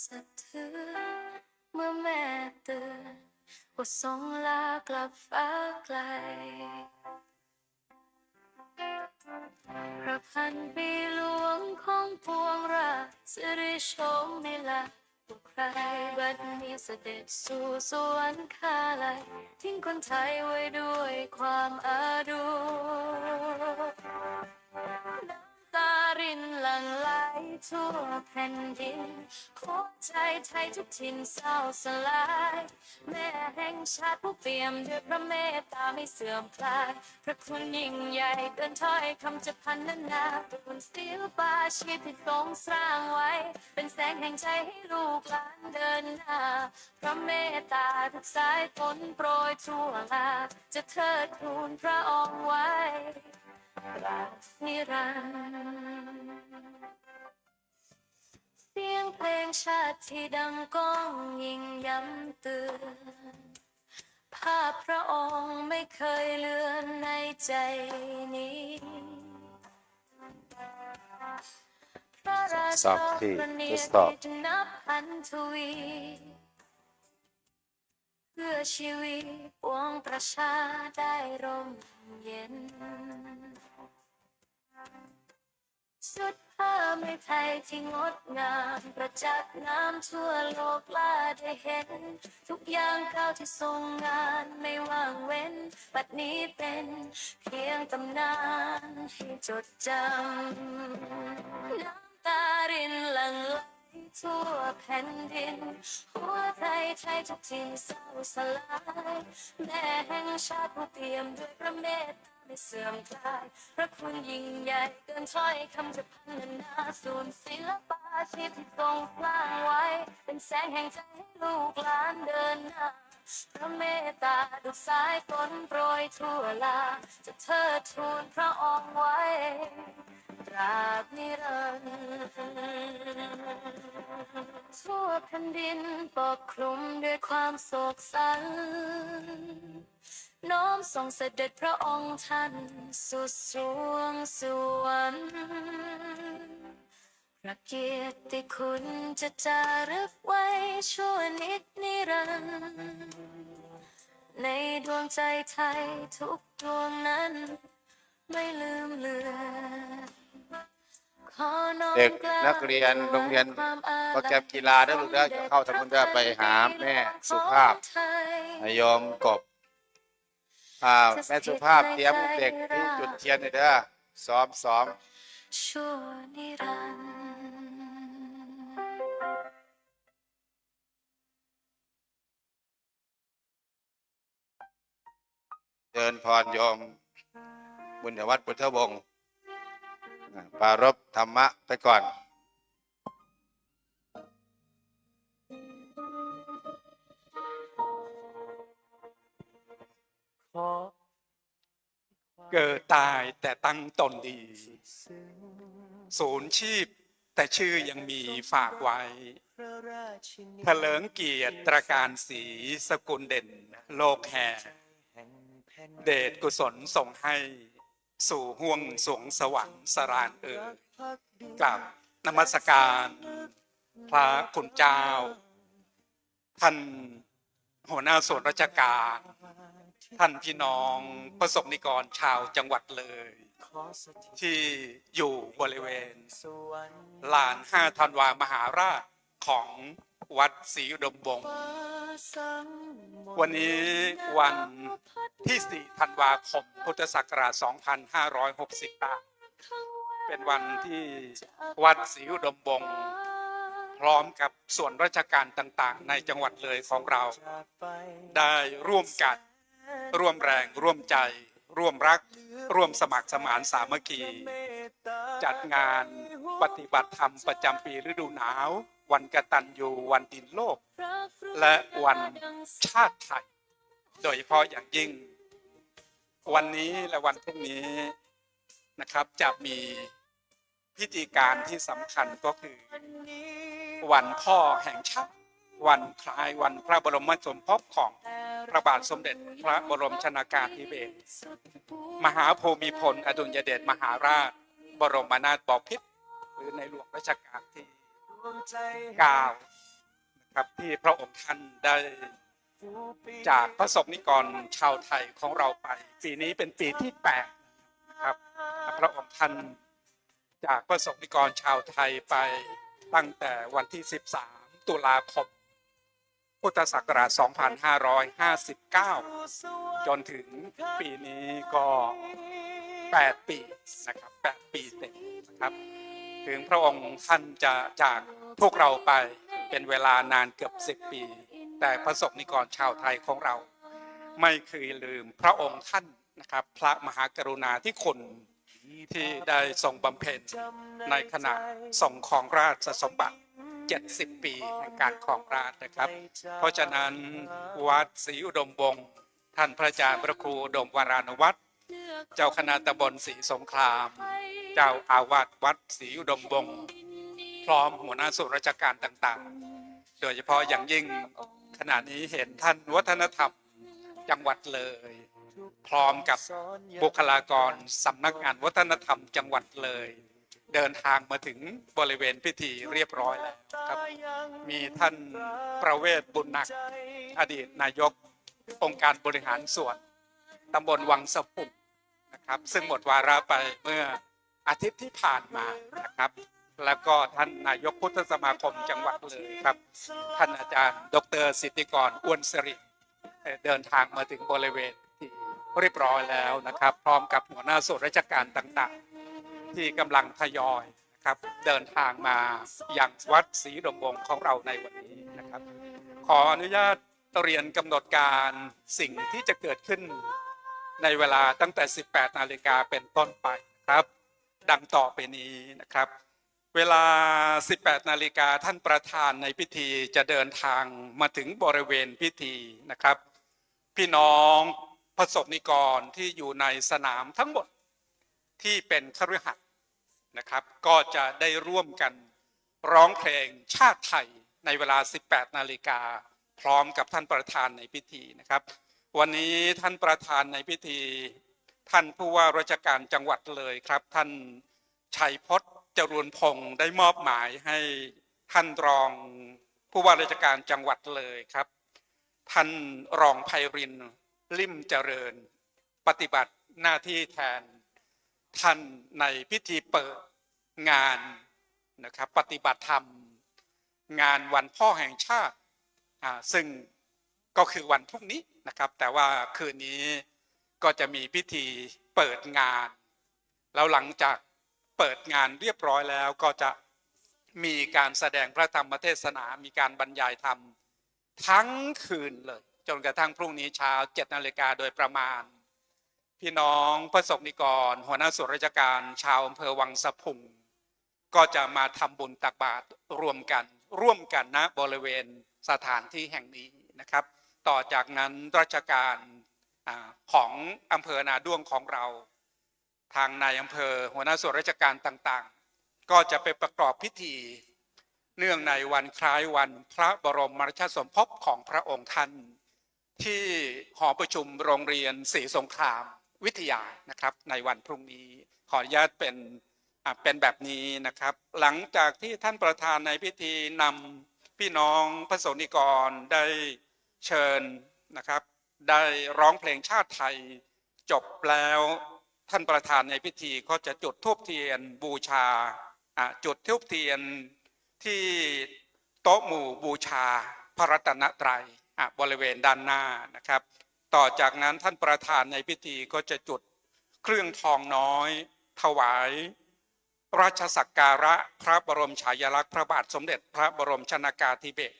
สะเทือนเมื่อแม่เตือนว่าส่งลากลับฟ้าไกลพระพันปีหลวงของปวงราชสิริโฉมไม่ละบุใครบัดนี้เสด็จสู่สวรรคาลัยทิ้งคนไทยไว้ด้วยความอาดูตารินหลั่งไหลทั่วแผ่นดินหัวใจไทยทุกถิ่นเศร้าสลายแม่แห่งชาติผู้เปี่ยมด้วยพระเมตตาไม่เสื่อมคลายพระคุณยิ่งใหญ่เกินถ้อยคำจะพรรณนาคุณศิลปาชีพที่ทรงสร้างไว้เป็นแสงแห่งใจให้ลูกหลานเดินหน้าพระเมตตาทุกสายฝนโปรยทั่วลาจะเทิดทูนพระองค์ไว้ตราบนิรันดร์เสียงเพลงชาติที่ดังก้องยิ่งย้ำเตือนภาพพระองค์ไม่เคยเลือนในใจนี้พระราชาประเนียดที่นับพันทวีเพื่อชีวิตปวงประชาได้ร่มเย็นชุดผ้าไหมไทยที่งดงามประจักษ์น้ำทั่วโลกกล้าได้เห็นทุกอย่างก้าวที่ทรงงานไม่ว่างเว้นบัดนี้เป็นเพียงตำนานให้จดจำน้ำตารินหลั่งไหลทั่วแผ่นดินหัวใจไทยทุกถิ่นเศร้าสลายแม่แห่งชาติผู้เปี่ยมด้วยพระเมตตาไม่เสื่อมคลายพระคุณยิ่งใหญ่เกินถ้อยคำจะพรรณนาศูนย์ศิลปาชีพที่ทรงสร้างไว้เป็นแสงแห่งใจให้ลูกหลานเดินหน้าพระเมตตาดุจสายฝนโปรยทั่วลาจะเทิดทูนพระองค์ไว้ตราบนิรันดร์ทั่วแผ่นดินปกคลุมด้วยความโศกสันน้อมส่งเสด็จพระองค์ท่านสุดสวงสวรรค์พระเกียรติคุณจะจารึกไว้ชั่วนิจนิรันดร์ในดวงใจไทยทุกดวงนั้นไม่ลืมเลือนเด็กนักเรียนโรงเรียนโปรแกรมกีฬาได้ลูกได้จะเข้าทำบุญได้ไปหาแม่สุภาพโยมกบแม่สุภาพเตรียมเด็กที่จุดเทียนเด้อซ้อมชั่วนิรันดร์เดินพรโยมบุญวัฒน์พุทธวงศ์ปรารภธรรมะไปก่อนเกิดตายแต่ตั้งตนดีสูญชีพแต่ชื่อยังมีฝากไว้เถลิงเกียรติตระการสีสกุลเด่นโลกแห่เดชกุศลส่งให้สู่ห่วงสวงสวรรค์สรานกราบนมัสการพระคุณเจ้าท่านหัวหน้าส่วนราชการท่านพี่น้องประสบนิกรชาวจังหวัดเลยที่อยู่บริเวณลาน5 ธันวามหาราชของวัดศรีอุดมวงศ์วันนี้วันที่4 ธันวาคมพุทธศักราช 2568เป็นวันที่วัดศรีอุดมวงศ์พร้อมกับส่วนราชการต่างๆในจังหวัดเลยของเราได้ร่วมกันร่วมแรงร่วมใจร่วมรักร่วมสมัครสมานสามัคคีจัดงานปฏิบัติธรรมประจำปีฤดูหนาววันกตัญญูวันดินโลกและวันชาติไทยโดยเฉพาะอย่างยิ่งวันนี้และวันพรุ่งนี้นะครับจะมีพิธีการที่สำคัญก็คือวันพ่อแห่งชาติวันคล้ายวันพระบรมสมภพของพระบาทสมเด็จพระบรมชนกาธิเบศรมหาภูมิพลอดุลยเดชมหาราชบรมนาถบพิตรหรือในหลวงรัชกาลที่9 ครับที่พระองค์ท่านได้จากพระสงฆ์นิกรชาวไทยของเราไปปีนี้เป็นปีที่8ครับพระองค์ท่านจากพระสงฆ์นิกรชาวไทยไปตั้งแต่วันที่13ตุลาคมพุทธศักราช2559จนถึงปีนี้ก็8ปีนะครับ8ปีเต็มนะครับถึงพระองค์ท่านจะจากพวกเราไปเป็นเวลานานเกือบ10ปีแต่พระสงฆ์นิกรชาวไทยของเราไม่เคยลืมพระองค์ท่านนะครับพระมหากรุณาธิคุณที่ได้ทรงบำเพ็ญในขณะทรงครองราชสมบัติ70ปีแห่งการครองราชย์นะครับเพราะฉะนั้นวัดศรีอุดมวงศ์ท่านพระอาจารย์พระครูอุดมวรานุวัฒน์เจ้าคณะตำบลศรีสงครามเจ้าอาวาสวัดศรีอุดมวงศ์พร้อมหัวหน้าส่วนราชการต่างๆโดยเฉพาะอย่างยิ่งขณะนี้เห็นท่านวัฒนธรรมจังหวัดเลยพร้อมกับบุคลากรสำนักงานวัฒนธรรมจังหวัดเลยเดินทางมาถึงบริเวณพิธีเรียบร้อยแล้วครับมีท่านประเวศบุญหนักอดีตนายกองค์การบริหารส่วนตำบลวังสะพุงนะครับซึ่งหมดวาระไปเมื่ออาทิตย์ที่ผ่านมานะครับแล้วก็ท่านนายกพุทธสมาคมจังหวัดเลยครับท่านอาจารย์ดร.สิทธิกรอ้วนสิริเดินทางมาถึงบริเวณที่เรียบร้อยแล้วนะครับพร้อมกับหัวหน้าส่วนราชการต่างๆที่กำลังทยอยนะครับเดินทางมายังวัดศรีอุดมวงศ์ของเราในวันนี้นะครับขออนุญาตเรียนกำหนดการสิ่งที่จะเกิดขึ้นในเวลาตั้งแต่ 18 นาฬิกาเป็นต้นไปครับดังต่อไปนี้นะครับเวลา 18 นาฬิกาท่านประธานในพิธีจะเดินทางมาถึงบริเวณพิธีนะครับพี่น้องประสบนิกรที่อยู่ในสนามทั้งหมดที่เป็นคฤหัสถ์นะครับก็จะได้ร่วมกันร้องเพลงชาติไทยในเวลา 18 นาฬิกาพร้อมกับท่านประธานในพิธีนะครับวันนี้ท่านประธานในพิธีท่านผู้ว่าราชการจังหวัดเลยครับท่านชัยพจน์จรูนพงศ์ได้มอบหมายให้ท่านรองผู้ว่าราชการจังหวัดเลยครับท่านรองไพรินทร์ลิ่มเจริญปฏิบัติหน้าที่แทนท่านในพิธีเปิดงานนะครับปฏิบัติธรรมงานวันพ่อแห่งชาติซึ่งก็คือวันพรุ่งนี้นะครับแต่ว่าคืนนี้ก็จะมีพิธีเปิดงานแล้วหลังจากเปิดงานเรียบร้อยแล้วก็จะมีการแสดงพระธรรมเทศนามีการบรรยายธรรมทั้งคืนเลยจนกระทั่งพรุ่งนี้เช้า 7 นาฬิกาโดยประมาณพี่น้องประสบนิกรหัวหน้าส่วนราชการชาวอำเภอวังสะพุงก็จะมาทำบุญตักบาตรร่วมกันณบริเวณสถานที่แห่งนี้นะครับต่อจากนั้นราชการของอำเภอนาด้วงของเราทางนายอำเภอหัวหน้าส่วนราชการต่างๆก็จะไปประกอบพิธีเนื่องในวันคล้ายวันพระบรมราชสมภพของพระองค์ท่านที่หอประชุมโรงเรียนศรีสงครามวิทยานะครับในวันพรุ่งนี้ขออนุญาตเป็นแบบนี้นะครับหลังจากที่ท่านประธานในพิธีนำพี่น้องพระสงฆ์นิกรได้เชิญนะครับได้ร้องเพลงชาติไทยจบแล้วท่านประธานในพิธีก็จะจุดธูปเทียนบูชาจุดธูปเทียนที่โต๊ะหมู่บูชาพระรัตนตรัยบริเวณด้านหน้านะครับต่อจากนั้นท่านประธานในพิธีก็จะจุดเครื่องทองน้อยถวายราชสักการะพระบรมฉายาลักษณ์พระบาทสมเด็จพระบรมชนากาธิเบศร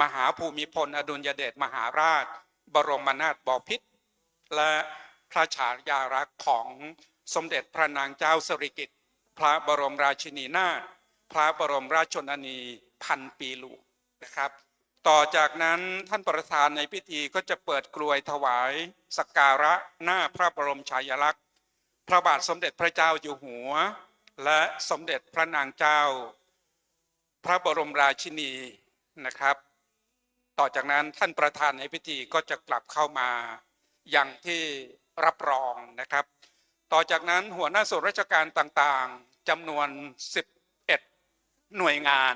มหาภูมิพลอดุลยเดชมหาราชบรมนาถบพิตรและพระฉายาลักษณ์ของสมเด็จพระนางเจ้าสิริกิติ์พระบรมราชินีนาถพระบรมราชชนนีพันปีหลวงนะครับต่อจากนั้นท่านประธานในพิธีก็จะเปิดกลวยถวายสักการะหน้าพระบรมฉายาลักษณ์พระบาทสมเด็จพระเจ้าอยู่หัวและสมเด็จพระนางเจ้าพระบรมราชินีนะครับต่อจากนั้นท่านประธานในพิธีก็จะกลับเข้ามาอย่างที่รับรองนะครับต่อจากนั้นหัวหน้าส่วนราชการต่างๆจำนวน11หน่วยงาน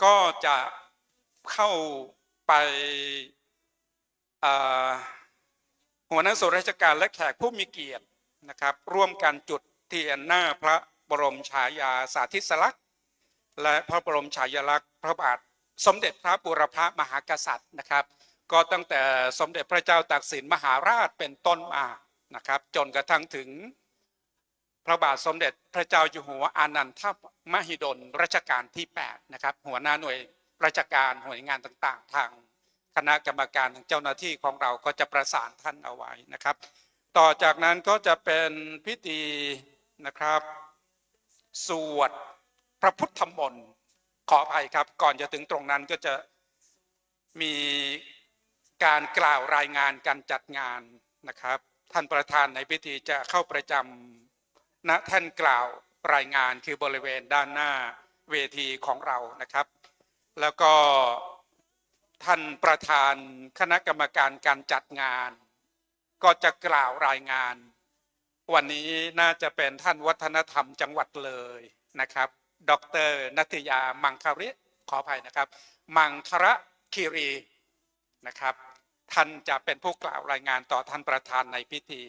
ก็จะ เข้าไปหัวหน้าส่วนราชการและแขกผู้มีเกียรตินะครับร่วมกันจุดเทียนหน้าพระบรมฉายาสาธิสลักษณ์และพระบรมฉายาลักษณ์พระบาทสมเด็จพระบูรพมหากษัตริย์นะครับก็ตั้งแต่สมเด็จพระเจ้าตากสินมหาราชเป็นต้นมานะครับจนกระทั่งถึงพระบาทสมเด็จพระเจ้าอยู่หัวอานันทมหิดลรัชกาลที่8นะครับหัวหน้าหน่วยราชการหน่วยงานต่างๆทางคณะกรรมการเจ้าหน้าที่ของเราก็จะประสานท่านเอาไว้นะครับต่อจากนั้นก็จะเป็นพิธีนะครับสวดพระพุทธมนต์ขออภัยครับก่อนจะถึงตรงนั้นก็จะมีการกล่าวรายงานการจัดงานนะครับท่านประธานในพิธีจะเข้าประจำณแท่นกล่าวรายงานคือบริเวณด้านหน้าเวทีของเรานะครับแล้วก็ท่านประธานคณะกรรมการการจัดงานก็จะกล่าวรายงานวันนี้น่าจะเป็นท่านวัฒนธรรมจังหวัดเลยนะครับดร.นัทยามังคาริขออภัยนะครับมังคระคีรีนะครับท่านจะเป็นผู้กล่าวรายงานต่อท่านประธานในพิธี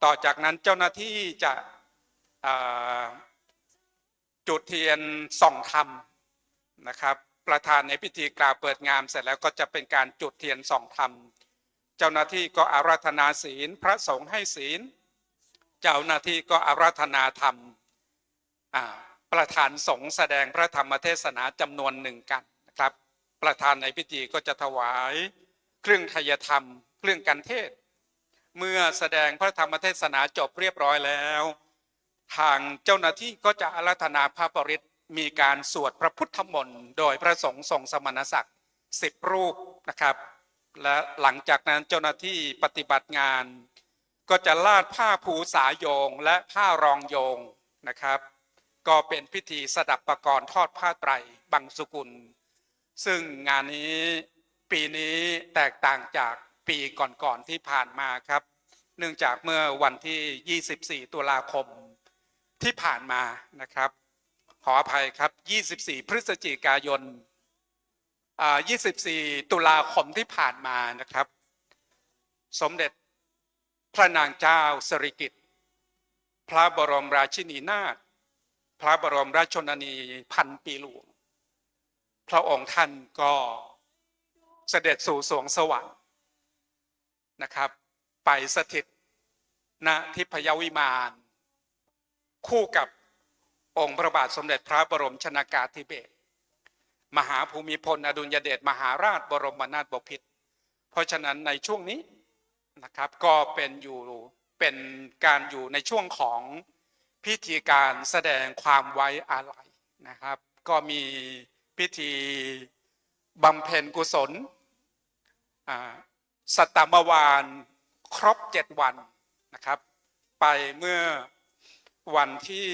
ต่อจากนั้นเจ้าหน้าที่จะจุดเทียนส่องธรรมนะครับประธานในพิธีกล่าวเปิดงานเสร็จแล้วก็จะเป็นการจุดเทียนส่องธรรมเจ้าหน้าที่ก็อาราธนาศีลพระสงฆ์ให้ศีลเจ้าหน้าที่ก็อาราธนาธรรมประธานสงฆ์แสดงพระธรรมเทศนาจำนวนหนึ่งกันนะครับประธานในพิธีก็จะถวายเครื่องไทยธรรมเครื่องกันเทศเมื่อแสดงพระธรรมเทศนาจบเรียบร้อยแล้วทางเจ้าหน้าที่ก็จะอาราธนาพระปริตรมีการสวดพระพุทธมนต์โดยพระสงฆ์ทรงสมณศักดิ์10 รูปนะครับและหลังจากนั้นเจ้าหน้าที่ปฏิบัติงานก็จะลาดผ้าภูษาโยงและผ้ารองโยงนะครับก็เป็นพิธีสดับประกรณ์ทอดผ้าไตรบังสุกุลซึ่งงานนี้ปีนี้แตกต่างจากปีก่อนๆที่ผ่านมาครับเนื่องจากเมื่อวันที่24 ตุลาคมที่ผ่านมานะครับขออภัยครับ24 พฤศจิกายน24 ตุลาคมที่ผ่านมานะครับสมเด็จพระนางเจ้าสิริกิติ์พระบรมราชินีนาถพระบรมราชชนนีพันปีหลวงพระองค์ท่านก็เสด็จสู่สวงสวรรค์นะครับไปสถิตณทิพยวิมานคู่กับองค์พระบาทสมเด็จพระบรมชนากาธิเบศรมหาภูมิพลอดุลยเดชมหาราชบรมนาถบพิตรเพราะฉะนั้นในช่วงนี้นะครับก็เป็นการอยู่ในช่วงของพิธีการแสดงความไว้อาลัยนะครับก็มีพิธีบำเพ็ญกุศลสัตตมวานครบ7 วันนะครับไปเมื่อวันที่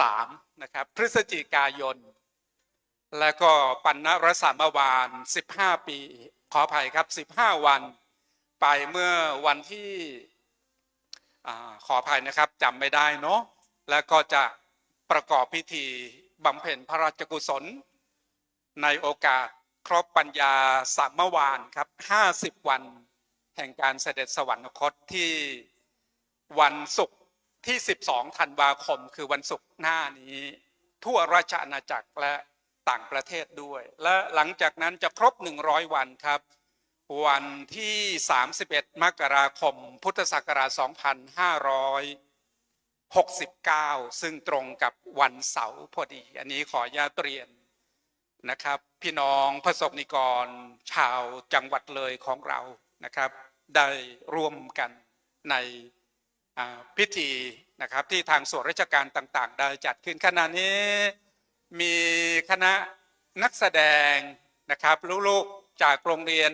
23นะครับพฤศจิกายนแล้วก็ปัณณรสามวาน15 ปีขออภัยครับ15 วันไปเมื่อวันที่ขออภัยนะครับจำไม่ได้เนาะแล้วก็จะประกอบพิธีบำเพ็ญพระราชกุศลในโอกาสครบปัญญาสามวานครับ50 วันแห่งการเสด็จสวรรคตที่วันศุกร์ที่12 ธันวาคมคือวันศุกร์หน้านี้ทั่วราชอาณาจักรและต่างประเทศด้วยและหลังจากนั้นจะครบ100 วันครับวันที่31 มกราคมพุทธศักราช2569ซึ่งตรงกับวันเสาร์พอดีอันนี้ขออนุญาตเรียนนะครับพี่น้องประสบนิกรชาวจังหวัดเลยของเรานะครับได้ร่วมกันในพิธีนะครับที่ทางส่วนราชการต่างๆได้จัดขึ้นขณะนี้มีคณะนักแสดงนะครับลูกๆจากโรงเรียน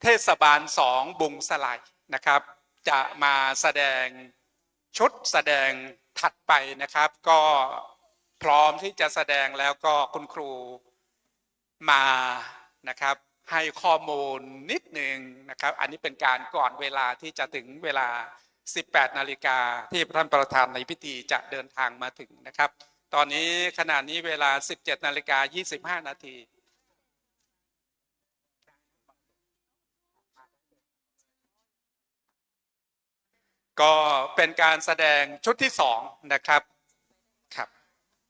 เทศบาล2บุงสไลนะครับจะมาแสดงชุดแสดงถัดไปนะครับก็พร้อมที่จะแสดงแล้วก็คุณครูมานะครับให้ข้อมูลนิดหนึ่งนะครับอันนี้เป็นการก่อนเวลาที่จะถึงเวลา18 นาฬิกาที่ท่านประธานในพิธีจะเดินทางมาถึงนะครับ ตอนนี้ขณะนี้เวลา 17:25 นาที ก็เป็นการแสดงชุดที่สองนะครับครับ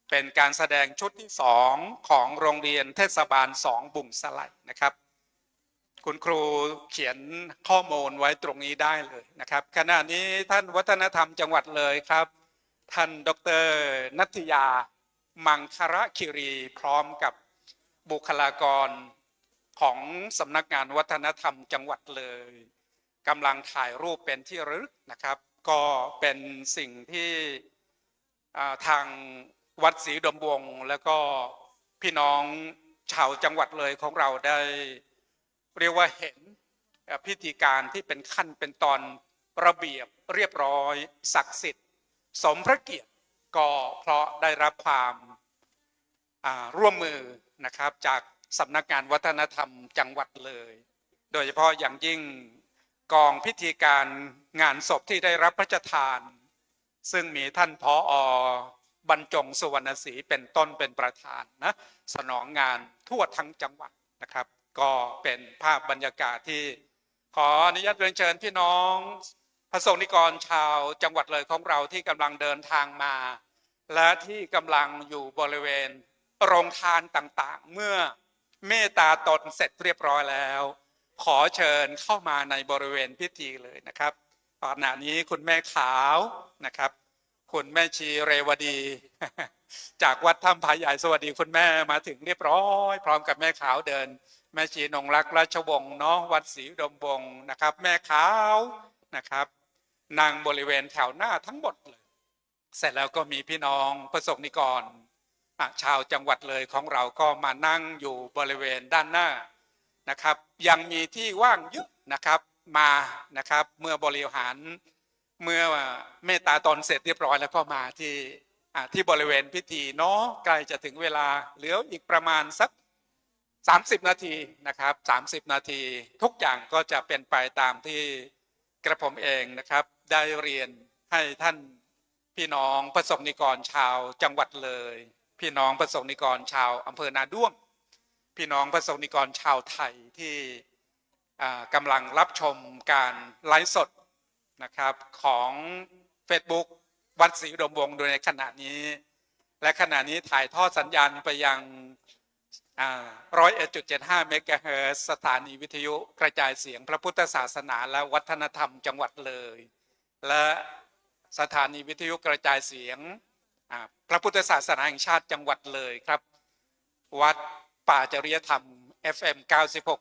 เป็นการแสดงชุดที่สองของโรงเรียนเทศบาล2 บุ่งสลัยนะครับคุณครูเขียนข้อมูลไว้ตรงนี้ได้เลยนะครับขณะนี้ท่านวัฒนธรรมจังหวัดเลยครับท่านดร.นัทยามังคระคิรีพร้อมกับบุคลากรของสำนักงานวัฒนธรรมจังหวัดเลยกำลังถ่ายรูปเป็นที่ระลึกนะครับก็เป็นสิ่งที่ทางวัดศรีอุดมวงศ์แล้วก็พี่น้องชาวจังหวัดเลยของเราได้เรียกว่าเห็นพิธีการที่เป็นขั้นเป็นตอนระเบียบเรียบร้อยศักดิ์สิทธิ์สมพระเกียรติก็เพราะได้รับความร่วมมือนะครับจากสำนักงานวัฒนธรรมจังหวัดเลยโดยเฉพาะอย่างยิ่งกองพิธีการงานศพที่ได้รับพระราชทานซึ่งมีท่านผอ.บรรจงสุวรรณศรีเป็นต้นเป็นประธานนะสนองงานทั่วทั้งจังหวัดนะครับก็เป็นภาพบรรยากาศที่ขออนุญาตเรียนเชิญพี่น้องพระสงฆ์นิกรชาวจังหวัดเลยของเราที่กำลังเดินทางมาและที่กำลังอยู่บริเวณโรงทานต่างๆเมื่อเมตตาตนเสร็จเรียบร้อยแล้วขอเชิญเข้ามาในบริเวณพิธีเลยนะครับตอนนี้คุณแม่ขาวนะครับคุณแม่ชีเรวดี จากวัดถ้ำผาใหญ่สวัสดีคุณแม่มาถึงเรียบร้อยพร้อมกับแม่ขาวเดินแม่ชีนงรักราชวงศ์เนาะวัดศรีอุดมวงศ์นะครับแม่ขาวนะครับนั่งบริเวณแถวหน้าทั้งหมดเลยเสร็จแล้วก็มีพี่น้องประสบนิกรชาวจังหวัดเลยของเราก็มานั่งอยู่บริเวณด้านหน้านะครับยังมีที่ว่างเยอะนะครับมานะครับเมื่อบริหารเมื่อเมตตาตนเสร็จเรียบร้อยแล้วก็มาที่บริเวณพิธีเนาะใกล้จะถึงเวลาเหลืออีกประมาณสัก30 นาทีนะครับ30 นาทีทุกอย่างก็จะเป็นไปตามที่กระผมเองนะครับได้เรียนให้ท่านพี่น้องประสบนิกรชาวจังหวัดเลยพี่น้องประสบนิกรชาวอำเภอนาด้วงพี่น้องประสบนิกรชาวไทยที่กำลังรับชมการไลฟ์สดนะครับของ Facebook วัดศรีอุดมวงศ์โดยในขณะนี้และขณะนี้ถ่ายทอดสัญญาณไปยัง101.75 เมกะเฮิรตซ์สถานีวิทยุกระจายเสียงพระพุทธศาสนาและวัฒนธรรมจังหวัดเลยและสถานีวิทยุกระจายเสียงพระพุทธศาสนาแห่งชาติจังหวัดเลยครับวัดป่าจริยธรรม FM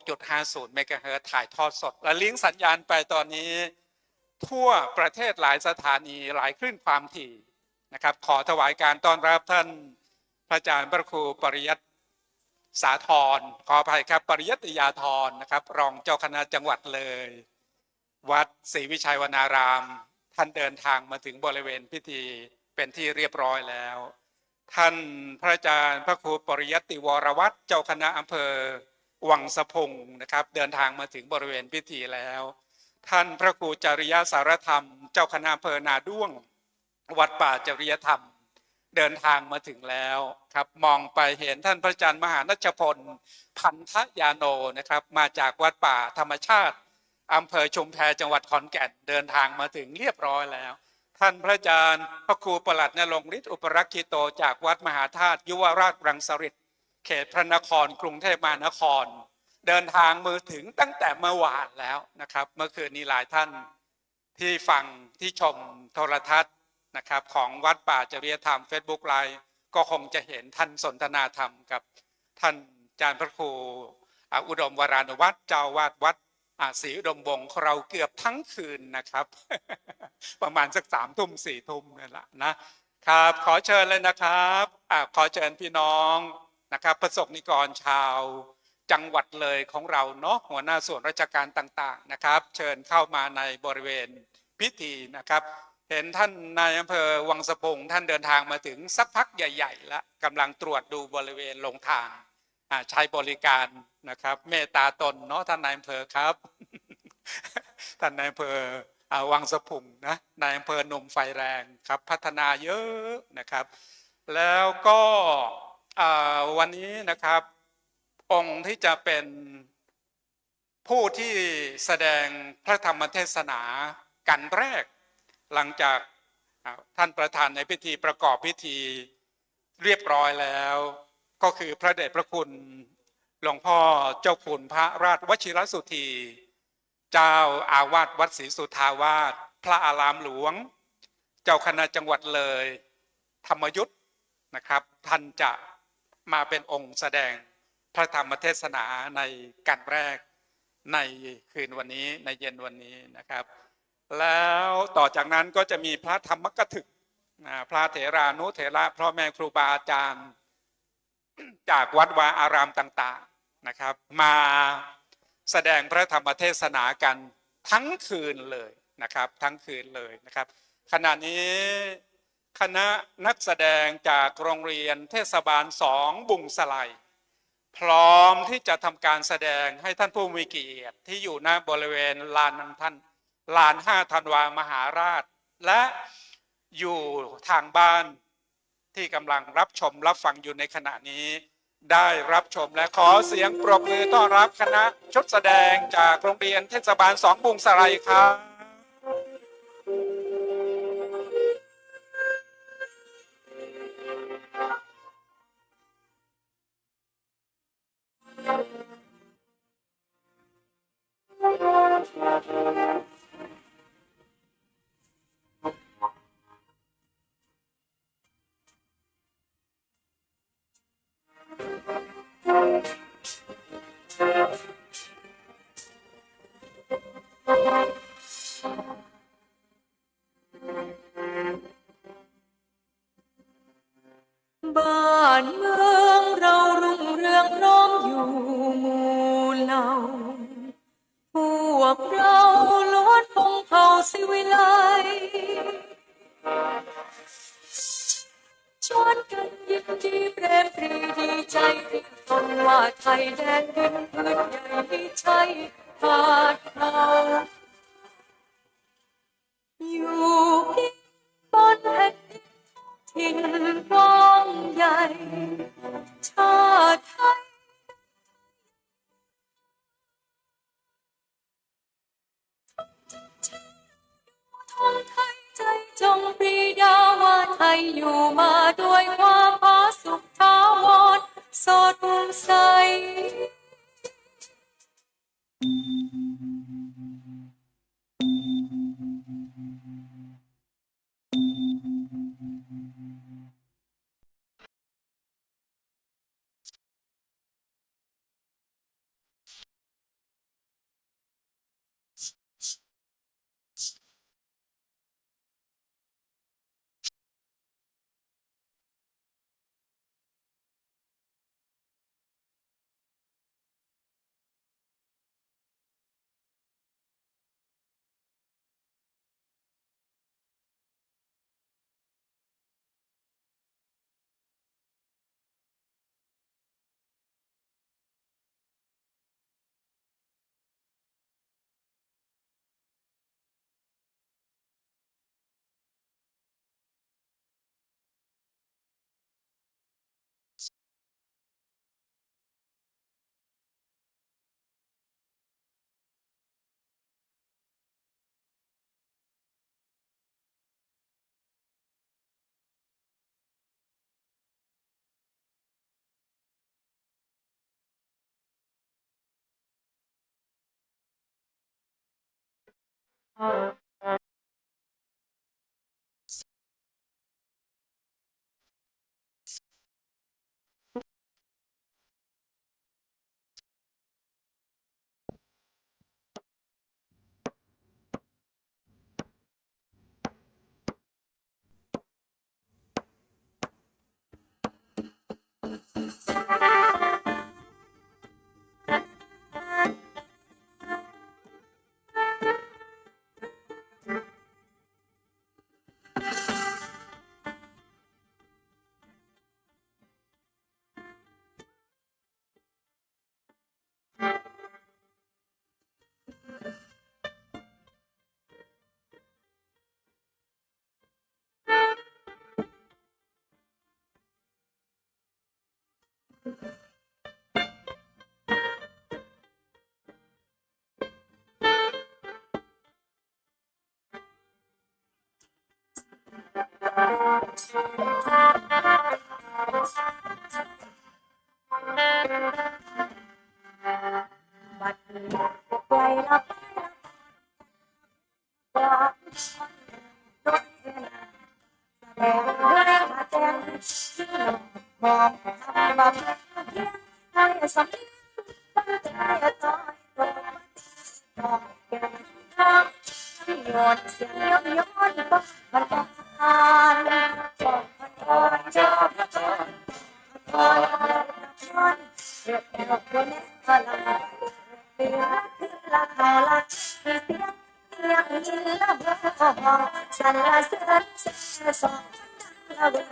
96.50 เมกะเฮิรตซ์ถ่ายทอดสดและลิงก์สัญญาณไปตอนนี้ทั่วประเทศหลายสถานีหลายคลื่นความถี่นะครับขอถวายการต้อนรับท่านพระอาจารย์พระครูปริยัติสาธรขออภัยครับปริยัติยาธรนะครับรองเจ้าคณะจังหวัดเลยวัดศรีวิชัยวนารามท่านเดินทางมาถึงบริเวณพิธีเป็นที่เรียบร้อยแล้วท่านพระอาจารย์พระครูปริยัติวรวัฒน์เจ้าคณะอำเภอวังสะพุงนะครับเดินทางมาถึงบริเวณพิธีแล้วท่านพระครูจริยสารธรรมเจ้าคณะอำเภอนาด้วงวัดป่าจริยธรรมเดินทางมาถึงแล้วครับมองไปเห็นท่านพระอาจารย์มหานัชพลพันธยาโนนะครับมาจากวัดป่าธรรมชาติอำเภอชุมแพจังหวัดขอนแก่นเดินทางมาถึงเรียบร้อยแล้วท่านพระอาจารย์พระครูประหลัดณรงค์ฤทธิ์อุปรักขิโตจากวัดมหาธาตุยุวราชรังสฤษฎ์เขตพระนครกรุงเทพมหานครเดินทางมาถึงตั้งแต่เมื่อวานแล้วนะครับเมื่อคืนนี้หลายท่านที่ฟังที่ชมโทรทัศน์นะครับของวัดป่าจริยธรรม Facebook Live ก็คงจะเห็นท่านสนทนาธรรมกับท่านอาจารย์พระครูอุดมวรานุวัฒน์เจ้าวาดวัดศรีอุดมวงศ์เราเกือบทั้งคืนนะครับ ประมาณสัก3 ทุ่ม 4 ทุ่มนั่นแหละนะครับขอเชิญเลยนะครับขอเชิญพี่น้องนะครับประสบนิกรชาวจังหวัดเลยของเราเนาะหัวหน้าส่วนราชการต่างๆนะครับเชิญเข้ามาในบริเวณพิธีนะครับเห็นท่านนายอำเภอวังสะพุงท่านเดินทางมาถึงสักพักใหญ่ๆแล้วกำลังตรวจดูบริเวณโรงทานใช้บริการนะครับเมตตาตนเนาะท่านนายอำเภอครับ ท่านนายอำเภอวังสะพุงนะนายอำเภอหนุ่มไฟแรงครับพัฒนาเยอะนะครับ แล้วก็วันนี้นะครับองค์ที่จะเป็นผู้ที่แสดงพระธรรมเทศนากันแรกหลังจากท่านประธานในพิธีประกอบพิธีเรียบร้อยแล้วก็คือพระเดชพระคุณหลวงพ่อเจ้าคุณพระราชวชิรสุธีเจ้าอาวาสวัดศรีสุทธาวาสพระอารามหลวงเจ้าคณะจังหวัดเลยธรรมยุทธนะครับท่านจะมาเป็นองค์แสดงพระธรรมเทศนาในกันแรกในคืนวันนี้ในเย็นวันนี้นะครับแล้วต่อจากนั้นก็จะมีพระธรรมกถึกพระเถรานุเถระพ่อแม่ครูบาอาจารย์จากวัดวาอารามต่างๆนะครับมาแสดงพระธรรมเทศนากันทั้งคืนเลยนะครับทั้งคืนเลยนะครับขณะนี้คณะนักแสดงจากโรงเรียนเทศบาล2บุงสไลพร้อมที่จะทำการแสดงให้ท่านผู้มีเกียรติที่อยู่ณบริเวณลานท่านลาน5ธันวามหาราชและอยู่ทางบ้านที่กำลังรับชมรับฟังอยู่ในขณะนี้ได้รับชมและขอเสียงปรบมือต้อนรับคณะชุดแสดงจากโรงเรียนเทศบาล2บุงสไลครับ บ้านเมืองเรารุ่งเรืองร่มอยู่หมู่เหล่าพวกเราล้วนพงเผ่าศิวิไลชวนกันยินดีเปรมปรีดีใจที่ตนว่าไทยแดนดินพื้นใหญ่ไม่ใช่ขาดเราอยู่พิบนแผ่นดินถิ่นกว้างใหญ่ชาติไทยทงไทยใจจงปรีดาว่าไทยอยู่มาด้วยความผาสุกถาวรสดใส ที่นอนมองทำมาเพียงให้สำเร็จตั้งแต่ตอนตัวตอนเกิดทางโยนเสียงย้อนย้อนบ้านมันบานจอดจอดจอดจอดจอดจอดเดือดเดือดบนนี้พลังเดือดขึ้นละคาละมีเสียงยังยินละเบอสรรเสริญเสียสองละเบอ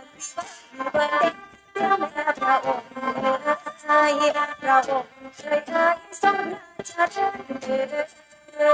เบอเดี๋ยวแม่พระองค์เอ่ยพระองค์เอ่ยทรงราชเดิ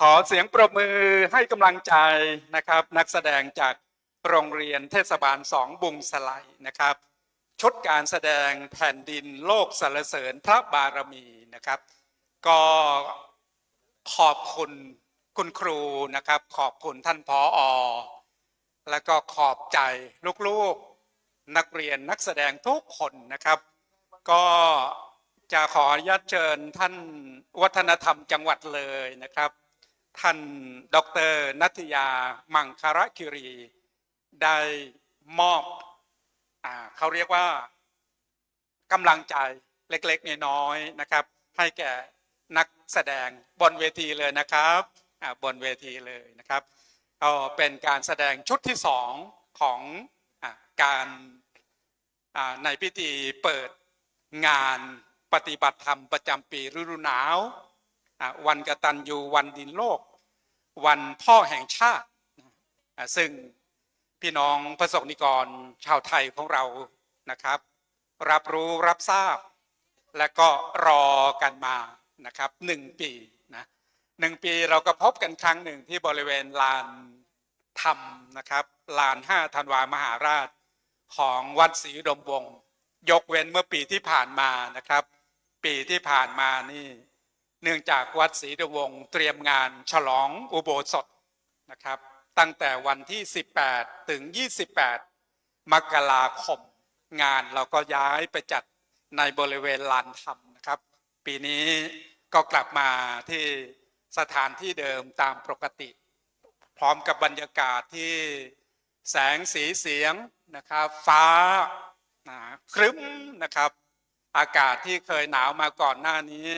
ขอเสียงปรบมือให้กำลังใจนะครับนักแสดงจากโรงเรียนเทศบาล2บุงสไลนะครับชุดการแสดงแผ่นดินโลกสรรเสริญพระบารมีนะครับก็ขอบคุณคุณครูนะครับขอบคุณท่านผอ.แล้วก็ขอบใจลูกๆนักเรียนนักแสดงทุกคนนะครับก็จะขออนุญาตเชิญท่านวัฒนธรรมจังหวัดเลยนะครับท่านดร.นัทยามังคารคิรีได้มอบเขาเรียกว่ากำลังใจเล็กๆน้อยๆนะครับให้แก่นักแสดงบนเวทีเลยนะครับบนเวทีเลยนะครับก็เป็นการแสดงชุดที่2ของการในพิธีเปิดงานปฏิบัติธรรมประจำปีฤดูหนาววันกตัญญูวันดินโลกวันพ่อแห่งชาติซึ่งพี่น้องประสบนิกรชาวไทยของเรานะครับรับรู้รับทราบและก็รอกันมานะครับ1 ปีนะ1 ปีเราก็พบกันครั้งหนึ่งที่บริเวณลานธรรมนะครับลาน5 ธันวามหาราชของวัดศรีอุดมวงศ์ยกเว้นเมื่อปีที่ผ่านมานะครับปีที่ผ่านมานี่เนื่องจากวัดศรีอุดมวงศ์เตรียมงานฉลองอุโบสถนะครับตั้งแต่วันที่18ถึง28มกราคมงานเราก็ย้ายไปจัดในบริเวณลานธรรมนะครับปีนี้ก็กลับมาที่สถานที่เดิมตามปกติพร้อมกับบรรยากาศที่แสงสีเสียงนะครับฟ้าครึ้มนะครับอากาศที่เคยหนาวมาก่อนหน้านี้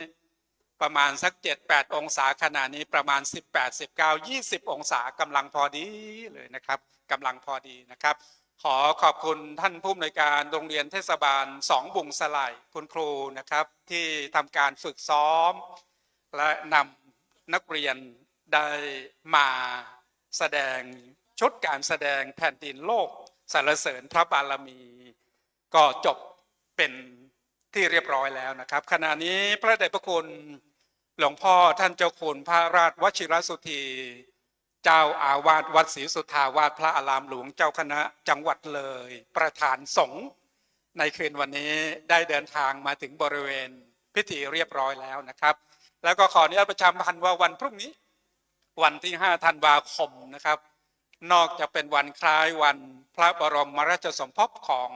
ประมาณสัก7-8 องศาขณะนี้ประมาณ18 19 20 องศากำลังพอดีเลยนะครับกำลังพอดีนะครับขอขอบคุณท่านผู้อำนวยการโรงเรียนเทศบาล2บุงสไลคุณครูนะครับที่ทำการฝึกซ้อมและนำนักเรียนได้มาแสดงชุดการแสดงแผ่นดินโลกสรรเสริญพระบารมีก็จบเป็นที่เรียบร้อยแล้วนะครับขณะนี้พระเดชพระคุณหลวงพ่อท่านเจ้าคุณพระราชวชิรสุธีเจ้าอาวาสวัดศรีสุทธาวาสพระอารามหลวงเจ้าคณะจังหวัดเลยประธานสงฆ์ในคืนวันนี้ได้เดินทางมาถึงบริเวณพิธีเรียบร้อยแล้วนะครับแล้วก็ขออนุญาตประชาสัมพันธ์ว่าวันพรุ่งนี้วันที่5 ธันวาคมนะครับนอกจากเป็นวันคล้ายวันพระบรมราชสมภพของ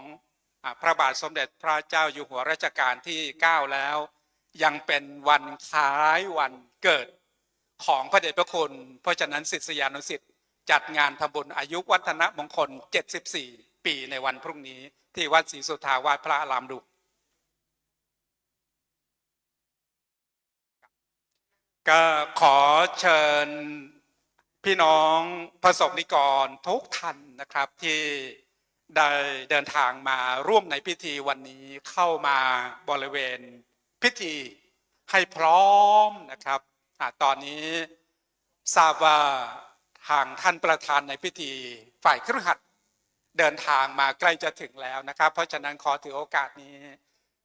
พระบาทสมเด็จพระเจ้าอยู่หัวรัชกาลที่9แล้วยังเป็นวันคล้ายวันเกิดของพระเดชพระคุณเพราะฉะนั้นศิษยานุศิษย์จัดงานทำบุญอายุวัฒนมงคล74 ปีในวันพรุ่งนี้ที่วัดศรีสุทธาวาสพระอารามหลวง ก็ขอเชิญพี่น้องประสบนิกรทุกท่านนะครับที่ได้เดินทางมาร่วมในพิธีวันนี้เข้ามาบริเวณพิธีให้พร้อมนะครับตอนนี้ทราบว่าทางท่านประธานในพิธีฝ่ายคฤหัสถ์เดินทางมาใกล้จะถึงแล้วนะครับเพราะฉะนั้นขอถือโอกาสนี้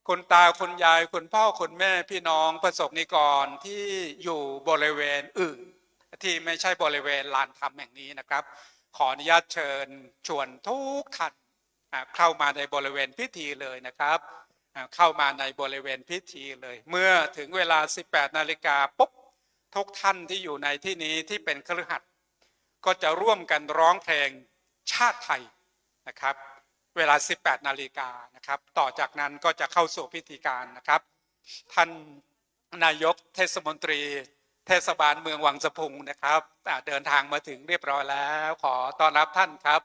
คุณตาคุณยายคุณพ่อคุณแม่พี่น้องประสบนิกรที่อยู่บริเวณอื่นที่ไม่ใช่บริเวณลานธรรมแห่งนี้นะครับขออนุญาตเชิญชวนทุกท่านเข้ามาในบริเวณพิธีเลยนะครับเข้ามาในบริเวณพิธีเลยเมื่อถึงเวลา 18 นาฬิกาปุ๊บทุกท่านที่อยู่ในที่นี้ที่เป็นคฤหัสถ์ก็จะร่วมกันร้องเพลงชาติไทยนะครับเวลา 18 นาฬิกานะครับต่อจากนั้นก็จะเข้าสู่พิธีการนะครับท่านนายกเทศมนตรีเทศบาลเมืองวังสะพุงนะครับเดินทางมาถึงเรียบร้อยแล้วขอต้อนรับท่านครับ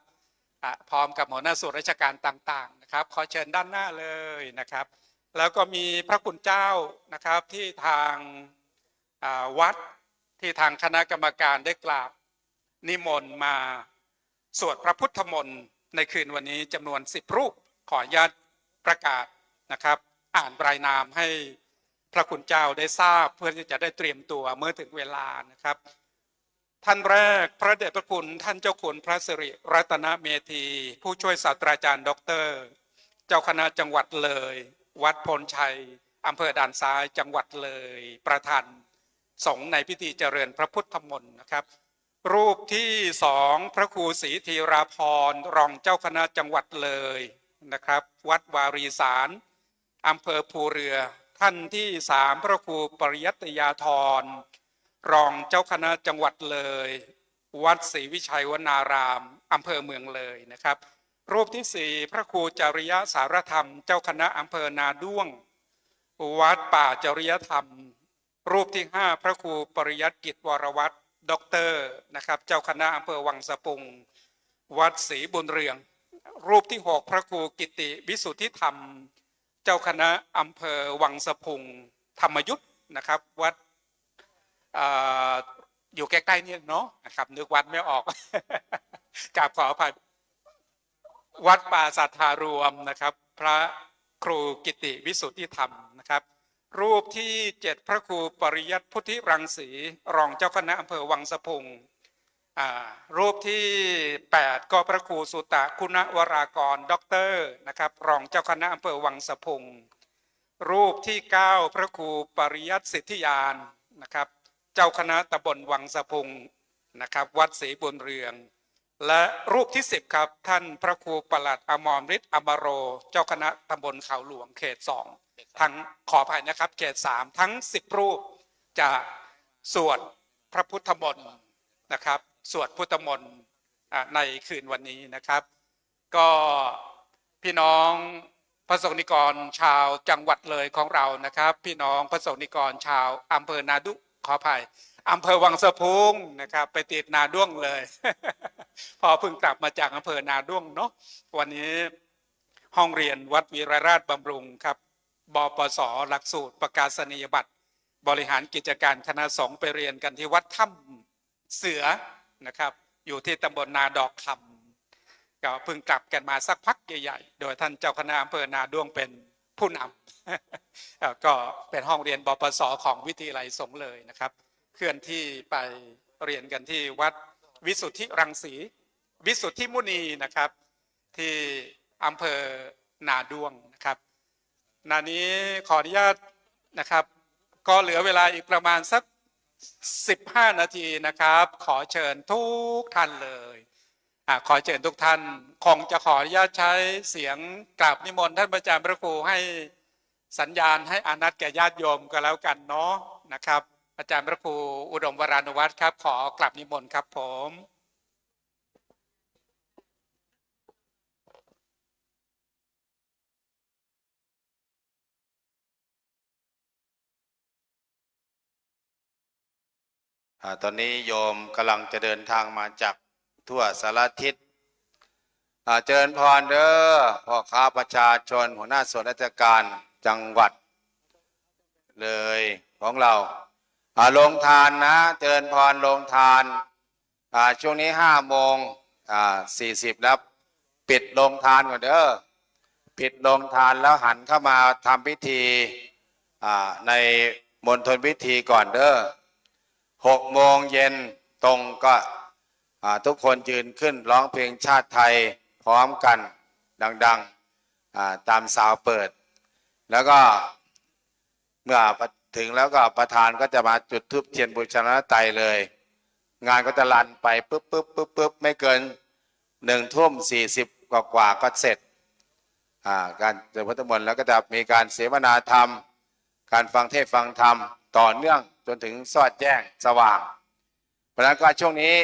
พร้อมกับหัวหน้าส่วนราชการต่างๆนะครับขอเชิญด้านหน้าเลยนะครับแล้วก็มีพระคุณเจ้านะครับที่ทางวัดที่ทางคณะกรรมการได้กราบนิมนต์มาสวดพระพุทธมนต์ในคืนวันนี้จำนวน10 รูปขออนุญาตประกาศนะครับอ่านรายนามให้พระคุณเจ้าได้ทราบเพื่อที่จะได้เตรียมตัวเมื่อถึงเวลานะครับท่านแรกพระเดชพระคุณท่านเจ้าคุณพระสิริรัตนเมธีผู้ช่วยศาสตราจารย์ด็อกเตอร์เจ้าคณะจังหวัดเลยวัดพลชัยอำเภอด่านซ้ายจังหวัดเลยประธานสงฆ์ในพิธีเจริญพระพุทธมนต์นะครับรูปที่2พระครูศรีธีราพรรองเจ้าคณะจังหวัดเลยนะครับวัดวารีสารอำเภอภูเรือท่านที่3พระครูปริยัตยาธรรองเจ้าคณะจังหวัดเลยวัดศรีวิชัยวนารามอำเภอเมืองเลยนะครับรูปที่4พระครูจริยสารธรรมเจ้าคณะอำเภอนาด้วงวัดป่าจริยธรรมรูปที่5พระครูปริยัติกิจวรวัตรด็อกเตอร์นะครับเจ้าคณะอำเภอวังสะพุงวัดศรีบุญเรืองรูปที่6พระครูกิติวิสุทธิธรรมเจ้าคณะอำเภอวังสะพุงธรรมยุทธนะครับวัดอยู่ใกล้ๆนี่เนาะนะครับนึกวัดไม่ออก กราบขออภัยวัดป่าสัทธารวมนะครับพระครูกิติวิสุทธิธรรมนะครับรูปที่7พระครูปริยัติพุทธิรังสีรองเจ้าคณะอำเภอวังสะพุงรูปที่8ก็พระครูสุตะคุณวรากรด็อกเตอร์นะครับรองเจ้าคณะอำเภอวังสะพุงรูปที่9พระครูปริยัติสิทธิยานนะครับเจ้าคณะตำบลวังสะพุงนะครับวัดศรีบุญเรืองและรูปที่10ครับท่านพระครูปลัดอมรฤทธิ์อมโรเจ้าคณะตำบลเขาหลวงเขต2ทั้งขออภัยนะครับเขต3ทั้ง10รูปจะสวดพระพุทธมนต์นะครับสวดพุทธมนต์ในคืนวันนี้นะครับก็พี่น้องประสบนิกรชาวจังหวัดเลยของเรานะครับพี่น้องประสบนิกรชาวอำเภอนาดุขออภัยอำเภอวังสะพุงนะครับไปติดนาด้วงเลย พอเพิ่งกลับมาจากอำเภอนาด้วงเนาะวันนี้ห้องเรียนวัดวีรราชบำรุงครับบปส.หลักสูตรประกาศนียบัตรบริหารกิจการคณะสงฆ์ไปเรียนกันที่วัดถ้ำเสือนะครับอยู่ที่ตำบลนาดอกคำก็เพิ่งกลับกันมาสักพักใหญ่ๆโดยท่านเจ้าคณะอำเภอนาด้วงเป็นผู้นำ ก็เป็นห้องเรียนบปส.ของวิทยาลัยสงฆ์เลยนะครับเคลื่อนที่ไปเรียนกันที่วัดวิสุทธิรังสีวิสุทธิมุนีนะครับที่อำเภอนาด้วงนะครับนานี้ขออนุญาตนะครับก็เหลือเวลาอีกประมาณสัก15 นาทีนะครับขอเชิญทุกท่านเลยขอเชิญทุกท่านคงจะขออนุญาตใช้เสียงกราบนิมนต์ท่านอาจารย์พระครูให้สัญญาณให้อานัตแก่ญาติโยมก็แล้วกันเนาะนะครับอาจารย์พระครูอุดมวรานุวัฒน์ครับขอกราบนิมนต์ครับผมตอนนี้โยมกำลังจะเดินทางมาจากทั่วสารทิศเจริญพรเด้อพ่อค้าประชาชนหัวหน้าส่วนราชการจังหวัดเลยของเรา ลงทานนะเจริญพรลงทานช่วงนี้5 โมง 40แล้วปิดลงทานก่อนเด้อปิดลงทานแล้วหันเข้ามาทำพิธีในมณฑลพิธีก่อนเด้อ6 โมงเย็นตรงก็ทุกคนยืนขึ้นร้องเพลงชาติไทยพร้อมกันดังๆตามสาวเปิดแล้วก็เมื่อถึงแล้วก็ประธานก็จะมาจุดธูปเทียนบูชาพระไตรเลย งานก็จะรันไปปุ๊บไม่เกิน1 ทุ่ม 40กว่าก็เสร็จการเจริญพุทธมนต์แล้วก็จะมีการเสวนาธรรมการฟังเทศน์ฟังธรรมต่อเนื่องจนถึงสอดแจ้งสว่างเพราะฉะนั้นก็ช่วงนี้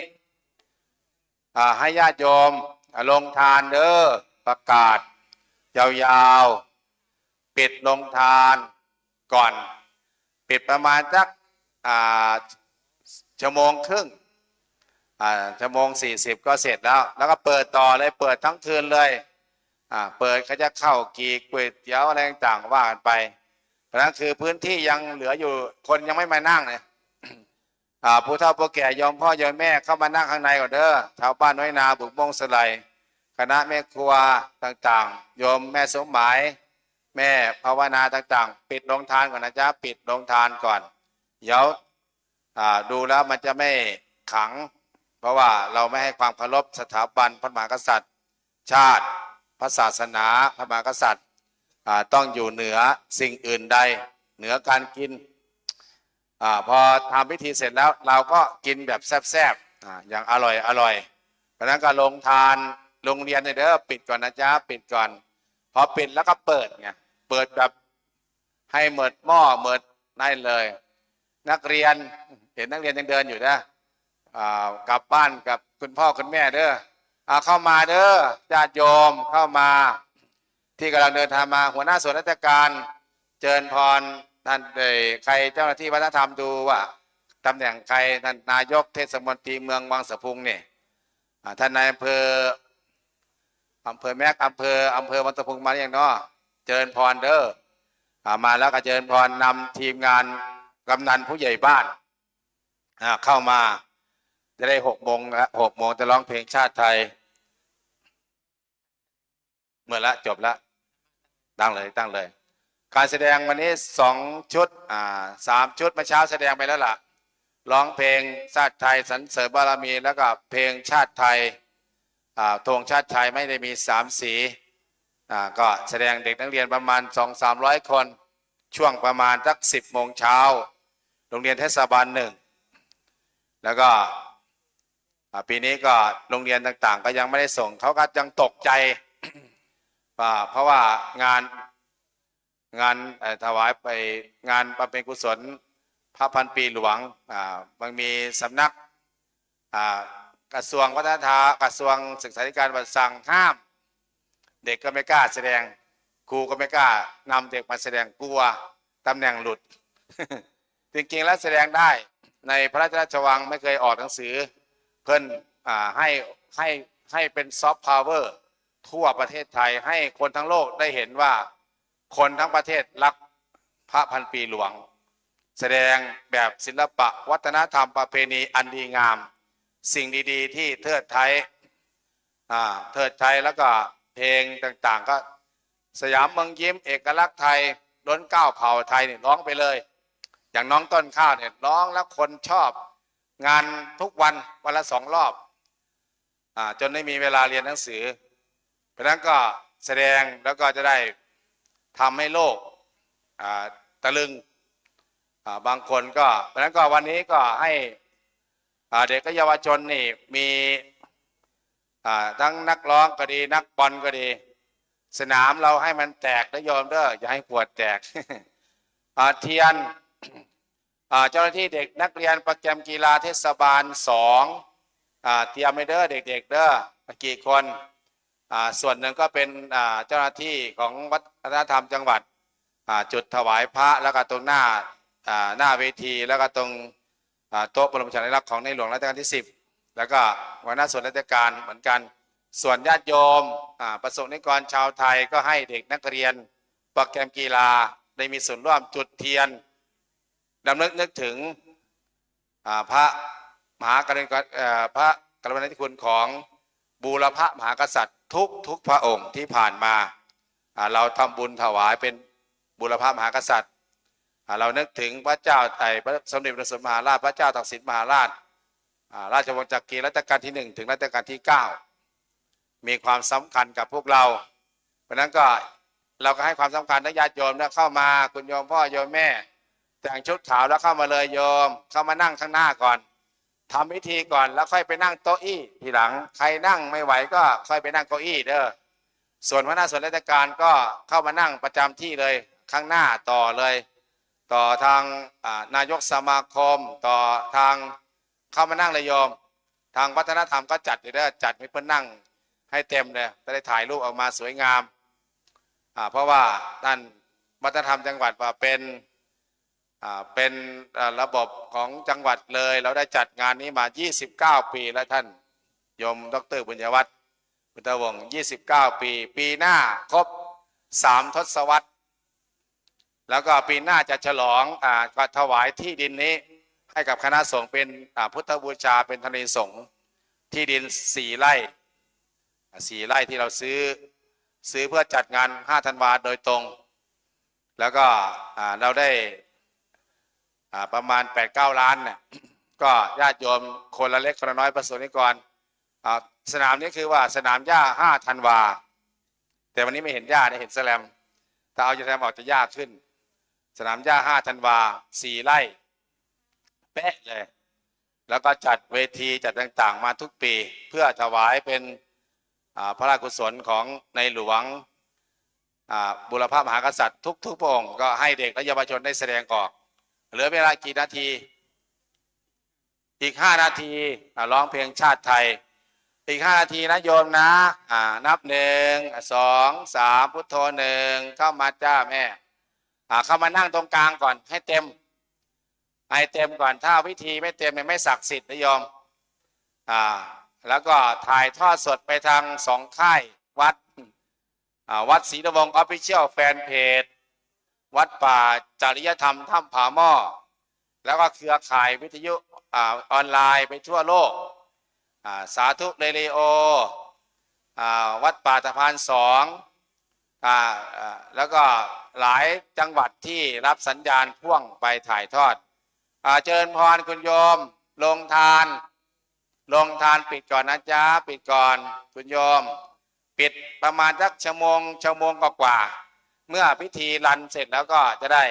ให้ญาติโยมลงทานเด้อประกาศยาวๆปิดลงทานก่อนปิดประมาณสัก1 ชั่วโมงครึ่ง1 ชั่วโมง 40ก็เสร็จแล้วก็เปิดต่อเลยเปิดทั้งคืนเลยเปิดเขาจะเข้ากีก๋วยเตี๋ยวอะไรต่างๆว่ากันไปเพราะนั้นคือพื้นที่ยังเหลืออยู่คนยังไม่มานั่งเนี่ยผู้เฒ่าผู้แก่ยอมพ่อยอมแม่เข้ามานั่งข้างในก่อนเด้อชาวบ้านน้อยนาบุกมงสไลคณะแม่ครัวต่างๆโยมแม่สมหมายแม่ภาวนาต่างๆปิดโรงทานก่อนนะจ๊ะปิดโรงทานก่อนเดี๋ยวดูแล้วมันจะไม่ขังเพราะว่าเราไม่ให้ความเคารพสถาบันพระมหากษัตริย์ชาติพระศาสนาพระมหากษัตริย์ต้องอยู่เหนือสิ่งอื่นใดเหนือการกินพอทำพิธีเสร็จแล้วเราก็กินแบบแซ่บๆอย่างอร่อยเพราะนั้นก็ลงทานโรงเรียนเด้อปิดก่อนนะจ๊ะปิดก่อนพอปิดแล้วก็เปิดไงเปิดแบบให้เหมิดหม้อเหมิดได้เลยนักเรียนเห็นนักเรียนยังเดินอยู่นะกลับบ้านกับคุณพ่อคุณแม่เด้อเข้ามาเด้อญาติโยมเข้ามาที่กำลังเดินทางมาหัวหน้าส่วนราชการเจริญพรท่านใครเจ้าหน้าที่วัฒนธรรมดูว่าตำแหน่งใครท่านนายกเทศมนตรีเมืองวังสะพุงเนี่ยท่านนายอำเภอแม็กอำเภอวังสะพุงมาอย่างน้อเจริญพรเด้อมาแล้วก็เจริญพรนำทีมงานกำนันผู้ใหญ่บ้านเข้ามาจะได้6 โมงแล้ว6 โมงจะร้องเพลงชาติไทยเมื่อละจบละตั้งเลยการแสดงวันนี้2 ชุด3 ชุดเมื่อเช้าแสดงไปแล้วล่ะร้องเพลงชาติไทยสรรเสริญบารมีแล้วก็เพลงชาติไทยธงชาติไทยไม่ได้มี3 สีก็แสดงเด็กนักเรียนประมาณ200-300 คนช่วงประมาณสัก10 โมงเช้าโรงเรียนเทศบาล1แล้วก็ปีนี้ก็โรงเรียนต่างๆก็ยังไม่ได้ส่งเขาก็ยังตกใจเพราะว่างานถวายไปงานบำเพ็ญกุศลพระพันปีหลวงมันมีสำนักกระทรวงวัฒนธรรมกระทรวงศึกษาธิการสั่งห้ามเด็กก็ไม่กล้าแสดงครูก็ไม่กล้านำเด็กมาแสดงกลัวตำแหน่งหลุด จริงๆแล้วแสดงได้ในพระราชวังไม่เคยออกหนังสือเพิ่นให้เป็นซอฟต์พาวเวอร์ทั่วประเทศไทยให้คนทั้งโลกได้เห็นว่าคนทั้งประเทศรักพระพันปีหลวงแสดงแบบศิลปะวัฒนธรรมประเพณีอันดีงามสิ่งดีๆที่เทิดไทยแล้วก็เพลงต่างๆก็สยามเมืองยิ้มเอกลักษณ์ไทยล้นเกล้าเผ่าไทยเนี่ยร้องไปเลยอย่างน้องต้นข้าวเนี่ยร้องแล้วคนชอบงานทุกวันละ2 รอบจนไม่มีเวลาเรียนหนังสือเพราะนั้นก็แสดงแล้วก็จะได้ทำให้โลกตะลึงบางคนก็เพราะนั้นก็วันนี้ก็ให้เด็กและเยาวชนนี่มีทั้งนักร้องก็ดีนักบอลก็ดีสนามเราให้มันแตกนะโยมเด้ออย่าให้ปวดแตก เทียนเจ้าหน้าที่เด็กนักเรียนโปรแกรมกีฬาเทศบาล2เตรียมไปเด้อเด็กๆเด้อกี่คนส่วนหนึ่งก็เป็นเจ้าหน้าที่ของวัฒนธรรมจังหวัดจุดถวายพระแล้วก็ตรงหน้าเวทีแล้วก็ตรงโต๊ะบรมฉายาลักษณ์ของในหลวงรัชกาลที่10แล้วก็หัวหน้าส่วนราชการเหมือนกันส่วนญาติโยมประสงค์นิกรชาวไทยก็ให้เด็กนักเรียนโปรแกรมกีฬาได้มีส่วนร่วมจุดเทียนดำนึกถึง พระมหากรุณาพระกรุณาธิคุณของบูรพมหากษัตริย์ทุกพระองค์ที่ผ่านมาเราทำบุญถวายเป็นบูรพมหากษัตริย์เรานึกถึงพระเจ้าพระสมเด็จพระนเรศวรมหาราชพระเจ้าตากสินมหาราชราชวงศ์จักรีรัชกาลที่1ถึงรัชกาลที่9มีความสำคัญกับพวกเราเพราะนั้นก็เราก็ให้ความสำคัญทั้งญาติโยมแล้วเข้ามาคุณโยมพ่อโยมแม่แต่งชุดขาวแล้วเข้ามาเลยโยมเข้ามานั่งข้างหน้าก่อนทำพิธีก่อนแล้วค่อยไปนั่งโต๊ะอี้ทีหลังใครนั่งไม่ไหวก็ค่อยไปนั่งเก้าอี้เด้อส่วนหัวหน้าส่วนราชการก็เข้ามานั่งประจำที่เลยข้างหน้าต่อเลยต่อทางนายกสมาคมต่อทางเข้ามานั่งเลยโยมทางวัฒนธรรมก็จัดอยู่เด้อจัดให้เพื่อนนั่งให้เต็มเลยจะได้ถ่ายรูปออกมาสวยงามเพราะว่าท่านวัฒนธรรมจังหวัดว่าเป็นระบบของจังหวัดเลยเราได้จัดงานนี้มา29ปีแล้วท่านโยมดร.บุญยวัฒน์บุญตวงศ์29ปีปีหน้าครบ3ทศวรรษแล้วก็ปีหน้าจะฉลองก็ถวายที่ดินนี้ให้กับคณะสงฆ์เป็นพุทธบูชาเป็นธนิสงฆ์ที่ดิน4 ไร่ที่เราซื้อเพื่อจัดงาน5 ธันวาโดยตรงแล้วก็เราได้ประมาณ 8-9 ล้านเนี่ยก็ญาติโยมคนละเล็กคนละน้อยประสบนิกรสนามนี้คือว่าสนามหญ้า5 ธันวาแต่วันนี้ไม่เห็นหญ้าได้เห็นแสลมถ้าเอาแสลมออกจะยากขึ้นสนามหญ้า5 ธันวา4 ไร่เป๊ะเลยแล้วก็จัดเวทีจัดต่างๆมาทุกปีเพื่อถวายเป็นพระราชกุศลของในหลวงบูรพมหากษัตริย์ทุกพระองค์ก็ให้เด็กและเยาวชนได้แสดงออกเหลือเวลากี่นาทีอีก5 นาทีร้องเพลงชาติไทยอีก5 นาทีนะโยมนะนับ1 2 3พุทโธ1เข้ามาจ้าแม่เข้ามานั่งตรงกลางก่อนให้เต็มก่อนถ้าวิธีไม่เต็มไม่ศักดิ์สิทธิ์นะโยมแล้วก็ถ่ายทอดสดไปทาง2 ค่ายวัดศรีนวงศ์ออฟฟิเชียลแฟนเพจวัดป่าจริยธรรมถ้ำผาหม้อแล้วก็เครือข่ายวิทยุออนไลน์ไปทั่วโลกสาธุเรดิโอวัดป่าตะพาน2แล้วก็หลายจังหวัดที่รับสัญญาณพ่วงไปถ่ายทอดเจริญพรคุณโยมลงทานปิดก่อนนะจ๊ะปิดก่อนคุณโยมปิดประมาณสักชั่วโมงกว่าเมื่อพิธีรันเสร็จแล้วก็จะได้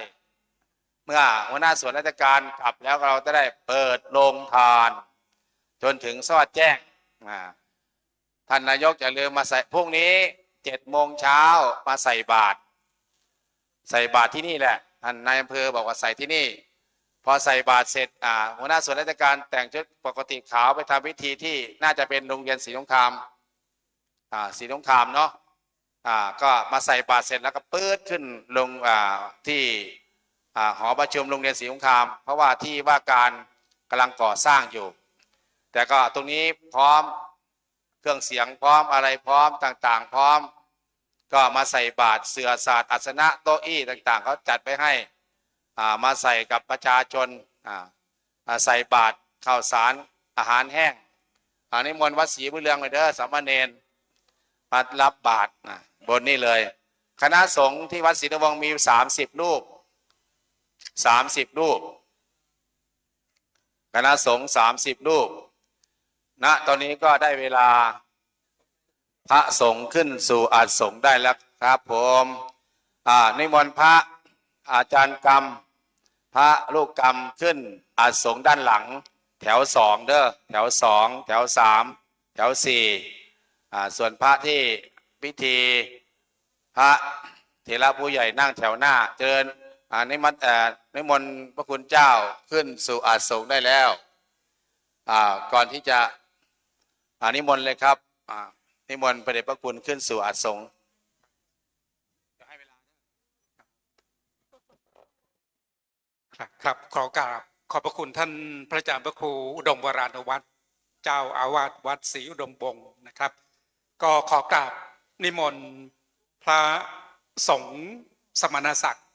เมื่อหัวหน้าส่วนราชการกลับแล้วเราจะได้เปิดโรงทานจนถึงสวัสดิ์แจ้งท่านนายกอย่าลืมมาใส่พรุ่งนี้7 โมงเช้ามาใส่บาตรที่นี่แหละท่านนายอำเภอบอกว่าใส่ที่นี่พอใส่บาตรเสร็จหัวหน้าส่วนราชการแต่งชุดปกติขาวไปทำพิธีที่น่าจะเป็นโรงเรียนศรีสงครามเนาะก็มาใส่บาตรเสร็จแล้วก็ปื๊ดขึ้นลงที่หอประชุมโรงเรียนศรีสงครามเพราะว่าที่ว่าการกำลังก่อสร้างอยู่แต่ก็ตรงนี้พร้อมเครื่องเสียงพร้อมอะไรพร้อมต่างๆพร้อมก็มาใส่บาตรเสื่อศาสตร์อัสนะโต๊ะอี้ต่างๆเขาจัดไปให้มาใส่กับประชาชนใส่บาตรข้าวสารอาหารแห้งนิมนต์วัดศรีบุญเรืองไปเด้อสามเณรมารับบาตรบนนี่เลยคณะสงฆ์ที่วัดศรีนวงศ์มี30 รูปคณะสงฆ์30 รูปณตอนนี้ก็ได้เวลาพระสงฆ์ขึ้นสู่อาสงฆ์ได้แล้วครับผมนิมนต์พระอาจารย์กรรมพระลูกกรรมขึ้นอาสงฆ์ด้านหลังแถว2เด้อแถว2แถว3แถว4ส่วนพระที่พิธีพระเถระผู้ใหญ่นั่งแถวหน้าเจริญนิมนต์พระคุณเจ้าขึ้นสู่อาสงฆ์ได้แล้วก่อนที่จะนิมนต์เลยครับนิมนต์พระเดชพระคุณขึ้นสู่อาสงฆ์ครับขอกราบขอบพระคุณท่านพระอาจารย์พระครูอุดมวรานุวัฒน์เจ้าอาวาสวัดศรีอุดมวงศ์นะครับก็ขอกราบนิมนต์พระสงฆ์สมณศักดิ์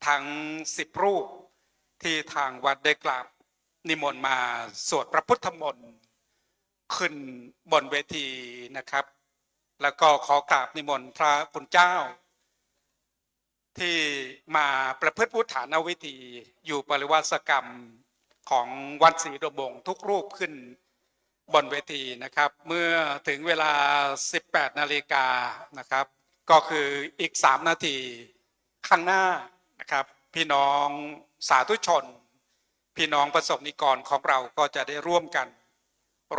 ทั้ง10 รูปที่ทางวัดได้กราบ นิมนต์มาสวดพระพุทธมนต์ขึ้นบนเวทีนะครับ แล้วก็ขอกราบนิมนต์พระคุณเจ้า ที่มาประพฤติพุทธานาวิธีอยู่ปริวาสกรรมของวัดศรีดมงทุกรูปขึ้นบนเวทีนะครับ เมื่อถึงเวลา 18 นาฬิกานะครับก็คืออีก3 นาทีข้างหน้านะครับพี่น้องสาธุชนพี่น้องประสบนิกรของเราก็จะได้ร่วมกัน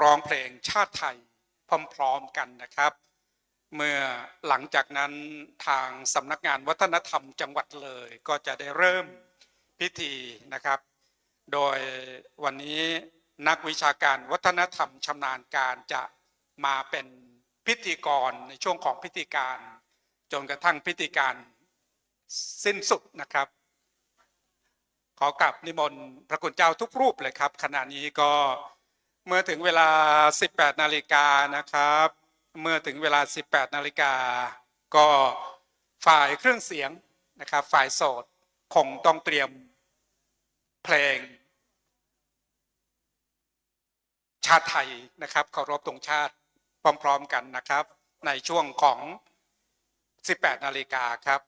ร้องเพลงชาติไทยพร้อมๆกันนะครับเมื่อหลังจากนั้นทางสำนักงานวัฒนธรรมจังหวัดเลยก็จะได้เริ่มพิธีนะครับโดยวันนี้นักวิชาการวัฒนธรรมชำนาญการจะมาเป็นพิธีกรในช่วงของพิธีการจนกระทั่งพิธีการสิ้นสุดนะครับขอกราบนิมนต์พระคุณเจ้าทุกรูปเลยครับขณะนี้ก็เมื่อถึงเวลา 18 นาฬิกานะครับเมื่อถึงเวลา 18 นาฬิกาก็ฝ่ายเครื่องเสียงนะครับฝ่ายโสดคงต้องเตรียมเพลงชาติไทยนะครับเคารพธงชาติพร้อมๆกันนะครับในช่วงของ 18 นาฬิกาครับ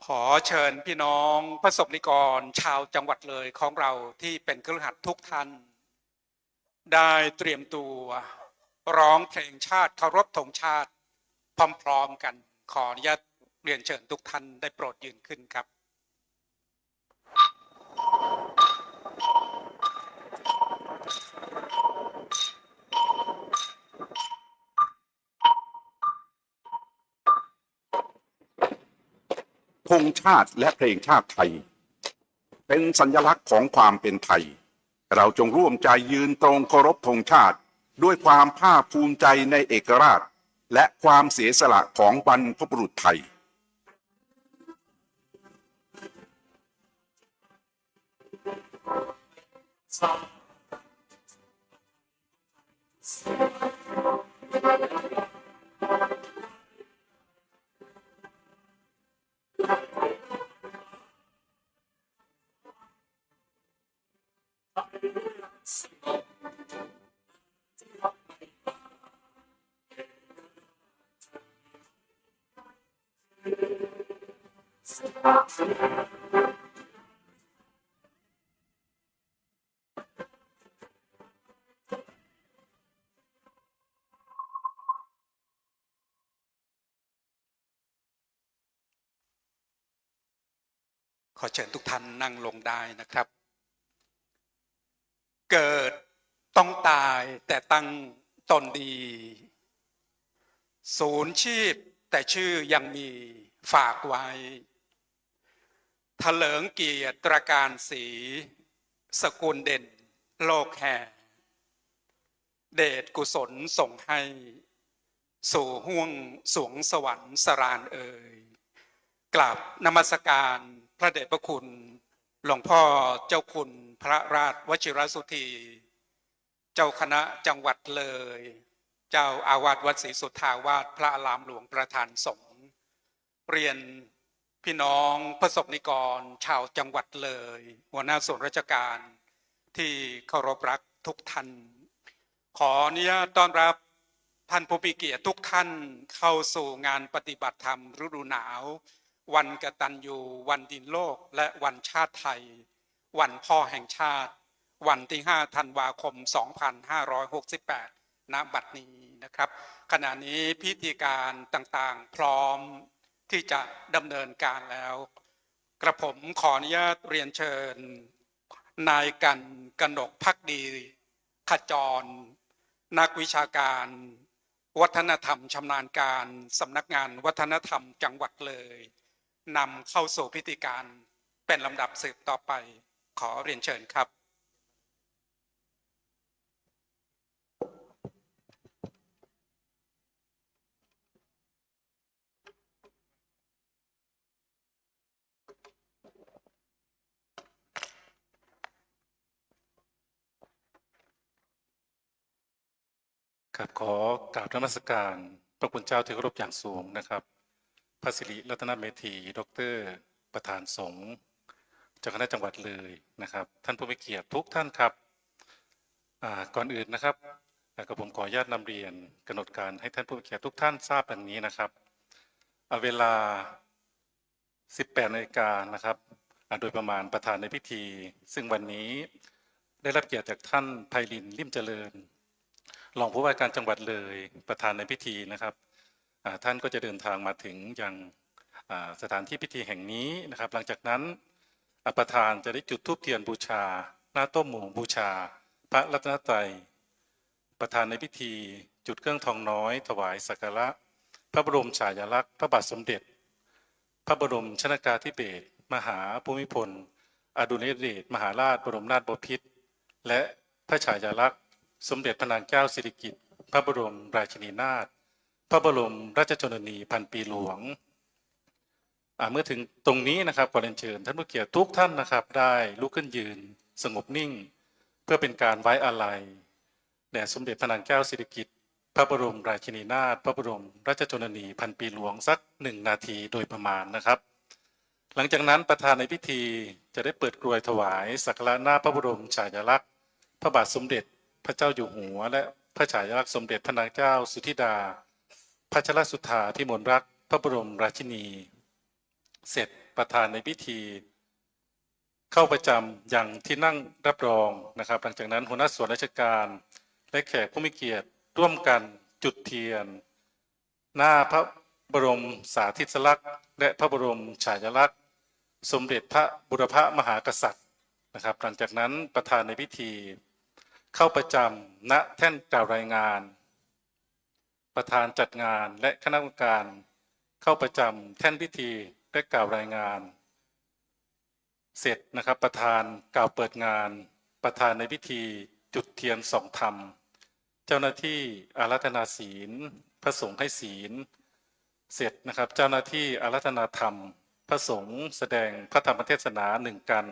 ขอเชิญพี่น้องประสบนิกรชาวจังหวัดเลยของเราที่เป็นคฤหัสถ์ทุกท่านได้เตรียมตัวร้องเพลงชาติเคารพธงชาติพร้อมๆกันขออนุญาตเรียนเชิญทุกท่านได้โปรดยืนขึ้นครับธงชาติและเพลงชาติไทยเป็นสัญลักษณ์ของความเป็นไทยเราจงร่วมใจยืนตรงเคารพธงชาติด้วยความภาคภูมิใจในเอกราชและความเสียสละของบรรพบุรุษไทยขอเชิญทุกท่านนั่งลงได้นะครับเกิดต้องตายแต่ตั้งตนดีสูญชีพแต่ชื่อยังมีฝากไว้เถลิงเกียรติตระการศรีสกุลเด่นโลกแห่เดชกุศลส่งให้สู่ห้วงสวงสวรรค์สรานเอ่ยกราบนมัสการพระเดชพระคุณหลวงพ่อเจ้าคุณพระราชวชิรสุธีเจ้าคณะจังหวัดเลยเจ้าอาวาสวัดศรีสุทธาวาสพระอารามหลวงประธานสงฆ์เรียนพี่น้องประสบนิกรชาวจังหวัดเลยหัวหน้าส่วนราชการที่เคารพรักทุกท่านขออนุญาตต้อนรับท่านผู้มีเกียรติทุกท่านเข้าสู่งานปฏิบัติธรรมฤดูหนาววันกตัญญูวันดินโลกและวันชาติไทยวันพ่อแห่งชาติวันที่5 ธันวาคม 2568 ณ บัดนี้นะครับขณะนี้พิธีการต่างๆพร้อมที่จะดำเนินการแล้วกระผมขออนุญาตเรียนเชิญนายกันกนกภักดีขจรนักวิชาการวัฒนธรรมชำนาญการสำนักงานวัฒนธรรมจังหวัดเลยนำเข้าสู่พิธีการเป็นลำดับสืบต่อไปขอเรียนเชิญครับ ครับขอกราบนมัสการพระคุณเจ้าที่เคารพอย่างสูงนะครับพระสิริรัตนเมธีดรประธานสงฆ์เจ้าคณะจังหวัดเลยนะครับท่านผู้มีเกียรติทุกท่านครับก่อนอื่นนะครับกับผมขออนุญาตนำเรียนกำหนดการให้ท่านผู้มีเกียรติทุกท่านทราบดังนี้นะครับเวลา 18 นาฬิกานะครับโดยประมาณประธานในพิธีซึ่งวันนี้ได้รับเกียรติจากท่านไพลินลิ่มเจริญรองผู้ว่าการจังหวัดเลยประธานในพิธีนะครับท่านก็จะเดินทางมาถึงยังสถานที่พิธีแห่งนี้นะครับหลังจากนั้นประธานจะได้จุดธูปเทียนบูชาหน้าโต๊ะหมู่บูชาพระรัตนตรัยประธานในพิธีจุดเครื่องทองน้อยถวายสักการะพระบรมฉายาลักษณ์พระบาทสมเด็จพระบรมชนกาธิเบศรมหาภูมิพลอดุลยเดชมหาราชบรมนาถบพิตรและพระฉายาลักษณ์สมเด็จพระนางเจ้าสิริกิติ์พระบรมราชินีนาถพระบรมราชชนนีพันปีหลวงเมื่อถึงตรงนี้นะครับขอเรียนเชิญท่านผู้เกียรติทุกท่านนะครับได้ลุกขึ้นยืนสงบนิ่งเพื่อเป็นการไว้อาลัยแด่สมเด็จพระนางเจ้าสิริกิติ์พระบรมราชินีนาถพระบรมราชชนนีพันปีหลวงสัก1 นาทีโดยประมาณนะครับหลังจากนั้นประธานในพิธีจะได้เปิดกรวยถวายสักการะหน้าพระบรมฉายาลักษณ์พระบาทสมเด็จพระเจ้าอยู่หัวและพระฉายาลักษณ์สมเด็จพระนางเจ้าสุธิดาพัชรสุธาพิมลรัตน์พระบรมราชินีเสร็จประธานในพิธีเข้าประจำอย่างที่นั่งรับรองนะครับหลังจากนั้นหัวหน้าส่วนราชการและแขกผู้มีเกียรติร่วมกันจุดเทียนหน้าพระบรมสาธิสลักษณ์และพระบรมฉายาลักษณ์สมเด็จพระบุรพมหากษัตริย์นะครับหลังจากนั้นประธานในพิธีเข้าประจำณแท่นกล่าวรายงานประธานจัดงานและคณะกรรมการเข้าประจำแท่นพิธีและกล่าวรายงานเสร็จนะครับประธานกล่าวเปิดงานประธานในพิธีจุดเทียนส่องธรรมเจ้าหน้าที่อาราธนาศีลพระสงฆ์ให้ศีลเสร็จนะครับเจ้าหน้าที่อาราธนาธรรมพระสงฆ์แสดงพระธรรมเทศนา1 กัน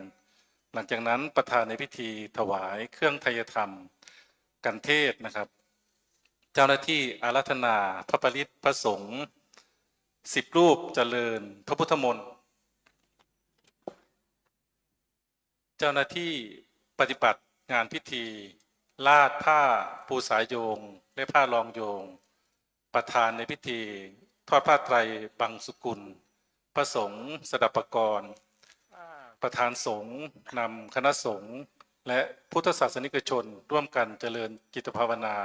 หลังจากนั้นประธานในพิธีถวายเครื่องไทยธรรมกันเทศนะครับเจ้าหน้าที่อาราธนาพระปริตรพระสงฆ์10 รูปเจริญพระพุทธมนต์เจ้าหน้าที่ปฏิบัติงานพิธีลาดผ้าปูสายโยงและผ้ารองโยงประธานในพิธีทอดผ้าไตรบังสุกุลพระสงฆ์สดับปกรณ์ประธานสงฆ์นำคณะสงฆ์และพุทธศาสนิกชนร่วมกันเจริญจิตภาวนา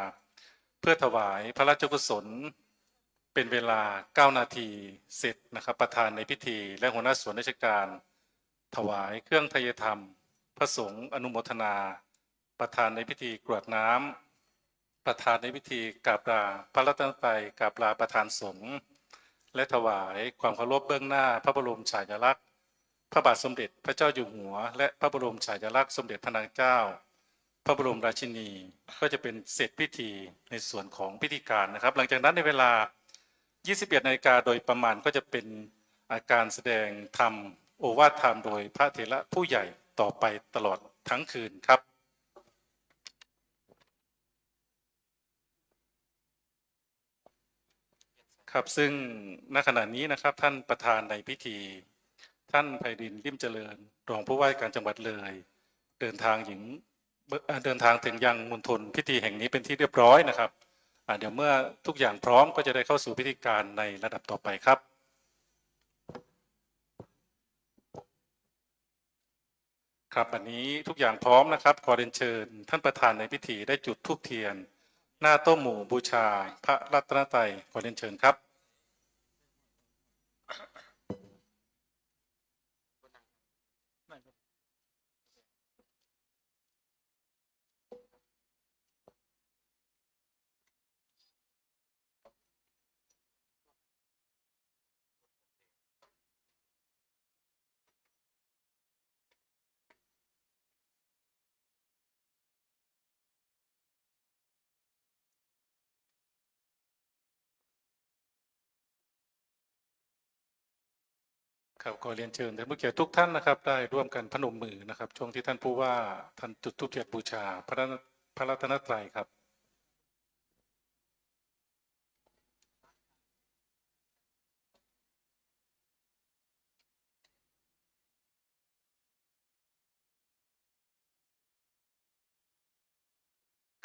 เพื่อถวายพระราชกุศลเป็นเวลา9 นาทีเสร็จนะครับประธานในพิธีและหัวหน้าส่วนราชการถวายเครื่องไทยธรรมพระสงฆ์อนุโมทนาประธานในพิธีกรวดน้ำประธานในพิธีกราบลาพระรัตนตรัยกราบลาประธานสงฆ์และถวายความเคารพเบื้องหน้าพระบรมฉายาลักษณ์พระบาทสมเด็จพระเจ้าอยู่หัวและพระบรมฉายาลักษณ์สมเด็จพระนางเจ้าพระบรมราชินีก็จะเป็นเสร็จพิธีในส่วนของพิธีการนะครับหลังจากนั้นในเวลา 21 นาฬิกาโดยประมาณก็จะเป็นการแสดงธรรมโอวาทธรรมโดยพระเถระผู้ใหญ่ต่อไปตลอดทั้งคืนครับครับซึ่งณขณะนี้นะครับท่านประธานในพิธีท่านไพรินทร์ลิ่มเจริญรองผู้ว่าการจังหวัดเลยเดินทางถึงยังมณฑลพิธีแห่งนี้เป็นที่เรียบร้อยนะครับเดี๋ยวเมื่อทุกอย่างพร้อมก็จะได้เข้าสู่พิธีการในระดับต่อไปครับครับอันนี้ทุกอย่างพร้อมนะครับขอเรียนเชิญท่านประธานในพิธีได้จุดธูปเทียนหน้าโต๊ะหมู่บูชาพระรัตนตรัยขอเรียนเชิญครับครับขอเรียนเชิญท่านผู้เกียรติทุกท่านนะครับได้ร่วมกันพนมมือนะครับช่วงที่ท่านผู้ว่าท่านจุดธูปเทียนบูชาพระรัตนตรัยครับ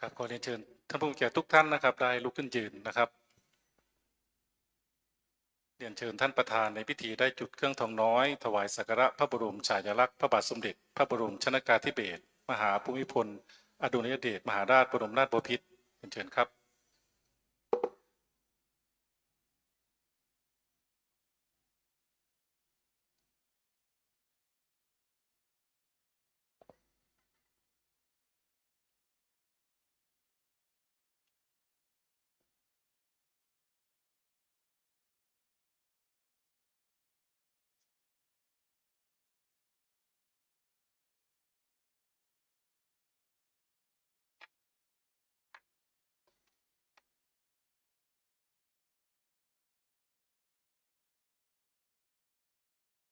ครับขอเรียนเชิญท่านผู้มีเกียรติทุกท่านนะครับได้ลุกขึ้นยืนนะครับเรียนเชิญท่านประธานในพิธีได้จุดเครื่องทองน้อยถวายสักการะพระบรมฉายาลักษณ์พระบาทสมเด็จพระบรมชนกาธิเบศรมหาภูมิพลอดุลยเดชมหาราชบรมนาถบพิตรเรียนเชิญครับ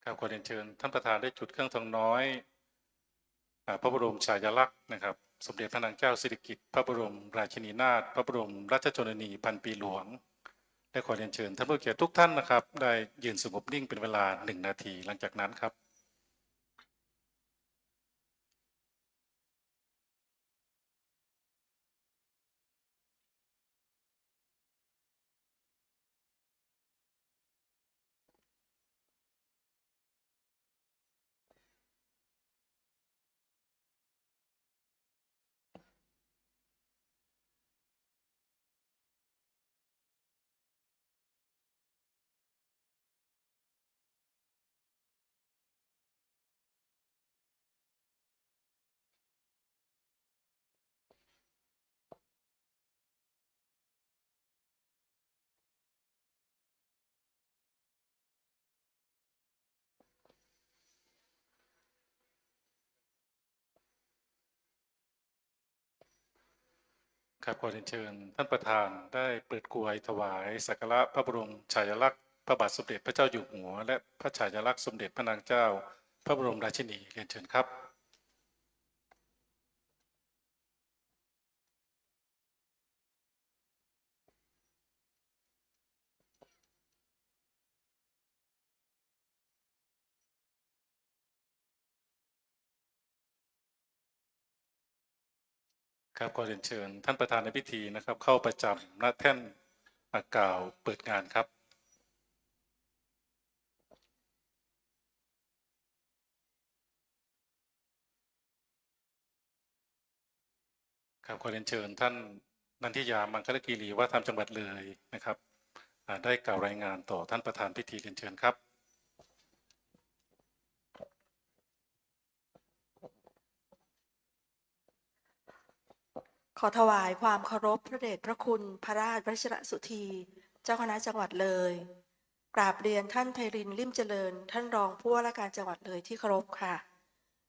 ครับขอเรียนเชิญท่านประธานได้จุดเครื่องทองน้อยพระบรมฉายาลักษณ์นะครับสมเด็จพระนางเจ้าสิริกิติ์พระบรมราชินีนาถพระบรมราชชนนีพันปีหลวงได้ขอเรียนเชิญท่านผู้มีเกียรติทุกท่านนะครับได้ยืนสงบนิ่งเป็นเวลา1 นาทีหลังจากนั้นครับครับขอเรียนเชิญท่านประธานได้เปิดกรวยถวายสักการะพระบรมฉายาลักษณ์พระบาทสมเด็จพระเจ้าอยู่หัวและพระฉายาลักษณ์สมเด็จพระนางเจ้าพระบรมราชินีเรียนเชิญครับครับขอเรียนเชิญท่านประธานในพิธีนะครับเข้าประจำณแท่นกล่าวเปิดงานครับครับขอเรียนเชิญท่านนันทิยามังคลกีรีว่าทำจังหวัดเลยนะครับได้กล่าวรายงานต่อท่านประธานพิธีเรียนเชิญครับ ขอถวายความเคารพพระเดชพระคุณพระราชวชิรสุธีเจ้าคณะจังหวัดเลยกราบเรียนท่านไพรินทร์ลิ่มเจริญท่านรองผู้ว่าราชการจังหวัดเลยที่เคารพค่ะ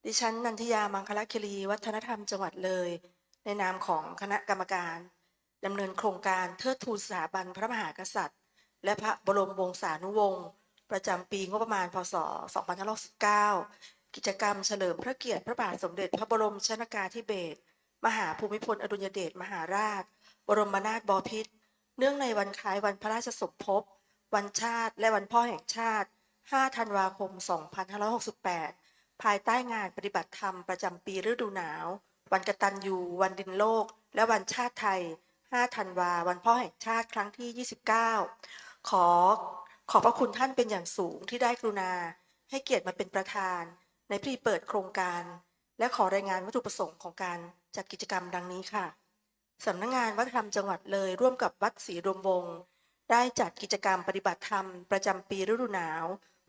ดิฉันนันทิยามังคลคีรีวัฒนธรรมจังหวัดเลยในนามของคณะกรรมการดำเนินโครงการเทิดทูนสถาบันพระมหากษัตริย์และพระบรมวงศานุวงศ์ประจำปีงบประมาณพศ2569กิจกรรมเฉลิมพระเกียรติพระบาทสมเด็จพระบรมชนกาธิเบศรมหาภูมิพลอดุลยเดชมหาราชบรมนาถบพิตรเนื่องในวันคล้ายวันพระราชสมภพวันชาติและวันพ่อแห่งชาติ5 ธันวาคม 2568ภายใต้งานปฏิบัติธรรมประจำปีฤดูหนาววันกตัญญูวันดินโลกและวันชาติไทย5 ธันวาวันพ่อแห่งชาติครั้งที่29ขอบพระคุณท่านเป็นอย่างสูงที่ได้กรุณาให้เกียรติมาเป็นประธานในพิธีเปิดโครงการและขอรายงานวัตถุประสงค์ของการจัดกิจกรรมดังนี้ค่ะสำนักงานวัฒนธรรมจังหวัดเลยร่วมกับวัดศรีรวมวงศ์ได้จัดกิจกรรมปฏิบัติธรรมประจำปีฤดูหนาว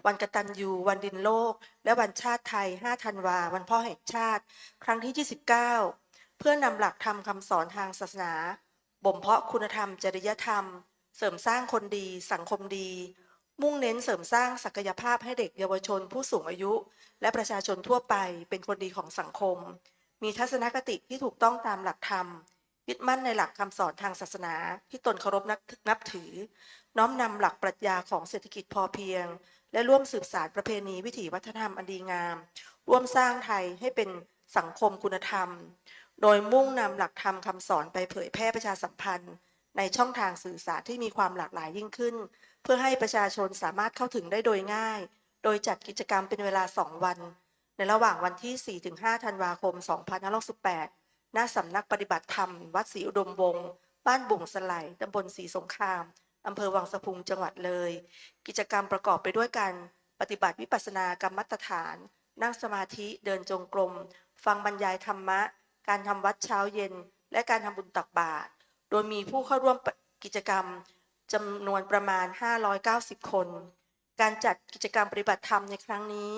วันกตัญญูวันดินโลกและวันชาติไทย5 ธันวาวันพ่อแห่งชาติครั้งที่29เพื่อนำหลักธรรมคำสอนทางศาสนาบ่มเพาะคุณธรรมจริยธรรมเสริมสร้างคนดีสังคมดีมุ่งเน้นเสริมสร้างศักยภาพให้เด็กเยาวชนผู้สูงอายุและประชาชนทั่วไปเป็นคนดีของสังคมมีทัศนคติที่ถูกต้องตามหลักธรรมยึดมั่นในหลักคำสอนทางศาสนาที่ตนเคารพนับถือน้อมนำหลักปรัชญาของเศรษฐกิจพอเพียงและร่วมสืบสานประเพณีวิถีวัฒนธรรมอันดีงามร่วมสร้างไทยให้เป็นสังคมคุณธรรมโดยมุ่งนำหลักธรรมคำสอนไปเผยแพร่ประชาสัมพันธ์ในช่องทางสื่อสารที่มีความหลากหลายยิ่งขึ้นเพื่อให้ประชาชนสามารถเข้าถึงได้โดยง่ายโดยจัดกิจกรรมเป็นเวลา2 วันในระหว่างวันที่ 4-5 ธันวาคม 2568 ณสำนักปฏิบัติธรรมวัดศรีอุดมวงศ์บ้านบุ่งสไลตำบลศรีสงครามอำเภอวังสะพุงจังหวัดเลย กิจกรรมประกอบไปด้วยการปฏิบัติวิปัสสนากรรมฐาน นั่งสมาธิเดินจงกรม ฟังบรรยายธรรมะ การทำวัดเช้าเย็น และการทำบุญตักบาตรโดยมีผู้เข้าร่วมกิจกรรมจำนวนประมาณ 590 คน การจัดกิจกรรมปฏิบัติธรรมในครั้งนี้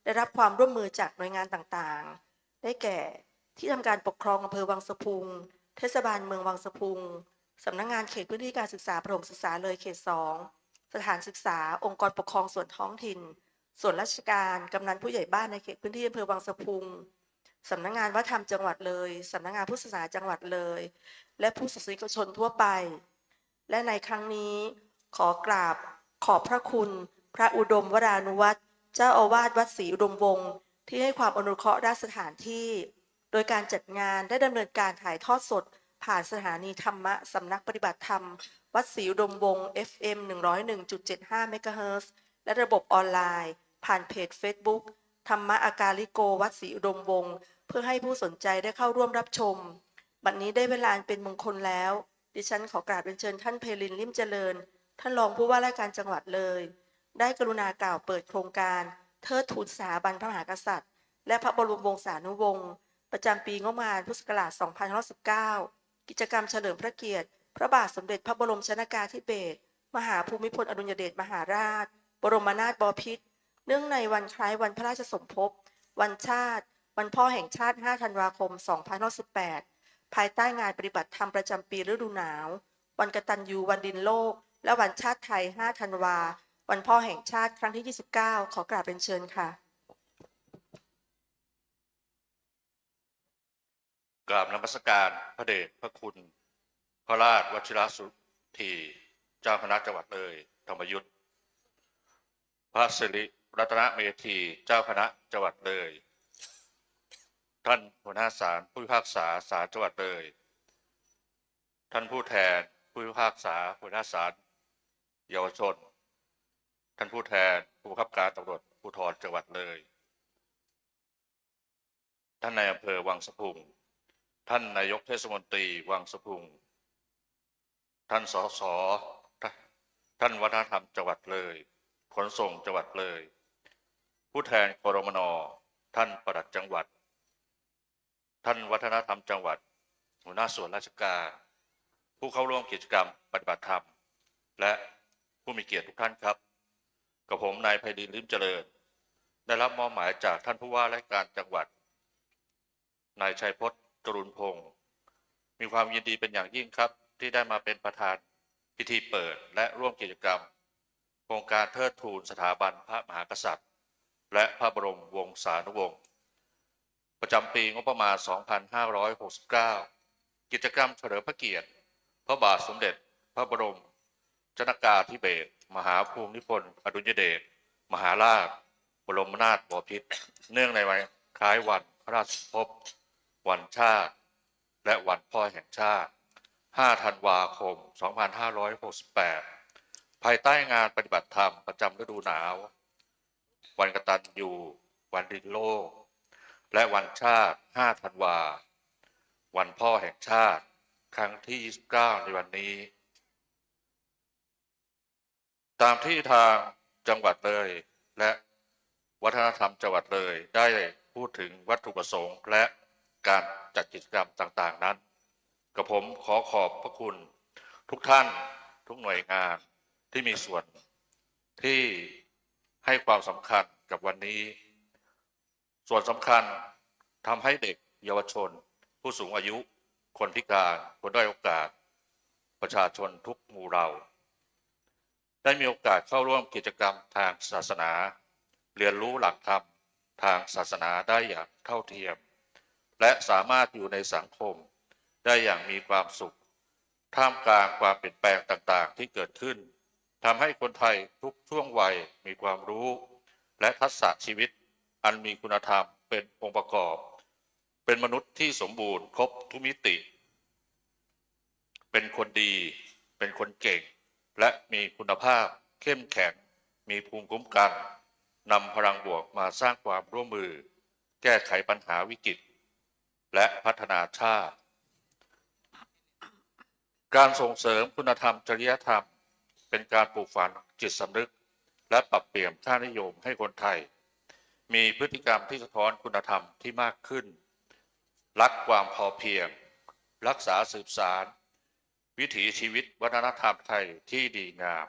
ได้รับความร่วมมือจากหน่วยงานต่างๆ ได้แก่ที่ทำการปกครองอำเภอวังสะพุง เทศบาลเมืองวังสะพุง สำนักงานเขตพื้นที่การศึกษาประถมศึกษาเลยเขต 2 สถานศึกษาองค์กรปกครองส่วนท้องถิ่น ส่วนราชการกำนันผู้ใหญ่บ้านในเขตพื้นที่อำเภอวังสะพุง สำนักงานวัฒนธรรมจังหวัดเลยสำนักงานพุทธศาสนาจังหวัดเลย และผู้ศาสนิกชนทั่วไป และในครั้งนี้ขอกราบขอบพระคุณพระอุดมวรานุวัตรเจ้าอาวาสวัดศรีอุดมวงศ์ที่ให้ความอนุเคราะห์ด้านสถานที่ โดยการจัดงานได้ดำเนินการถ่ายทอดสดผ่านสถานีธรรมะสำนักปฏิบัติธรรมวัดศรีอุดมวงศ์ FM 101.75 เมกะเฮิรตซ์และระบบออนไลน์ ผ่านเพจ Facebook ธรรมะอากาลิโกวัดศรีอุดมวงศ์เพื่อให้ผู้สนใจได้เข้าร่วมรับชม บัดนี้ได้เวลาเป็นมงคลแล้ว ดิฉันขอกราบเรียนเชิญท่านไพลิน ลิ่มเจริญ ท่านรองผู้ว่าราชการจังหวัดเลย ได้กรุณากล่าวเปิดโครงการเทิดทูนสถาบันพระมหากษัตริย์ และพระบรมวงศานุวงศ์ประจำปีงบประมาณพุทธศักราช 2519 กิจกรรมเฉลิมพระเกียรติ พระบาทสมเด็จพระบรมชนกาธิเบศรมหาภูมิพลอดุลยเดชมหาราช บรมนาถบพิตรเนื่องในวันคล้ายวันพระราชสมภพ วันชาติ วันพ่อแห่งชาติ 5 ธันวาคม 2518 ภายใต้งานปฏิบัติธรรมประจำปีฤดูหนาว วันกตัญญูวันดินโลก และวันชาติไทย 5 ธันวา วันพ่อแห่งชาติครั้งที่ 29 ขอกราบเรียนเชิญค่ะ กราบนมัสการพระเดชพระคุณพระราชวชิรสุธีเจ้าคณะจังหวัดเลยธรรมยุทธพระสิริรัตนเมธีเจ้าคณะจังหวัดเลยท่านหัวหน้าศาลผู้พิพากษาศาลจังหวัดเลยท่านผู้แทนผู้พิพากษาหัวหน้าศาลเยาวชนท่านผู้แทนผู้บังคับการตำรวจภูธรจังหวัดเลยท่านนายอำเภอวังสะพุงท่านนายกเทศมนตรีวังสะพุงท่านสสท่านวัฒนธรรมจังหวัดเลยขนส่งจังหวัดเลยผู้แทนกรมน.ท่านปลัดจังหวัดท่านวัฒนธรรมจังหวัดหัวหน้าส่วนราชการผู้เข้าร่วมกิจกรรมปฏิบัติธรรมและผู้มีเกียรติทุกท่านครับกับผมนายไพลิน ลิ่มเจริญได้รับมอบหมายจากท่านผู้ว่าราชการจังหวัดนายชัยพจน์จรุนพงศ์มีความยินดีเป็นอย่างยิ่งครับที่ได้มาเป็นประธานพิธีเปิดและร่วมกิจกรรมโครงการเทิดทูนสถาบันพระมหากษัตริย์และพระบรมวงศานุวงศ์ประจำปีงบประมาณ 2569 กิจกรรมเฉลิมพระเกียรติพระบาทสมเด็จพระบรมชนกาธิเบศรมหาภูมิพลอดุลยเดชมหาราชบรมนาถบพิตรเนื่องในวันคล้ายวันพระราชสมภพวันชาติและวันพ่อแห่งชาติ 5 ธันวาคม 2568 ภายใต้งานปฏิบัติธรรมประจำฤดูหนาววันกตัญญูวันดินโลกและวันชาติ 5 ธันวาวันพ่อแห่งชาติครั้งที่ 29 ในวันนี้ตามที่ทางจังหวัดเลยและวัฒนธรรมจังหวัดเลยได้พูดถึงวัตถุประสงค์และการจัดกิจกรรมต่างๆนั้นกับผมขอขอบพระคุณทุกท่านทุกหน่วยงานที่มีส่วนที่ให้ความสำคัญกับวันนี้ส่วนสำคัญทำให้เด็กเยาวชนผู้สูงอายุคนพิการคนด้อยโอกาสประชาชนทุกหมู่เราได้มีโอกาสเข้าร่วมกิจกรรมทางศาสนาเรียนรู้หลักธรรมทางศาสนาได้อย่างเท่าเทียมและสามารถอยู่ในสังคมได้อย่างมีความสุขท่ามกลางความเปลี่ยนแปลงต่างๆที่เกิดขึ้นทำให้คนไทยทุกช่วงวัยมีความรู้และทักษะชีวิตอันมีคุณธรรมเป็นองค์ประกอบเป็นมนุษย์ที่สมบูรณ์ครบทุกมิติเป็นคนดีเป็นคนเก่งและมีคุณภาพเข้มแข็งมีภูมิคุ้มกันนำพลังบวกมาสร้างความร่วมมือแก้ไขปัญหาวิกฤต และพัฒนาชาติ การส่งเสริมคุณธรรมจริยธรรมเป็นการปลูกฝังจิตสำนึกและปรับเปลี่ยนค่านิยมให้คนไทยมีพฤติกรรมที่สะท้อนคุณธรรมที่มากขึ้นรักความพอเพียงรักษาสืบสารวิถีชีวิตวัฒนธรรมไทยที่ดีงาม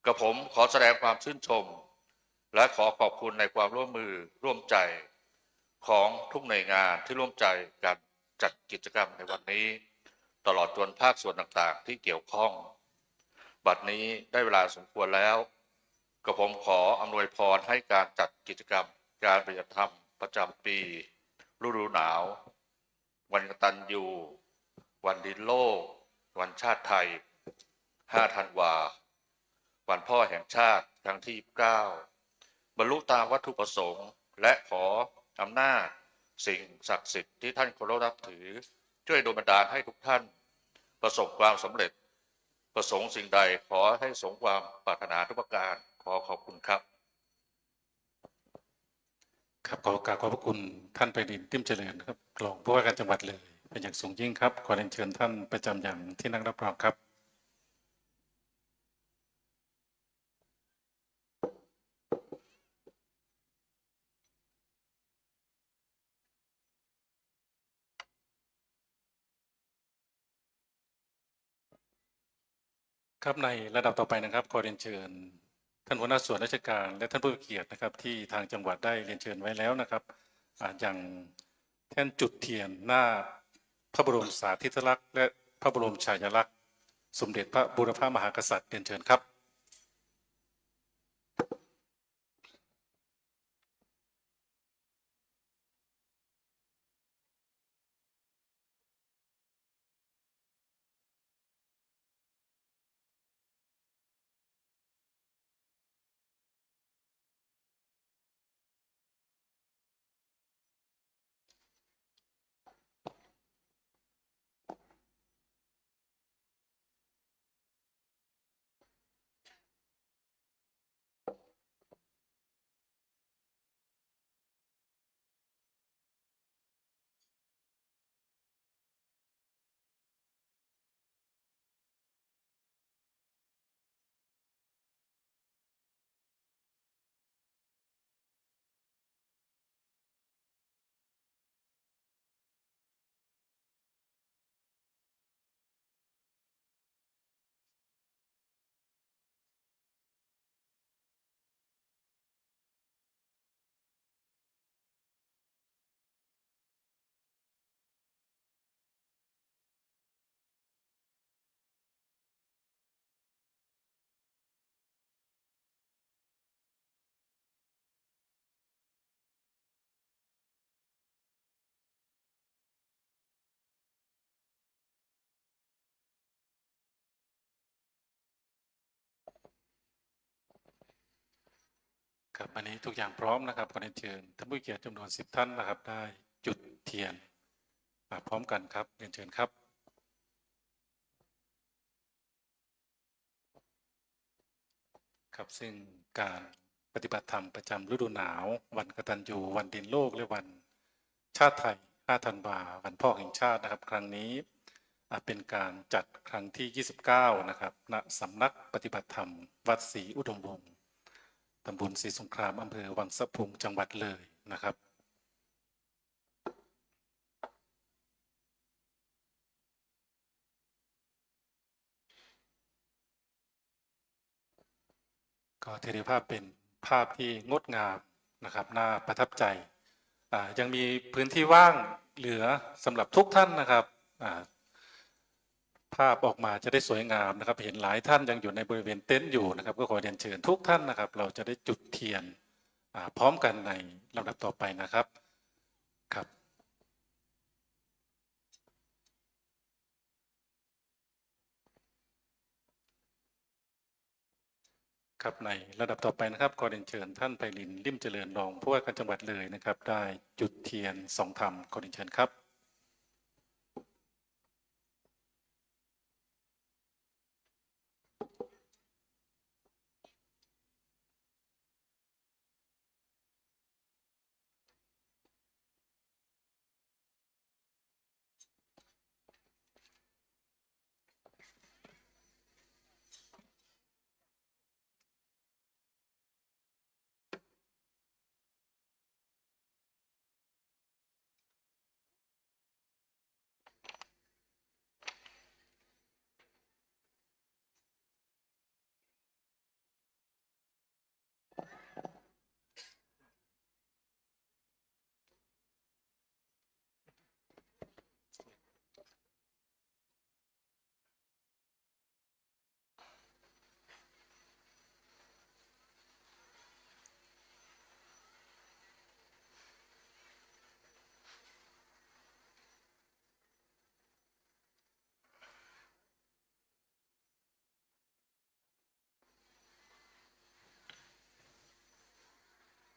กระผมขอแสดงความชื่นชมและขอขอบคุณในความร่วมมือร่วมใจของทุกหน่วยงานที่ร่วมใจกันจัดกิจกรรมในวันนี้ตลอดจนภาคส่วนต่างๆที่เกี่ยวข้องบัดนี้ได้เวลาสมควรแล้วกระผมขออำนวยพรให้การจัดกิจกรรมการปฏิบัติธรรมประจำปีฤดูหนาววันกตัญญูวันดินโลกวันชาติไทย5 ธันวาวันพ่อแห่งชาติครั้งที่9บรรลุตามวัตถุประสงค์และขออำนาจสิ่งศักดิ์สิทธิ์ที่ท่านเคารพนับถือช่วยดลบันดาลให้ทุกท่านประสบความสำเร็จประสงค์สิ่งใดขอให้สมความปรารถนาทุกประการขอขอบคุณครับครับขอกราบขอบพระคุณท่านไพรินทร์ ลิ่มเจริญครับรองผู้ว่าการจังหวัดเลยเป็นอย่างสูงยิ่งครับขอเรียนเชิญท่านประจำอย่างที่นั่งรับรองครับครับในระดับต่อไปนะครับขอเรียนเชิญท่านหัวหน้าส่วนราชการและท่านผู้มีเกียรตินะครับที่ทางจังหวัดได้เรียนเชิญไว้แล้วนะครับอย่างแท่นจุดเทียนหน้าพระบรมสารีริกลักษณ์และพระบรมฉายาลักษณ์สมเด็จพระบูรพมหากษัตริย์เรียนเชิญครับครับวันนี้ทุกอย่างพร้อมนะครับขอเรียนเชิญท่านผู้มีเกียรติจำนวน10 ท่านนะครับได้จุดเทียนพร้อมกันครับเรียนเชิญครับครับซึ่งการปฏิบัติธรรมประจำฤดูหนาววันกตัญญูวันดินโลกและวันชาติไทย5 ธันวาวันพ่อแห่งชาตินะครับครั้งนี้เป็นการจัดครั้งที่29นะครับณสำนักปฏิบัติธรรมวัดศรีอุดมวงศ์ตำบลศรีสงครามอำเภอวังสะพุงจังหวัดเลยนะครับก็ถือได้ภาพเป็นภาพที่งดงามนะครับน่าประทับใจยังมีพื้นที่ว่างเหลือสำหรับทุกท่านนะครับภาพออกมาจะได้สวยงามนะครับเห็นหลายท่านยังอยู่ในบริเวณเต็นท์อยู่นะครับก็ขอเรียนเชิญทุกท่านนะครับเราจะได้จุดเทียนพร้อมกันในลำดับต่อไปนะครับครับครับในระดับต่อไปนะครับขอเรียนเชิญท่านไพรินทร์ ลิ่มเจริญรองผู้ว่าการจังหวัดเลยนะครับได้จุดเทียน2 ธรรมขอเรียนเชิญครับ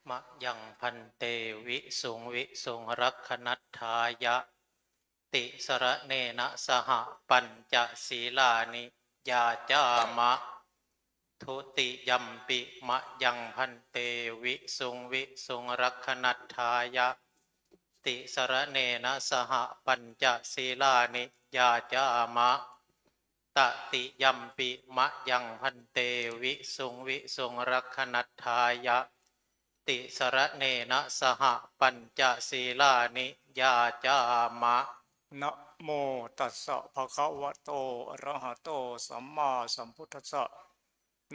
มะยังพันเตวิสุงวิสุงรักขนัตถายะติสระเนนะสหปัญจศีลานิยาจามะทุติยัมปิมะยังพันเตวิสุงวิสุงรักขนัตถายะติสระเนนะสหปัญจศีลานิยาจามะตติยัมปิมะยังพันเตวิสุงวิสุงรักขนัตถายะติสระเนนะสหปัญจศีลานิยาจามะนะโมตัสสะภะคะวะโตอะระหะโตสัมมาสัมพุทธัสสะ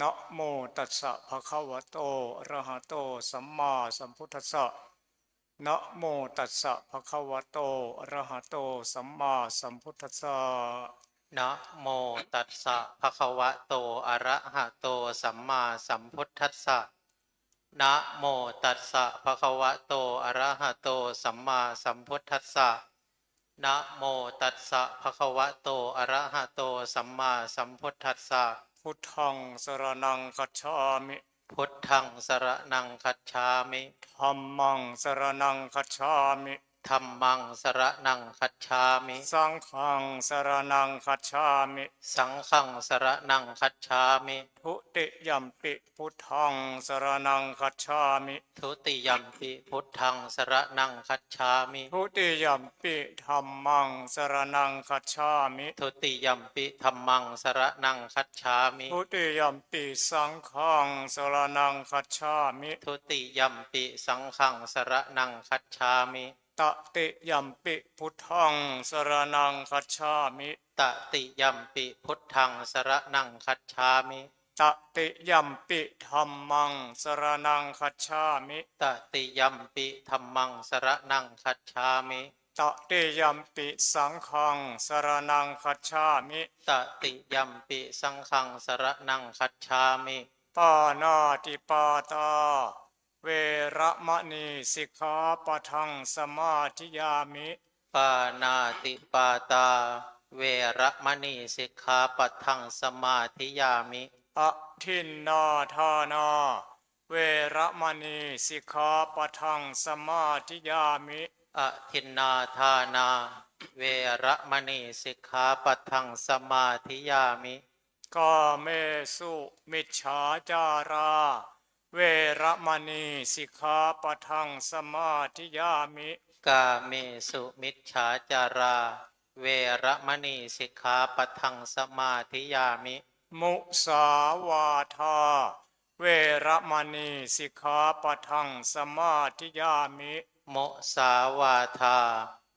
นะโมตัสสะภะคะวะโตอะระหะโตสัมมาสัมพุทธัสสะนะโมตัสสะภะคะวะโตอะระหะโตสัมมาสัมพุทธัสสะนะโมตัสสะภะคะวะโตอะระหะโตสัมมาสัมพุทธัสสะนะโมตัสสะภะคะวะโตอะระหะโตสัมมาสัมพุทธัสสะนะโมตัสสะภะคะวะโตอะระหะโตสัมมาสัมพุทธัสสะพุทธังสรณังคัจฉามิพุทธังสรณังคัจฉามิธัมมังสรณังคัจฉามิธัมมังสรณังคัจฉามิสังฆังสรณังคัจฉามิสังฆังสรณังคัจฉามิทุติยัมปิพุทธังสรณังคัจฉามิทุติยัมปิพุทธังสรณังคัจฉามิทุติยัมปิธัมมังสรณังคัจฉามิทุติยัมปิธัมมังสรณังคัจฉามิทุติยัมปิสังฆังสรณังคัจฉามิทุติยัมปิสังฆังสรณังคัจฉามิตติยัมปิพุทธังสรณังคัจฉามิตติยัมปิพุทธังสรณังคัจฉามิตติยัมปิธัมมังสรณังคัจฉามิตติยัมปิธัมมังสรณังคัจฉามิตติยัมปิสังฆังสรณังคัจฉามิตติยัมปิสังฆังสรณังคัจฉามิปานาติปาตาเวระมณีสิกขาปะทังสมาธิยามิปานาติปาตาเวระมณีสิกขาปะทังสมาธิยามิอะทินนาทานาเวระมณีสิกขาปะทังสมาธิยามิอะทินนาทานาเวระมณีสิกขาปะทังสมาธิยามิกาเมสุมิจฉาจาราเวระมณีสิกขาปะทังสมาธิยามิกาเมสุมิจฉาจาราเวระมณีสิกขาปะทังสมาธิยามิมุสาวาทาเวระมณีสิกขาปะทังสมาธิยามิมุสาวาทา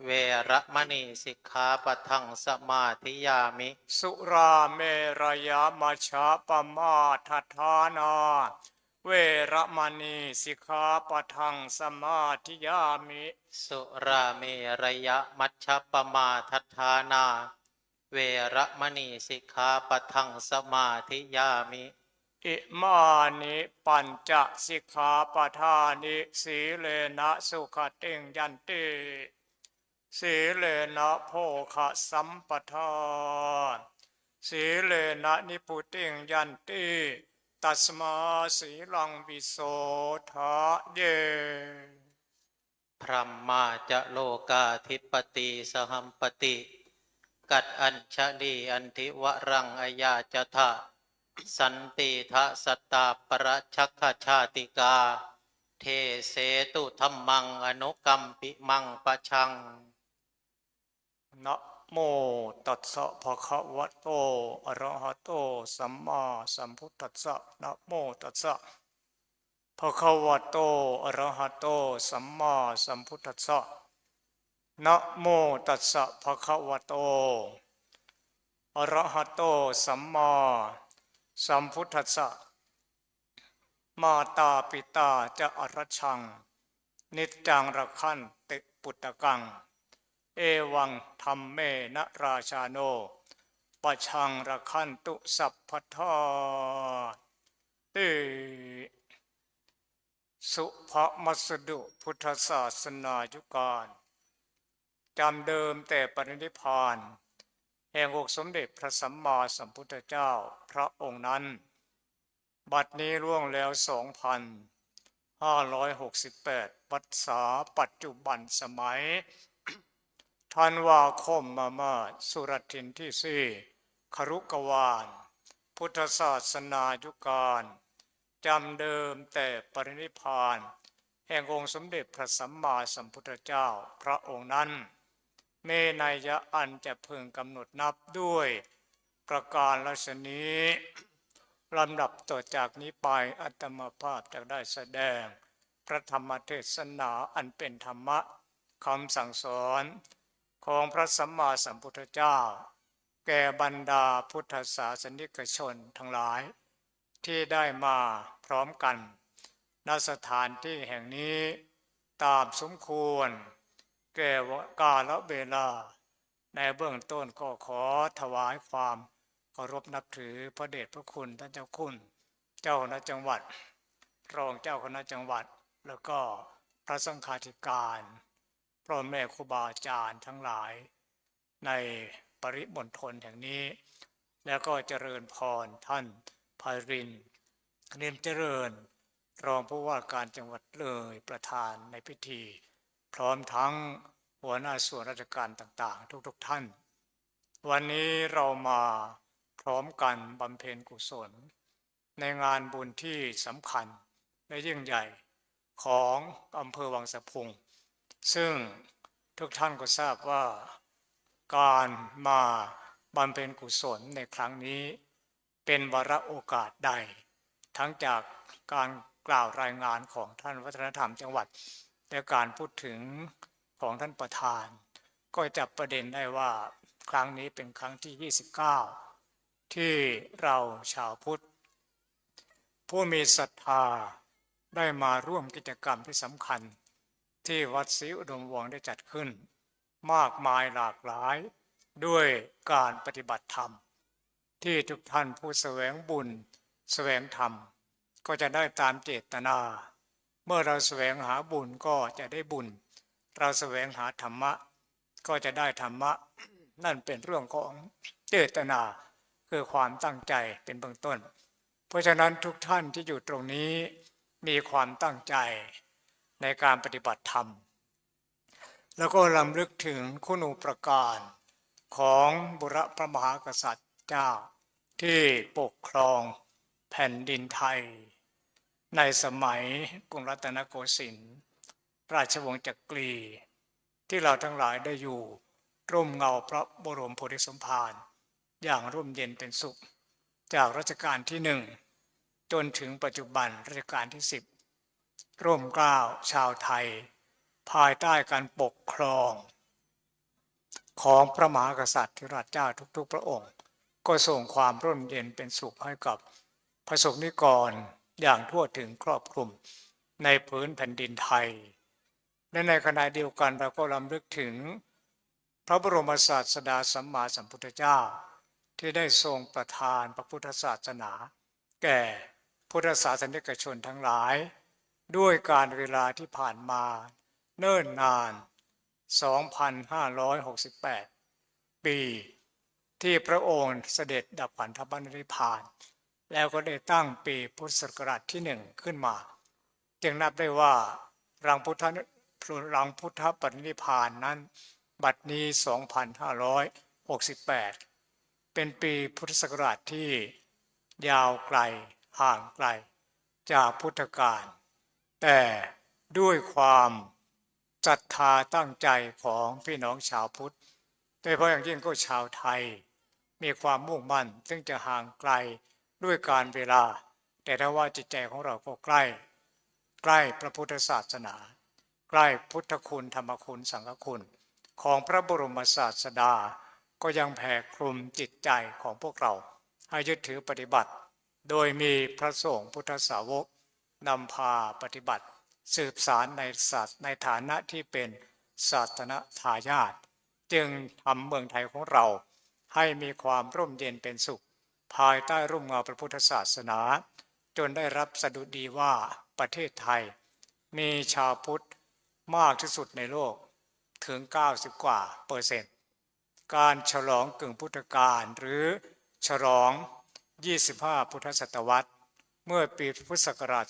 เวระมณีสิกขาปะทังสมาธิยามิสุราเมรยมัชฌะปมาทัฏฐานาเวระมณีสิกขาปะทังสมาธิยามิสุราเมรยมัชฌะปมาทัฏฐานาเวระมณีสิกขาปะทังสมาธิยามิอิมานิปัญจสิกขาปทานิสีเลนะสุขติงยันติสีเลนะโภคะสัมปทาสีเลนะนิพุติงยันติตัสมาสีลังวิโสทะเยพรหมาจะโลกาธิปติสหัมปติกัดอัญชลีอันทิวรังอยาจทะสันติทะสตตาปรชักขชาติกาเทเสตุธัมมังอนุกัมปิมังปะชังนะโมตัสสะภะคะวะโตอะระหะโตสัมมาสัมพุทธัสสะนะโมตัสสะภะคะวะโตอะระหะโตสัมมาสัมพุทธัสสะนะโมตัสสะภะคะวะโตอะระหะโตสัมมาสัมพุทธัสสะมาตาปิตาจะอรชังนิจจังรักขันติปุตตะกังเอวังธัมเมนะราชาโนปชังรักขันตุสัพพทาติสุภมัสดุพุทธศาสนายุการจำเดิมแต่ปรินิพพานแห่งองค์สมเด็จพระสัมมาสัมพุทธเจ้าพระองค์นั้นบัดนี้ล่วงแล้ว 2568พรรษาปัจจุบันสมัย ธันวาคมมาสุรทินที่สี่ครุกวาลพุทธศาสนายุการจำเดิมแต่ปรินิพพานแห่งองค์สมเด็จพระสัมมาสัมพุทธเจ้าพระองค์นั้นเมนัยยะอันจะพึงกำหนดนับด้วยประการลักษณนี้ลำดับต่อจากนี้ไปอาตมาภาพจะได้แสดงพระธรรมเทศนาอันเป็นธรรมะคำสั่งสอนของพระสัมมาสัมพุทธเจ้าแก่บรรดาพุทธศาสนิกชนทั้งหลายที่ได้มาพร้อมกันณสถานที่แห่งนี้ตามสมควรแก่กาลเวลาในเบื้องต้นก็ขอถวายความเคารพนับถือพระเดชพระคุณท่านเจ้าคุณเจ้าคณะจังหวัดรองเจ้าคณะจังหวัดแล้วก็พระสังฆาธิการพ่อแม่ครูบาอาจารย์ทั้งหลายในปริมณฑลแห่งนี้แล้วก็เจริญพรท่านไพรินทร์เนียมเจริญรองผู้ว่าการจังหวัดเลยประธานในพิธีพร้อมทั้งหัวหน้าส่วนราชการต่างๆทุกท่านวันนี้เรามาพร้อมกันบำเพ็ญกุศลในงานบุญที่สำคัญและยิ่งใหญ่ของอำเภอวังสะพุงซึ่งทุกท่านก็ทราบว่าการมาบำเพ็ญกุศลในครั้งนี้เป็นวาระโอกาสใดทั้งจากการกล่าวรายงานของท่านวัฒนธรรมจังหวัดและการพูดถึงของท่านประธานก็จับประเด็นได้ว่าครั้งนี้เป็นครั้งที่29ที่เราชาวพุทธผู้มีศรัทธาได้มาร่วมกิจกรรมที่สำคัญที่วัดศรีอุดมวงศ์ได้จัดขึ้นมากมายหลากหลายด้วยการปฏิบัติธรรมที่ทุกท่านผู้แสวงบุญแสวงธรรมก็จะได้ตามเจตนาเมื่อเราแสวงหาบุญก็จะได้บุญเราแสวงหาธรรมะก็จะได้ธรรมะนั่นเป็นเรื่องของเจตนาคือความตั้งใจเป็นเบื้องต้นเพราะฉะนั้นทุกท่านที่อยู่ตรงนี้มีความตั้งใจในการปฏิบัติธรรมแล้วก็รำลึกถึงคุณูปการของบุรพมหากษัตริย์เจ้าที่ปกครองแผ่นดินไทยในสมัยกรุงรัตนโกสินทร์ราชวงศ์จักรีที่เราทั้งหลายได้อยู่ร่มเงาพระบรมโพธิสมภารอย่างร่มเย็นเป็นสุขจากรัชกาลที่1จนถึงปัจจุบันรัชกาลที่10ร่มเกล้าชาวไทยภายใต้การปกครองของพระมหากษัตริย์ที่ราชเจ้าทุกๆพระองค์ก็ส่งความร่มเย็นเป็นสุขให้กับพระสงฆ์นิกรอย่างทั่วถึงครอบคลุมในพื้นแผ่นดินไทยและในขณะเดียวกันเราก็รำลึกถึงพระบรมศาสดาสัมมาสัมพุทธเจ้าที่ได้ทรงประทานพระพุทธศาสนาแก่พุทธศาสนิกชนทั้งหลายด้วยการเวลาที่ผ่านมาเนิ่นนาน 2,568 ปีที่พระองค์เสด็จดับขันธปรินิพพานแล้วก็ได้ตั้งปีพุทธศักราชที่1ขึ้นมาจึงนับได้ว่าหลังพุทธปรินิพพานนั้นบัดนี้ 2,568 เป็นปีพุทธศักราชที่ยาวไกลห่างไกลจากพุทธกาลแต่ด้วยความศรัทธาตั้งใจของพี่น้องชาวพุทธโดยเฉพาะอย่างยิ่งก็ชาวไทยมีความมุ่งมั่นซึ่งจะห่างไกลด้วยการเวลาแต่ถ้าว่าจิตใจของเราก็ใกล้พระพุทธศาสนาใกล้พุทธคุณธรรมคุณสังฆคุณของพระบรมศาสดาก็ยังแผ่คลุมจิตใจของพวกเราให้ยึดถือปฏิบัติโดยมีพระสงฆ์พุทธสาวกนำพาปฏิบัติสืบสารในฐานะที่เป็นศาสนทายาทจึงทำเมืองไทยของเราให้มีความร่มเย็นเป็นสุขภายใต้ร่มเงาพระพุทธศาสนาจนได้รับสดุดีว่าประเทศไทยมีชาวพุทธมากที่สุดในโลกถึง90กว่า%การฉลองกึ่งพุทธกาลหรือฉลอง25พุทธศตวรรษเมื่อปีพุทธศักราช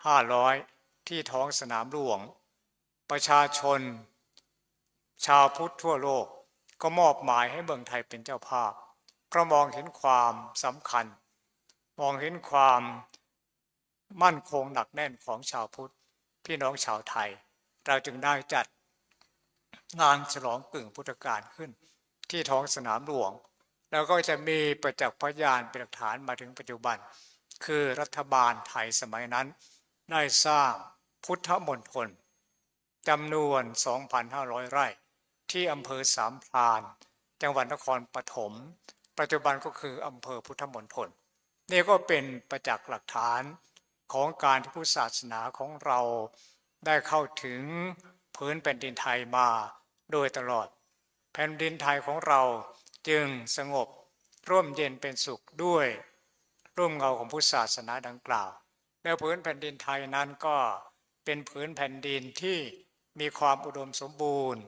2500ที่ท้องสนามหลวงประชาชนชาวพุทธทั่วโลกก็มอบหมายให้เมืองไทยเป็นเจ้าภาพเพราะมองเห็นความสำคัญมองเห็นความมั่นคงหนักแน่นของชาวพุทธพี่น้องชาวไทยเราจึงได้จัดงานฉลองกึ่งพุทธกาลขึ้นที่ท้องสนามหลวงแล้วก็จะมีประจักษ์พยานเป็นหลักฐานมาถึงปัจจุบันคือรัฐบาลไทยสมัยนั้นได้สร้างพุทธมณฑลจำนวน 2,500 ไร่ที่อำเภอสามพรานจังหวัดนครปฐมปัจจุบันก็คืออำเภอพุทธมณฑลนี่ก็เป็นประจักษ์หลักฐานของการที่พุทธศาสนาของเราได้เข้าถึงพื้นแผ่นดินไทยมาโดยตลอดแผ่นดินไทยของเราจึงสงบร่มเย็นเป็นสุขด้วยร่มเงาของพุทธศาสนาดังกล่าวและพื้นแผ่นดินไทยนั้นก็เป็นพื้นแผ่นดินที่มีความอุดมสมบูรณ์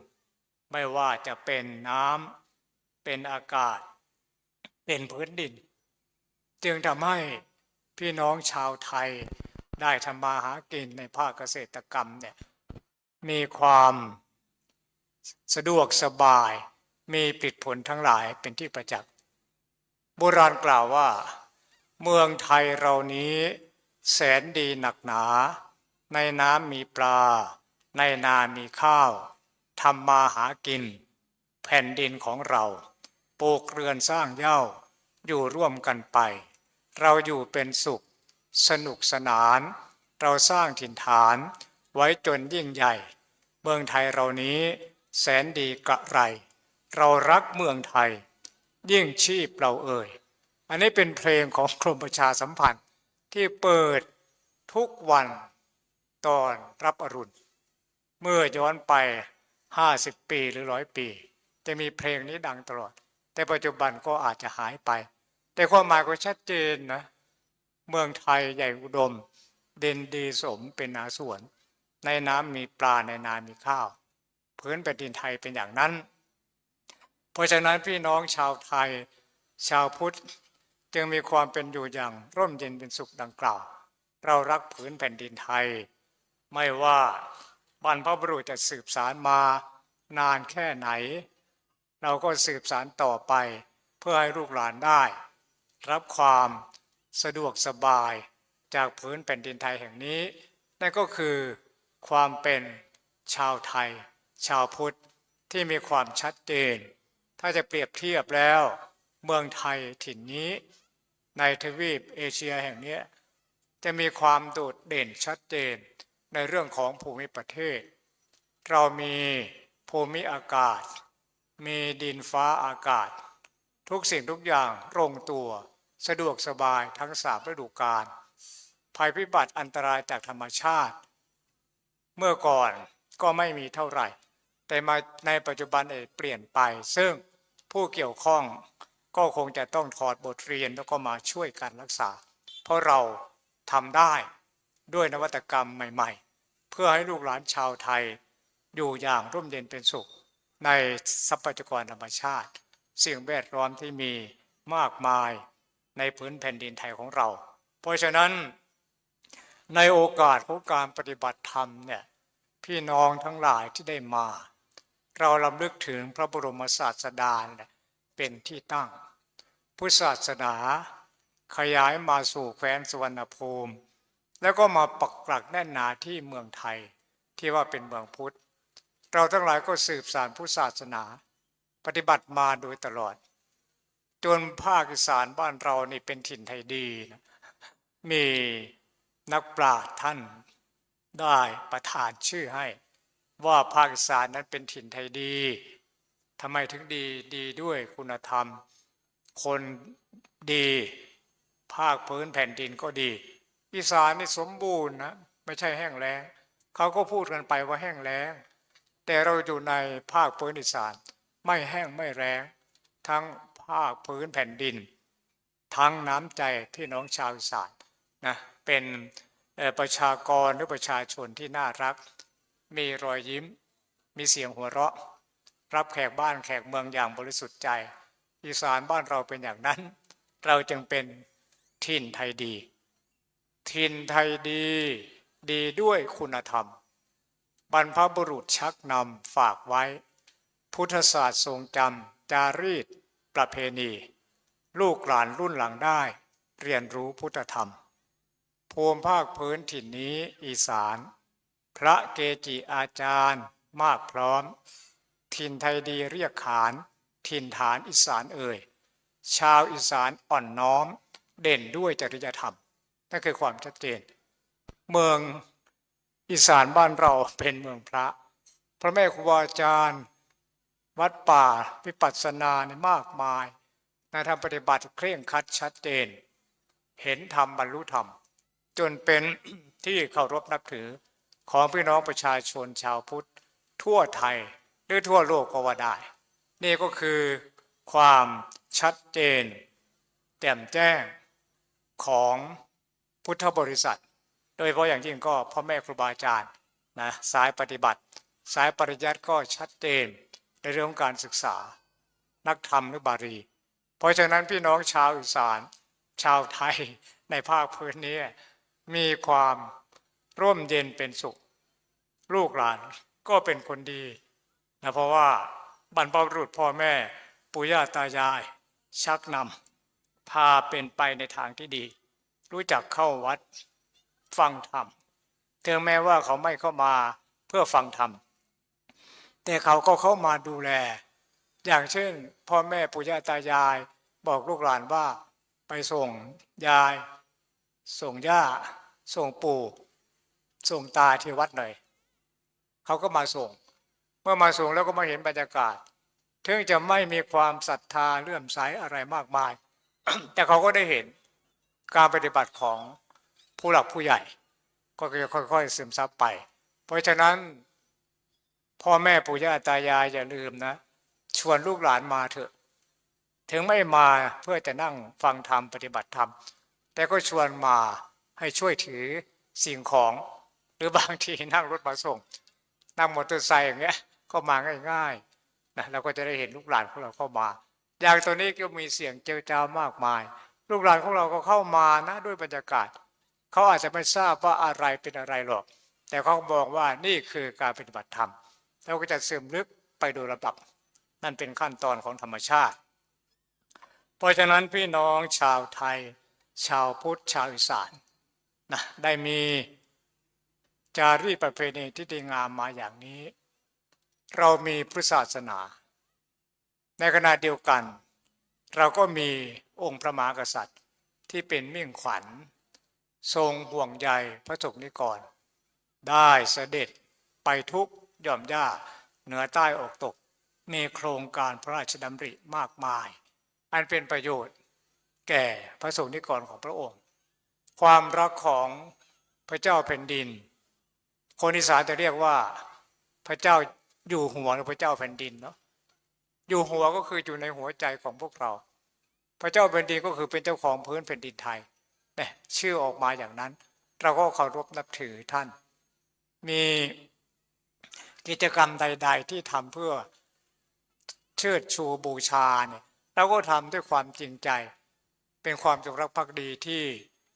ไม่ว่าจะเป็นน้ำเป็นอากาศเป็นพื้นดินจึงทำให้พี่น้องชาวไทยได้ทำมาหากินในภาคเกษตรกรรมเนี่ยมีความสะดวกสบายมีผลผลทั้งหลายเป็นที่ประจักษ์โบราณกล่าวว่าเมืองไทยเรานี้แสนดีหนักหนาในน้ำมีปลาในนามีข้าวทำมาหากินแผ่นดินของเราปลูกเรือนสร้างเหย้าอยู่ร่วมกันไปเราอยู่เป็นสุขสนุกสนานเราสร้างถิ่นฐานไว้จนยิ่งใหญ่เมืองไทยเรานี้แสนดีกระไรเรารักเมืองไทยยิ่งชีพเราเอ่ยอันนี้เป็นเพลงของกรมประชาสัมพันธ์ที่เปิดทุกวันตอนรับอรุณเมื่อย้อนไป50 ปีหรือ100 ปีจะมีเพลงนี้ดังตลอดแต่ปัจจุบันก็อาจจะหายไปแต่ความหมายก็ชัดเจนนะเมืองไทยใหญ่อุดมเด่นดีสมเป็นนาสวนในน้ำมีปลาในนามีข้าวพื้นแผ่นดินไทยเป็นอย่างนั้นเพราะฉะนั้นพี่น้องชาวไทยชาวพุทธจึงมีความเป็นอยู่อย่างร่มเย็นเป็นสุขดังกล่าวเรารักผืนแผ่นดินไทยไม่ว่าบรรพบุรุษจะสืบสานมานานแค่ไหนเราก็สืบสานต่อไปเพื่อให้ลูกหลานได้รับความสะดวกสบายจากผืนแผ่นดินไทยแห่งนี้นั่นก็คือความเป็นชาวไทยชาวพุทธที่มีความชัดเจนถ้าจะเปรียบเทียบแล้วเมืองไทยถิ่นนี้ในทวีปเอเชียแห่งนี้จะมีความโดดเด่นชัดเจนในเรื่องของภูมิประเทศเรามีภูมิอากาศมีดินฟ้าอากาศทุกสิ่งทุกอย่างลงตัวสะดวกสบายทั้ง3 ฤดูกาลภัยพิบัติอันตรายจากธรรมชาติเมื่อก่อนก็ไม่มีเท่าไหร่แต่มาในปัจจุบันเปลี่ยนไปซึ่งผู้เกี่ยวข้องก็คงจะต้องถอดบทเรียนแล้วก็มาช่วยกันรักษาเพราะเราทำได้ด้วยนวัตกรรมใหม่ๆเพื่อให้ลูกหลานชาวไทยอยู่อย่างร่มเย็นเป็นสุขในทรัพยากรธรรมชาติสิ่งแวดล้อมที่มีมากมายในพื้นแผ่นดินไทยของเราเพราะฉะนั้นในโอกาสของการปฏิบัติธรรมเนี่ยพี่น้องทั้งหลายที่ได้มาเรารำลึกถึงพระบรมศาสดาเป็นที่ตั้งพุทธศาสนาขยายมาสู่แคว้นสุวรรณภูมิแล้วก็มาปักหลักแน่นหนาที่เมืองไทยที่ว่าเป็นเมืองพุทธเราทั้งหลายก็สืบสานพุทธศาสนาปฏิบัติมาโดยตลอดจนภาคอีสานบ้านเรานี่เป็นถิ่นไทยดีนะมีนักปราชญ์ท่านได้ประทานชื่อให้ว่าภาคอีสานนั้นเป็นถิ่นไทยดีทำไมถึงดีด้วยคุณธรรมคนดีภาคพื้นแผ่นดินก็ดีอีสานนี่สมบูรณ์นะไม่ใช่แห้งแล้งเขาก็พูดกันไปว่าแห้งแล้งแต่เราอยู่ในภาคพื้นอีสานไม่แห้งไม่แล้งทั้งภาคพื้นแผ่นดินทั้งน้ำใจพี่น้องชาวอีสานนะเป็นประชากรหรือประชาชนที่น่ารักมีรอยยิ้มมีเสียงหัวเราะรับแขกบ้านแขกเมืองอย่างบริสุทธิ์ใจอีสานบ้านเราเป็นอย่างนั้นเราจึงเป็นถิ่นไทยดีถิ่นไทยดี ดีด้วยคุณธรรมบรรพบุรุษชักนำฝากไว้พุทธศาสตร์ทรงจำจารีตประเพณีลูกหลานรุ่นหลังได้เรียนรู้พุทธธรรมภูมิภาคพื้นถิ่นนี้อีสานพระเกจิอาจารย์มากพร้อมถิ่นไทยดีเรียกขานถิ่นฐานอีสานเอ่ยชาวอีสานอ่อนน้อมเด่นด้วยจริยธรรมนั่นคือความชัดเจนเมืองอีสานบ้านเราเป็นเมืองพระพระแม่ครูบาอาจารย์วัดป่าวิปัสสนาในมากมายในทางปฏิบัติเคร่งครัดชัดเจนเห็นธรรมบรรลุธรรมจนเป็นที่เคารพนับถือของพี่น้องประชาชนชาวพุทธทั่วไทยหรือทั่วโลกก็ว่าได้นี่ก็คือความชัดเจนแจ่มแจ้งของพุทธบริษัทโดยเฉพาะอย่างยิ่งก็พ่อแม่ครูบาอาจารย์นะสายปฏิบัติสายปริยัติก็ชัดเจนในเรื่องของการศึกษานักธรรมหรือบาลีเพราะฉะนั้นพี่น้องชาวอีสานชาวไทยในภาคพื้นนี้มีความร่มเย็นเป็นสุขลูกหลานก็เป็นคนดีนะเพราะว่าบรรพบุรุษพ่อแม่ปู่ย่าตายายชักนำพาเป็นไปในทางที่ดีรู้จักเข้าวัดฟังธรรมถึงแม้ว่าเขาไม่เข้ามาเพื่อฟังธรรมแต่เขาก็เข้ามาดูแลอย่างเช่นพ่อแม่ปู่ย่าตายายบอกลูกหลานว่าไปส่งยายส่งย่าส่งปู่ส่งตาที่วัดหน่อยเขาก็มาส่งเมื่อมาส่งแล้วก็มาเห็นบรรยากาศถึงจะไม่มีความศรัทธาเลื่อมใสอะไรมากมาย แต่เขาก็ได้เห็นการปฏิบัติของผู้หลักผู้ใหญ่ก็จะค่อยๆซึมซับไปเพราะฉะนั้นพ่อแม่ปู่ย่าตายายอย่าลืมนะชวนลูกหลานมาเถอะถึงไม่มาเพื่อจะนั่งฟังธรรมปฏิบัติธรรมแต่ก็ชวนมาให้ช่วยถือสิ่งของหรือบางทีนั่งรถมาส่งนั่งมอเตอร์ไซค์อย่างเงี้ยก็มาง่ายๆนะเราก็จะได้เห็นลูกหลานของเราเข้ามาอย่างตัวนี้ก็มีเสียงเจียวจ้าวมากมายลูกหลานของเราก็เข้ามานะด้วยบรรยากาศเขาอาจจะไม่ทราบว่าอะไรเป็นอะไรหรอกแต่เขาบอกว่านี่คือการปฏิบัติธรรมเราก็จะซึมลึกไปโดยลำดับนั่นเป็นขั้นตอนของธรรมชาติเพราะฉะนั้นพี่น้องชาวไทยชาวพุทธชาวอีสานนะได้มีจารีตประเพณีที่ดีงามมาอย่างนี้เรามีพุทธศาสนาในขณะเดียวกันเราก็มีองค์พระมหากษัตริย์ที่เป็นมิ่งขวัญทรงห่วงใยพระสงฆ์นิกรได้เสด็จไปทุกหย่อมหญ้าเหนือใต้ออกตกมีโครงการพระราชดำริมากมายอันเป็นประโยชน์แก่พระสงฆ์นิกรของพระองค์ความรักของพระเจ้าแผ่นดินคนอีสานจะเรียกว่าพระเจ้าอยู่หัวหรือพระเจ้าแผ่นดินเนาะอยู่หัวก็คืออยู่ในหัวใจของพวกเราพระเจ้าแผ่นดินก็คือเป็นเจ้าของพื้นแผ่นดินไทยเนี่ยชื่อออกมาอย่างนั้นเราก็เคารพนับถือท่านมีกิจกรรมใดๆที่ทำเพื่อเชิดชูบูชาเนี่ยเราก็ทำด้วยความจริงใจเป็นความจงรักภักดีที่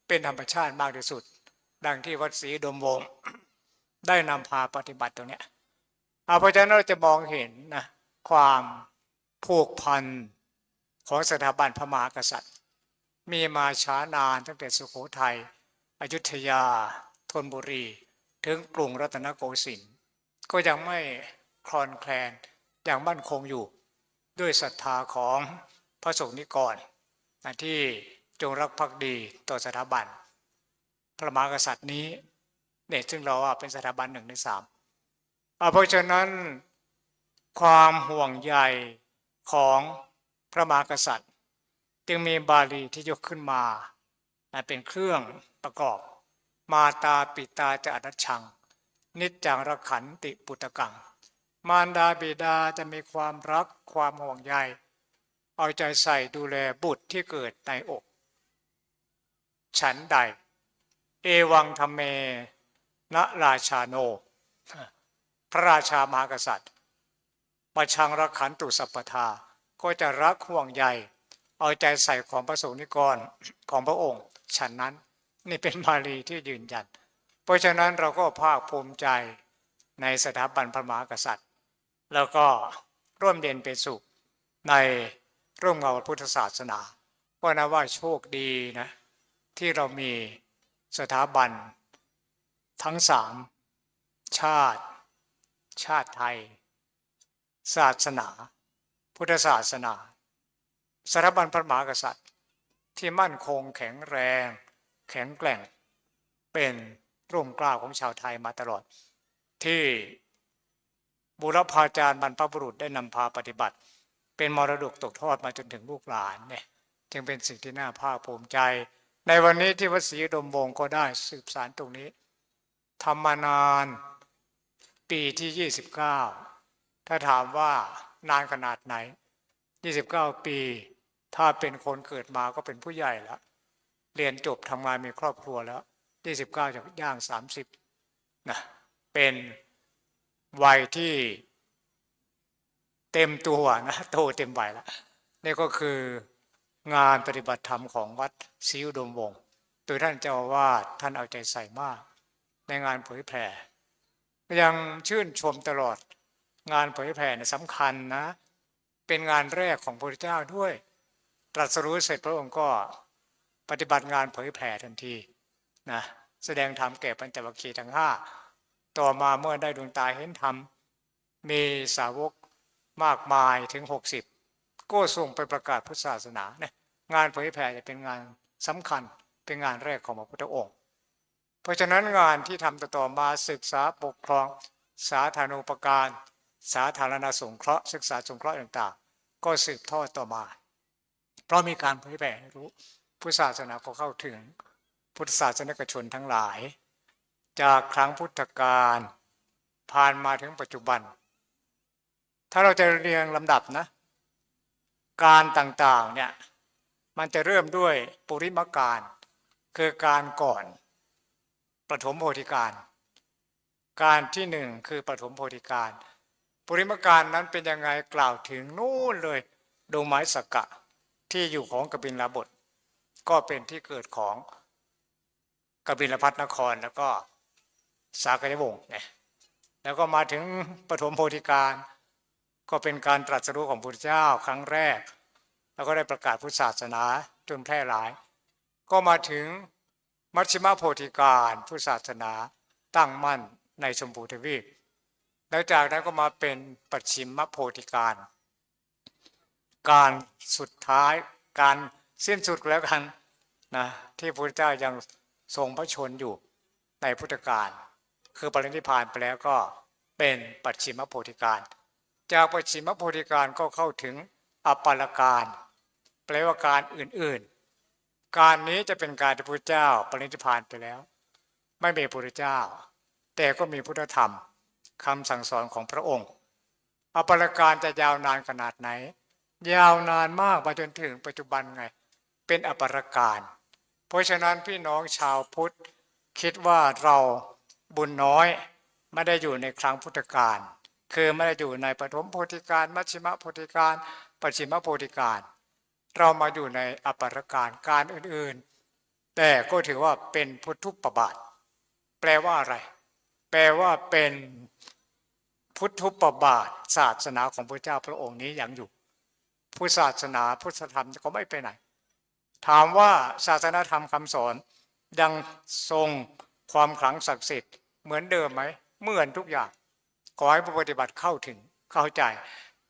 เป็นธรรมชาติมากที่สุดดังที่วัดศรีอุดมวงศ์ได้นำพาปฏิบัติตรงนี้เพราะฉะนั้นเราจะมองเห็นนะความผูกพันของสถาบันพระมหากษัตริย์มีมาช้านานตั้งแต่สุโขทัยอยุธยาธนบุรีถึงกรุงรัตนโกสินทร์ก็ยังไม่คลอนแคลนอย่างมั่นคงอยู่ด้วยศรัทธาของพระสงฆ์นิกรที่จงรักภักดีต่อสถาบันพระมหากษัตริย์นี้เนี่ยซึ่งเราว่าเป็นสถาบัน1 ใน 3เพราะฉะนั้นความห่วงใยของพระมหากษัตริย์จึงมีบาลีที่ยกขึ้นมาเป็นเครื่องประกอบมาตาปิตาจะอนัชชังนิจจังรักขันติปุตตกังมารดาบิดาจะมีความรักความห่วงใยเอาใจใส่ดูแลบุตรที่เกิดในอกฉันใดเอวังธรรมเมนะราชาโนพระราชามหากษัตริย์ประชังรักขันตุสัพพทาก็จะรักห่วงใยเอาใจใส่ของพระสงฆ์นิกรของพระองค์ฉันนั้นนี่เป็นบาลีที่ยืนยัน เพราะฉะนั้นเราก็ภาคภูมิใจในสถาบันพระมหากษัตริย์ แล้วก็ร่วมเด่นเป็นสุขในร่มเงาพุทธศาสนาเพราะนะว่าโชคดีนะที่เรามีสถาบันทั้งสามชาติไทย ศาสนา พุทธศาสนาสถาบันพระมหากษัตริย์ที่มั่นคงแข็งแรงแข็งแกร่งเป็นร่มเกล้าของชาวไทยมาตลอดที่บุรพาจารย์บรรพบุรุษได้นำพาปฏิบัติเป็นมรดกตกทอดมาจนถึงลูกหลานเนี่ยจึงเป็นสิ่งที่น่าภาคภูมิใจในวันนี้ที่วัดศรีอุดมวงศ์ก็ได้สืบสานตรงนี้ทำมานานปีที่29ถ้าถามว่านานขนาดไหน29ปีถ้าเป็นคนเกิดมาก็เป็นผู้ใหญ่แล้วเรียนจบทำงานมีครอบครัวแล้ว29จะย่าง30นะเป็นวัยที่เต็มตัวนะโตเต็มวัยแล้วนี่ก็คืองานปฏิบัติธรรมของวัดศรีอุดมวงศ์โดยท่านเจ้าอาวาสท่านเอาใจใส่มากในงานเผยแผ่ยังชื่นชมตลอดงานเผยแผ่เนี่ยสำคัญนะเป็นงานแรกของพระพุทธเจ้าด้วยตรัสรู้เสร็จพระองค์ก็ปฏิบัติงานเผยแผ่ทันทีนะแสดงธรรมแก่ปัญจวัคคีย์ทั้ง5ต่อมาเมื่อได้ดวงตาเห็นธรรมมีสาวกมากมายถึง60ก็ส่งไปประกาศพุทธศาสนาเนี่ยงานเผยแผ่จะเป็นงานสำคัญเป็นงานแรกของพระพุทธองค์เพราะฉะนั้นงานที่ทำต่อมาศึกษาปกครองสาธารณูปการสาธารณสงเคราะห์ศึกษาสงเคราะห์ต่างๆก็สืบทอดต่อมาเพราะมีการเผยแผ่รู้พุทธศาสนาก็เข้าถึงพุทธศาสนิกชนทั้งหลายจากครั้งพุทธกาลผ่านมาถึงปัจจุบันถ้าเราจะเรียงลำดับนะการต่างๆเนี่ยมันจะเริ่มด้วยปุริมการคือการก่อนปฐมโพธิการการที่1คือปฐมโพธิการปุริมการนั้นเป็นยังไงกล่าวถึงนู่นเลยดงไม้สักกะที่อยู่ของกบิลบทก็เป็นที่เกิดของกบิลพัทนครแล้วก็สากยวงศ์เนี่ยแล้วก็มาถึงปฐมโพธิการก็เป็นการตรัสรู้ของพระพุทธเจ้าครั้งแรกแล้วก็ได้ประกาศพุทธศาสนาจนแพร่หลายก็มาถึงมัชฌิมโพธิการพุทธศาสนาตั้งมั่นในชมพูทวีปแล้วจากนั้นก็มาเป็นปัจฉิมโพธิการการสุดท้ายการสิ้นสุดแล้วกันนะที่พระพุทธเจ้ายังทรงพระชนอยู่ในพุทธกาลคือปรินิพพานไปแล้วก็เป็นปัจฉิมโพธิการจากปัจฉิมโพธิการก็เข้าถึงอปัลลการแปลว่าการอื่นๆการนี้จะเป็นการที่พระพุทธเจ้าปรินิพพานไปแล้วไม่มีพระพุทธเจ้าแต่ก็มีพุทธธรรมคำสั่งสอนของพระองค์อปัลลการจะยาวนานขนาดไหนยาวนานมากมาจนถึงปัจจุบันไงเป็นอปัลลการเพราะฉะนั้นพี่น้องชาวพุทธคิดว่าเราบุญน้อยไม่ได้อยู่ในครั้งพุทธกาลคือไม่ได้อยู่ในปฐมโพธิการมัชฌิมโพธิการปัจฉิมโพธิการเรามาอยู่ในอปัลลการการอื่นๆแต่ก็ถือว่าเป็นพุทธุปบาทแปลว่าอะไรแปลว่าเป็นพุทธุปบาทศาสนาของพระเจ้าพระองค์นี้ยังอยู่พุทธศาสนาพุทธธรรมก็ไม่ไปไหนถามว่าศาสนาธรรมคำสอนยังทรงความขลังศักดิ์สิทธิ์เหมือนเดิมไหมเหมือนทุกอย่างขอให้ผู้ปฏิบัติเข้าถึงเข้าใจ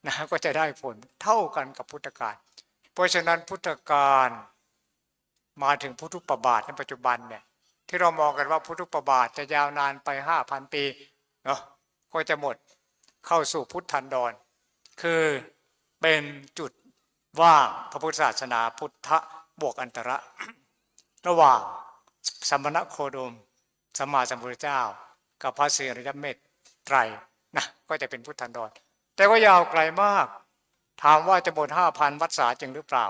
นะก็จะได้ผลเท่ากันกับพุทธกาลเพราะฉะนั้นพุทธกาลมาถึงพุทธุปบาทในปัจจุบันเนี่ยที่เรามองกันว่าพุทธุปบาทจะยาวนานไป 5,000 ปีเนาะก็จะหมดเข้าสู่พุทธันดรคือเป็นจุดว่างพระพุทธศาสนาพุทธบวกอันตระระหว่างสมณโคดมสัมมาสัมพุทธเจ้ากับพระศรีอริยเมตไตรนะก็จะเป็นพุทธันดรแต่ก็ยาวไกลมากถามว่าจะหมด 5,000 วรรษาจริงหรือเปล่า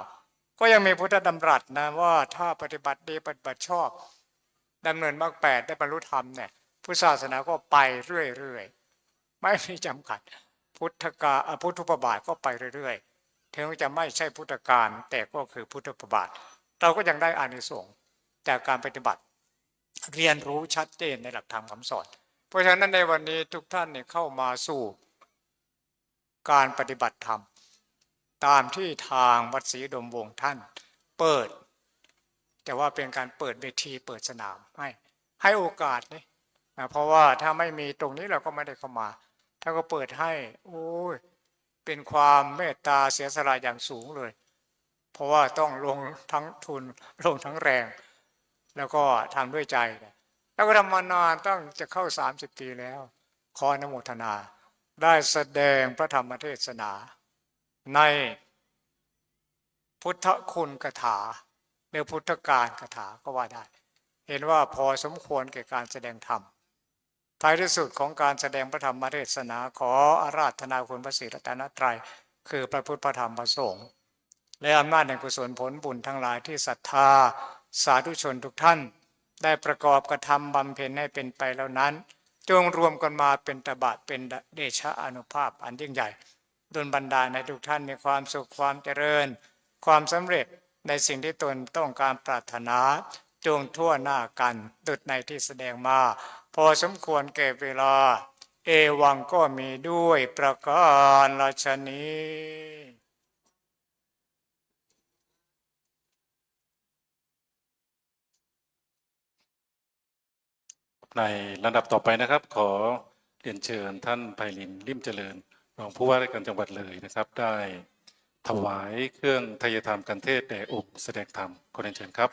ก็ยังมีพุทธดำรัสนะว่าถ้าปฏิบัติดีปฏิบัติชอบดำเนินมรรค8ได้บรรลุธรรมเนี่ยพุทธศาสนาก็ไปเรื่อยๆไม่มีจำกัดพุทธุปบาทก็ไปเรื่อยๆถึงจะไม่ใช่พุทธกาลแต่ก็คือพุทธุปบาทเราก็ยังได้อานิสงส์จากการปฏิบัติ เรียนรู้ชัดเจนในหลักธรรมคำสอนเพราะฉะนั้นในวันนี้ทุกท่านเนี่ยเข้ามาสู่การปฏิบัติธรรมตามที่ทางวัดศรีอุดมวงศ์ท่านเปิดแต่ว่าเป็นการเปิดเวทีเปิดสนามให้โอกาสนี่นะเพราะว่าถ้าไม่มีตรงนี้เราก็ไม่ได้เข้ามาถ้าก็เปิดให้โอ้ยเป็นความเมตตาเสียสละอย่างสูงเลยเพราะว่าต้องลงทั้งทุนลงทั้งแรงแล้วก็ทำด้วยใจแล้วก็ทำมานานตั้งจะเข้า30 ปีแล้วขออนุโมทนาได้แสดงพระธรรมเทศนาในพุทธคุณกถาหรือพุทธการกถาก็ว่าได้เห็นว่าพอสมควรแก่การแสดงธรรมท้ายที่สุดของการแสดงพระธรรมเทศนาขออาราธนาคุณพระศรีรัตนตรัยคือพระพุทธพระธรรมพระสงฆ์และอำนาจแห่งกุศลผลบุญทั้งหลายที่ศรัทธาสาธุชนทุกท่านได้ประกอบกระทำบำเพ็ญให้เป็นไปแล้วนั้นจงรวมกันมาเป็นตบะเป็นเดชะอานุภาพอันยิ่งใหญ่ดลบันดาลให้ทุกท่านมีความสุขความเจริญความสำเร็จในสิ่งที่ตนต้องการปรารถนาจงทั่วหน้ากันดุจในที่แสดงมาพอสมควรแก่เวลาเอวังก็มีด้วยประการฉะนี้ ในลำดับต่อไปนะครับขอเรียนเชิญท่านไพลินลิ่มเจริญรองผู้ว่าราชการจังหวัดเลยนะครับได้ถวายเครื่องไทยธรรมกันเทศแด่องค์แสดงธรรมขอเรียนเชิญครับ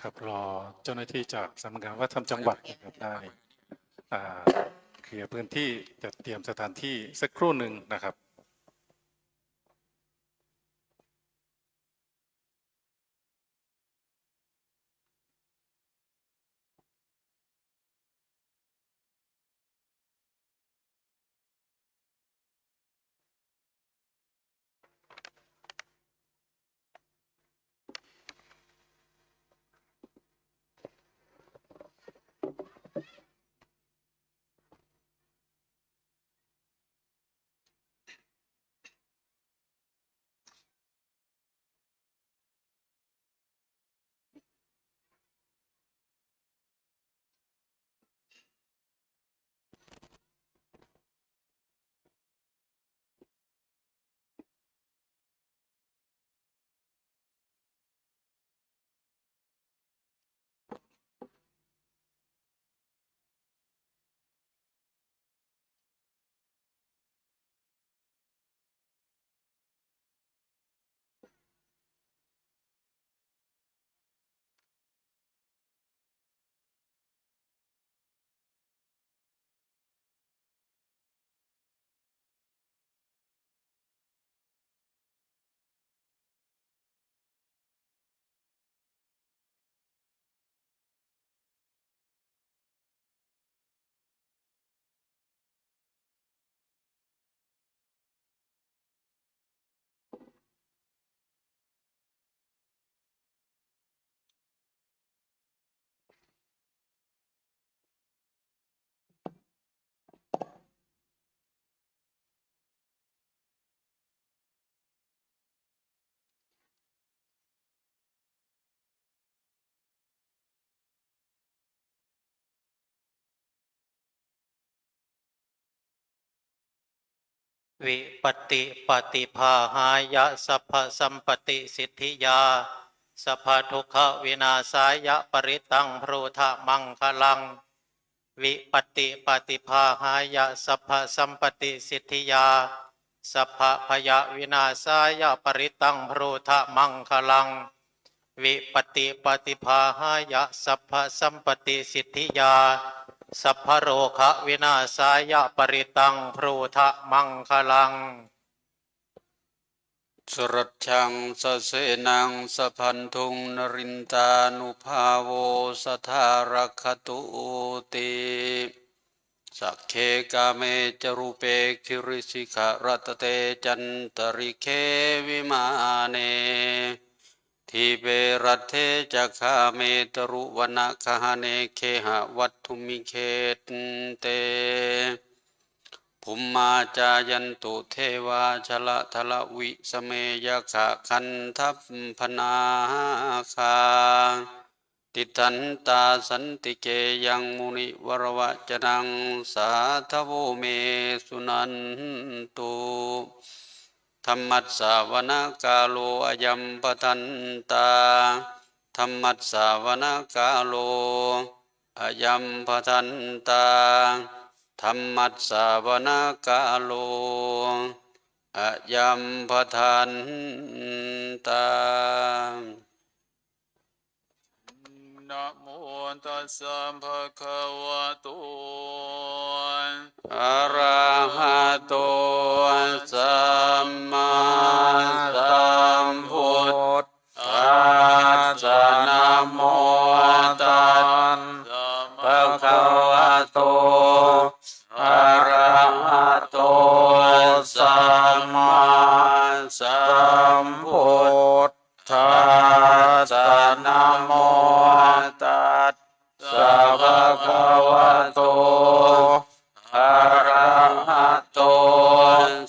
ครับรอเจ้าหน้าที่จากสำนักงานวัฒนธรรมจังหวัดนะครับได้เคลียร์พื้นที่จัดเตรียมสถานที่สักครู่หนึ่งนะครับ วิปติปฏิภาหายะสัพพสัมปติสิทธิยาสัพพทุกขวินาศายะปริตังพรูทะมังคลังวิปติปฏิภาหายะสัพพสัมปติสิทธิยาสัพพพยวินาศายะปริตังพรูทะมังคลังวิปติปฏิภาหายะสัพพสัมปติสิทธิยาสัพพโรคะวินาศายะปริตังพรูทะมังคลังสรัจฉังสเสนังสพันธุงนรินตานุภาโวสทารักขตุติสักเคกาเมจรูเปคิริสิขรัตเตจันตริเควิมาเนทีเปรัตเทจักขาเมตรุวนาคหเนเคหะวัตถุมิเคตเตภุมมาจายันตุเทวาชละทละวิสเมยขะคันทัพพนาคาติทันตาสันติเกยังมุนิวรวจนังสาทโวเมสุนันตุธรรมัสสาวนาคาโลอยัมปทันตาธรรมัสสาวนาคาโลอยัมปทันตาธรรมัสสาวนาคาโลอยัมปทันตานะโมตัสสะภะคะวะโตอะระหะโตสัมมาสัมพุทธัสสะนะโมตัสสะภะคะวะโตอะระหะโตสัมมาสัมพุทธัสสะนะโมตัสสะภะคะวะโตอะระหะโต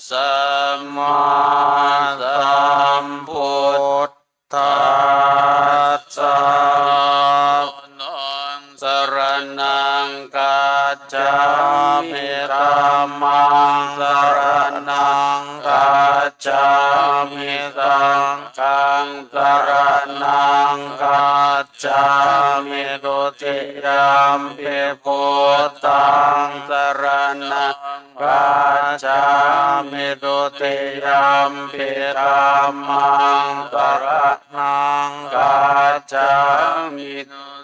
สัมมาสัมพุทธัสสะสรณังกัจฉามิธัมมังสรณังกัจฉามิสังฆังสรณังกัจฉามิตุติยามปิพุทธังสรณังกัจฉามิตุติยามปิธัมมังสรณังกัจฉามิ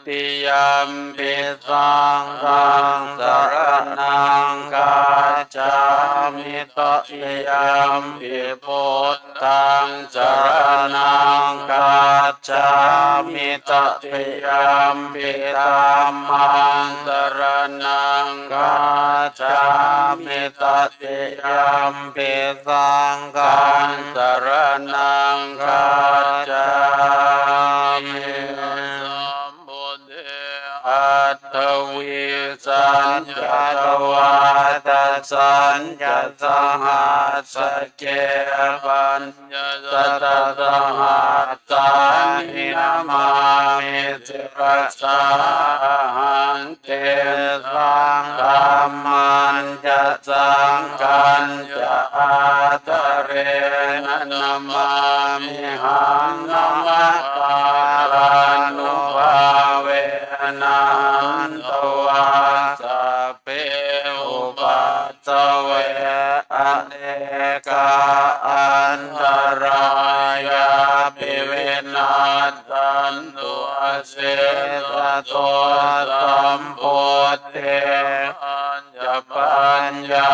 ติยามปิสังฆังสรณังกัจฉามิตติยามปิพุทธังสรณังกัจฉามิตติยามปิธัมมังสรณังกัจฉามิตติยามปิสังฆังสรณังกัจฉามิอัตถวิสัญญาตวาตสัญญาสหัสเกปัญญาสัตสหัสสานินามามิสิรสาหังเตสังฆัมมันจะสังฆันจะอาตเรนะนามามิหังนามาตารานุภาเวนันตวาสัพเพอุปัสสเวอเนกาอันตรายาปิวินาศสันตุเสสะโตสัมโพธิปัญญาปัญญา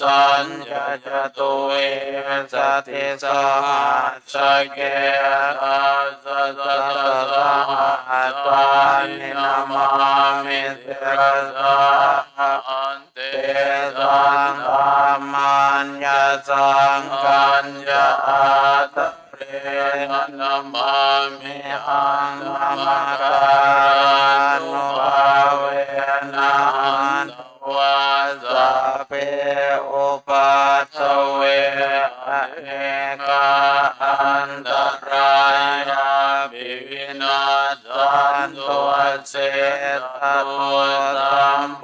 สัญญาจตุเวสติสหัสเกอาสัสสะสหัสสานินามามิสิรสาอันเตสังฆัมมันยาสังกัญญาอาตเรนะนามามิหังนามาการุภาเวนันตวาสัพเพอุปัสสเวอเนกาอันตรายาปิวินาศสันตุเสสะโตสัมโพ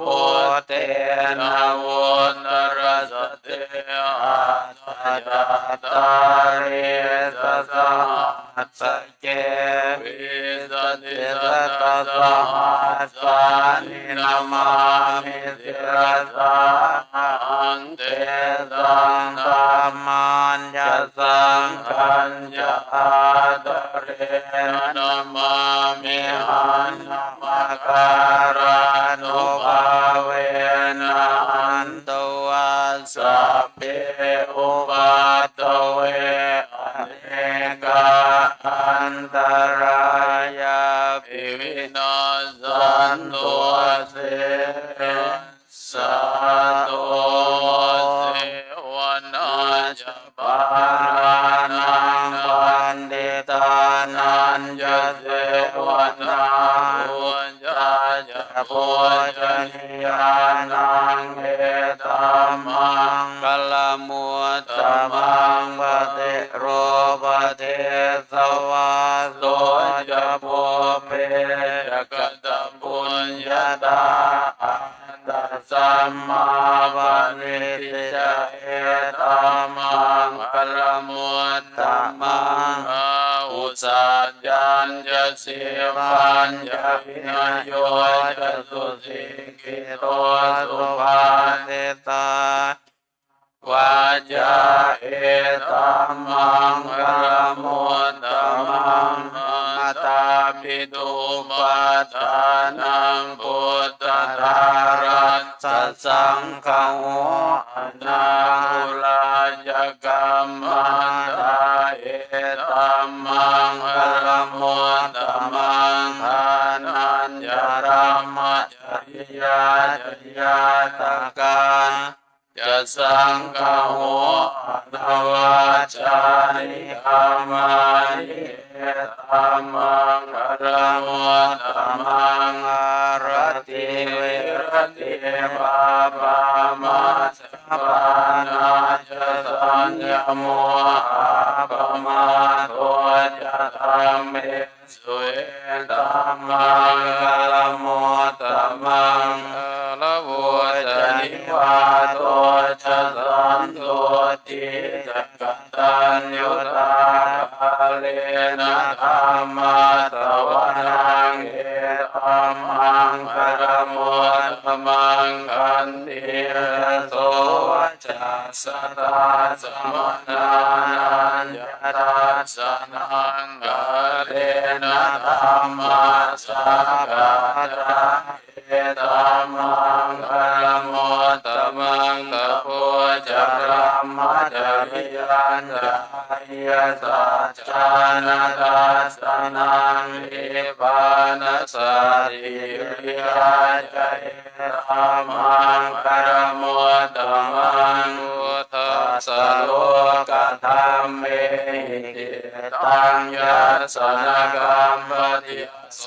ธินาวุตรสเตอา สเกวิสติสตาสหัสสานินามามิสิรสาอันเตสังธรรมันยะสังขัญจอาตเรนะมามิหันนามาการานุภาเวนะอันตวาสัพเพอุปัตตเวอเนกาอันตรายาภิวินาสันตุเสสาตุเสวนาจะปารานังปันเดตานันจะเสวนาปุญญาจะปุญญิยานังเอตัมมังกลมุตตมังปฏิโรปเทสวาโสจะโพเปจะกตปุญญาตาอันตสัมมาปันติจะเอตัมมังกลมุตตมังอุสัจจันจะสิปัญญาวินโยจะสุสิกิโตสุภาเนตาวาจาเอตัมมังกลมุตตมังมาตาปิตุปัฏฐานังพุทธทารัสสะสังฆโหอนาคุลาจกัมมันตาเอตัมมังกลมุตตมังทานัญญารัมมจริยาจริยาตการจะสังฆโหอนวาจานิอามานิเอตัมมังกลมุตตมังอารติเวรติปาปามาสปานาจะสัญญโมอาปมาโทจะธรรมเมสุเอตัมมังกลมุตตมังละโวจะนิวาโตจะสันโตติจะกัตตัญญูตาภาเลนะธัมมาตวานังเอตัมมังกลมุตตมังคันติโสจะสตาสมนานัญญาตัสสะนังกาเลนะธัมมาสักกะตาเอตัมมังกลมุตตมังตะโพจะรัมมจริยันจะยสัจจานาตัสสะนังนิพพานัสสติริยาจเอตัมมังกลมุตตมังพุทธัสสะโลกธัมเมหิตังยัสสะนะกัมปติโส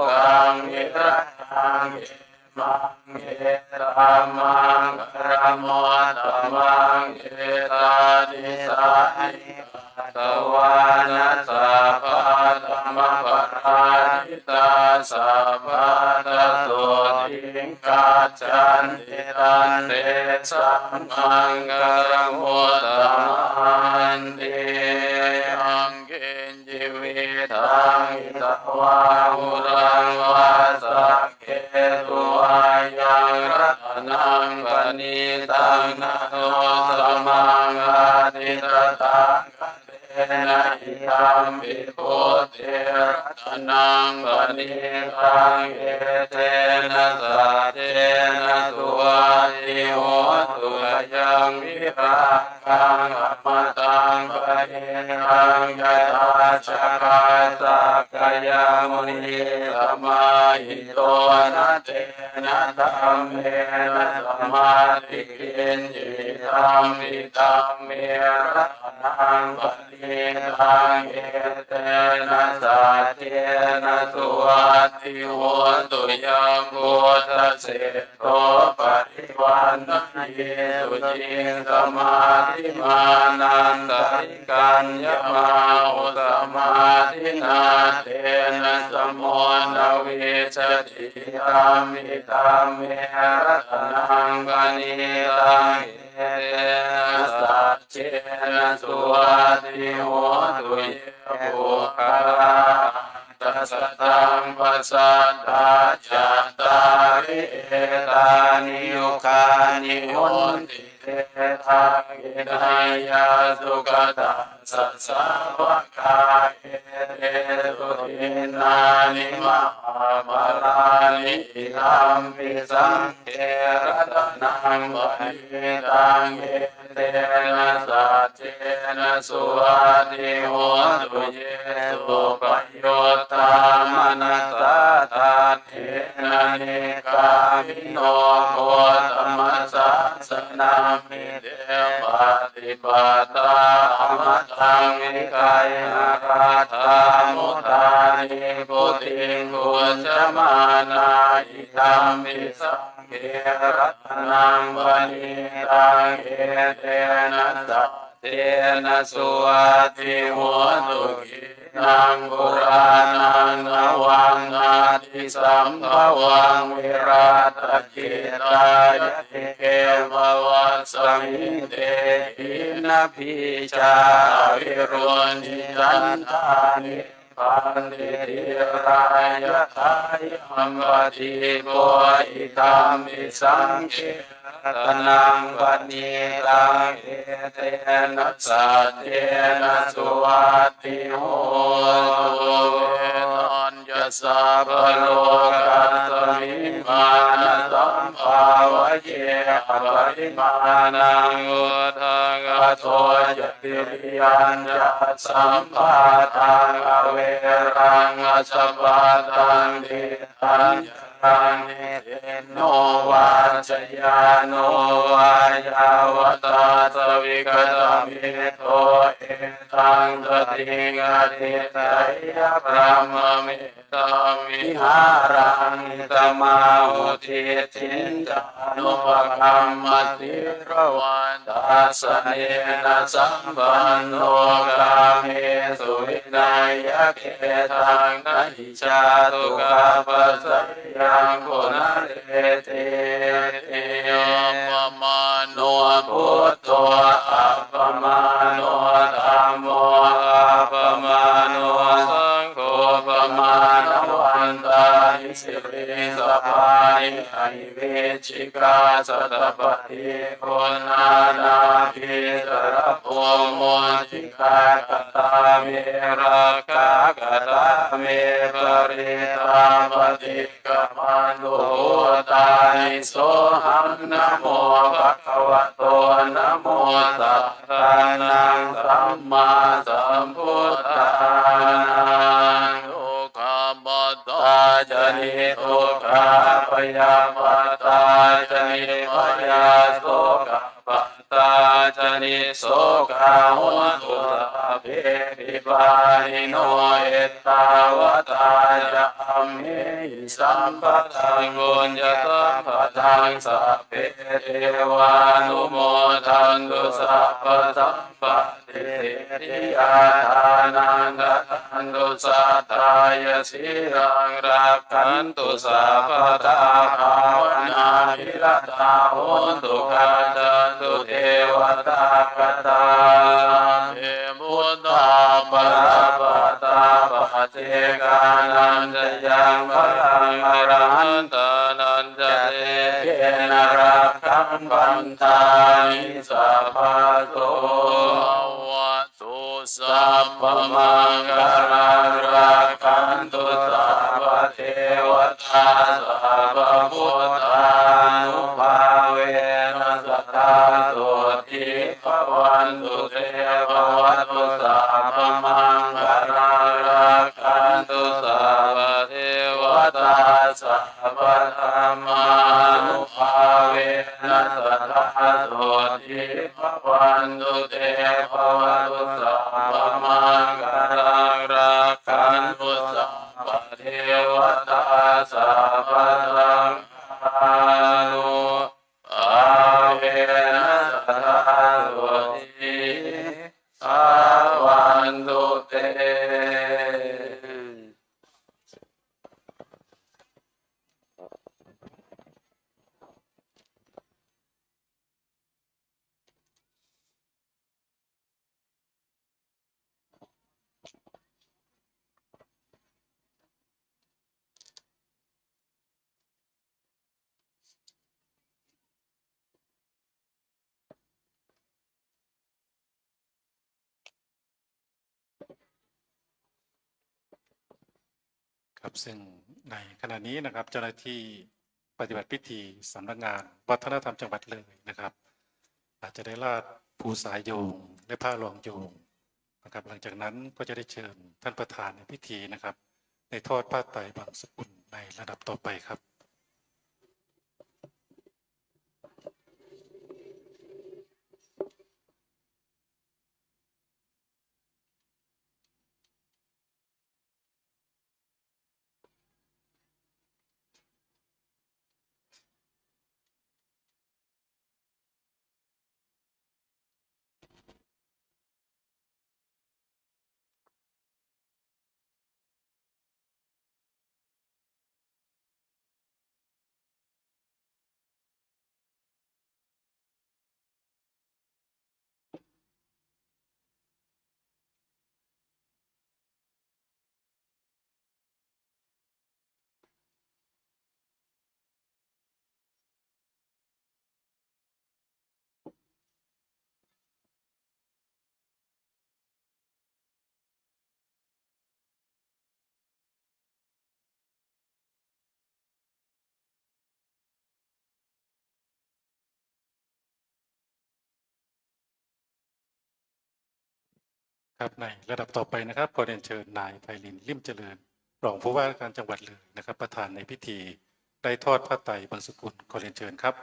กังนิรัตถังมังเอตัมมังกลมุตตมังเอตาดิสานิตวานัสสะปะธรรมปรานิตาสัพพะตตุทิงกัจจันติตันเตสัมมังกลมุตตมันติอังเกณจิวิทังอิตวาหุรังวาสักเกตุอายังรัตนังปณิตังนาโนสมังอาทิตตังนะอิทัมปิโพเทรัตนังปณิตังเอเตนะสัจเจนะตุวาติโหตุยังวิราคังอมตังปณิตังยะตาชะกาสักกายมุนีสมาหิโตนะเตนะธัมเมนะสมาธิกินจิตัมมิตัมเมรัตนังปณิตังเอเตนะสัจเจนะตุวัตติโหตุยังพุทธเสโตปริวันเยสุจิงสมาธิมานันตริกัญญมาอุสมาธินาเตนะสมโมนวิชติธรรมิธรรมเมรัตนังปณิตังเอ เตนะสัจเจนะสุวัติโหตุเยบุคลาตัสตังปัสสัทธาจัตตาริเอตานิยุคานิโหติเตทังกินายาสุขตัสสะสาวกาเอเตสุทินานิมหาบาลานิอิรัมปิสังเขรัตนังวะหิตังเอเตนะสัจเจนะสุวัติโหตุเยสุปโยตามนัสสะทานเทนะเนกามิโนโคตมัสสะสนามิเดปฏิปตาอมตังวิกายอาราธามุตานิปุติงกุจมานาอิธัมมิสังเกรัตนังวณิตังเอเตนะสัจเจนะสุวัติโหตุกินังปุรานังนวังนาทิสัมภวังวิราตกิตายติเกมวัสมิเตหินาภิจาวิรุณิจันทานิปันติรายทายอัมปติโพอิธัมมิสังเขตนังวันิตังเอเตนะสัจเจนะสุวัติโหตุเวทัญญสัพพโลกัสมิมานะสัมภาวะเยอปริมาณังอุทังอโทจติริยัญจะสัมภาทังอเวรังอสัพพะตังดิตัญตังเนเตโนวาชยาโนวายาวตาสวิกตเมโตเอตังตติงอติไตยพระมเมตามิหารังตมาหุทิจินจานุปกรรมติระวันตาสเนนะสัมปันโนกาเมสุวินัยเกตังนะหิจาตุกาปัสสยังกุณเรติโยปมาโนพุทโธอัปปมาโนธัมโมอัปปมาโนสังโฆปมาณวันตานิสิริสภานิอหิเวชิกาสัตตปฏิโกนานาภิสรโพโมจิกากตาเมราคากตาเมปริตาปฏิกมานุตานิโสหังนะโมภะคะวะโตนะโมตัสสะนังสัมมาสัมพุทธานังทุกขมัตตาจนิทุกขาปยาปัตตาจนิปยาโสกปัตตาจนิโสกาหุนตุสัพเพปิปานิโนเอตาวตาจะอัมเหสัมปะทังกุญญสัมปะทังสัพเพเทวานุโมทันตุสัพพะสัมปะเทติยาทานังกัตตุสัทธายสิรังรักขันตุสัพพะทาภาวนาภิรตาโหนตุกาจันตุเทวตากตาเทมุตตาปะระปะตาปะเจกานันจะยังพลังอรหันตานันจะเตเกนะรักขังปันตานิสัพพะโตวะตุสัพพมังคลังรักขันตุสัพพะเทวตาสัพพะพุทธานุภาเวนัสสะตุติภวันตุเตภวตุสัพพมังคลังรักขันตุสัพพะเทวตาสัพพะธรรมานุภาเวนัสสะตุติภวันตุเตภวตุสัพพมังคลังรักขันตุสัพพะเทวตาสัพพะธรรมานุภาเวนัสสะตุติภวันตุเต นะครับซึ่งในขณะนี้นะครับเจ้าหน้าที่ปฏิบัติพิธีสำนักงานวัฒนธรรมจังหวัดเลยนะครับอาจจะได้ลาดภูสายโยงและผ้ารองโยงนะครับหลังจากนั้นก็จะได้เชิญท่านประธานในพิธีนะครับในทอดผ้าไตรบางสกุลในระดับต่อไปครับครับในระดับต่อไปนะครับขอเรียนเชิญนายไพลินลิ่มเจริญรองผู้ว่าราชการจังหวัดเลยนะครับประธานในพิธีได้ทอดผ้าไตรบางสกุลขอเรียนเชิญครับ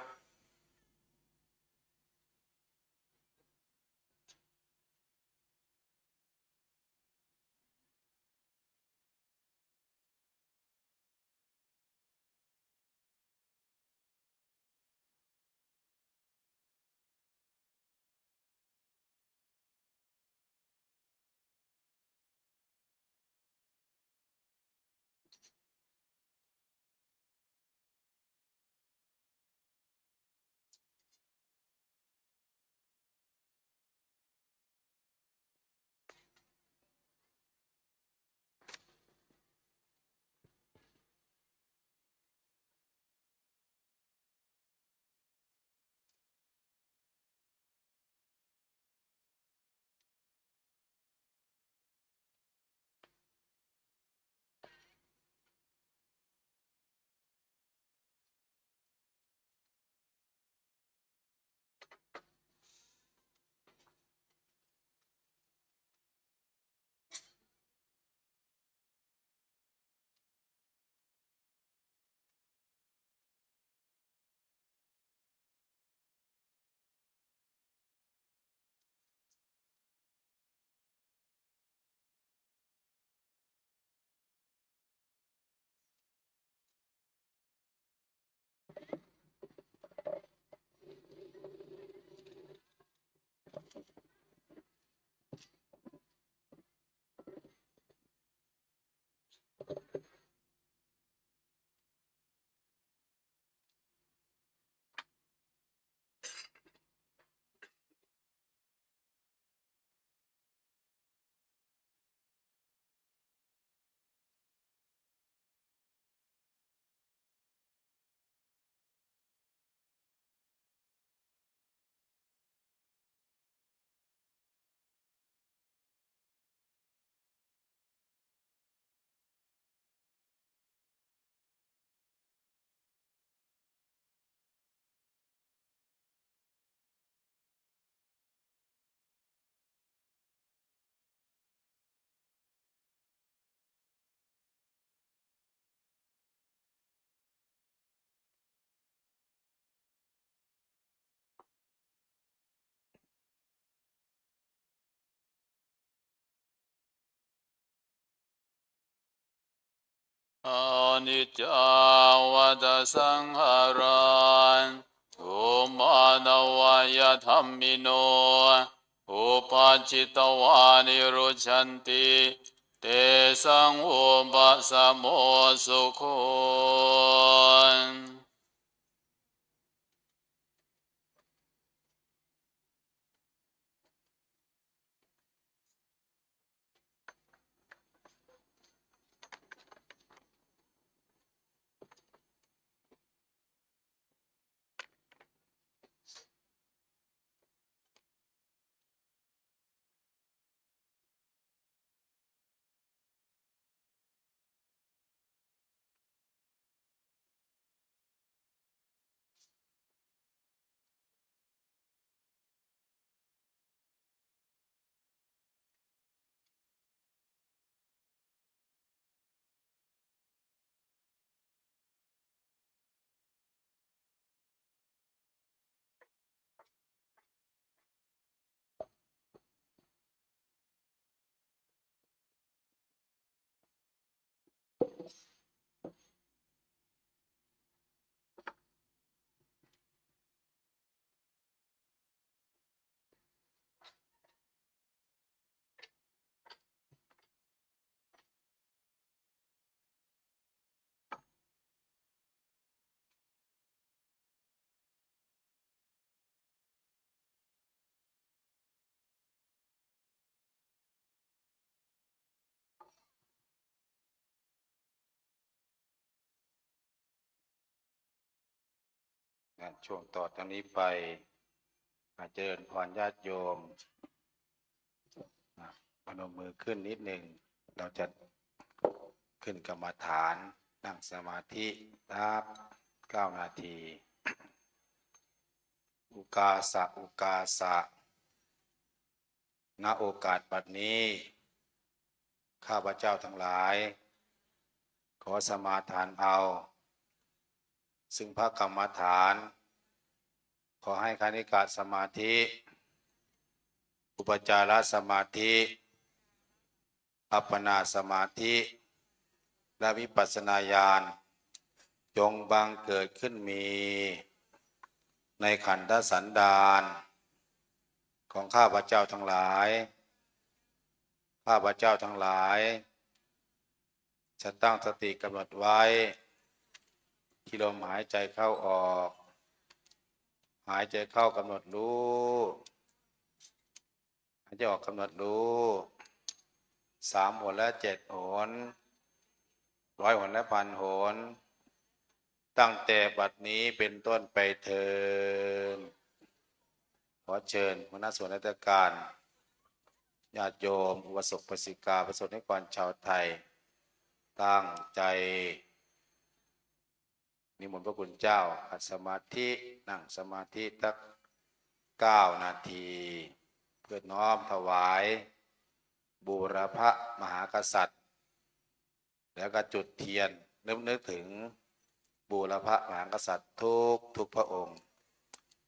อนิจจาวัฏสังหารันโอมานวายธรรมิโนอุปัจจิตวานิรุชันติเตสังโอปัสสโมสุโค ช่วงต่อจากนี้ไปเจริญพรญาติโยมพนมมือขึ้นนิดหนึ่งเราจะขึ้นกรรมฐานนั่งสมาธินับ9 นาที อุกาสะอุกาสะณโอกาสบัดนี้ข้าพเจ้าทั้งหลายขอสมาทานเอาซึ่งพระกรรมฐานขอให้คณิกะสมาธิอุปจารสมาธิอัปปนาสมาธิและวิปัสสนาญาณจงบังเกิดขึ้นมีในขันธสันดานของข้าพเจ้าทั้งหลายข้าพเจ้าทั้งหลายจะตั้งสติกำหนดไว้ที่ลมหายใจเข้าออกหายใจเข้ากำหนดรู้หายใจออกกำหนดรู้3 หนและ7 หน100 หนและ1,000 หนตั้งแต่บัดนี้เป็นต้นไปเถิดขอเชิญหัวหน้าส่วนราชการญาติโยมอุปสมบทศิกาประสบนิกรชาวไทยตั้งใจนิมนต์พระคุณเจ้าขัดสมาธินั่งสมาธิสัก9 นาทีเพื่อน้อมถวายบูรพมหากษัตริย์แล้วก็จุดเทียนนึกถึงบูรพมหากษัตริย์ทุกพระองค์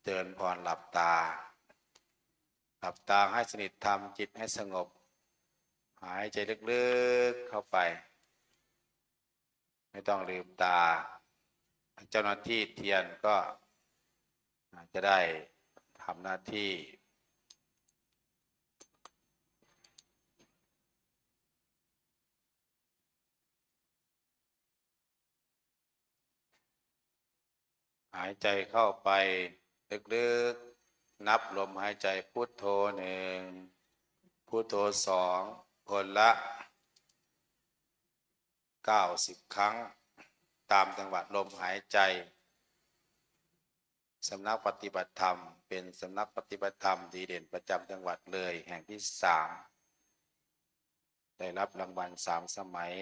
เจริญพรหลับตาให้สนิททำจิตให้สงบหายใจลึกๆเข้าไปไม่ต้องลืมตาเจ้าหน้าที่เทียนก็จะได้ทำหน้าที่หายใจเข้าไปลึกๆนับลมหายใจพุทโธ1พุทโธ2คนละ90 ครั้งตามจังหวะลมหายใจสำนักปฏิบัติธรรมเป็นสำนักปฏิบัติธรรมดีเด่นประจำจังหวัดเลยแห่งที่3ได้รับรางวัล3 สมัย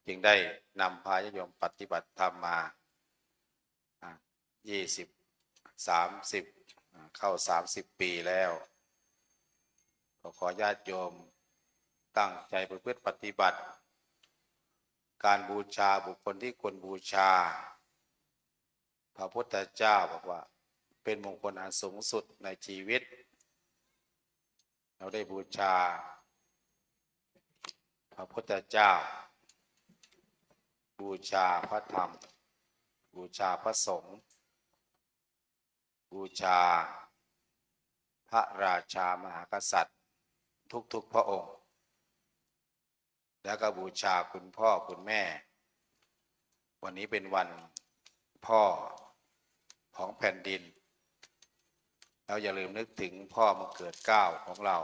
จึงได้นำพาญาติโยมปฏิบัติธรรมมา20 30เข้า30 ปีแล้วขอญาติโยมตั้งใจประพฤติปฏิบัติการบูชาบุคคลที่ควรบูชาพระพุทธเจ้าบอกว่าเป็นมงคลอันสูงสุดในชีวิตเราได้บูชาพระพุทธเจ้าบูชาพระธรรมบูชาพระสงฆ์บูชาพระราชามหากษัตริย์ทุกพระองค์แล้วก็บูชาคุณพ่อคุณแม่วันนี้เป็นวันพ่อของแผ่นดินเราอย่าลืมนึกถึงพ่อมันเกิดเกล้าของเรา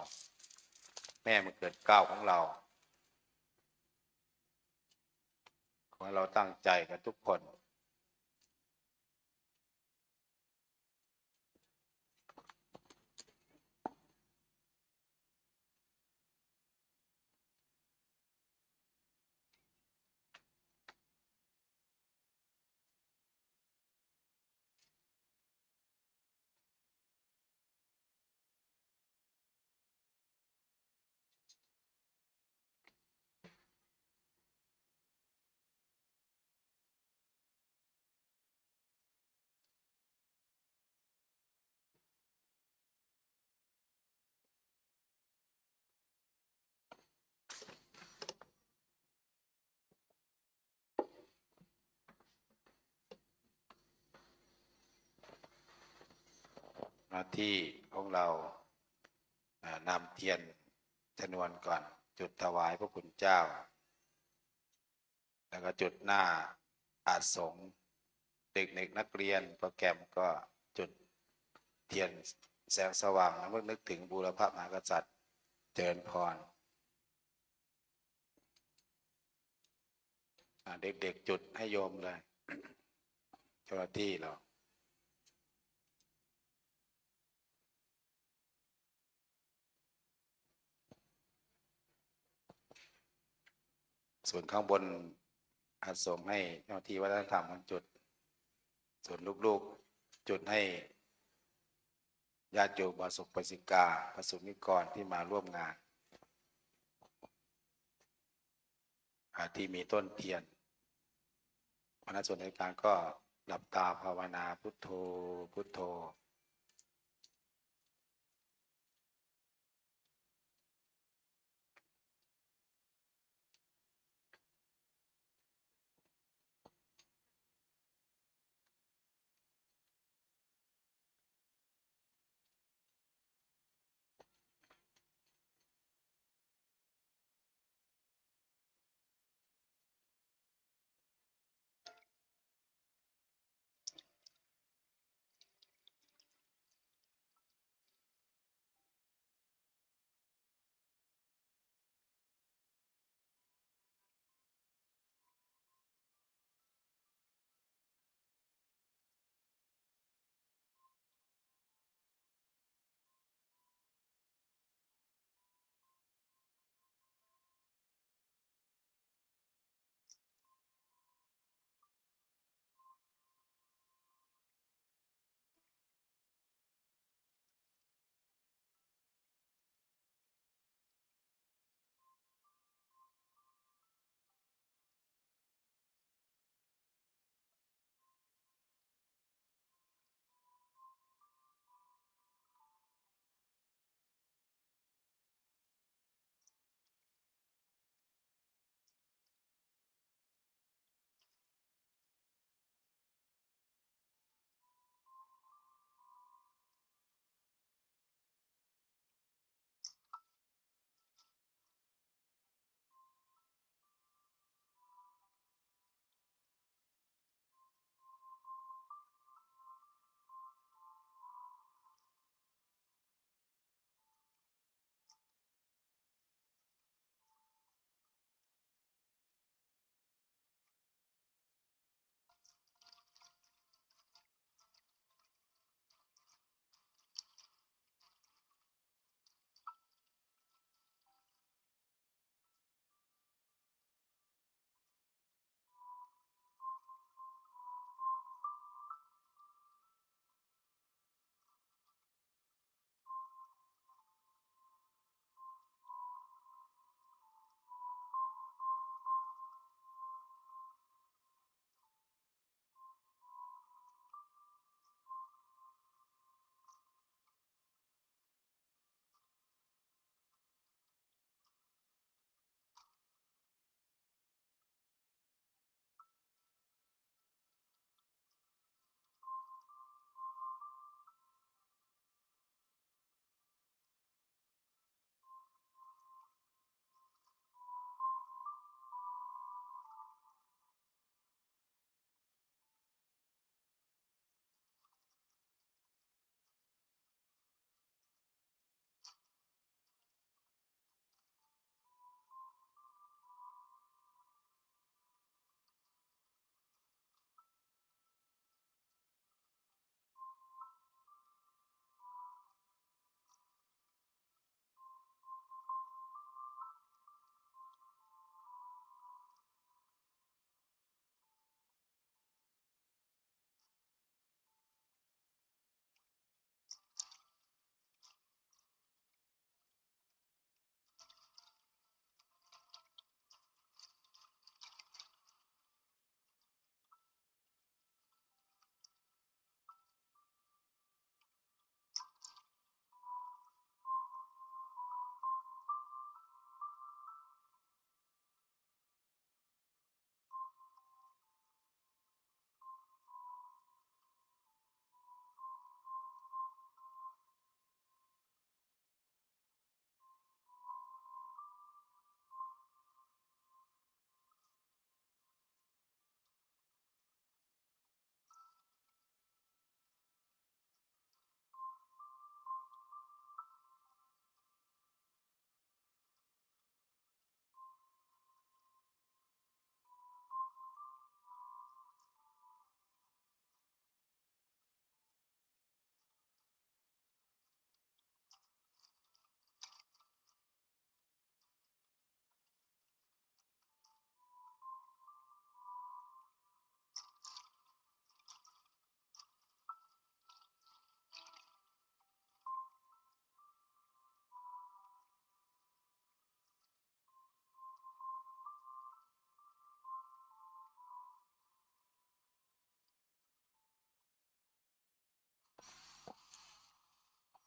แม่มันเกิดเกล้าของเราขอให้เราตั้งใจกันทุกคนหน้าที่ของเรานำเทียนชนวนก่อนจุดถวายพระคุณเจ้าแล้วก็จุดหน้าอาสงฆ์เด็กนักเรียนโปรแกรมก็จุดเทียนแสงสว่างแล้วนึกถึงบูรพมหากษัตริย์เจริญพรเด็กๆจุดให้โยมเลยเจ้าหน้าที่เรา ส่วนข้างบนอาจส่งให้เจ้าหน้าที่วัฒนธรรมจุดส่วนลูกๆจุดให้ญาติโยมบาสุกปสิกาประสบนิกรที่มาร่วมงานที่มีต้นเทียนคณะส่วนราชการก็หลับตาภาวนาพุทโธพุทโธ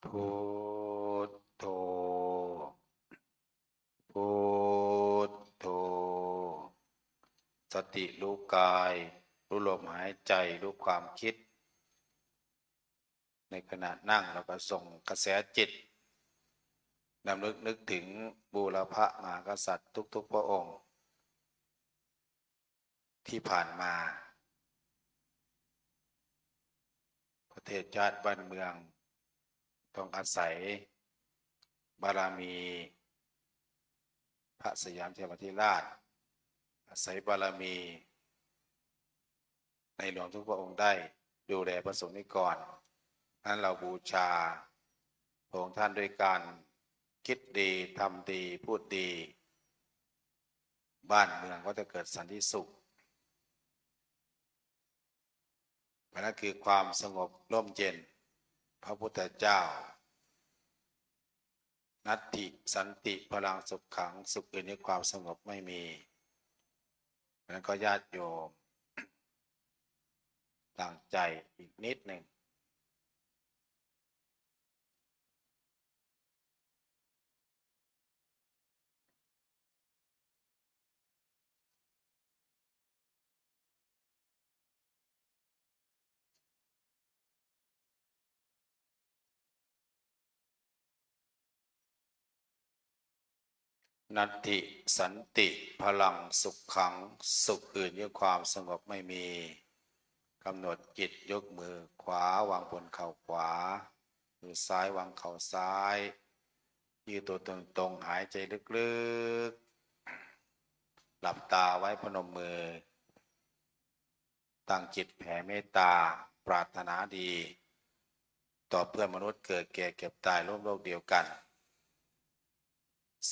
พุทโธพุทโธสติรู้กายรู้ลมหายใจรู้ความคิดในขณะนั่งเราก็ส่งกระแสจิตนำนึกถึงบูรพมหากษัตริย์ทุกๆพระองค์ที่ผ่านมาประเทศชาติบ้านเมืองต้องอาศัยบารมีพระสยามเทวทิราชอาศัยบารมีในหลวงทุกพระองค์ได้ดูแลพระสงฆ์นิกรนั้นเราบูชาพระองค์ท่านด้วยการคิดดีทำดีพูดดีบ้านเมืองก็จะเกิดสันติสุขนั่นคือความสงบร่มเย็นพระพุทธเจ้านัตติสันติพลังสุขขังสุขอื่นในความสงบไม่มีนั้นก็ญาติโยมตั้งใจอีกนิดหนึ่งนัตติสันติพลังสุขขังสุขอื่นด้วยความสงบไม่มีกำหนดจิตยกมือขวาวางบนเข่าขวามือซ้ายวางเข่าซ้ายยืดตัวตรงๆหายใจลึกๆหลับตาไว้พนมมือตั้งจิตแผ่เมตตาปรารถนาดีต่อเพื่อนมนุษย์เกิดแก่เก็บตายร่วมโลกเดียวกัน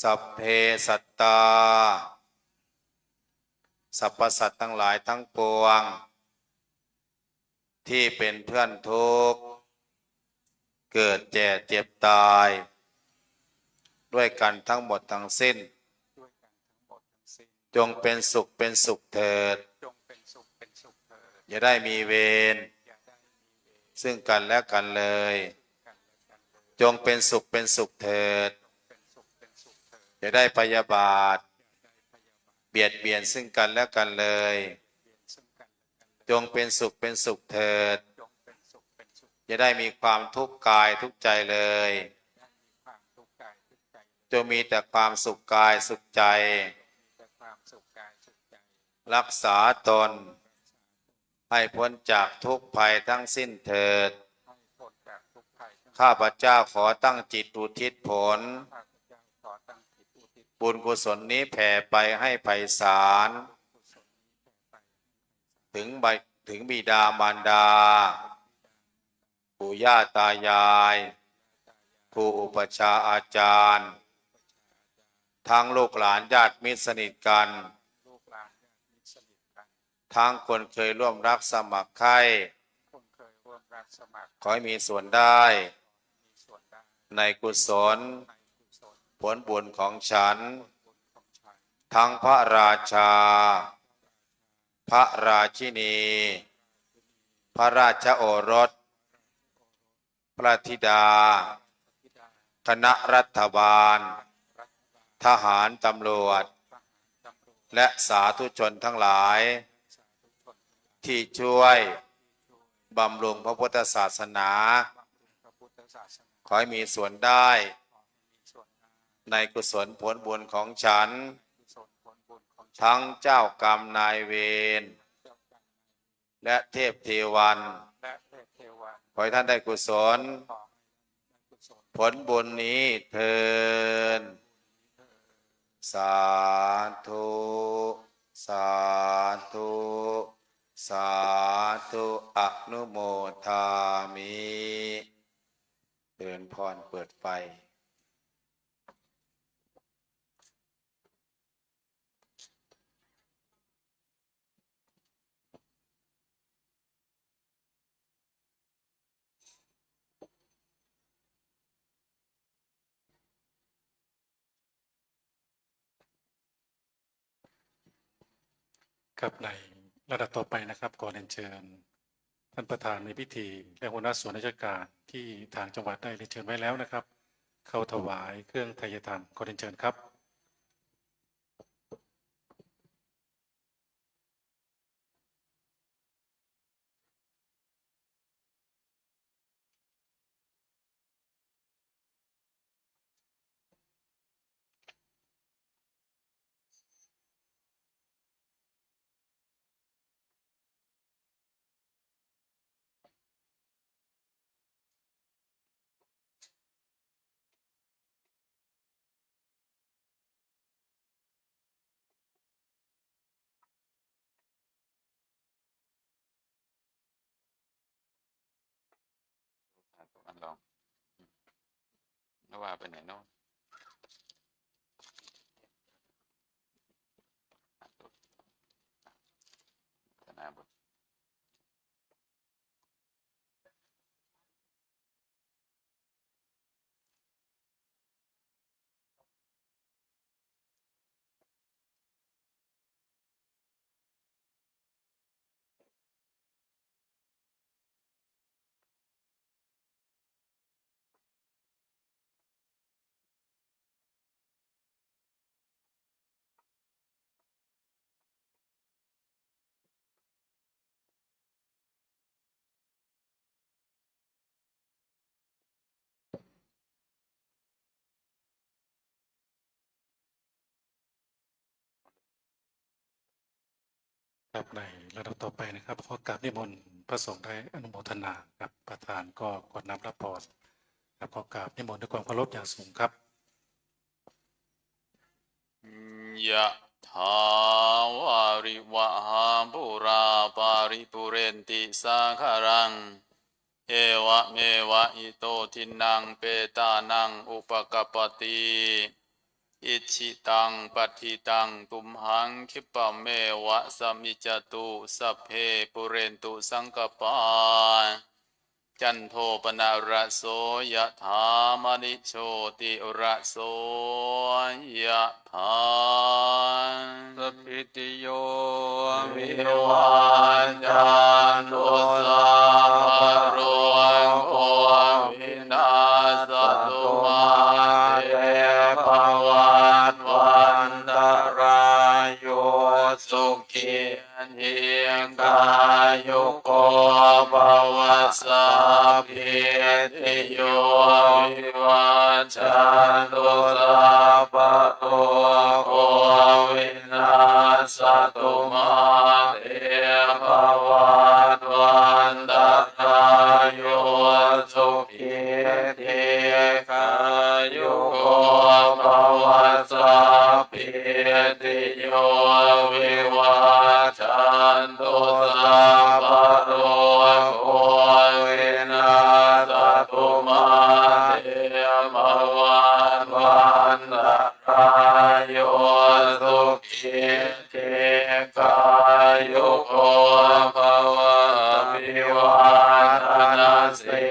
สัพเพสัตตาสรรพสัตว์ทั้งหลายทั้งปวงที่เป็นเพื่อนทุกข์เกิดแก่เจ็บตายด้วยกันทั้งหมดทั้งสิ้นจงเป็นสุขเป็นสุขเถิดอย่าได้มีเวรซึ่งกันและกันเลยจงเป็นสุขเป็นสุขเถิดอย่าได้พยาบาทเบียดเบียนซึ่งกันและกันเลยจงเป็นสุขเป็นสุขเถิดอย่าได้มีความทุกข์กายทุกข์ใจเลยจงมีแต่ความสุขกายสุขใจรักษาตนให้พ้นจากทุกข์ภัยทั้งสิ้นเถิดข้าพเจ้าขอตั้งจิตอุทิศผลบุญกุศลนี้แผ่ไปให้ไพศาลถึงบิดามารดาปู่ย่าตายายครูอุปัชฌาย์อาจารย์ทั้งลูกหลานญาติมิตรสนิทกันทั้งคนเคยร่วมรักสมัครใคร่ขอให้มีส่วนได้ในกุศลผลบุญของฉันทั้งพระราชาพระราชินีพระราชโอรสพระธิดาคณะรัฐบาลทหารตำรวจและสาธุชนทั้งหลายที่ช่วยบำรุงพระพุทธศาสนาขอให้มีส่วนได้ในกุศลผลบุญของฉันทั้งเจ้ากรรมนายเวรและเทพเทวันขอให้ท่านได้กุศลผลบุญนี้เทินสาธุสาธุสาธุอนุโมทามิเดินพรเปิดไฟกับในระดับต่อไปนะครับขอเรียนเชิญ ท่านประธานในพิธีและหัวหน้าส่วนราชการที่ทางจังหวัดได้เรียนเชิญไว้แล้วนะครับ เข้าถวายเครื่องไทยธรรมขอเรียนเชิญครับอันลองว่าไปไหนเนาะธนาบุตรครับในระดับต่อไปนะครับขอกราบนิมนต์พระสงฆ์ได้อนุโมทนาครับประธานก็กดน้ำรับพรครับขอกราบนิมนต์ด้วยความเคารพอย่างสูงครับ ยะถาวาริวะหาปุราปาริปุเรนติสาคารังเอวะเมวะอิโตทินังเปตานังอุปกปปติอิชิตังปัฏฐิตังตุมหังคิปะเมวะสมิจจตุสัพเพปุเรนตุสังกปาจันโทปนะระโสยะถามณิโชติระโสยะถาสัพพิติโยวิวันจันตุสัพพะโรวินาศตุมาเตภวัตวันตรายโยสุขีทีกายุโกภวสัพพิติโยวิวัชชันตุสัพพะโรวินาศตุมาเตภวัตวันตรายโยสุขีทีกายุโกภวสัพพิติโยวิวัชชันตุสัพพะโรวินาศตุมาเตภวันตรายโยสุขีทีกายุโกภวะภิวาทนาสิ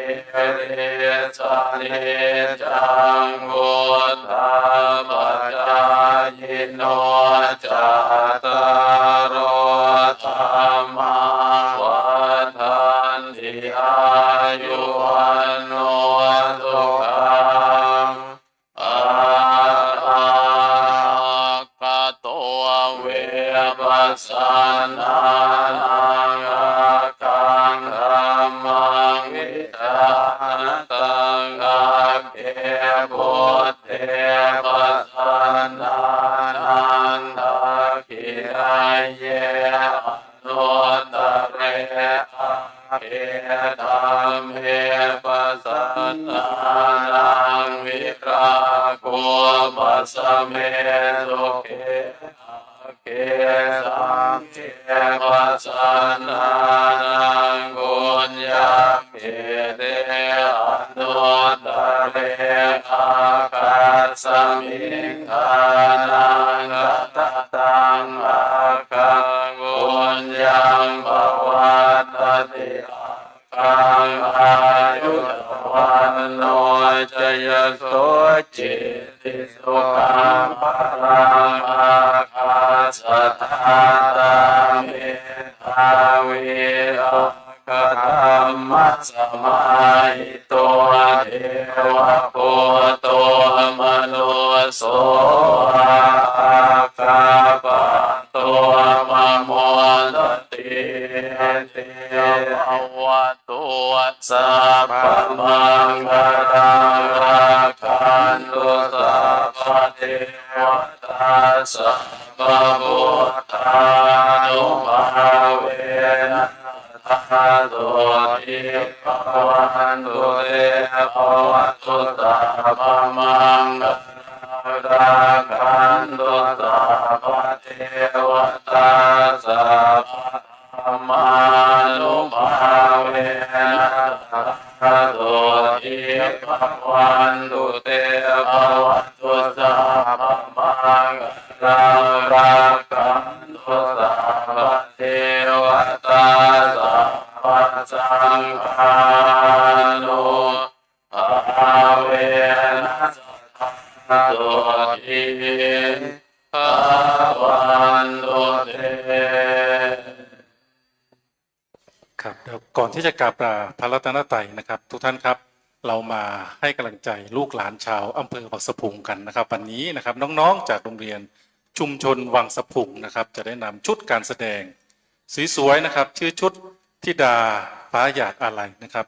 ริสเนจังวุฒาปัจจายโนจัตตารโอธรรมาวันทันติอายุวันโนสุขังอาคาโตเวปัสสนานังอาคังธัมมังวิธานตังอาเกพุทเทปัสสนานันทาคิราเยอนุตตเรอาเกธัมเมปัสสนานังวิราโกปัสสะเมสุเขเกสังเขปัสสนานังกุญญาเกเตอนุตตเรอาคัสสมิงทานังกัตตังอาคังกุญญังภวัตติอาคังอายุวันโนจยโสจิติสุขังพลังอาคาสัทธามิทาวิอาคตา สมาหิตัวเทวะโพตัวมนุโสอาคาปะตัวมะโมตติเตภวะตัวสัพพมังคลังราคันตุสัพพเทวตาสัพพพุทธานุภาเวนะทาโตทิภวันตุเตภวะตุสัพพมังคลังราคันตุสัพพเทวตาสัพพมานุภาเวนะทาโตทิภวันตุเตภวะตุสัพพมังคลังราคันตุสัพพเทวตาสัพพสังฆานุภาเวนะทาโตทิภวันตุเต ครับเดี๋ยวก่อนที่จะกราบพระรัตนตรัยนะครับ ทุกท่านครับเรามาให้กำลังใจลูกหลานชาวอำเภอวังสะพุงกันนะครับวันนี้นะครับน้องๆจากโรงเรียนชุมชนวังสะพุงนะครับจะได้นำชุดการแสดงสวยๆนะครับชื่อชุดธิดาฟ้าหยาดอาลัยนะครับ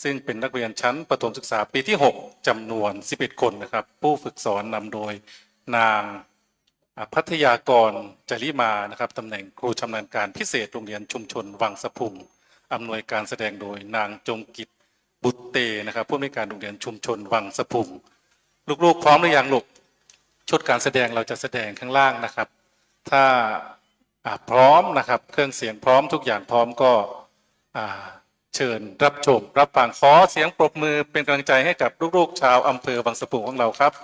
ซึ่งเป็นนักเรียนชั้นประถมศึกษาปีที่ 6จำนวน11คนนะครับผู้ฝึกสอนนำโดยนางพัทยากรจริมานะครับตำแหน่งครูชำนาญการพิเศษโรงเรียนชุมชนวังสะพุงอำนวยการแสดงโดยนางจงกิจบุตรเตนะครับผู้อำนวยการโรงเรียนชุมชนวังสะพุงลูกๆพร้อมหรือยังลูกชุดการแสดงเราจะแสดงข้างล่างนะครับ ถ้าพร้อมนะครับเครื่องเสียงพร้อมทุกอย่างพร้อมก็เชิญรับชมรับฟังขอเสียงปรบมือเป็นกำลังใจให้กับลูกๆชาวอำเภอวังสะพุงของเราครับ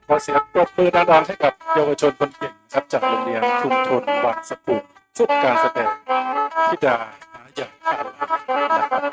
ขอเสียงปรบมือดังๆให้กับเยาวชนคนเก่งครับจากโรงเรียนชุมชนวังสะพุงชุดการแสดงธิดาหาใหญ่อาลานะครับ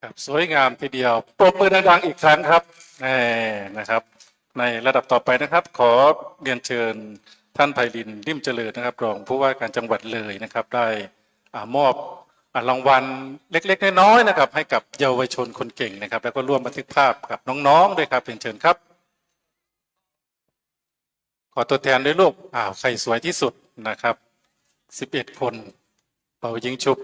ครับสวยงามทีเดียวปรบมือดังๆอีกครั้งครับนะครับในระดับต่อไปนะครับขอเรียนเชิญท่านไพลินริ่มเจริญนะครับรองผู้ว่าการจังหวัดเลยนะครับได้มอบรางวัลเล็กๆน้อยๆนะครับให้กับเยาวชนคนเก่งนะครับแล้วก็ร่วมบันทึกภาพกับน้องๆด้วยครับเรียนเชิญครับขอตัวแทนด้วยลูกใครสวยที่สุดนะครับ11 คนเป่ายิงชุบ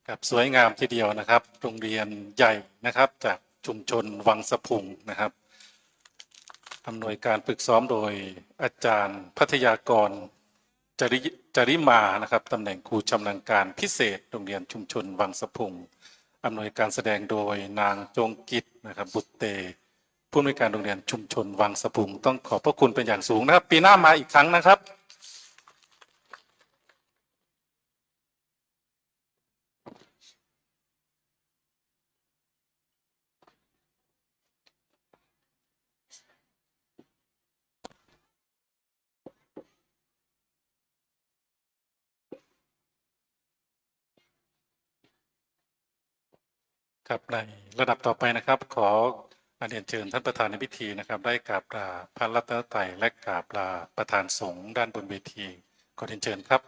ครับสวยงามทีเดียวนะครับโรงเรียนใหญ่นะครับจากชุมชนวังสะพุงนะครับอำนวยการฝึกซ้อมโดยอาจารย์พัทยากรจริมานะครับตำแหน่งครูชำนาญการพิเศษโรงเรียนชุมชนวังสะพุงอำนวยการแสดงโดยนางจงกิจนะครับบุตรเตผู้อำนวยการโรงเรียนชุมชนวังสะพุงต้องขอบพระคุณเป็นอย่างสูงนะครับปีหน้ามาอีกครั้งนะครับ ครับในระดับต่อไปนะครับ ขอเรียนเชิญท่านประธานในพิธีนะครับ ได้กราบลาพระรัตนตรัยและกราบลาประธานสงฆ์ด้านบนเวทีขอเรียนเชิญครับ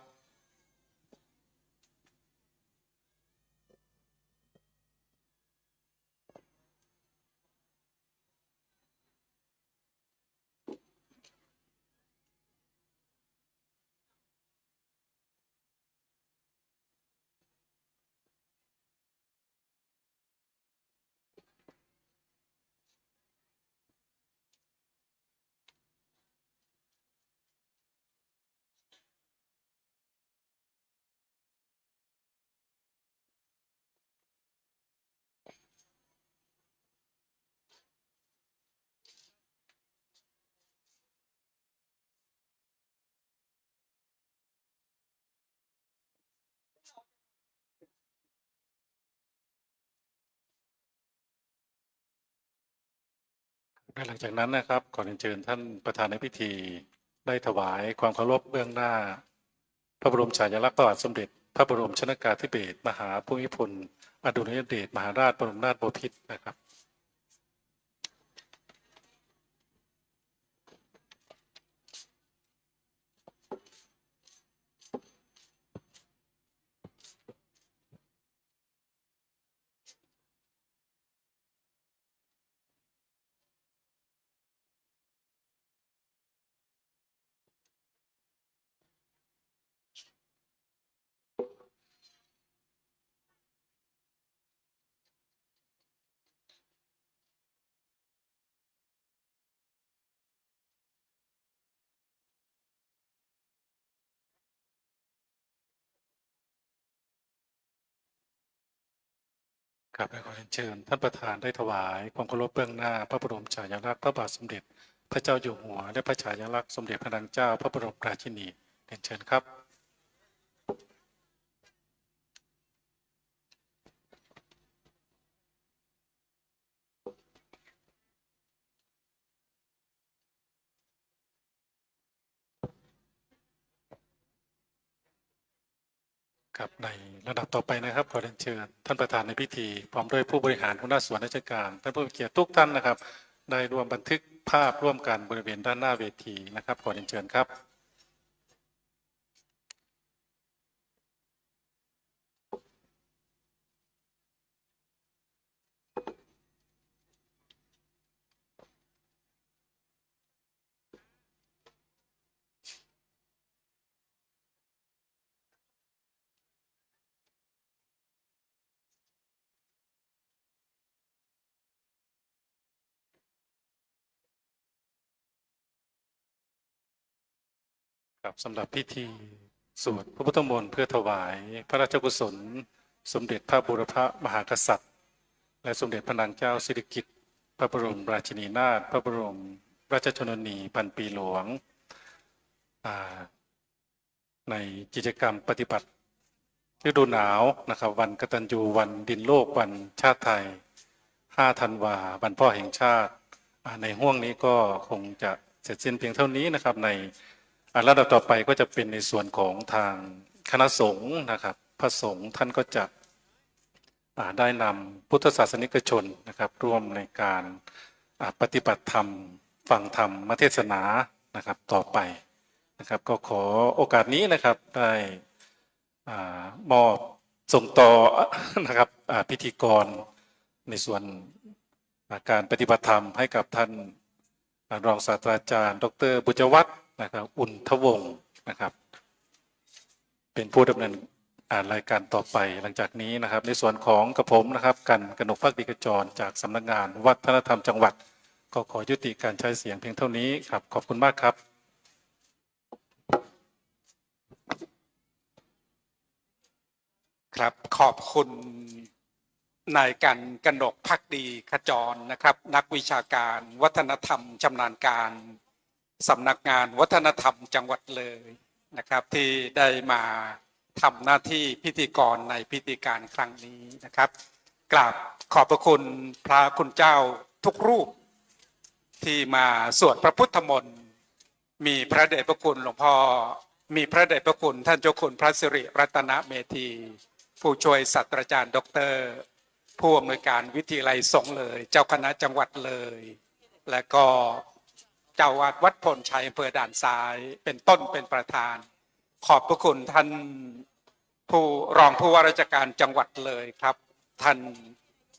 หลังจากนั้นนะครับขอเรียนเชิญท่านประธานในพิธีได้ถวายความเคารพเบื้องหน้า พระบรมฉายาลักษณ์พระบาทสมเด็จพระบรมชนกาธิเบศรมหาภูมิพลอดุลยเดชมหาราชบรมนาถบพิตรนะครับครับและขอเรียนเชิญท่านประธานได้ถวายความเคารพเบื้องหน้าพระบรมฉายาลักษณ์พระบาทสมเด็จพระเจ้าอยู่หัวและพระฉายาลักษณ์สมเด็จพระนางเจ้าพระบรมราชินีเรียนเชิญครับครับในระดับต่อไปนะครับขอเรียนเชิญท่านประธานในพิธีพร้อมด้วยผู้บริหารหัวหน้าส่วนราชการท่านผู้มีเกียรติทุกท่านนะครับได้ร่วมบันทึกภาพร่วมกันบริเวณด้านหน้าเวทีนะครับขอเรียนเชิญครับครับสำหรับพิธีสวดพระพุทธมนต์เพื่อถวายพระราชกุศลสมเด็จพระบูรพมหากษัตริย์และสมเด็จพระนางเจ้าสิริกิติ์พระบรมราชินีนาถพระบรมราชชนนีพันปีหลวงในกิจกรรมปฏิบัติฤดูหนาวนะครับวันกตัญญูวันดินโลกวันชาติไทย5 ธันวาวันพ่อแห่งชาติในห่วงนี้ก็คงจะเสร็จสิ้นเพียงเท่านี้นะครับในระดับต่อไปก็จะเป็นในส่วนของทางคณะสงฆ์นะครับพระสงฆ์ท่านก็จะได้นำพุทธศาสนิกชนนะครับร่วมในการปฏิบัติธรรมฟังธรรมเทศนานะครับต่อไปนะครับก็ขอโอกาสนี้นะครับได้มอบส่งต่อนะครับพิธีกรในส่วนการปฏิบัติธรรมให้กับท่านรองศาสตราจารย์ดร.บุญวัฒน์นะครับอุ่นทวงศ์นะครับเป็นผู้ดำเนินรายการต่อไปหลังจากนี้นะครับในส่วนของกระผมนะครับกันกนกภักดีกจรจากสำนักงานวัฒนธรรมจังหวัดก็ขอยุติการใช้เสียงเพียงเท่านี้ครับขอบคุณมากครับครับขอบคุณนายกันกนกภักดีขจรนะครับนักวิชาการวัฒนธรรมชำนาญการสำนักงานวัฒนธรรมจังหวัดเลยนะครับที่ได้มาทำหน้าที่พิธีกรในพิธีการครั้งนี้นะครับกราบขอบพระคุณพระคุณเจ้าทุกรูปที่มาสวดพระพุทธมนต์มีพระเดชพระคุณหลวงพ่อมีพระเดชพระคุณท่านเจ้าคุณพระสิริรัตนเมธีผู้ช่วยศาสตราจารย์ดร ผู้อำนวยการวิทยาลัยสงฆ์เลย เจ้าคณะจังหวัดเลย และก็เจ้าวาดวัดพลชัยอำเภอด่านซ้ายเป็นต้นเป็นประธาน ขอบพระคุณท่านผู้รองผู้ว่าราชการจังหวัดเลยครับท่าน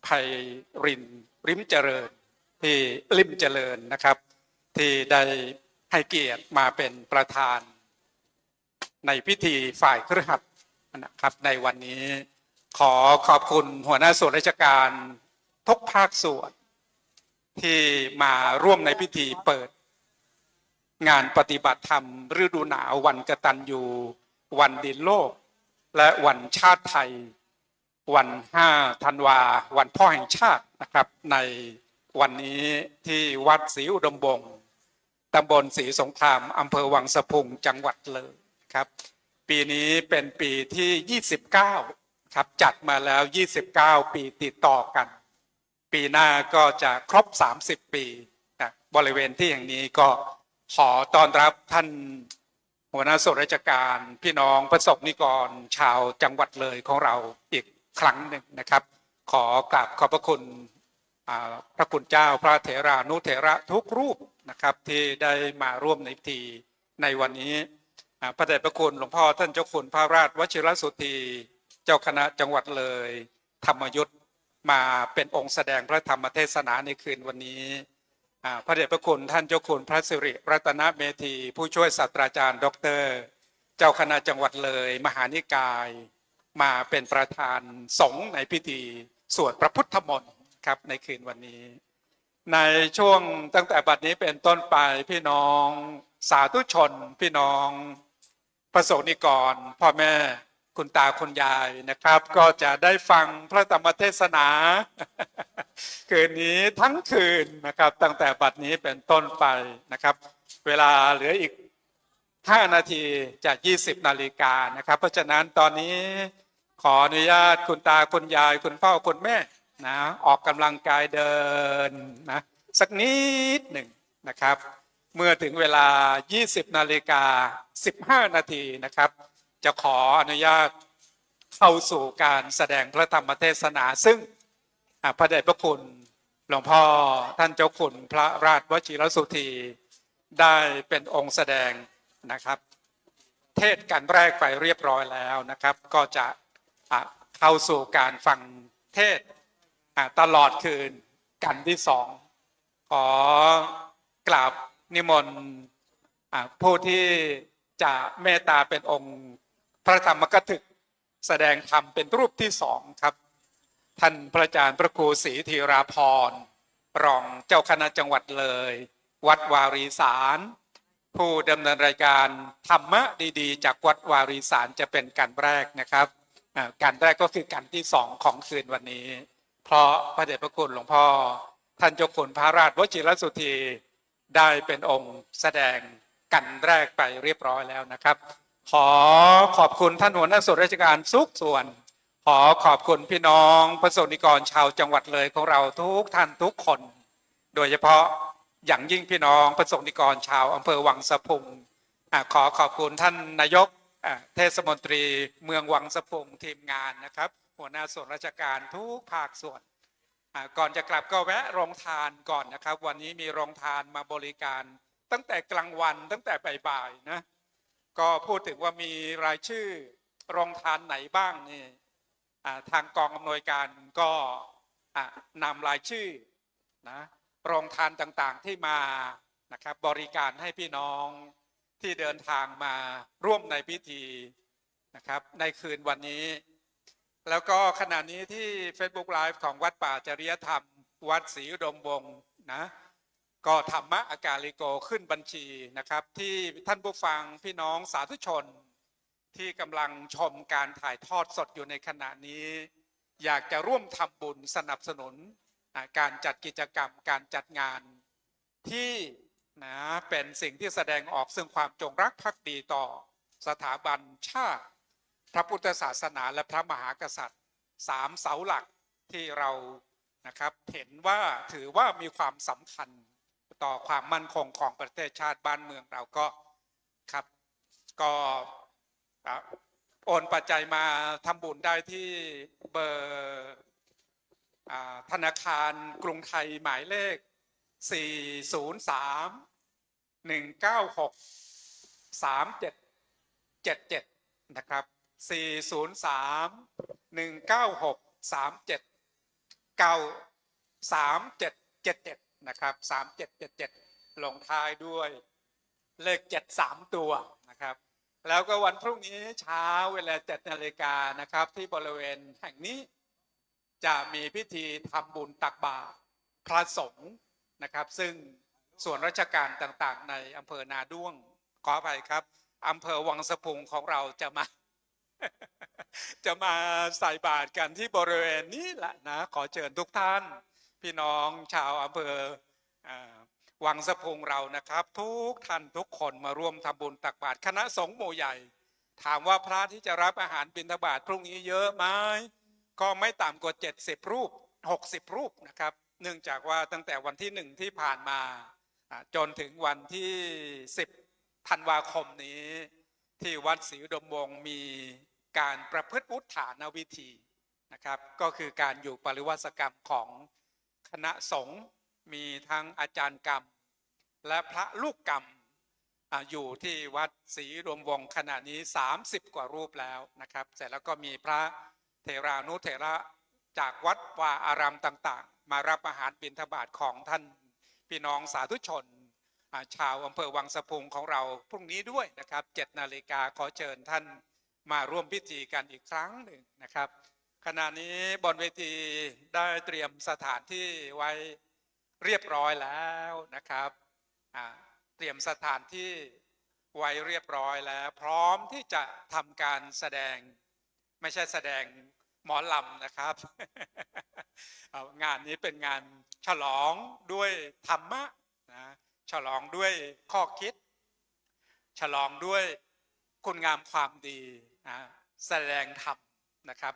ไพรินทร์ริมเจริญที่ริมเจริญนะครับที่ได้ให้เกียรติมาเป็นประธานในพิธีฝ่ายคฤหัสถ์นะครับในวันนี้ขอขอบคุณหัวหน้าส่วนราชการทุกภาคส่วนที่มาร่วมในพิธีเปิดงานปฏิบัติธรรมฤดูหนาววันกตัญญูวันดินโลกและวันชาติไทยวัน5 ธันวาวันพ่อแห่งชาตินะครับในวันนี้ที่วัดศรีอุดมบงศ์ตำบลศรีสงครามอำเภอวังสะพุงจังหวัดเลยครับปีนี้เป็นปีที่29ครับจัดมาแล้ว29ปีติดต่อกันปีหน้าก็จะครบ30ปีนะบริเวณที่อย่างนี้ก็ขอต้อนรับท่านหัวหน้าส่วนราชการพี่น้องประสบนิกรชาวจังหวัดเลยของเราอีกครั้งหนึ่งนะครับขอกราบขอบพระคุณพระคุณเจ้าพระเถรานุเถระทุกรูปนะครับที่ได้มาร่วมในพิธีในวันนี้พระเดชพระคุณหลวงพ่อท่านเจ้าคุณพระราชวชิรสุธีเจ้าคณะจังหวัดเลยธรรมยุทธมาเป็นองค์แสดงพระธรรมเทศนาในคืนวันนี้พระเดชพระคุณท่านเจ้าคุณพระสิริรัตนเมธีผู้ช่วยศาสตราจารย์ดร.เจ้าคณะจังหวัดเลยมหานิกายมาเป็นประธานสงฆ์ในพิธีสวดพระพุทธมนต์ครับในคืนวันนี้ในช่วงตั้งแต่บัดนี้เป็นต้นไปพี่น้องสาธุชนพี่น้องประสบนิกรพ่อแม่คุณตาคุณยายนะครับก็จะได้ฟังพระธรรมเทศนาคืนนี้ทั้งคืนนะครับตั้งแต่บัดนี้เป็นต้นไปนะครับเวลาเหลืออีก5 นาทีจาก20 นาฬิกานะครับเพราะฉะนั้นตอนนี้ขออนุญาตคุณตาคุณยายคุณพ่อคุณแม่นะออกกำลังกายเดินนะสักนิดหนึ่งนะครับเมื่อถึงเวลา20 นาฬิกา 15 นาทีนะครับจะขออนุญาตเข้าสู่การแสดงพระธรรมเทศนาซึ่งพระเดชพระคุณหลวงพ่อท่านเจ้าคุณพระราชวชิรสุธีได้เป็นองค์แสดงนะครับเทศกันแรกไปเรียบร้อยแล้วนะครับก็จะเข้าสู่การฟังเทศตลอดคืนกันที่2ขอกราบนิมนต์ผู้ที่จะเมตตาเป็นองค์พระธรรมกถึกแสดงธรรมเป็นรูปที่2ครับท่านพระอาจารย์พระครูศรีธีราพรรองเจ้าคณะจังหวัดเลยวัดวารีสารผู้ดำเนินรายการธรรมะดีๆจากวัดวารีสารจะเป็นการแรกนะครับการแรกก็คือการที่2ของคืนวันนี้เพราะพระเดชพระคุณหลวงพ่อท่านเจ้าคุณพระราชวชิรสุธีได้เป็นองค์แสดงกันแรกไปเรียบร้อยแล้วนะครับขอขอบคุณท่านหัวหน้าส่วนราชการทุกส่วนขอขอบคุณพี่น้องประสบนิกรชาวจังหวัดเลยของเราทุกท่านทุกคนโดยเฉพาะอย่างยิ่งพี่น้องประสบนิกรชาวอำเภอวังสะพุงขอขอบคุณท่านนายกเทศมนตรีเมืองวังสะพุงทีมงานนะครับหัวหน้าส่วนราชการทุกภาคส่วนก่อนจะกลับก็แวะโรงทานก่อนนะครับวันนี้มีโรงทานมาบริการตั้งแต่กลางวันตั้งแต่บ่ายๆนะก็พูดถึงว่ามีรายชื่อโรงทานไหนบ้างนี่ทางกองอำนวยการก็นำรายชื่อนะโรงทานต่างๆที่มานะครับบริการให้พี่น้องที่เดินทางมาร่วมในพิธีนะครับในคืนวันนี้แล้วก็ขณะนี้ที่ Facebook Live ของวัดป่าจริยธรรมวัดศรีอุดมวงศ์นะก็ธรรมะอากาลิโกขึ้นบัญชีนะครับที่ท่านผู้ฟังพี่น้องสาธุชนที่กำลังชมการถ่ายทอดสดอยู่ในขณะนี้อยากจะร่วมทำบุญสนับสนุนการจัดกิจกรรมการจัดงานที่นะเป็นสิ่งที่แสดงออกซึ่งความจงรักภักดีต่อสถาบันชาติพระพุทธศาสนาและพระมหากษัตริย์3 เสาหลักที่เรานะครับเห็นว่าถือว่ามีความสำคัญต่อความมั่นคงของประเทศชาติบ้านเมืองเราก็ครับก็โอนปัจจัยมาทำบุญได้ที่เบอร์ ธนาคารกรุงไทยหมายเลข 403-196-3777 นะครับ 403-196-3777 นะครับ 3777 ลงท้ายด้วยเลข 73 ตัวนะครับ แล้วก็วันพรุ่งนี้เช้าเวลา 7 นาฬิกานะครับที่บริเวณแห่งนี้จะมีพิธีทำบุญตักบาตรพระสงฆ์นะครับซึ่งส่วนราชการต่างๆในอำเภอนาด้วงขออภัยครับอำเภอวังสะพุงของเราจะมา จะมาใส่บาตรกันที่บริเวณนี้แหละนะขอเชิญทุกท่านพี่น้องชาวอำเภอวังสะพุงเรานะครับทุกท่านทุกคนมาร่วมทำบุญตักบาตรคณะสงฆ์หมู่ใหญ่ถามว่าพระที่จะรับอาหารบิณฑบาตพรุ่งนี้เยอะไหมก็ไม่ต่ำกว่า70 รูป60 รูปนะครับเนื่องจากว่าตั้งแต่วันที่1ที่ผ่านมาจนถึงวันที่10 ธันวาคมนี้ที่วัดศรีอุดมวงศ์มีการประพฤติวุฒานวิธีนะครับก็คือการอยู่ปริวาสกรรมของคณะสงฆ์มีทั้งอาจารย์กรรมและพระลูกกรรมอยู่ที่วัดศรีอุดมวงศ์ขณะนี้30 กว่ารูปแล้วนะครับเสร็จแล้วก็มีพระเถรานุเถระจากวัดวาอารามต่างๆมารับอาหารบิณฑบาตของท่านพี่น้องสาธุชนชาวอำเภอวังสะพุงของเราพรุ่งนี้ด้วยนะครับ7 นาฬิกาขอเชิญท่านมาร่วมพิธีกันอีกครั้งหนึ่งนะครับขณะนี้บนเวทีได้เตรียมสถานที่ไว้เรียบร้อยแล้วนะครับเตรียมสถานที่ไว้เรียบร้อยแล้วพร้อมที่จะทำการแสดงไม่ใช่แสดงหมอลำนะครับ งานนี้เป็นงานฉลองด้วยธรรมะนะฉลองด้วยข้อคิดฉลองด้วยคุณงามความดีนะแสดงธรรมนะครับ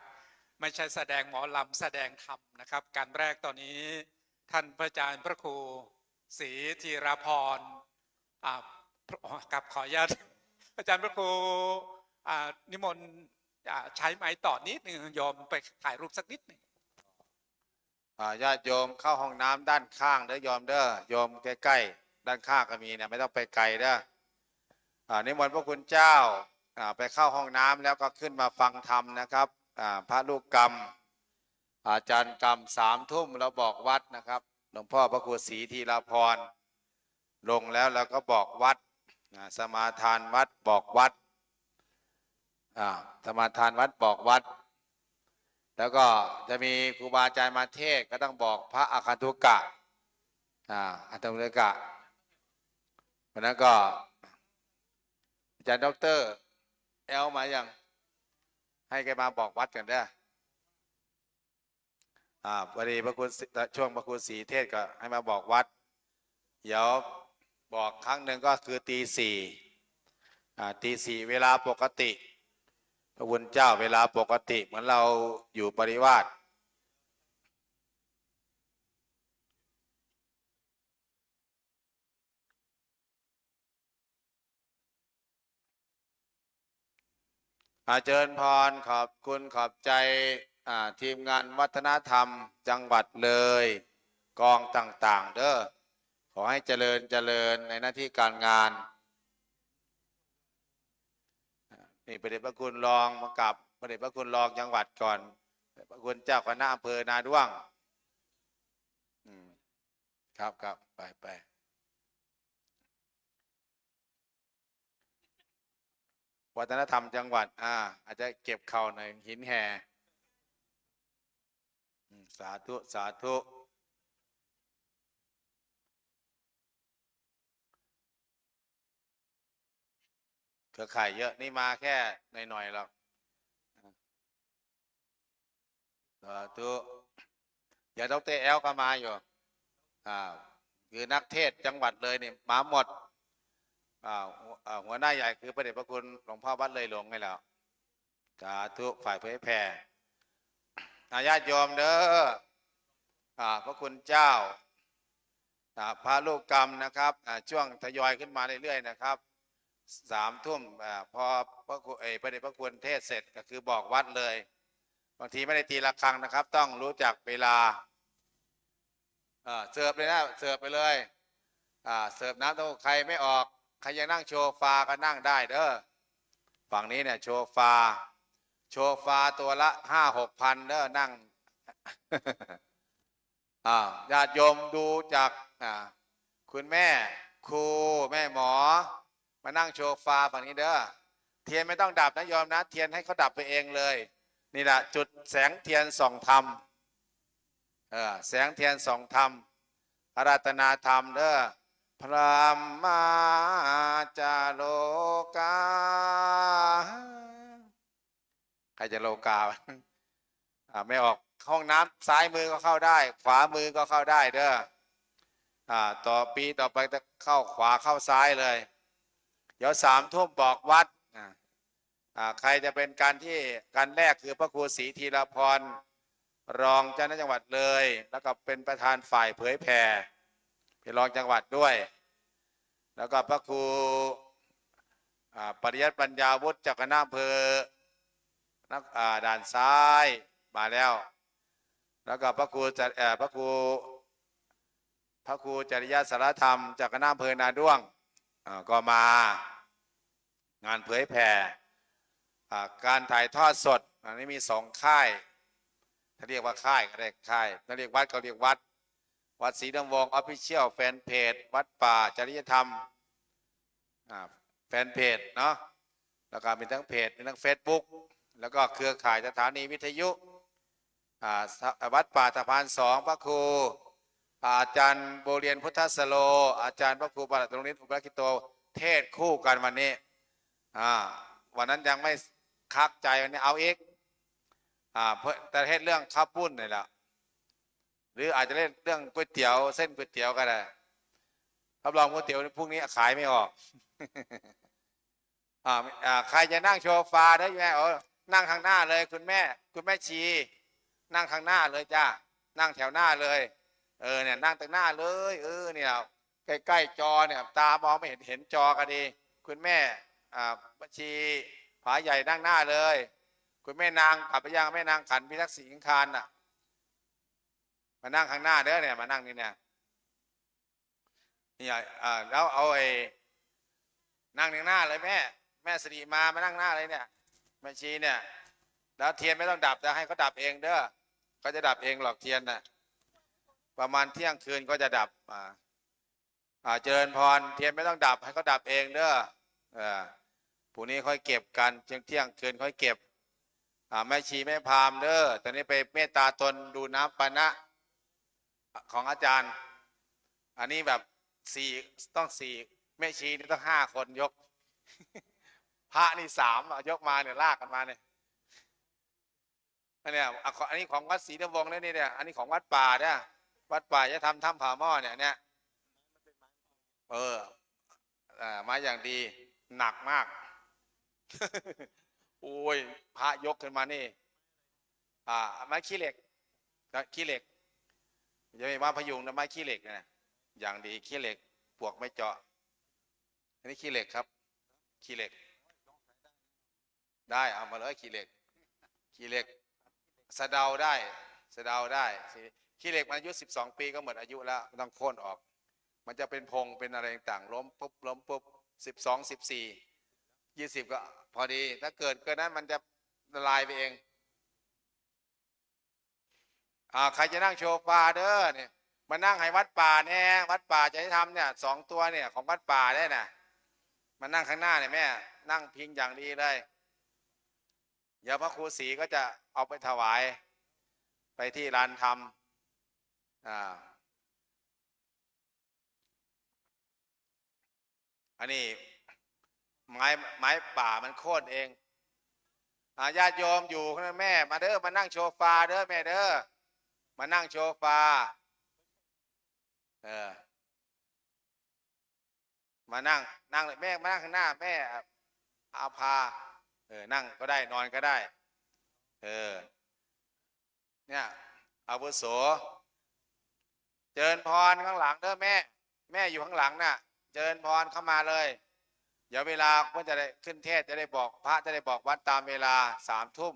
ไม่ใช่แสดงหมอลำแสดงธรรมนะครับการแรกตอนนี้ท่านพระอาจารย์พระครูศรีธีรพรกับขออนุญาตอาจารย์พระครูนิมนต์ใช้ไม้ต่อนิดหนึ่งโยมไปถ่ายรูปสักนิดหนึ่งญาติโยมเข้าห้องน้ำด้านข้างเด้อโยมเด้อโยมใกล้ๆด้านข้างก็มีเนี่ยไม่ต้องไปไกลเด้อนิมนต์พระคุณเจ้าไปเข้าห้องน้ำแล้วก็ขึ้นมาฟังธรรมนะครับพระลูกกรรมอาจารย์กรรม3 ทุ่มเราบอกวัดนะครับหลวงพ่อพระครูศรีธีรพรลงแล้วเราก็บอกวัดสมาทานวัดบอกวัดสมาทานวัดบอกวัดแล้วก็จะมีครูบาอาจารย์มาเทศก็ต้องบอกพระอาคันตุกะอาคันตุกะวันนั้นก็อาจารย์ด็อกเตอร์แอลมาอย่างให้แกมาบอกวัดกันได้พอดีพระคุณช่วงพระคุณศรีเทศก็ให้มาบอกวัดเดี๋ยวบอกครั้งหนึ่งก็คือตี 4เวลาปกติพระคุณเจ้าเวลาปกติเหมือนเราอยู่ปริวาสเจริญพรขอบคุณขอบใจทีมงานวัฒนธรรมจังหวัดเลยกองต่างๆเด้อขอให้เจริญในหน้าที่การงานนี่พระเดชพระคุณรองมากับพระเดชพระคุณรองจังหวัดก่อนพระคุณเจ้าคณะอำเภอนาด้วงครับไปวัฒนธรรมจังหวัดอาจจะเก็บเข่าหน่อยหินแห่สาธุเครือข่ายเยอะนี่มาแค่หน่อยๆหรอกสาธุอย่าดร.แอลก็มาอยู่คือนักเทศจังหวัดเลยนี่มาหมดหัวหน้าใหญ่คือพระเดชพระคุณหลวงพ่อวัดเลยหลวงไงแล้วสาธุฝ่ายเผยแผ่ญาติโยมเด้อพระคุณเจ้าพระลูกกรรมนะครับช่วงทยอยขึ้นมาเรื่อยๆนะครับ3 ทุ่มพอพระเดชพระคุณเทศเสร็จก็คือบอกวัดเลย บางทีไม่ได้ตีระฆังนะครับ ต้องรู้จักเวลาเสิร์ฟเลยนะเสิร์ฟไปเลยเสิร์ฟน้ำเต้าหู้ใครไม่ออกใครยังนั่งโชว์ฟาก็นั่งได้เด้อฝั่งนี้เนี่ยโชว์ฟาตัวละ5-6 พันเด้อนั่ง ญาติโยมดูจากคุณแม่ครูแม่หมอมานั่งโชว์ฟาฝั่งนี้เด้อเทียนไม่ต้องดับนะโยมนะเทียนให้เขาดับไปเองเลยนี่แหละจุดแสงเทียนส่องธรรมแสงเทียนส่องธรรมอาราธนาธรรมเด้อพระมาจาโลกาใครจะโลกา ไม่ออกห้องน้ำซ้ายมือก็เข้าได้ขวามือก็เข้าได้เด้อต่อไปจะเข้าขวาเข้าซ้ายเลยเดี๋ยว3 ทุ่มบอกวัดใครจะเป็นการแรกคือพระครูศรีธีรพรรองเจ้าหน้าที่จังหวัดเลยแล้วก็เป็นประธานฝ่ายเผยแผ่เป็นรองจังหวัดด้วยแล้วก็พระครูปริยัติปัญญาวุฒิจากคณะอำเภอด่านซ้ายมาแล้วแล้วก็พระครูจริยสารธรรมจากคณะอำเภอนาด้วงก็มางานเผยแผ่การถ่ายทอดสดอันนี้มี2 ค่ายถ้าเรียกว่าค่ายก็ได้ค่ายถ้าเรียกวัดก็เรียกวัดศรีดำวงออฟฟิเชียลแฟนเพจวัดป่าจริยธรรมแฟนเพจเนาะแล้วก็มีทั้งเพจมีทั้ง Facebook แล้วก็เครือข่ายสถานีวิทยุวัดป่าสะพาน2พระครูอาจารย์โบเรียนพุทธสโลอาจารย์พระครูประหลัดตรงนี้อุปกิโตเทศคู่กันวันนี้วันนั้นยังไม่คักใจวันนี้เอาอีกแต่เทศเรื่องข้าวปุ้นนี่แหละหรืออาจจะเล่นเรื่องก๋วยเตี๋ยวเส้นก๋วยเตี๋ยวก็ได้รับรองก๋วยเตี๋ยวพรุ่งนี้ขายไม่ออก ใครจะนั่งโชว์ฟาได้ไหมนั่งข้างหน้าเลยคุณแม่ชีนั่งข้างหน้าเลยจ้านั่งแถวหน้าเลยเนี่ยนั่งตรงหน้าเลยเนี่ยใกล้ๆจอเนี่ยตามองไม่เห็นจอกันดีคุณแม่บัญชีผาใหญ่นั่งหน้าเลยคุณแม่นางกลับไปยังแม่นางขันพิทักษ์ศรีคานน่ะมานั่งข้างหน้าเด้อเนี่ยมานั่งนี่เนี่ยแล้วเอานั่งข้างหน้าเลยแม่สิริมานั่งหน้าเลยเนี่ยแม่ชีเนี่ยแล้วเทียนไม่ต้องดับจะให้เขาดับเองเด้อก็จะดับเองหรอกเทียนน่ะประมาณเที่ยงคืนก็จะดับเจริญพรเทียนไม่ต้องดับให้เขาดับเองเด้อผู้นี้ค่อยเก็บกันเที่ยงคืนค่อยเก็บแม่ชีแม่พราหมณ์เด้อตอนนี้ไปเมตตาตนดูน้ำปานะของอาจารย์อันนี้แบบต้อง4แม่ชีนี่ต้อง5 คนยก พระนี่3ยกมาเนี่ยลากกันมาเนี่ยอันนี้ของวัดศรีดำวงเนี่ยอันนี้ของวัดป่าเนี่ยวัดป่าจะทำถ้ำผาหม้อเนี่ยมาอย่างดีหนักมาก โอ้ยพระยกขึ้นมานี่ไม้ขี้เหล็กจะไม่ว่าพยุงนะไม้ขี้เหล็กนะอย่างดีขี้เหล็กปวกไม่เจาะอันนี้ขี้เหล็กครับขี้เหล็กได้เอามาเลยขี้เหล็กสะเดาได้ขี้เหล็กมันอายุ12 ปีก็หมดอายุแล้วต้องโค่นออกมันจะเป็นพงเป็นอะไรต่างล้มปุ๊บ12 14 20ก็พอดีถ้าเกินนั้นมันจะละลายไปเองใครจะนั่งโชว์ฟาเด้อเนี่ยมานั่งให้วัดป่าเนี่ยวัดป่าจะให้ทำเนี่ย2 ตัวเนี่ยของวัดป่าได้น่ะมานั่งข้างหน้าเนี่ยแม่นั่งพิงอย่างดีเลยเดี๋ยวพระครูศรีก็จะเอาไปถวายไปที่ลานธรรมอันนี้ไม้ป่ามันโค่นเองญาติโยมอยู่ข้างหน้าแม่มาเด้อมานั่งโชว์ฟาเด้อแม่เด้อมานั่งโชว์ฟามานั่งเลยแม่มานั่งข้างหน้าแม่เอาพานั่งก็ได้นอนก็ได้เนี่ยอาวุโสเจริญพรข้างหลังเด้อแม่อยู่ข้างหลังน่ะเจริญพรเข้ามาเลยเดี๋ยวเวลาเพื่อจะได้ขึ้นเทศจะได้บอกพระจะได้บอกวัดตามเวลา3 ทุ่ม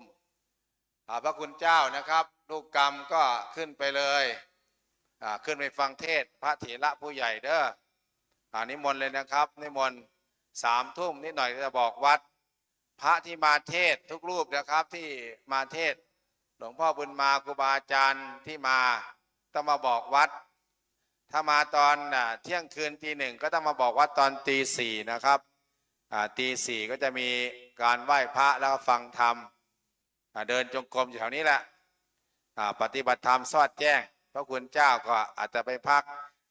พระคุณเจ้านะครับ ลูกกรรมก็ขึ้นไปเลยขึ้นไปฟังเทศพระเถระผู้ใหญ่เด้อนิมนต์เลยนะครับนิมนต์3 ทุ่มนิดหน่อยจะบอกวัดพระที่มาเทศทุกรูปนะครับที่มาเทศหลวงพ่อบุญมาครูบาอาจารย์ที่มาต้องมาบอกวัดถ้ามาตอนเที่ยงคืนตี 1ก็ต้องมาบอกวัดตอนตี 4นะครับตี 4ก็จะมีการไหว้พระแล้วก็ฟังธรรมเดินจงกรมอยู่แถวนี้แหละปฏิบัติธรรมสอดแจ้งพระคุณเจ้าก็อาจจะไปพัก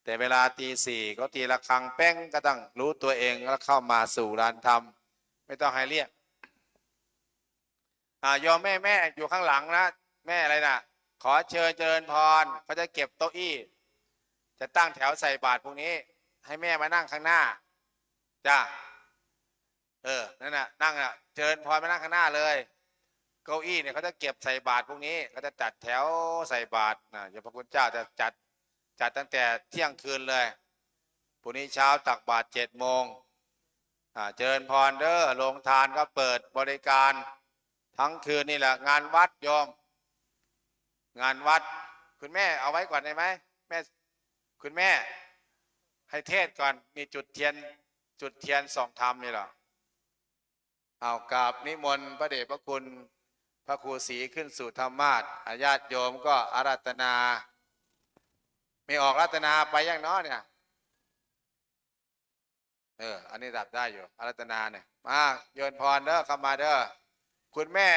แต่เวลาตี 4ก็ตีระฆังแป้งก็ต้องรู้ตัวเองแล้วเข้ามาสู่ลานธรรมไม่ต้องให้เรียกโยมแม่อยู่ข้างหลังนะแม่อะไรนะขอเชิญเจริญพรเขาจะเก็บโต๊ะอี้จะตั้งแถวใส่บาตรพวกนี้ให้แม่มานั่งข้างหน้าจ้านั่นน่ะนั่งเจริญพรมานั่งข้างหน้าเลยเก้าอี้เนี่ยเขาจะเก็บใส่บาตรพวกนี้เขาจะจัดแถวใส่บาตรนะพระคุณเจ้าจะจัดตั้งแต่เที่ยงคืนเลยพรุ่งนี้เช้าตักบาตร7 โมงเจริญพรเด้อโรงทานก็เปิดบริการทั้งคืนนี่แหละงานวัดโยมงานวัดคุณแม่เอาไว้ก่อนได้ไหมแม่คุณแม่ให้เทศก่อนมีจุดเทียนส่องธรรมนี่หรอเอากราบนิมนต์พระเดชพระคุณพระครูศรีขึ้นสู่ธรรมาสน์ญาติโยมก็อาราธนาไม่ออกรัตนาไปยังน้อเนี่ยอันนี้ดับได้อยู่อาราธนาเนี่ยมาโยนพรเด้อเข้ามาเด้อคุณแม่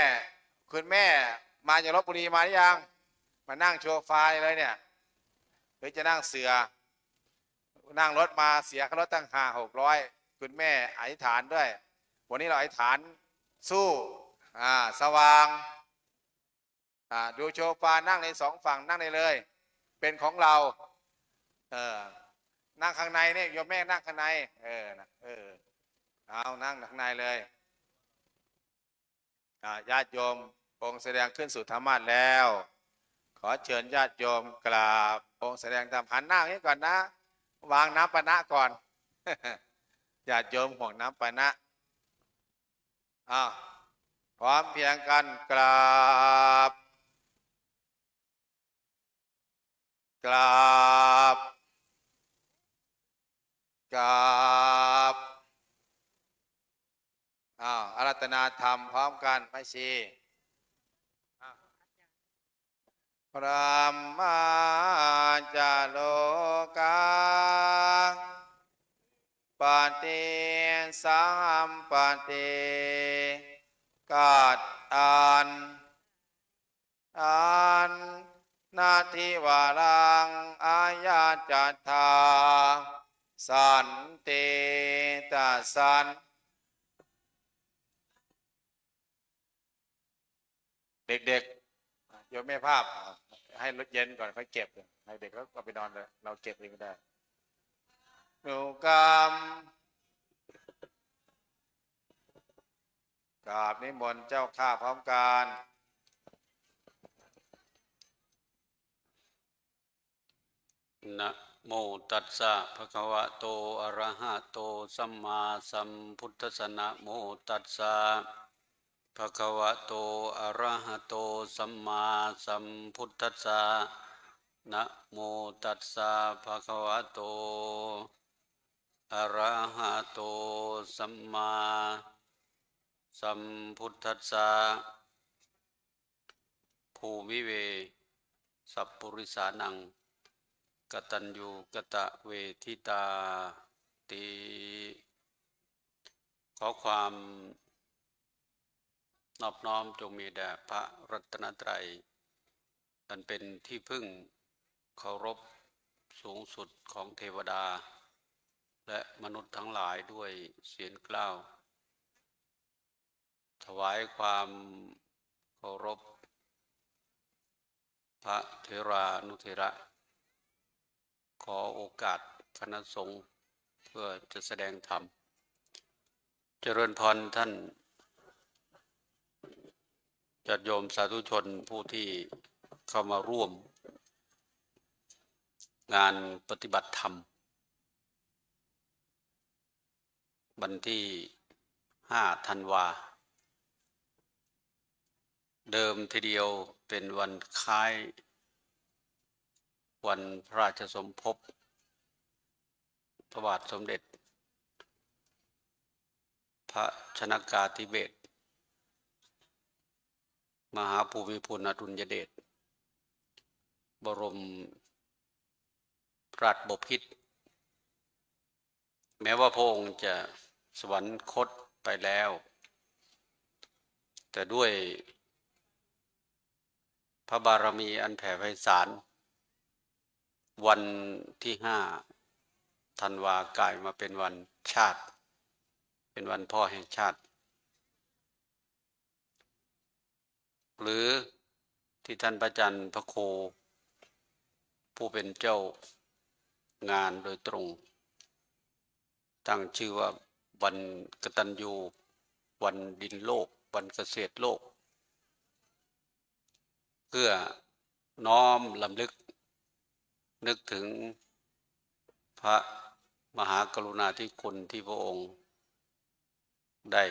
มาจากลพบุรีมาหรือยังมานั่งโชว์ไฟเลยเนี่ยหรือจะนั่งเสือนั่งรถมาเสียค่ารถตั้ง500-600คุณแม่อธิษฐานด้วยวันนี้เราอธิษฐานสู้สว่างดูโชว์ไฟนั่งใน2 ฝั่งนั่งได้เลยเป็นของเรานั่งข้างในเนี่ยโยมแม่นั่งข้างในเอานั่งข้างในเลยญาติโยมองค์แสดงขึ้นสู่ธรรมาสน์แล้วขอเชิญญาติโยมกราบองค์แสดงธรรมหันหน้านี้ก่อนนะวางน้ำปานะก่อน ญาติโยมห่วงน้ำปานะพร้อมเพียงกันกราบอาราธนาธรรมพร้อมกันไม่ชีพระมาจาโลกาปฏิสัมปติกาตอันนาทิวารังอาญาจัตถาสันติตัสสันเด็กๆโยมแม่ภาพให้รถเย็นก่อนค่อยเก็บให้เด็กก็เอาไปนอนเลยเราเก็บเองก็ได้หนูกรรมกราบนิมนต์เจ้าข้าพร้อมกันนะโมตัสสะภะคะวะโตอะระหะโตสัมมาสัมพุทธัสสะนะโมตัสสะภะคะวะโตอะระหะโตสัมมาสัมพุทธัสสะนะโมตัสสะภะคะวะโตอะระหะโตสัมมาสัมพุทธัสสะภูมิเวสัพพุริสานังกตัญญูกตเวทิตาติขอความนอบน้อมจงมีแด่พระรัตนตรัยอันเป็นที่พึ่งเคารพสูงสุดของเทวดาและมนุษย์ทั้งหลายด้วยเสียงกล้าวถวายความเคารพพระเถรานุเถระขอโอกาสคณะสงฆ์เพื่อจะแสดงธรรมเจริญพรท่านญาติโยมสาธุชนผู้ที่เข้ามาร่วมงานปฏิบัติธรรมวันที่5 ธันวา เดิมทีเดียวเป็นวันคล้ายวันพระราชสมภพพระบาทสมเด็จพระชนกาธิเบศรมหาภูมิพลอดุลยเดชบรมราชบพิตรแม้ว่าพระองค์จะสวรรคตไปแล้วแต่ด้วยพระบารมีอันแผ่ไพศาลวันที่5 ธันวากลายมาเป็นวันชาติเป็นวันพ่อแห่งชาติหรือที่ท่านพระอาจารย์พระโคผู้เป็นเจ้างานโดยตรงตั้งชื่อว่าวันกตัญญูวันดินโลกวันเกษตรโลกเพื่อน้อมลำลึกนึกถึงพระมหากรุณาธิคุณที่พระองค์ได้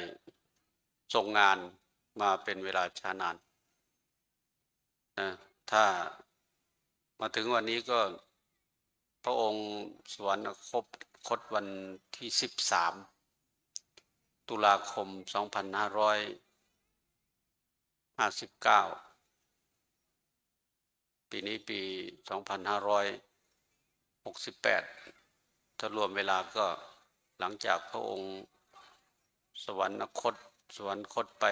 ทรงงานมาเป็นเวลาช้านานนะถ้ามาถึงวันนี้ก็พระองค์สวรรคตวันที่13 ตุลาคม 2559 ปีนี้ปี 2568 ถ้ารวมเวลาก็หลังจากพระองค์สวรรคตไป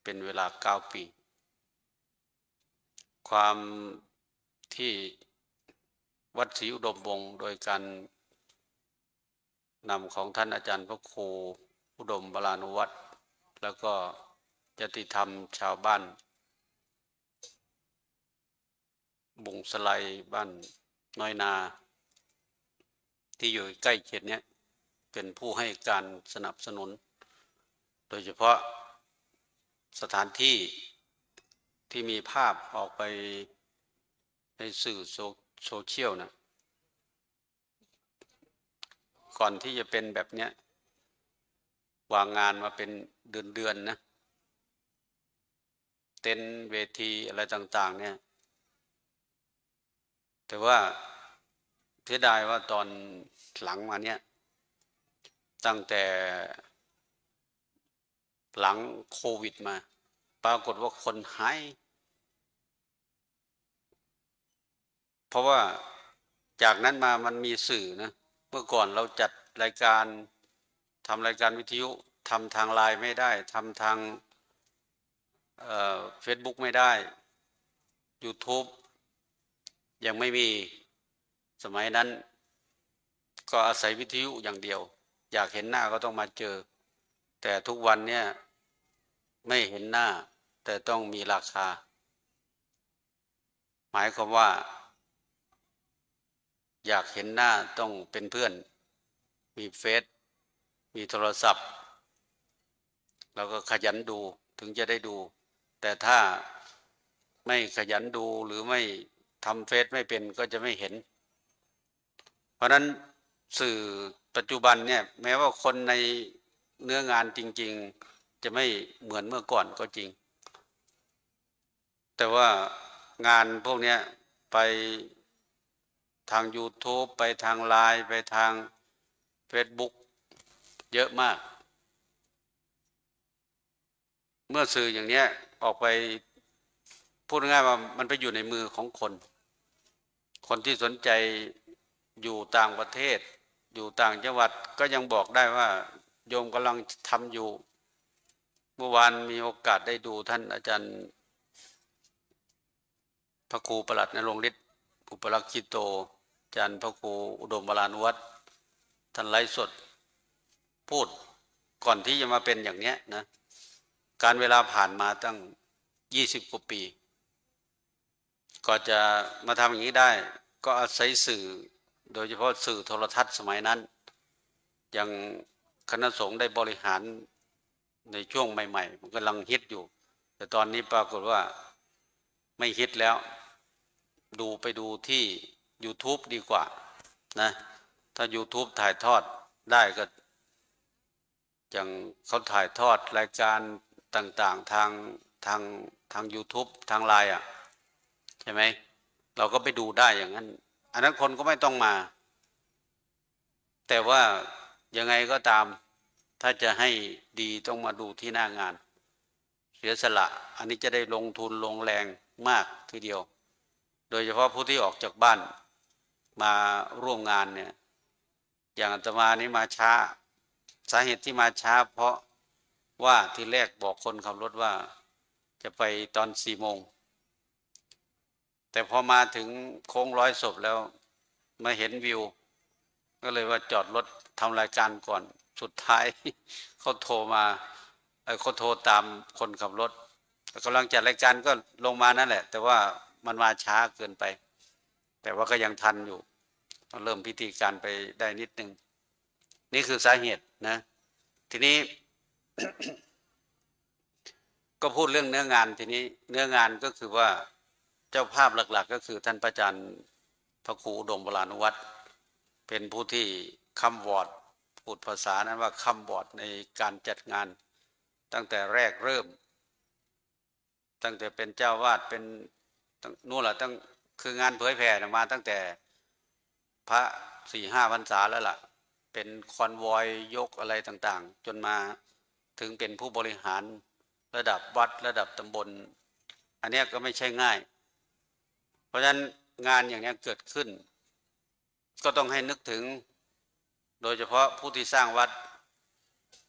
เป็นเวลา9 ปีความที่วัดศรีอุดมวงศ์โดยการนำของท่านอาจารย์พระครูอุดมวรานุวัตรแล้วก็ญาติธรรมชาวบ้านบุงสไลบ้านน้อยนาที่อยู่ใกล้เขตนี้เป็นผู้ให้การสนับสนุนโดยเฉพาะสถานที่ที่มีภาพออกไปในสื่อโซเชียลนะก่อนที่จะเป็นแบบเนี้ยวางงานมาเป็นเดือนนะเต็นท์เวทีอะไรต่างๆเนี่ยแต่ว่าเสียดายว่าตอนหลังมาเนี่ยตั้งแต่หลังโควิดมาปรากฏว่าคนหายเพราะว่าจากนั้นมามันมีสื่อนะเมื่อก่อนเราจัดรายการทำรายการวิทยุทำทางไลน์ไม่ได้ทำทางFacebook ไม่ได้ YouTube ยังไม่มีสมัยนั้นก็อาศัยวิทยุอย่างเดียวอยากเห็นหน้าก็ต้องมาเจอแต่ทุกวันเนี่ยไม่เห็นหน้าแต่ต้องมีราคาหมายความว่าอยากเห็นหน้าต้องเป็นเพื่อนมีเฟซมีโทรศัพท์แล้วก็ขยันดูถึงจะได้ดูแต่ถ้าไม่ขยันดูหรือไม่ทำเฟซไม่เป็นก็จะไม่เห็นเพราะนั้นสื่อปัจจุบันเนี่ยแม้ว่าคนในเนื้องานจริงๆจะไม่เหมือนเมื่อก่อนก็จริงแต่ว่างานพวกนี้ไปทาง YouTube ไปทางไลน์ไปทาง Facebook เยอะมากเมื่อสื่ออย่างนี้ออกไปพูดง่ายๆว่ามันไปอยู่ในมือของคนที่สนใจอยู่ต่างประเทศอยู่ต่างจังหวัดก็ยังบอกได้ว่าโยมกำลังทำอยู่เมื่อวานมีโอกาสได้ดูท่านอาจารย์พระครูประหลัดณรงค์ฤทธิ์อุปลักขิโตอาจารย์พระครูอุดมวรานุวัตรท่านไลฟ์สดพูดก่อนที่จะมาเป็นอย่างเนี้ยนะการเวลาผ่านมาตั้ง20 กว่าปีก็จะมาทำอย่างนี้ได้ก็อาศัยสื่อโดยเฉพาะสื่อโทรทัศน์สมัยนั้นยังคณะสงฆ์ได้บริหารในช่วงใหม่ๆมันกำลังฮิตอยู่แต่ตอนนี้ปรากฏว่าไม่ฮิตแล้วไปดูที่ YouTube ดีกว่านะถ้า YouTube ถ่ายทอดได้ก็อย่างเขาถ่ายทอดรายการต่างๆทาง ทาง YouTube ทางไลน์อ่ะใช่ไหมเราก็ไปดูได้อย่างนั้นอันนั้นคนก็ไม่ต้องมา แต่ว่ายังไงก็ตามถ้าจะให้ดีต้องมาดูที่หน้างานเสียสละอันนี้จะได้ลงทุนลงแรงมากทีเดียวโดยเฉพาะผู้ที่ออกจากบ้านมาร่วมงานเนี่ยอย่างอาตมานี้มาช้าสาเหตุที่มาช้าเพราะว่าที่แรกบอกคนขับรถว่าจะไปตอน4 โมงแต่พอมาถึงโค้งร้อยศพแล้วมาเห็นวิวก็เลยว่าจอดรถทำรายการก่อนสุดท้ายเขาโทรมาเขาโทรตามคนขับรถกำลังจัดรายการก็ลงมานั่นแหละแต่ว่ามันมาช้าเกินไปแต่ว่าก็ยังทันอยู่เริ่มพิธีการไปได้นิดนึงนี่คือสาเหตุนะทีนี้ ก็พูดเรื่องเนื้องานทีนี้เนื้องานก็คือว่าเจ้าภาพหลักๆก็คือท่านพระอาจารย์พระครูอุดมวรานุวัฒน์เป็นผู้ที่ค้ำวอร์ดพูดภาษานั้นว่าค้ำวอร์ดในการจัดงานตั้งแต่แรกเริ่มตั้งแต่เป็นเจ้าวาดเป็นนู่นแหละตั้งคืองานเผยแผ่มาตั้งแต่พระ4-5 พรรษาแล้วล่ะเป็นคอนวอยยกอะไรต่างๆจนมาถึงเป็นผู้บริหารระดับวัดระดับตำบลอันนี้ก็ไม่ใช่ง่ายเพราะฉะนั้นงานอย่างนี้เกิดขึ้นก็ต้องให้นึกถึงโดยเฉพาะผู้ที่สร้างวัด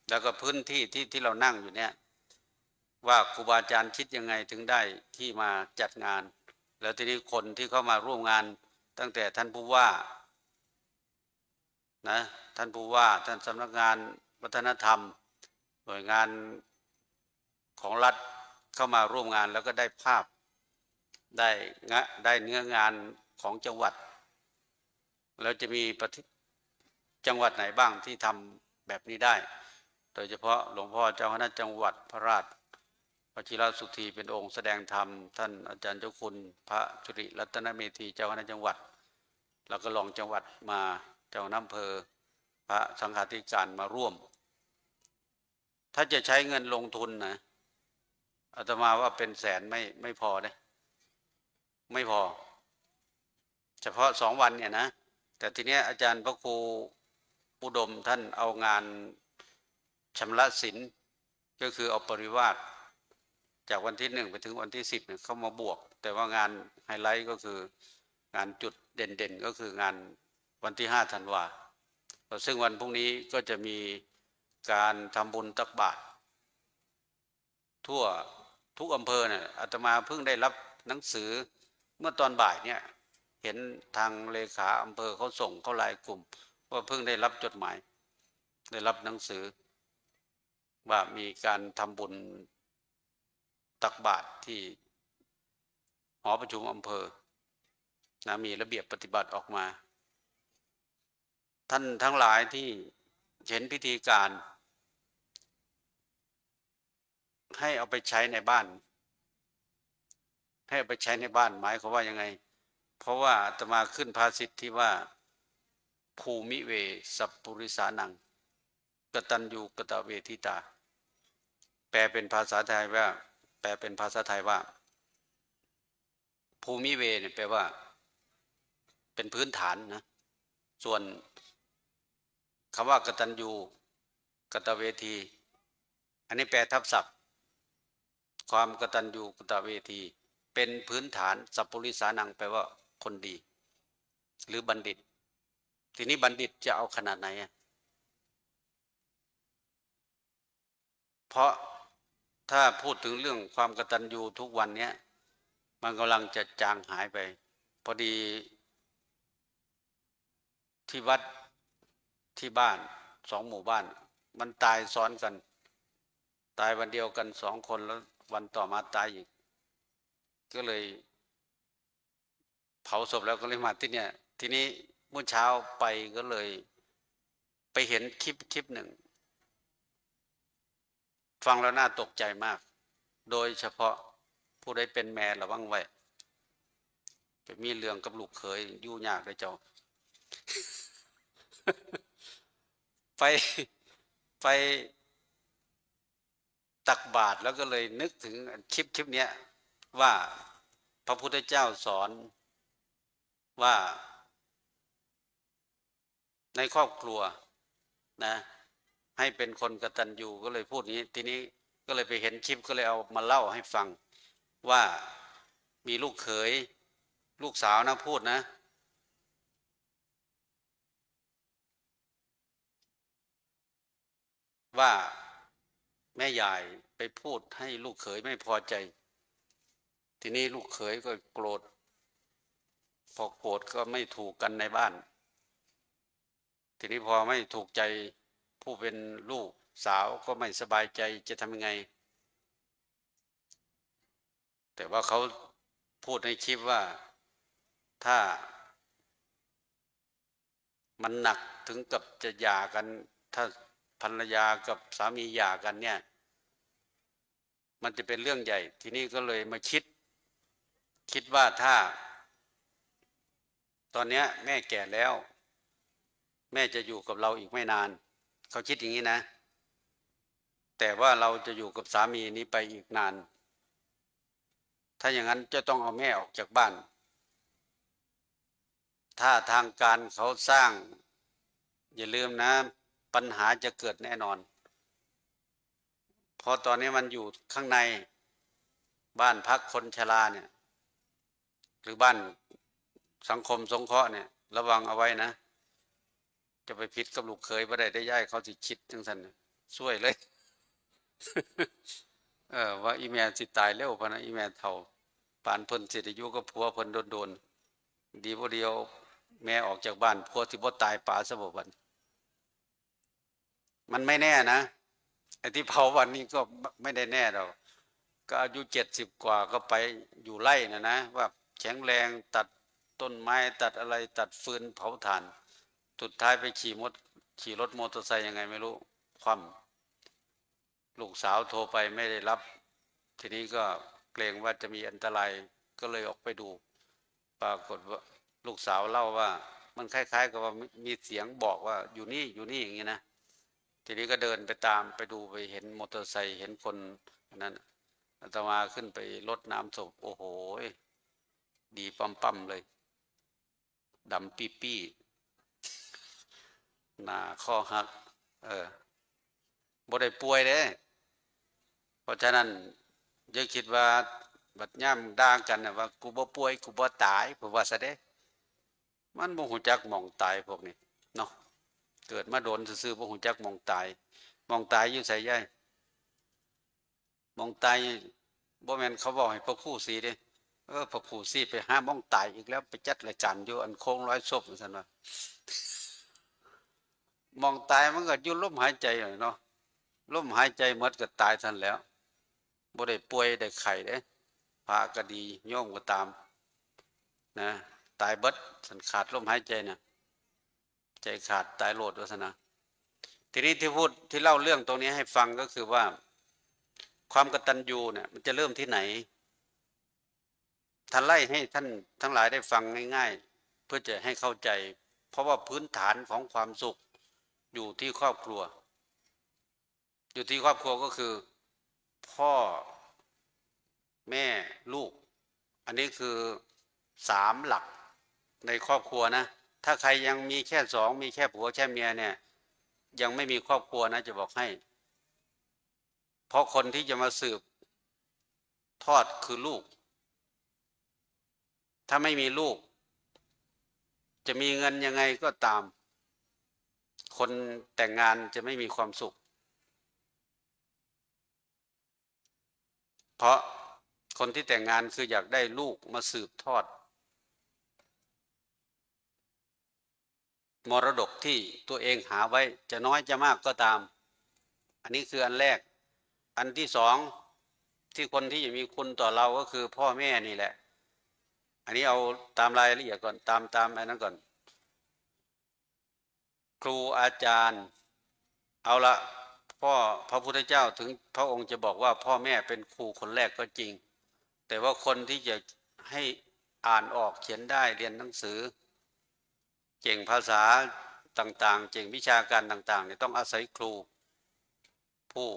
แล้วก็พื้นที่ที่เรานั่งอยู่เนี่ยว่าครูบาอาจารย์คิดยังไงถึงได้ที่มาจัดงานแล้วทีนี้คนที่เข้ามาร่วมงานตั้งแต่ท่านผู้ว่านะท่านผู้ว่าท่านสำนักงานวัฒนธรรมหน่วยงานของรัฐเข้ามาร่วมงานแล้วก็ได้ภาพได้เนื้องานของจังหวัดแล้วจะมีจังหวัดไหนบ้างที่ทำแบบนี้ได้โดยเฉพาะหลวงพ่อเจ้าคณะจังหวัดพระราชวชิรสุธีเป็นองค์แสดงธรรมท่านอาจารย์เจ้าคุณพระจุริรัตนเมธีเจ้าคณะจังหวัดแล้วก็รองจังหวัดมาเจ้าอำเภอพระสังฆาธิการมาร่วมถ้าจะใช้เงินลงทุนนะอาตมาว่าเป็นแสนไม่พอนะไม่พอเฉพาะ2 วันเนี่ยนะแต่ทีเนี้ยอาจารย์พระครูอุดมท่านเอางานชำระศีลก็คือเอาปริวาสจากวันที่1ไปถึงวันที่10เนี่ยเข้ามาบวกแต่ว่างานไฮไลท์ก็คืองานจุดเด่นๆก็คืองานวันที่5 ธันวาซึ่งวันพรุ่งนี้ก็จะมีการทำบุญตักบาตรทั่วทุกอำเภอเนี่ยอาตมาเพิ่งได้รับหนังสือเมื่อตอนบ่ายเนี่ยเห็นทางเลขาอำเภอเขาส่งเข้าไลน์กลุ่มว่าเพิ่งได้รับจดหมายได้รับหนังสือว่ามีการทำบุญตักบาตรที่หอประชุมอำเภอนะมีระเบียบปฏิบัติออกมาท่านทั้งหลายที่เห็นพิธีการให้เอาไปใช้ในบ้านให้เอาไปใช้ในบ้านหมายความว่ายังไงเพราะว่าอาตมาขึ้นภาษิตที่ว่าภูมิเวสัพปุริสานังกตัญญูกตเวทิตาแปลเป็นภาษาไทยว่าภูมิเวเนี่ยแปลว่าเป็นพื้นฐานนะส่วนคำว่ากตัญญูกตเวทีอันนี้แปลทับศัพท์ความกตัญญูกตเวทีเป็นพื้นฐานสัพปุริสานังแปลว่าคนดีหรือบัณฑิตทีนี้บัณฑิตจะเอาขนาดไหนเพราะถ้าพูดถึงเรื่องความกตัญญูทุกวันนี้มันกำลังจะจางหายไปพอดีที่วัดที่บ้าน2 หมู่บ้านมันตายซ้อนกันตายวันเดียวกัน2 คนแล้ววันต่อมาตายอีกก็เลยเผาศพแล้วก็เลยมาที่เนี่ยทีนี้เมื่อเช้าไปก็เลยไปเห็นคลิปหนึ่งฟังแล้วน่าตกใจมากโดยเฉพาะผู้ใดเป็นแม่ระวังไว้จะมีเรื่องกับลูกเขยยุ่งยากเลยเจ้า ไป ตักบาตรแล้วก็เลยนึกถึงคลิปเนี้ยว่าพระพุทธเจ้าสอนว่าในครอบครัวนะให้เป็นคนกตัญญูก็เลยพูดนี้ทีนี้ก็เลยไปเห็นคลิปก็เลยเอามาเล่าให้ฟังว่ามีลูกเขยลูกสาวนะพูดนะว่าแม่ยายไปพูดให้ลูกเขยไม่พอใจทีนี้ลูกเขยก็โกรธพอโกรธก็ไม่ถูกกันในบ้านทีนี้พอไม่ถูกใจผู้เป็นลูกสาวก็ไม่สบายใจจะทำยังไงแต่ว่าเขาพูดในคลิปว่าถ้ามันหนักถึงกับจะหย่ากันถ้าภรรยากับสามีหย่ากันเนี่ยมันจะเป็นเรื่องใหญ่ทีนี้ก็เลยมาคิดว่าถ้าตอนนี้แม่แก่แล้วแม่จะอยู่กับเราอีกไม่นานเขาคิดอย่างนี้นะแต่ว่าเราจะอยู่กับสามีนี้ไปอีกนานถ้าอย่างนั้นจะต้องเอาแม่ออกจากบ้านถ้าทางการเขาสร้างอย่าลืมนะปัญหาจะเกิดแน่นอนเพราะตอนนี้มันอยู่ข้างในบ้านพักคนชราเนี่ยหรือบ้านสังคมสงเคราะห์เนี่ยระวังเอาไว้นะจะไปพิษกับลูกเขยบ่ได้ย้ายเขาสิคิดจังซั่นช่วยเลย ว่าอีแม่สิตายเร็วพะนะอีแม่เฒ่าปานเพิ่นสิได้อยู่กับผัวเพิ่นโดนดีบ่เดียวแม่ออกจากบ้านผัวสิบ่ตายป่าซะบ่บัดมันไม่แน่นะไอ้ที่เผาวันนี้ก็ไม่ได้แน่ดอกก็อายุ70กว่าก็ไปอยู่ไร่นะว่าแข็งแรงตัดต้นไม้ตัดอะไรตัดฟืนเผาถ่านสุดท้ายไปขี่รถมอเตอร์ไซค์ยังไงไม่รู้คว่ำลูกสาวโทรไปไม่ได้รับทีนี้ก็เกรงว่าจะมีอันตรายก็เลยออกไปดูปรากฏว่าลูกสาวเล่าว่ามันคล้ายๆกับว่ามีเสียงบอกว่าอยู่นี่อย่างนี้นะทีนี้ก็เดินไปตามไปดูไปเห็นมอเตอร์ไซค์เห็นคนนั้นอาตมาขึ้นไปรดน้ำศพโอ้โหดีปั๊มเลยดำปี้หน้าข้อหักบ่ได้ป่วยเด้เพราะฉะนั้นอย่าคิดว่าบัดย่ำด่ากันนะว่ากูบ่ป่วยกูบ่ตายผมว่าซะเด้มันบ่ฮู้จักหม่องตายพวกนี้เนาะเกิดมาโดนซื่อๆบ่ฮู้จักหม่องตายอยู่ไสยายหม่องตายบ่แม่นเขาบอกให้พระครูศรีเด้พระครูศรีไปหาหม่องตายอีกแล้วไปจัดรายการอยู่อันโค้งร้อยศพซั่นว่าหม่องตายมันก็อยู่ลมหายใจเนาะลมหายใจหมดก็ตายทันแล้วบ่ได้ป่วยได้ไข้เด้พระก็ดีโยมก็ตามนะตายเบิดสันขาดลมหายใจเนี่ยใจขาดตายโลดว่าซั่นนะทีนี้ที่เล่าเรื่องตรงนี้ให้ฟังก็คือว่าความกตัญญูเนี่ยมันจะเริ่มที่ไหนท่านไล่ให้ท่านทั้งหลายได้ฟังง่ายๆเพื่อจะให้เข้าใจเพราะว่าพื้นฐานของความสุขอยู่ที่ครอบครัวก็คือพ่อแม่ลูกอันนี้คือ3หลักในครอบครัวนะถ้าใครยังมีแค่2มีแค่ผัวแค่เมียเนี่ยยังไม่มีครอบครัวนะจะบอกให้เพราะคนที่จะมาสืบทอดคือลูกถ้าไม่มีลูกจะมีเงินยังไงก็ตามคนแต่งงานจะไม่มีความสุขเพราะคนที่แต่งงานคืออยากได้ลูกมาสืบทอดมรดกที่ตัวเองหาไว้จะน้อยจะมากก็ตามอันนี้คืออันแรกอันที่2ที่คนที่จะมีคุณต่อเราก็คือพ่อแม่นี่แหละอันนี้เอาตามรายละเอียดก่อนตามอันนั้นก่อนครูอาจารย์เอาละพระพุทธเจ้าถึงพระองค์จะบอกว่าพ่อแม่เป็นครูคนแรกก็จริงแต่ว่าคนที่จะให้อ่านออกเขียนได้เรียนหนังสือเก่งภาษาต่างๆเก่งวิชาการต่างๆเนี่ยต้องอาศัยครูผู้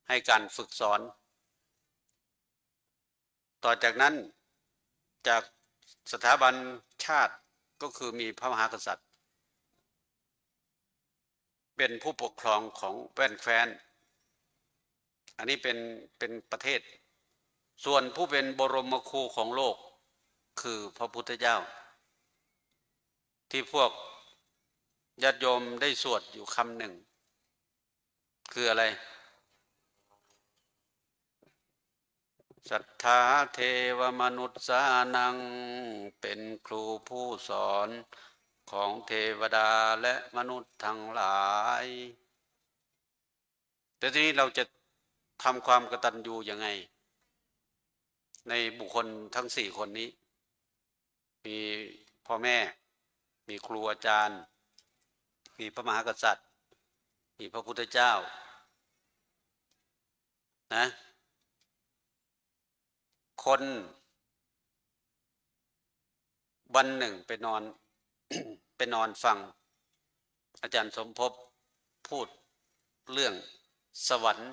ให้การฝึกสอน ต่อจากนั้นจากสถาบันชาติก็คือมีพระมหากษัตริย์เป็นผู้ปกครองของแว่นแคว้นอันนี้เป็นประเทศส่วนผู้เป็นบรมครูของโลกคือพระพุทธเจ้าที่พวกญาติโยมได้สวดอยู่คำหนึ่งคืออะไรศรัทธาเทวมนุษย์สานังเป็นครูผู้สอนของเทวดาและมนุษย์ทั้งหลายแต่ทีนี้เราจะทำความกตัญญูยังไงในบุคคลทั้ง4คนนี้มีพ่อแม่มีครูอาจารย์มีพระมหากษัตริย์มีพระพุทธเจ้านะคนวันหนึ่งไปนอน ไปนอนฟังอาจารย์สมภพพูดเรื่องสวรรค์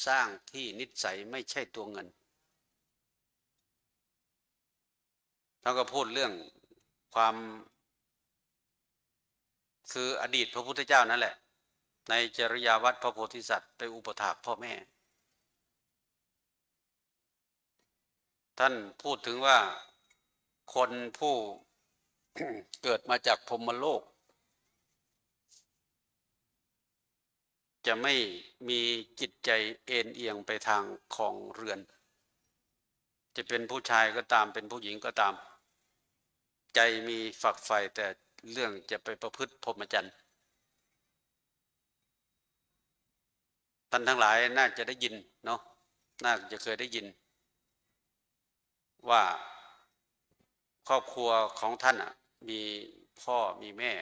สร้างที่นิสัยไม่ใช่ตัวเงินแล้วก็พูดเรื่องความคืออดีตพระพุทธเจ้านั่นแหละในจริยาวัดพระโพธิสัตว์ไปอุปถากพ่อแม่ท่านพูดถึงว่าคนผู้ เกิดมาจากพรหมโลกจะไม่มีจิตใจเอ็นเอียงไปทางของเรือนจะเป็นผู้ชายก็ตามเป็นผู้หญิงก็ตามใจมีฝักใฝ่แต่เรื่องจะไปประพฤติพรหมจรรย์ท่านทั้งหลายน่าจะได้ยินเนาะน่าจะเคยได้ยินว่าครอบครัวของท่านมีพ่อมีแม่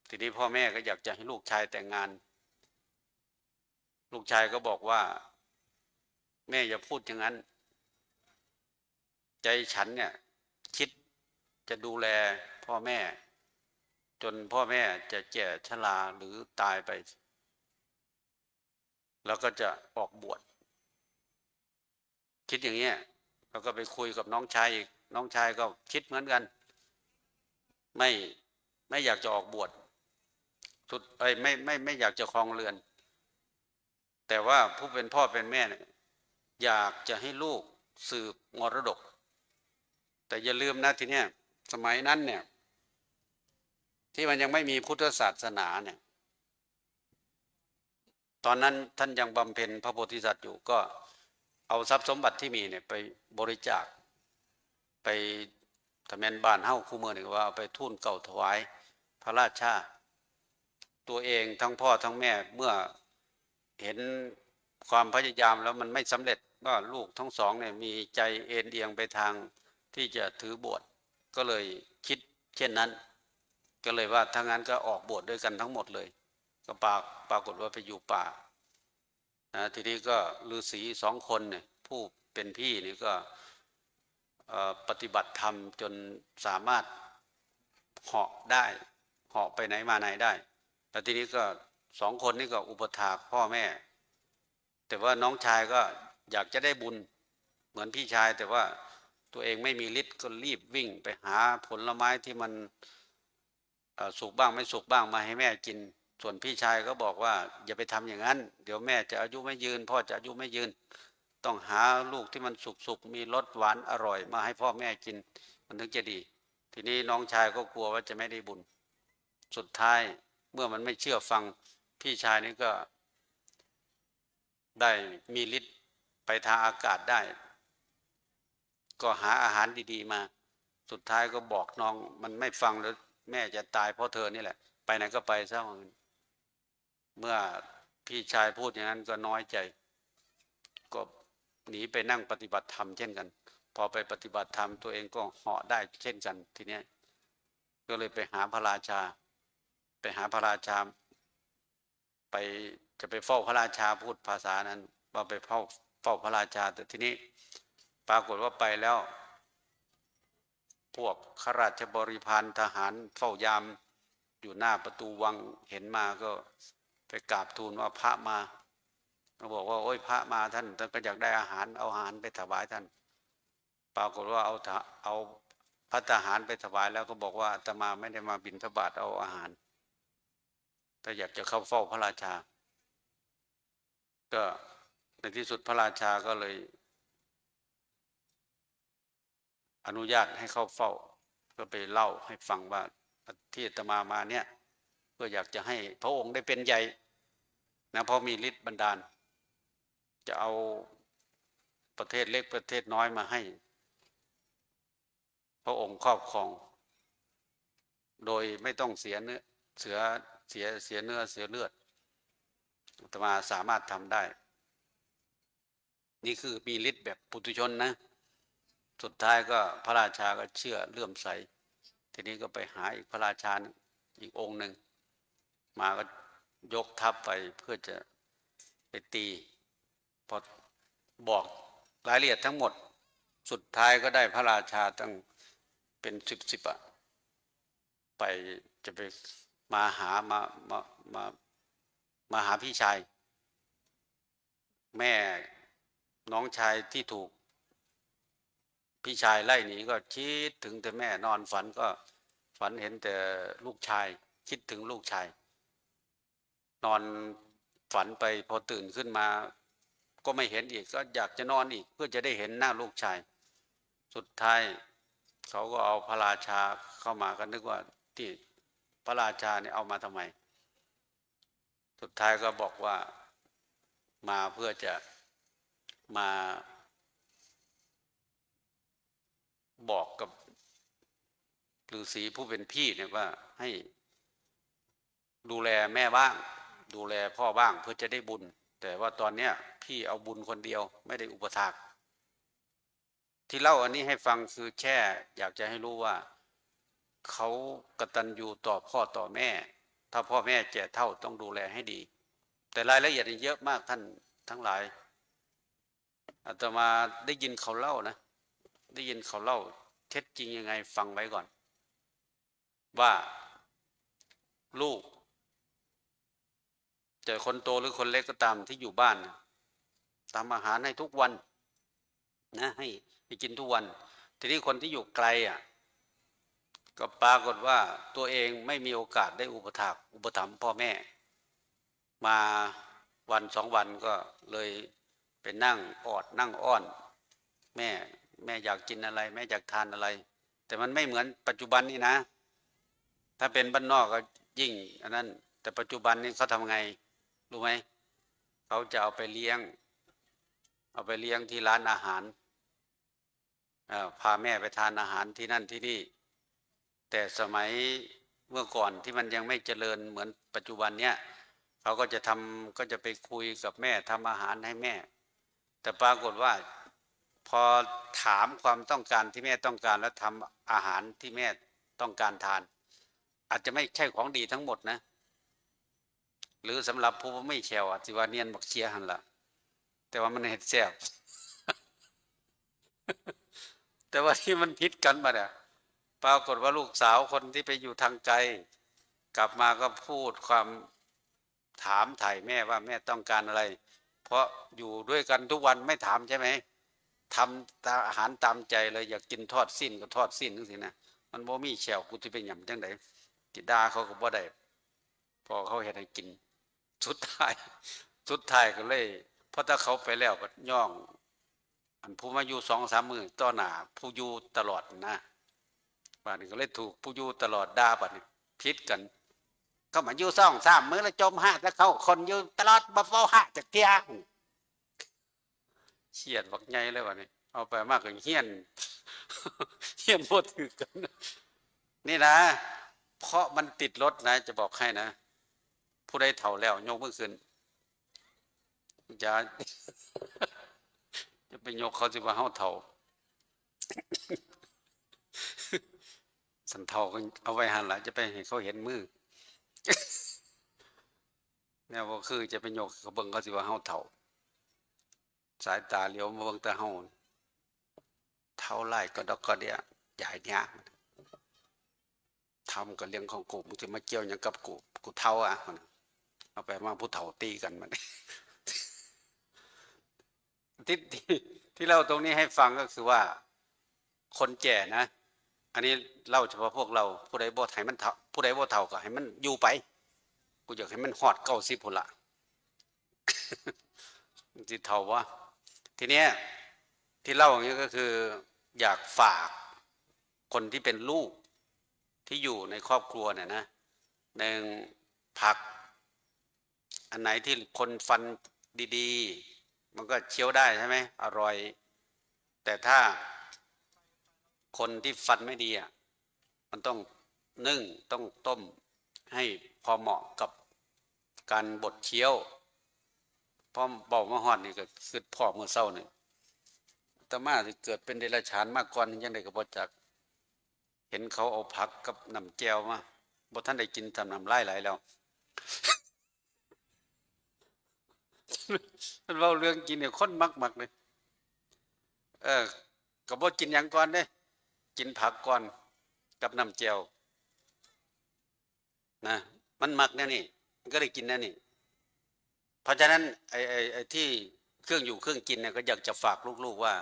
ทีนี้พ่อแม่ก็อยากจะให้ลูกชายแต่งงานลูกชายก็บอกว่าแม่อย่าพูดอย่างนั้นใจฉันเนี่ยคิดจะดูแลพ่อแม่จนพ่อแม่จะแก่ชราหรือตายไปแล้วก็จะออกบวชคิดอย่างเงี้ยเราก็ไปคุยกับน้องชายอีกน้องชายก็คิดเหมือนกันไม่อยากจะออกบวชไม่อยากจะครองเรือนแต่ว่าผู้เป็นพ่อเป็นแม่เนี่ยอยากจะให้ลูกสืบมรดกแต่อย่าลืมนะทีเนี้ยสมัยนั้นเนี่ยที่มันยังไม่มีพุทธศาสนาเนี่ยตอนนั้นท่านยังบำเพ็ญพระโพธิสัตว์อยู่ก็เอาทรัพย์สมบัติที่มีเนี่ยไปบริจาคไปทำแม่นบ้านเฮ้าคู่เมืองนี่ว่าเอาไปทูลเก่าถวายพระราชาตัวเองทั้งพ่อทั้งแม่เมื่อเห็นความพยายามแล้วมันไม่สำเร็จก็ลูกทั้งสองเนี่ยมีใจเอ็นเอียงไปทางที่จะถือบวชก็เลยคิดเช่นนั้นก็เลยว่าถ้างั้นก็ออกบวชด้วยกันทั้งหมดเลยก็ปรากฏว่าไปอยู่ป่านะทีนี้ก็ฤาษี2 คนเนี่ยผู้เป็นพี่นี่ก็ปฏิบัติธรรมจนสามารถเหาะได้เหาะไปไหนมาไหนได้แล้วทีนี้ก็2 คนนี่ก็อุปถากพ่อแม่แต่ว่าน้องชายก็อยากจะได้บุญเหมือนพี่ชายแต่ว่าตัวเองไม่มีฤทธิ์ก็รีบวิ่งไปหาผลไม้ที่มันสุกบ้างไม่สุกบ้างมาให้แม่กินส่วนพี่ชายก็บอกว่าอย่าไปทำอย่างนั้นเดี๋ยวแม่จะอายุไม่ยืนพ่อจะอายุไม่ยืนต้องหาลูกที่มันสุกมีรสหวานอร่อยมาให้พ่อแม่กินมันถึงจะดีทีนี้น้องชายก็กลัวว่าจะไม่ได้บุญสุดท้ายเมื่อมันไม่เชื่อฟังพี่ชายนี่ก็ได้มีฤทธิ์ไปทางอากาศได้ก็หาอาหารดีๆมาสุดท้ายก็บอกน้องมันไม่ฟังแล้วแม่จะตายเพราะเธอนี่แหละไปไหนก็ไปซะเมื่อพี่ชายพูดอย่างนั้นก็น้อยใจก็หนีไปนั่งปฏิบัติธรรมเช่นกันพอไปปฏิบัติธรรมตัวเองก็เหาะได้เช่นกันทีนี้ก็เลยไปหาพระราชาไปจะไปเฝ้าพระราชาพูดภาษานั้นว่าไปเฝ้าพระราชาแต่ทีนี้ปรากฏว่าไปแล้วพวกข้าราชบริพารทหารเฝ้ายามอยู่หน้าประตูวังเห็นมาก็ไปกราบทูลว่าพระมา เขาบอกว่าโอ้ยพระมาท่านก็อยากได้อาหารเอาอาหารไปถวายท่านปรากฏว่าเอาภัตตาหารไปถวายแล้วก็บอกว่าอาตมาไม่ได้มาบิณฑบาตเอาอาหารถ้าอยากจะเข้าเฝ้าพระราชาก็ในที่สุดพระราชาก็เลยอนุญาตให้เข้าเฝ้าก็ไปเล่าให้ฟังว่าที่อาตมามาเนี่ยเพื่ออยากจะให้พระองค์ได้เป็นใหญ่นะเพราะมีฤทธิ์บันดาลจะเอาประเทศเล็กประเทศน้อยมาให้พระองค์ครอบครองโดยไม่ต้องเสียเนื้อเสียเนื้อเสียเลือดอาตมาสามารถทำได้นี่คือมีฤทธิ์แบบปุถุชนนะสุดท้ายก็พระราชาก็เชื่อเลื่อมใสทีนี้ก็ไปหาอีกพระราชาอีกองค์หนึ่งมาก็ยกทัพไปเพื่อจะไปตีพอบอกรายละเอียดทั้งหมดสุดท้ายก็ได้พระราชาตั้งเป็นสิบไปจะไปมาหาพี่ชายแม่น้องชายที่ถูกพี่ชายไล่หนีก็คิดถึงแต่แม่นอนฝันก็ฝันเห็นแต่ลูกชายคิดถึงลูกชายนอนฝันไปพอตื่นขึ้นมาก็ไม่เห็นอีกก็อยากจะนอนอีกเพื่อจะได้เห็นหน้าลูกชายสุดท้ายเขาก็เอาพระราชาเข้ามากันนึกว่าที่พระราชาเนี่ยเอามาทำไมสุดท้ายก็บอกว่ามาเพื่อจะมาบอกกับฤาษีผู้เป็นพี่เนี่ยว่าให้ดูแลแม่บ้างดูแลพ่อบ้างเพื่อจะได้บุญแต่ว่าตอนเนี้ยพี่เอาบุญคนเดียวไม่ได้อุปถากที่เล่าอันนี้ให้ฟังคือแค่อยากจะให้รู้ว่าเขากตัญญูต่อพ่อต่อแม่ถ้าพ่อแม่แก่เฒ่าต้องดูแลให้ดีแต่รายละเอียดเยอะมากท่านทั้งหลายอาตมาได้ยินเขาเล่านะได้ยินเขาเล่าเท็จจริงยังไงฟังไว้ก่อนว่าลูกจะคนโตหรือคนเล็กก็ตามที่อยู่บ้านทำอาหารให้ทุกวันนะให้กินทุกวันทีนี้คนที่อยู่ไกลก็ปรากฏว่าตัวเองไม่มีโอกาสได้อุปถัมภ์พ่อแม่มาวันสองวันก็เลยไปนั่งออดนั่งอ้อนแม่อยากกินอะไรแม่อยากทานอะไรแต่มันไม่เหมือนปัจจุบันนี้นะถ้าเป็นบ้านนอกก็ยิ่งอันนั้นแต่ปัจจุบันนี้เขาทำไงรู้ไหมเขาจะเอาไปเลี้ยงที่ร้านอาหารพาแม่ไปทานอาหารที่นั่นที่นี่แต่สมัยเมื่อก่อนที่มันยังไม่เจริญเหมือนปัจจุบันเนี้ยเขาก็จะไปคุยกับแม่ทำอาหารให้แม่แต่ปรากฏว่าพอถามความต้องการที่แม่ต้องการแล้วทำอาหารที่แม่ต้องการทานอาจจะไม่ใช่ของดีทั้งหมดนะหรือสำหรับผู้ไม่แฉวสิว่าเนียนบักเชียหันละแต่ว่ามันเห็ดแซ่บ แต่ว่าที่มันพิษกันมาเนี่ยปรากฏว่าลูกสาวคนที่ไปอยู่ทางไกลกลับมาก็พูดความถามถ่ายแม่ว่าแม่ต้องการอะไรเพราะอยู่ด้วยกันทุกวันไม่ถามใช่ไหมทำอาหารตามใจเลยอยากกินทอดสิ้นก็ทอดสิ้นนึกสินะมันบ่มีแฉวกูที่เป็นหยำจังไดจิดาเขาก็บ่ได้พอเขาเห็นให้กินสุดท้ายก็เลยเพราะถ้าเขาไปแล้วก็ย่องอันผู้มาอยู่2-3 มื้อต่อหน้าผู้อยู่ตลอดนะบ้านนี้ก็เลยถูกผู้อยู่ตลอดด่าบัดนี้พิษกันเขามาอยู่2-3 มื้อแล้วจมหาแล้วเขาคนอยู่ตลอดบ่เฝ้าหาจักเที่ยเฉียดบักใหญ่เลยบัดนี้เอาไปมากก็เฮี้ยนบ่ถือกันนี่นะเพราะมันติดรถนะจะบอกให้นะผู้ใดเฒ่าแล้วยกมือขึ้นจะไปยกเขาสิว่าเฮาเฒ่าสันเฒ่าก็เอาไว้หันล่ะจะไปให้เขาเห็นมือแนวบ่คือจะไปยกเขาเบิ่งเขาสิว่าเฮาเฒ่าสายตาเหลียวมาเบิ่งแต่เฮาเท่าไรก็ดอกก็เดียใหญ่เนี้ยทำกับเรื่องของกูมึงจะมาเกี่ยวอย่างกับกูเท่าเอาไปมาผู้เฒ่าตีกันมัน ที่เล่าตรงนี้ให้ฟังก็คือว่าคนแก่นะ อันนี้เล่าเฉพาะพวกเราผู้ใดบ่ให้มันเฒ่าผู้ใดบ่เฒ่าก็ให้มันอยู่ไปกูอยากให้มันฮอด90พุ่นละ สิเฒ่าวะทีเนี้ยที่เล่าอย่างนี้ก็คืออยากฝากคนที่เป็นลูกที่อยู่ในครอบครัวเนี่ยนะหนึ่งผักอันไหนที่คนฟันดีๆมันก็เคี้ยวได้ใช่ไหมอร่อยแต่ถ้าคนที่ฟันไม่ดีอ่ะมันต้องนึ่งต้องต้มให้พอเหมาะกับการบดเคี้ยวพอเบามาฮอดนี่ก็คือพ่อเมื่อเศร้านี่แต่มาที่เกิดเป็นเดรัจฉานมาก่อนยังได้ก็บ่จักเห็นเขาเอาผักกับน้ำแจ่วมาบ่ท่านได้กินทำน้ำลายไหลแล้ว มันเว้าเรื่องกินเนี่ยคนมักเลยก็บ่กินหยังก่อนเด้กินผักก่อนกับน้ำแจ่วนะมันมักแน่นี่มันก็ได้กินแน่นี่เพราะฉะนั้นไอ้ที่เครื่องอยู่เครื่องกินเนี่ยก็อยากจะฝากลูกๆว่า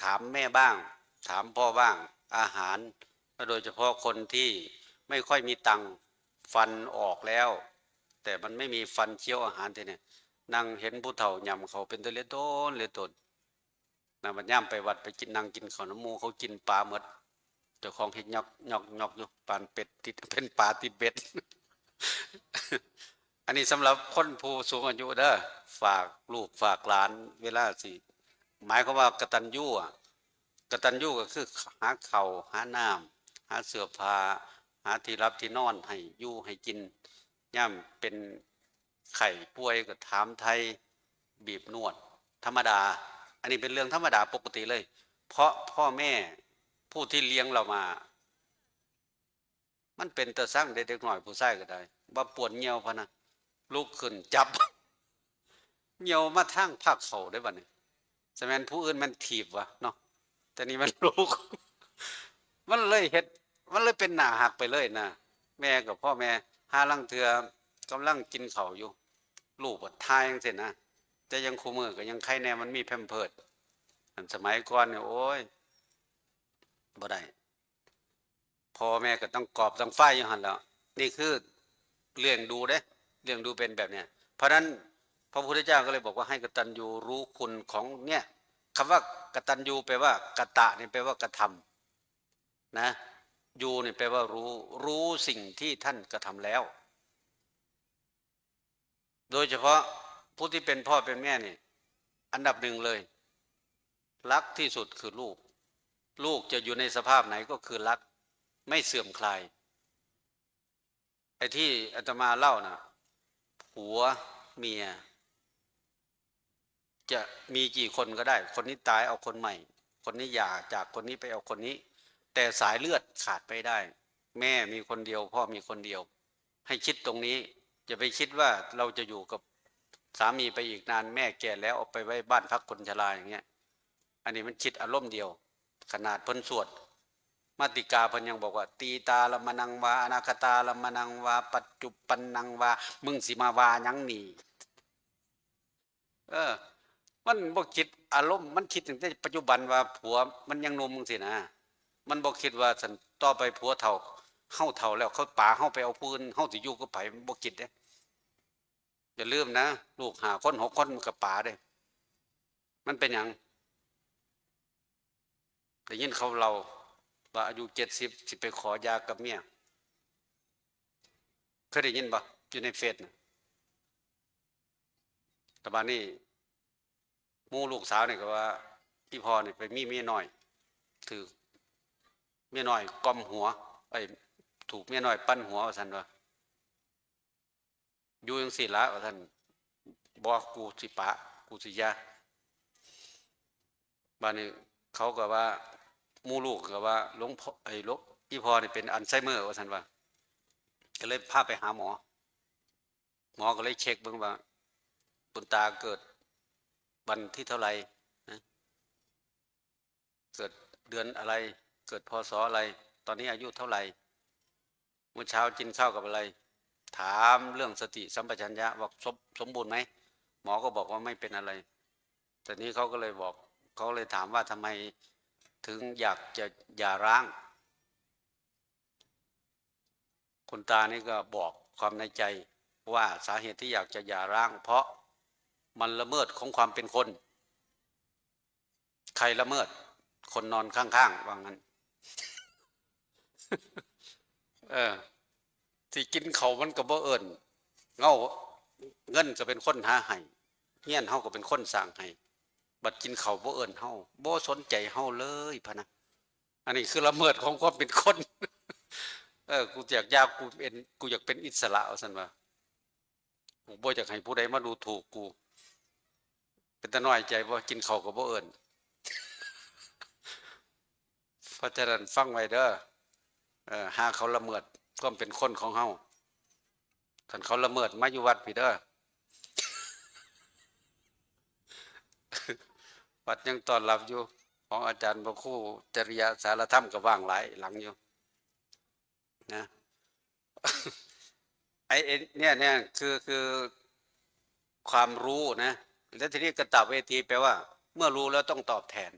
ถามแม่บ้างถามพ่อบ้างอาหารโดยเฉพาะคนที่ไม่ค่อยมีตังค์ฟันออกแล้วแต่มันไม่มีฟันเคี้ยวอาหารทีเนี่ยนั่งเห็นผู้เฒ่ายำเขาเป็นตัวเล็กโตนเล็กโตนนะมันย่ำไปวัดไปกินนั่งกินข้าวน้ำมูเขากินปลาหมดเจ้าของเห็ดยอกอยู่ปานเป็ดติดเป็นปลาติดเบ็ด อันนี้สำหรับคนผู้สูงอายุเด้อฝากลูกฝากหลานเวลาสิหมายความว่ากตัญญูกตัญญูก็คือหาข้าวหาน้ำหาเสื้อผ้าหาที่รับที่นอนให้อยู่ให้กินย่ำเป็นไข้ป่วยก็ถามไทยบีบนวดธรรมดาอันนี้เป็นเรื่องธรรมดาปกติเลยเพราะพ่อแม่ผู้ที่เลี้ยงเรามามันเป็นตะสร้างเด็กๆหน่อยผู้ชายก็ได้ว่าปวดเหี่ยวพะนะลุกขึ้นจับ เหี่ยวมาทางภาคเขาได้บ่เนี่ยสมัยผู้อื่นมันถีบวะเนาะแต่นี่มันลุก มันเลยเฮ็ดมันเลยเป็นหน้าหักไปเลยนะแม่กับพ่อแม่หาลังเถือกำลังกินข้าวอยู่ลูกบ่ทายจังซี่นะแต่ยังคู่มือก็ยังใครแน่มันมีแพมเพิร์สอันสมัยก่อนเนี่ยโอ้ยบ่ได้พ่อแม่ก็ต้องกอบต้องไฟอยู่หั่นแล้วนี่คือเลี้ยงดูเด้เลี้ยงดูเป็นแบบเนี้ยเพราะนั้นพระพุทธเจ้าก็เลยบอกว่าให้กตัญญูรู้คุณของเนี่ยคำว่ากตัญญูแปลว่ากตะนี่แปลว่ากระทำนะยูนี่แปลว่ารู้สิ่งที่ท่านกระทำแล้วโดยเฉพาะผู้ที่เป็นพ่อเป็นแม่นี่อันดับหนึ่งเลยรักที่สุดคือลูกจะอยู่ในสภาพไหนก็คือรักไม่เสื่อมคลายไอ้ที่อาตมาเล่านะผัวเมียจะมีกี่คนก็ได้คนนี้ตายเอาคนใหม่คนนี้หย่าจากคนนี้ไปเอาคนนี้แต่สายเลือดขาดไปได้แม่มีคนเดียวพ่อมีคนเดียวให้คิดตรงนี้จะไปคิดว่าเราจะอยู่กับสามีไปอีกนานแม่แก่แล้วเอาไปไว้บ้านพักคนชราอย่างเงี้ยอันนี้มันคิดอารมณ์เดียวขนาดเพิ่นสวดมาติกาเพิ่นยังบอกว่าตีตาละมนังวาอนาคตาละมนังวาปัจจุปันนังวามึงสิมาวายังนี่มันบ่คิดอารมณ์มันคิดถึงแต่ปัจจุบันว่าผัวมันยังหนุ่มจังซี่นะมันบ่คิดว่าสันต่อไปผัวเฒ่าเฮาเฒ่าแล้วเขาป่าเฮาไปเอาปืนเฮาสิอยู่กับไผบ่คิดเด้อย่าลืมนะลูก5คน6คนมันก็ป่าเด้มันเป็นหยังได้ยินเขาเราว่าอายุ70สิไปขอยากับเมียเคยได้ยินบ่อยู่ในเฟซนะแต่บัดนี้หมู่ลูกสาวนี่ก็ว่าพี่พ่อนี่ไปมีเมียน้อยถือเมียน้อยกอมหัวถูกเมียน้อยปั้นหัวว่าซั่นว่าอยู่จังซี่ล่ะว่าซั่นบ่กูสิปะกูสิยาบัดนี้เขาก็ว่าหมู่ลูกก็ว่าหลวงพ่อพี่พ่อนี่เป็นอัลไซเมอร์ว่าซั่นว่าก็เลยพาไปหาหมอก็เลยเช็คเบิ่งว่าคุณตาเกิดวันที่เท่าไหร่นะเกิดเดือนอะไรเกิดพศอะไรตอนนี้อายุเท่าไหร่เมื่อเช้ากินข้าวกับอะไรถามเรื่องสติสัมปชัญญะว่าสมบูรณ์ไหมหมอก็บอกว่าไม่เป็นอะไร แต่นี้เขาก็เลยบอกเขาเลยถามว่าทำไมถึงอยากจะหย่าร้างคุณตานี่ก็บอกความในใจว่าสาเหตุที่อยากจะหย่าร้างเพราะมันละเมิดของความเป็นคนใครละเมิดคนนอนข้างๆว่างั้น ที่กินเขามันก็บ่เอิญเงาเงินก็เป็นคนหาให้เฮียนเฮาก็เป็นคนสร้างให้บัดกินเขาบ่เอิญเฮาบ่สนใจเฮาเลยพะนะอันนี้คือละเมิดของความเป็นคน กูอยากกูอยากเป็นอิสระเอาซั่นว่ากูบ่อยากให้ผู้ใดมาดูถูกกูเป็นตาน้อยใจบ่กินเขาก็บ่เอิญ เพราะฉะนั้นฟังไว้เด้อหาเขาละเมิดความเป็นคนของเฮาท่านเขาละเมิดมาอยู่วัดพี่เด้อ วัดยังต้อนรับอยู่ของอาจารย์พระครูจริยสารธรรมก็ว่างหลายหลังอยู่นะ ไอ้เนี่ยคือความรู้นะแล้วทีนี้กตเวทีแปลว่าเมื่อรู้แล้วต้องตอบแทน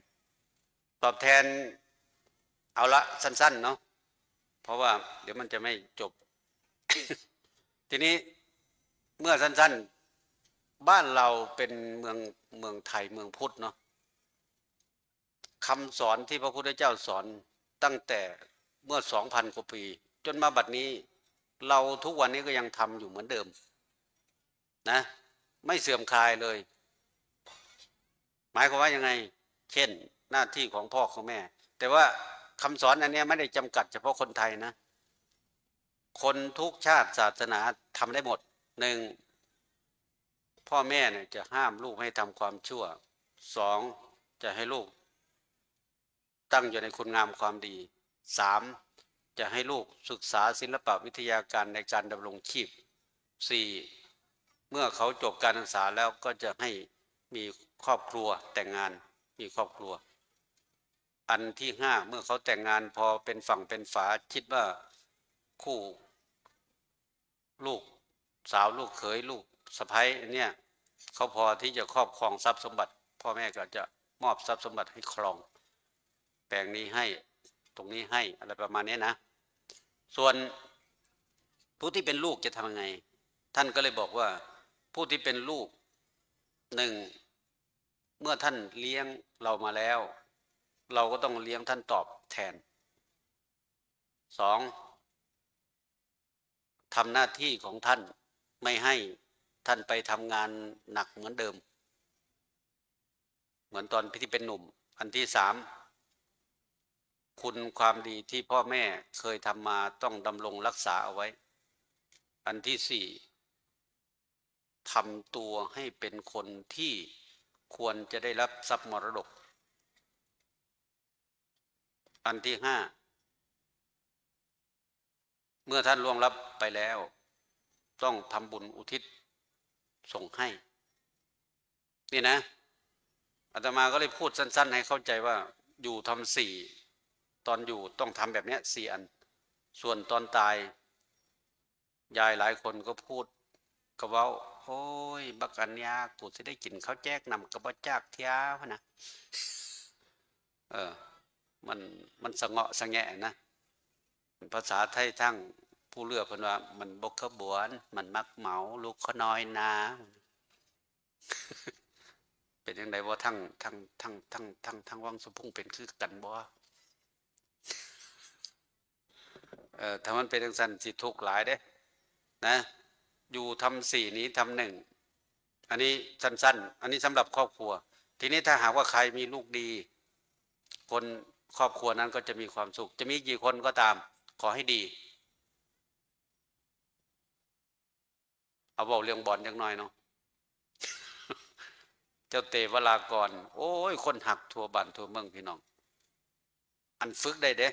เอาละสั้นๆเนาะเพราะว่าเดี๋ยวมันจะไม่จบ ทีนี้เมื่อสั้นๆบ้านเราเป็นเมืองไทยเมืองพุทธเนาะคำสอนที่พระพุทธเจ้าสอนตั้งแต่เมื่อ 2,000 กว่าปีจนมาบัดนี้เราทุกวันนี้ก็ยังทำอยู่เหมือนเดิมนะไม่เสื่อมคลายเลยหมายความว่ายังไงเช่นหน้าที่ของพ่อของแม่แต่ว่าคำสอนอันนี้ไม่ได้จำกัดเฉพาะคนไทยนะคนทุกชาติศาสนาทำได้หมดหนึ่งพ่อแม่เนี่ยจะห้ามลูกให้ทำความชั่วสองจะให้ลูกตั้งอยู่ในคุณงามความดีสามจะให้ลูกศึกษาศิลปวิทยาการในการดำรงชีพสี่เมื่อเขาจบการศึกษาแล้วก็จะให้มีครอบครัวแต่งงานมีครอบครัวอันที่ห้าเมื่อเขาแต่งงานพอเป็นฝั่งเป็นฝาคิดว่าคู่ลูกสาวลูกเขยลูกสะใภ้เนี่ยเขาพอที่จะครอบครองทรัพย์สมบัติพ่อแม่ก็จะมอบทรัพย์สมบัติให้ครองแปลงนี้ให้ตรงนี้ให้อะไรประมาณนี้นะส่วนผู้ที่เป็นลูกจะทำยังไงท่านก็เลยบอกว่าผู้ที่เป็นลูกหนึ่งเมื่อท่านเลี้ยงเรามาแล้วเราก็ต้องเลี้ยงท่านตอบแทนสองทำหน้าที่ของท่านไม่ให้ท่านไปทำงานหนักเหมือนเดิมเหมือนตอนที่เป็นหนุ่มอันที่สามคุณความดีที่พ่อแม่เคยทำมาต้องดำรงรักษาเอาไว้อันที่สี่ทำตัวให้เป็นคนที่ควรจะได้รับทรัพย์มรดกอันที่ห้าเมื่อท่านล่วงลับไปแล้วต้องทำบุญอุทิศส่งให้นี่นะอาตมาก็เลยพูดสั้นๆให้เข้าใจว่าอยู่ทำสี่ตอนอยู่ต้องทำแบบนี้สี่อันส่วนตอนตายยายหลายคนก็พูดก็เว้าโอ้ยบักอันยากูจะได้กินข้าวแจกนำกระบะจากเทียวนะมันสะเงาะสะแงะนะภาษาไทยทั้งผู้เลือกคนว่ามันบกขบวนมันมักเหมาลูกขน้อยนา เป็นยังไงว่าทั้งวังสมพุ่งเป็นคือกันบ่ถ้ามันเป็นจังซั่นสิทุกข์หลายเด้นะอยู่ทำสี่นี้ทำหนึ่งอันนี้สั้นๆอันนี้สำหรับครอบครัวทีนี้ถ้าหากว่าใครมีลูกดีคนครอบครัวนั้นก็จะมีความสุขจะมีกี่คนก็ตามขอให้ดีเอาบอกเรื่องบอลจังหน่อยเนาะ เจ้าเตวรากรโอ้ยคนหักทั่วบ้านทั่วเมืองพี่น้องอันฝึกได้เด้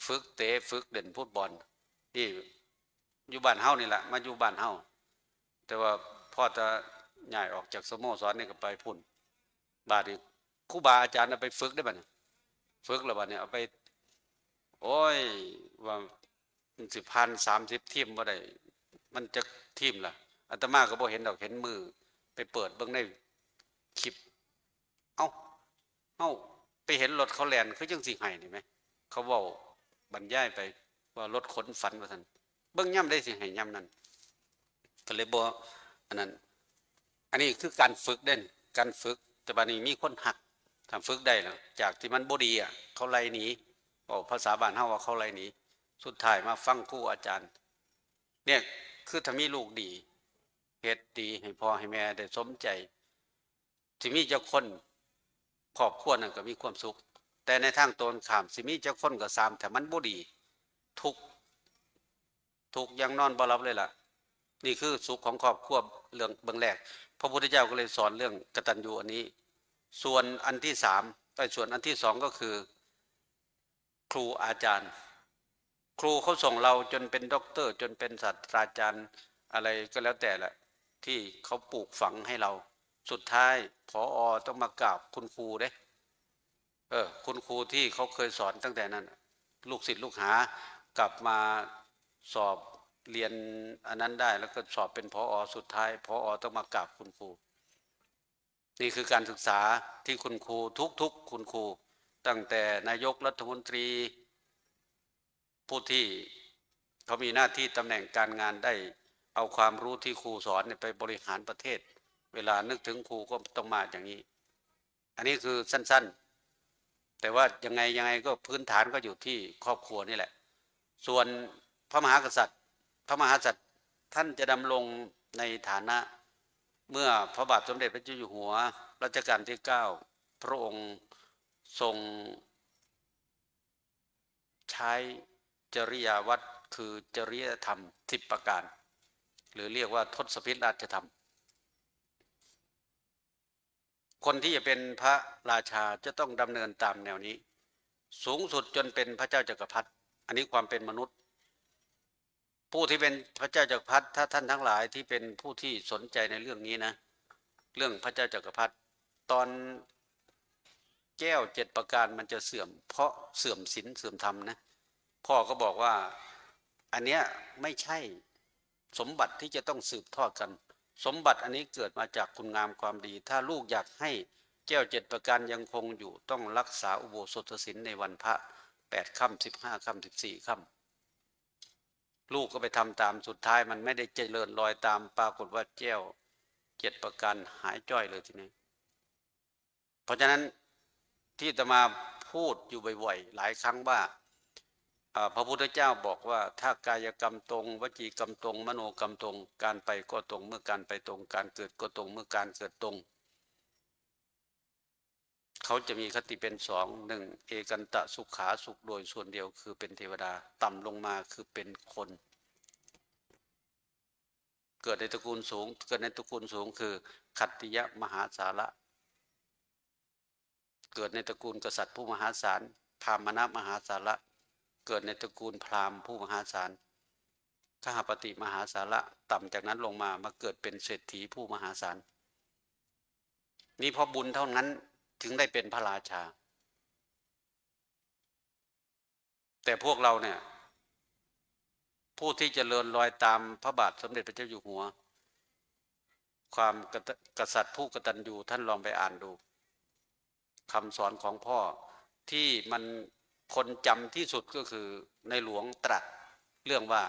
ฝึกเตะฝึกเล่นฟุตบอลนี่อยู่บ้านเฮานี่แหละมาอยู่บ้านเฮาแต่ว่าพ่อจะย้ายออกจากสโมสรนี่ก็ไปพุ่นบาดนี้ครูบาอาจารย์เอาไปฝึกได้บัดนี้ฝึกแล้วบัดนี้เอาไปโอ้ยว่ามันสิพัน30ทีมบ่ได้มันจะทีมล่ะอาตมาก็บ่เห็นดอกเห็นมือไปเปิดเบิ่งในคลิป เอ้าไปเห็นรถเขาแล่นคือจังสิให้นี่ไหมเขาเว้าบรรยายไปว่ารถขนฝันว่าซั่นเบิ่งย่ำได้สิให้ย่ำนั้นก็เลยบ่อันนั้นอันนี้คือการฝึกเด่นการฝึกแต่บัดนี้มีคนหักถ้าฝึกได้แล้วจากที่มันบ่ดีอ่ะเขาไล่หนีบอกภาษาบ้านเฮาว่าเขาไล่หนีสุดท้ายมาฟังครูอาจารย์เนี่ยคือถ้ามีลูกดีเฮ็ดดีให้พ่อให้แม่ได้สมใจสิมีเจ้าคนครอบครัวนั้นก็มีความสุขแต่ในทางตรงข้ามสิมีเจ้าคนก็ตามแต่มันบ่ดีทุกอย่างนอนบ่หลับเลยล่ะนี่คือสุขของครอบครัวเรื่องเบื้องแรกพระพุทธเจ้าก็เลยสอนเรื่องกตัญญูอันนี้ส่วนอันที่สามส่วนอันที่สองก็คือครูอาจารย์ครูเขาส่งเราจนเป็นด็อกเตอร์จนเป็นศาสตราจารย์อะไรก็แล้วแต่แหละที่เขาปลูกฝังให้เราสุดท้ายผอ.ต้องมากราบคุณครูเด้คุณครูที่เขาเคยสอนตั้งแต่นั้นลูกศิษย์ลูกหากลับมาสอบเรียนอันนั้นได้แล้วก็สอบเป็นผอ.สุดท้ายผอ.ต้องมากราบคุณครูนี่คือการศึกษาที่คุณครูทุกคุณครูตั้งแต่นายกรัฐมนตรีผู้ที่เขามีหน้าที่ตำแหน่งการงานได้เอาความรู้ที่ครูสอนไปบริหารประเทศเวลานึกถึงครูก็ต้องมาอย่างนี้อันนี้คือสั้นๆแต่ว่ายังไงก็พื้นฐานก็อยู่ที่ครอบครัวนี่แหละส่วนพระมหากษัตริย์ท่านจะดำรงในฐานะเมื่อพระบาทสมเด็จพระเจ้าอยู่หัวรัชกาลที่9พระองค์ทรงใช้จริยวัตรคือจริยธรรม10ประการหรือเรียกว่าทศพิธราชธรรมคนที่จะเป็นพระราชาจะต้องดำเนินตามแนวนี้สูงสุดจนเป็นพระเจ้าจักรพรรดิอันนี้ความเป็นมนุษย์ผู้ที่เป็นพระเจ้าจักรพรรดิถ้าท่านทั้งหลายที่เป็นผู้ที่สนใจในเรื่องนี้นะเรื่องพระเจ้าจักรพรรดิตอนแก้ว7ประการมันจะเสื่อมเพราะเสื่อมศีลเสื่อมธรรมนะพ่อก็บอกว่าอันเนี้ยไม่ใช่สมบัติที่จะต้องสืบทอดกันสมบัติอันนี้เกิดมาจากคุณงามความดีถ้าลูกอยากให้แก้ว7ประการยังคงอยู่ต้องรักษาอุโบสถศีลในวันพระ8 ค่ำ15 ค่ำ14 ค่ำลูกก็ไปทำตามสุดท้ายมันไม่ได้เจริญรอยตามปรากฏว่าแก้ว7ประการหายจ้อยเลยทีนี้เพราะฉะนั้นที่จะมาพูดอยู่บ่อยๆหลายครั้งว่าพระพุทธเจ้าบอกว่าถ้ากายกรรมตรงวจีกรรมตรงมโนกรรมตรงการไปก็ตรงเมื่อการไปตรงการเกิดก็ตรงเมื่อการเกิดตรงเขาจะมีคติเป็น1เอกันตะสุขาสุขโดยส่วนเดียวคือเป็นเทวดาต่ำลงมาคือเป็นคนเกิดในตระกูลสูงคือขัตติยมหาศาละเกิดในตระกูลกษัตริย์ผู้มหาศาลพราหมณมหาศาละเกิดในตระกูลพราหมณ์ผู้มหาศาลขหปฏิมหาศาละต่ำจากนั้นลงมาเกิดเป็นเศรษฐีผู้มหาศาลนี่พอบุญเท่านั้นถึงได้เป็นพระราชาแต่พวกเราเนี่ยผู้ที่เจริญรอยตามพระบาทสมเด็จพระเจ้าอยู่หัวความกษัตริย์ผู้กตัญญูท่านลองไปอ่านดูคำสอนของพ่อที่มันคนจำที่สุดก็คือในหลวงตรัสเรื่องว่า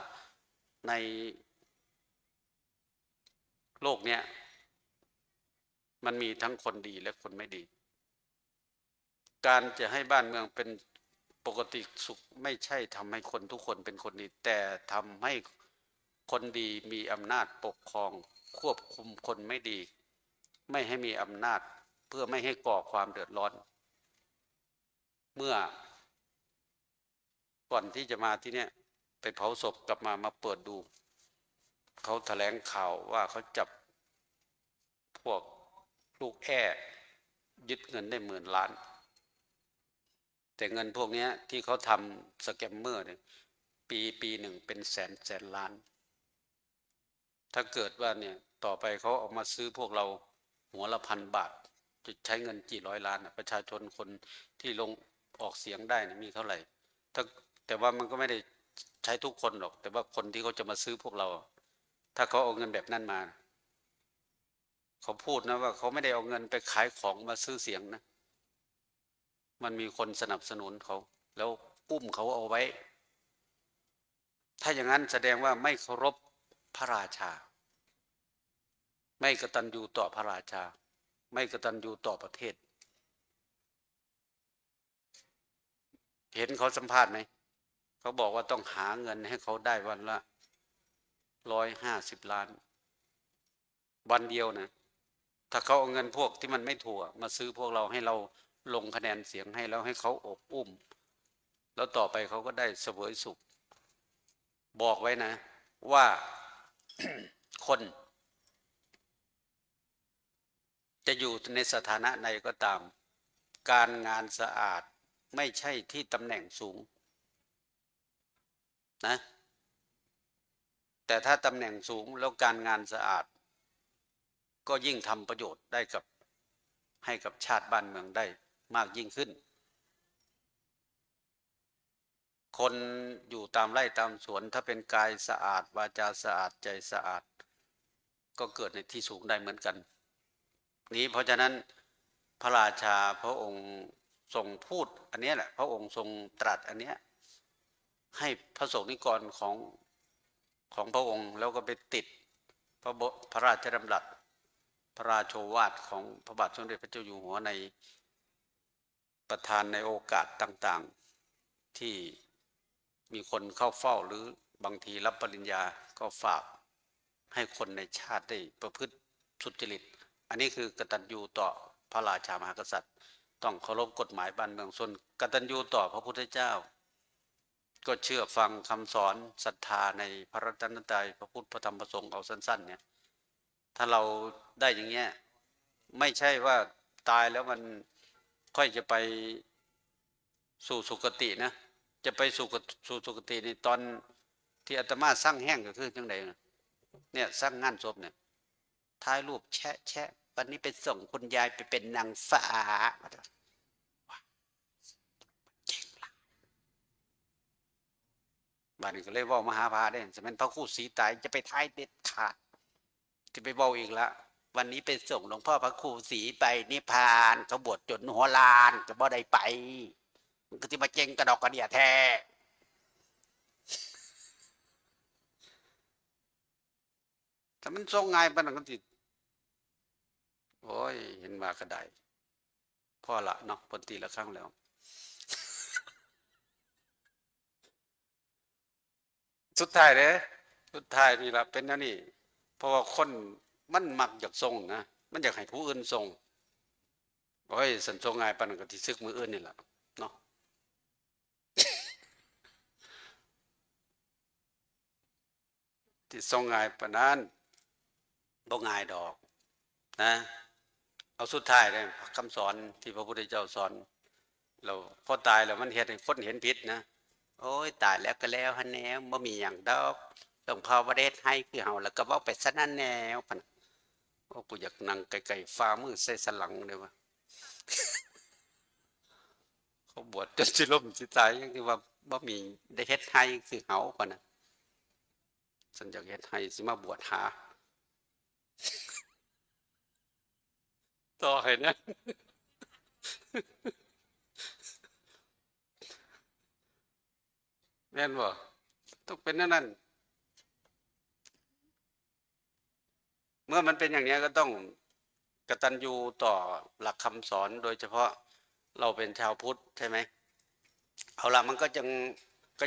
ในโลกเนี้ยมันมีทั้งคนดีและคนไม่ดีการจะให้บ้านเมืองเป็นปกติสุขไม่ใช่ทำให้คนทุกคนเป็นคนดีแต่ทำให้คนดีมีอำนาจปกครองควบคุมคนไม่ดีไม่ให้มีอำนาจเพื่อไม่ให้ก่อความเดือดร้อนเมื่อก่อนที่จะมาที่เนี้ยไปเผาศพกลับมาเปิดดูเขาแถลงข่าวว่าเขาจับพวกลูกแอ้ยึดเงินได้10,000 ล้านแต่เงินพวกนี้ที่เขาทำสแกมเมอร์เนี่ยปีหนึ่งเป็นแสนล้านถ้าเกิดว่าเนี่ยต่อไปเขาออกมาซื้อพวกเราหัวละ1,000 บาทจะใช้เงินกี่ร้อยล้านประชาชนคนที่ลงออกเสียงได้นะมีเท่าไหร่แต่ว่ามันก็ไม่ได้ใช้ทุกคนหรอกแต่ว่าคนที่เขาจะมาซื้อพวกเราถ้าเขาเอาเงินแบบนั้นมา เขาพูดนะว่าเขาไม่ได้เอาเงินไปขายของมาซื้อเสียงนะมันมีคนสนับสนุนเขาแล้วอุ้มเขาเอาไว้ถ้าอย่างนั้นแสดงว่าไม่เคารพพระราชาไม่กตัญญูต่อพระราชาไม่กตัญญูต่อประเทศเห็นเขาสัมภาษณ์ไหมเขาบอกว่าต้องหาเงินให้เขาได้วันละ150 ล้านวันเดียวนะถ้าเขาเอาเงินพวกที่มันไม่ถูกมาซื้อพวกเราให้เราลงคะแนนเสียงให้แล้วให้เขาอบอุ้มแล้วต่อไปเขาก็ได้เสวยสุขบอกไว้นะว่า คนจะอยู่ในสถานะใดก็ตามการงานสะอาดไม่ใช่ที่ตำแหน่งสูงนะแต่ถ้าตำแหน่งสูงแล้วการงานสะอาดก็ยิ่งทำประโยชน์ได้กับให้กับชาติบ้านเมืองได้มากยิ่งขึ้นคนอยู่ตามไร่ตามสวนถ้าเป็นกายสะอาดวาจาสะอาดใจสะอาดก็เกิดในที่สูงได้เหมือนกันนี้เพราะฉะนั้นพระราชาพระองค์ทรงพูดอันนี้แหละพระองค์ทรงตรัสอันนี้ให้พระสงฆ์นิกรของพระองค์แล้วก็ไปติดพระราชดำรัสพระราโชวาทของพระบาทสมเด็จพระเจ้าอยู่หัวในประธานในโอกาสต่างๆที่มีคนเข้าเฝ้าหรือบางทีรับปริญญาก็ฝากให้คนในชาติได้ประพฤติสุจริตอันนี้คือกตัญญูต่อพระราชามหากษัตริย์ต้องเคารพกฎหมายบ้านเมืองส่วนกตัญญูต่อพระพุทธเจ้าก็เชื่อฟังคำสอนศรัทธาในพระรัตนตรัยพระพุทธพระธรรมพระสงฆ์เอาสั้นๆเนี่ยถ้าเราได้อย่างเงี้ยไม่ใช่ว่าตายแล้วมันค่อยจะไปสู่สุคตินะจะไปสู่สุคติในตอนที่อาตมาสร้างแห้งก็คือจังไดเนี่ยสร้างงานศพเนี่ยถ่ายรูปแชะวันนี้ไปส่งคุณยายไปเป็นนางฟ้าบ้านนี้ก็เลยว่ามหาภาได้จะเป็นพระครูศรีตายจะไปท้ายเด็ดขาดจะไปเว้าอีกละวันนี้ไปส่งหลวงพ่อพระครูศรีไปนิพพานเขาบวชจนหัวลานก็บ่ได้ไปมันก็ที่มาเจงกระดอกกระเดียแท้ถ้ามันทรงง่ายปานนั้นก็ติโอ้ยเห็นมากระไดพ่อละเนาะปนตีละครั้งแล้วสุดท้ายเลยสุดท้ายนี่ละเป็นนั่นนี่เพราะว่าคนมันมักอยากทรงนะมันอยากให้ผู้อื่นทรงโอ้ยสันทรงง่ายปานนั้นก็ที่ซึกมืออื่นนี่แหละเนาะที่ทรงง่ายปานนั้นบ่ง่ายดอกนะเอาสุดท้ายเลยคำสอนที่พระพุทธเจ้าสอนเราพอตายแล้วมันเห็นให้คนเห็นผิดนะโอ้ยตายแล้วก็แล้วฮะแนวบ่มีอย่างดอกต้องภาวะเดชให้คือเฮาแล้วก็เว้าไปซะนั่นแนวพันโอ้กูอยากนั่งไกลๆฟ้ามือใส่สลังเลยวะเขาบวชจนสิล้มสิตายยังที่ว่าบ่มีได้เฮ็ดให้คือเฮาปะนะฉันอยากเฮ็ดให้สิมาบวชหาต่อให้เนี่ยแม่นบ่ต้องเป็นนั่นเมื่อมันเป็นอย่างนี้ก็ต้องกตัญญูต่อหลักคำสอนโดยเฉพาะเราเป็นชาวพุทธใช่ไหมเอาละมันก็อ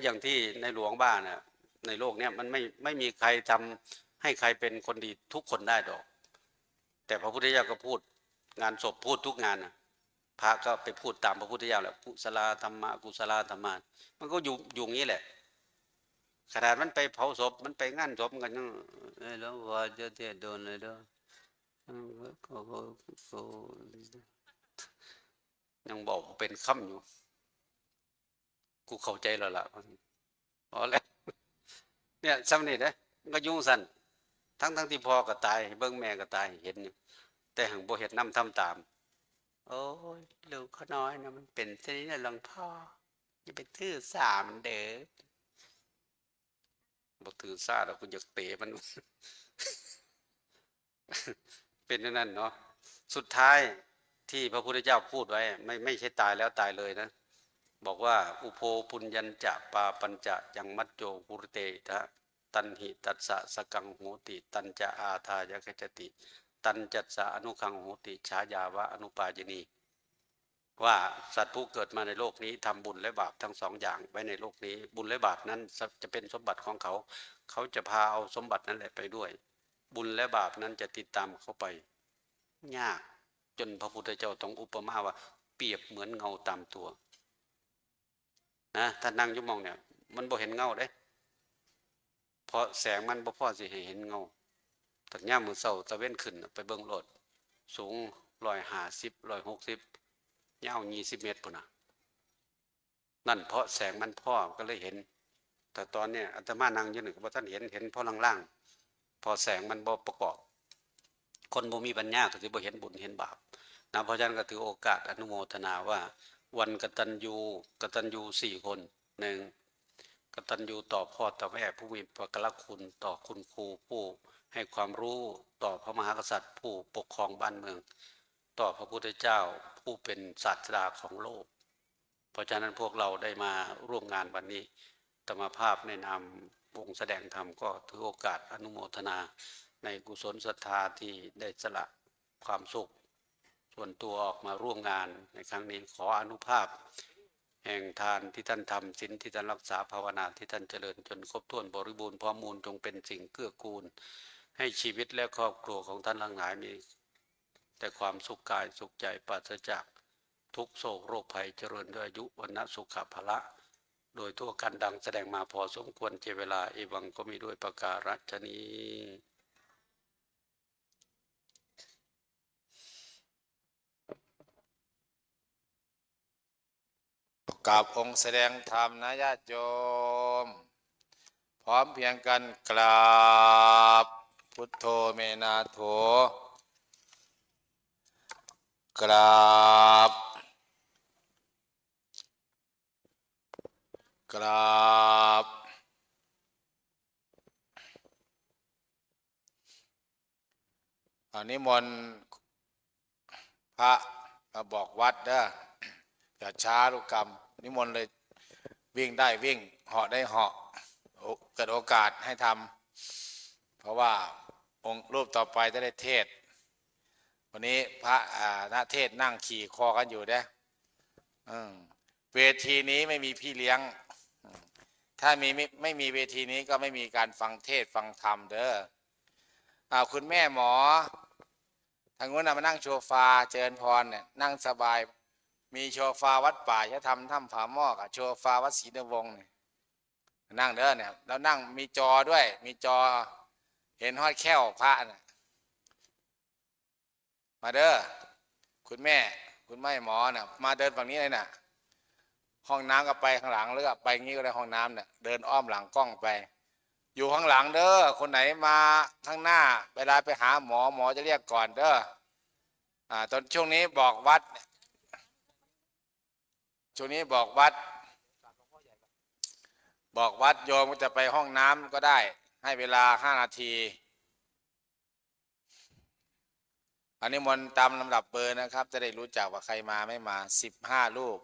ย่างที่ในหลวงบ้านน่ะในโลกเนี้ยมันไม่มีใครทำให้ใครเป็นคนดีทุกคนได้ดอกแต่พระพุทธเจ้าก็พูดงานศพพูดทุกงานนะพระก็ไปพูดตามพระพุทธเจ้าแหละกุศลธรรมะกุศลธรรมะมันก็อยู่อย่างนี้แหละขนาดมันไปเผาศพมันไปงานศพกันยังแล้วว่าจะเทศโดนเลยเด้อยังบอกเป็นคำอยู่กูเข้าใจแล้วล่ะพอแล้วเนี่ยสำเร็จนะก็ยุ่งสั่นทั้งที่พ่อก็ตายเบิ่งแม่ก็ตายเห็นอยู่แต่หังบ่เฮ็ดนำทำตามโอ้ยลูกเขาน้อยนะมันเป็นเช่นนี้นะหลวงพ่ออย่าไปถือสามันเด้อบ่ถือสาแล้วกูอยากเตะมัน เป็นอย่างนั้นเนาะสุดท้ายที่พระพุทธเจ้าพูดไว้ไม่ใช่ตายแล้วตายเลยนะบอกว่าอุโภปุญญัญจะปาปัญจะยังมัจโจปุรเตทะตันหิตัสสะสกังโหติตันจะอาทายกจติตันจัสสะอนุคังโหติฉายาวะอนุปายนีว่าสัตว์ผู้เกิดมาในโลกนี้ทำบุญและบาปทั้งสองอย่างไว้ในโลกนี้บุญและบาปนั้นจะเป็นสมบัติของเขาเขาจะพาเอาสมบัตินั้นแหละไปด้วยบุญและบาปนั้นจะติดตามเขาไปยากจนพระพุทธเจ้าต้องอุปมาว่าเปรียบเหมือนเงาตามตัวนะถ้านั่งอยู่มองเนี่ยมันบ่เห็นเงาเด้เพราะแสงมันบ่พอสิให้เห็นเงาแต่ย่ามมื้อเช้าตะเว้นขึ้นไปเบิ่งโลดสูง150 160ยาว20 เมตรพุ่นน่ะนั่นเพราะแสงมันพอก็เลยเห็นแต่ตอนเนี้ยอาตมานั่งอยู่นี่ก็บ่ทันเห็นพอล่างๆพอแสงมันบ่ประกอบคนบ่มีปัญญาก็สิบ่เห็นบุญเห็นบาปนะเพราะฉะนั้นก็ถือโอกาสอนุโมทนาว่าวันกตัญญู4 คน1กตัญญูต่อพ่อต่อแม่ผู้มีพระกคุณต่อคุณครูผู้ให้ความรู้ต่อพระมหากษัตริย์ผู้ปกครองบ้านเมืองต่อพระพุทธเจ้าผู้เป็นศาสดาของโลกเพราะฉะนั้นพวกเราได้มาร่วมงานวันนี้ธรรมภาพในนามวงแสดงธรรมก็ถือโอกาสอนุโมทนาในกุศลศรัทธาที่ได้สละความสุขส่วนตัวออกมาร่วมงานในครั้งนี้ขออนุภาพแห่งทานที่ท่านทำศีลที่ท่านรักษาภาวนาที่ท่านเจริญจนครบถ้วนบริบูรณ์พร้อมมูลจงเป็นสิ่งเกื้อกูลให้ชีวิตและครอบครัวของท่านทั้งหลายมีแต่ความสุขกายสุขใจปราศจากทุกโศกโรคภัยเจริญด้วยอายุวรรณะสุขภละโดยทั่วกันดังแสดงมาพอสมควรเจเวลาเอวังก็มีด้วยประการฉนี้ กราบองค์แสดงธรรมนะญาติโยมพร้อมเพียงกันกราบพุทโธเมนาโถกราบนิมนต์พระมาบอกวัดเด้ออย่าช้าลูกกรรมนิมนต์เลยวิ่งได้วิ่งเหาะได้เหาะเกิดโอกาสให้ทำเพราะว่าองค์รูปต่อไปจะได้เทศวันนี้พระณเทศนั่งขี่คอกันอยู่เด้เวทีนี้ไม่มีพี่เลี้ยงถ้าไม่มีเวทีนี้ก็ไม่มีการฟังเทศฟังธรรมเด้อคุณแม่หมอทางนู้นมานั่งโชฟาเจริญพรเนี่ยนั่งสบายมีโชฟาวัดป่าจะทำถ้ำผาหม้อกับโชฟาวัดศรีนวงศ์เนี่ยนั่งเด้อเนี่ยแล้วนั่งมีจอด้วยมีจอเห็นฮอดแค้วพระน่ะมาเด้อคุณแม่หมอน่ะมาเดินฝั่งนี้เลยน่ะห้องน้ำก็ไปข้างหลังหรือไปงี้ก็ได้ห้องน้ำเนี่ยเดินอ้อมหลังกล้องไปอยู่ข้างหลังเด้อคนไหนมาข้างหน้าเวลาไปหาหมอจะเรียกก่อนเด้อตอนช่วงนี้บอกวัดช่วงนี้บอกวัดโยมก็จะไปห้องน้ำก็ได้ให้เวลา5 นาทีอันนี้มนต์ตามลำดับเบอร์นะครับจะได้รู้จักว่าใครมาไม่มา15 รูป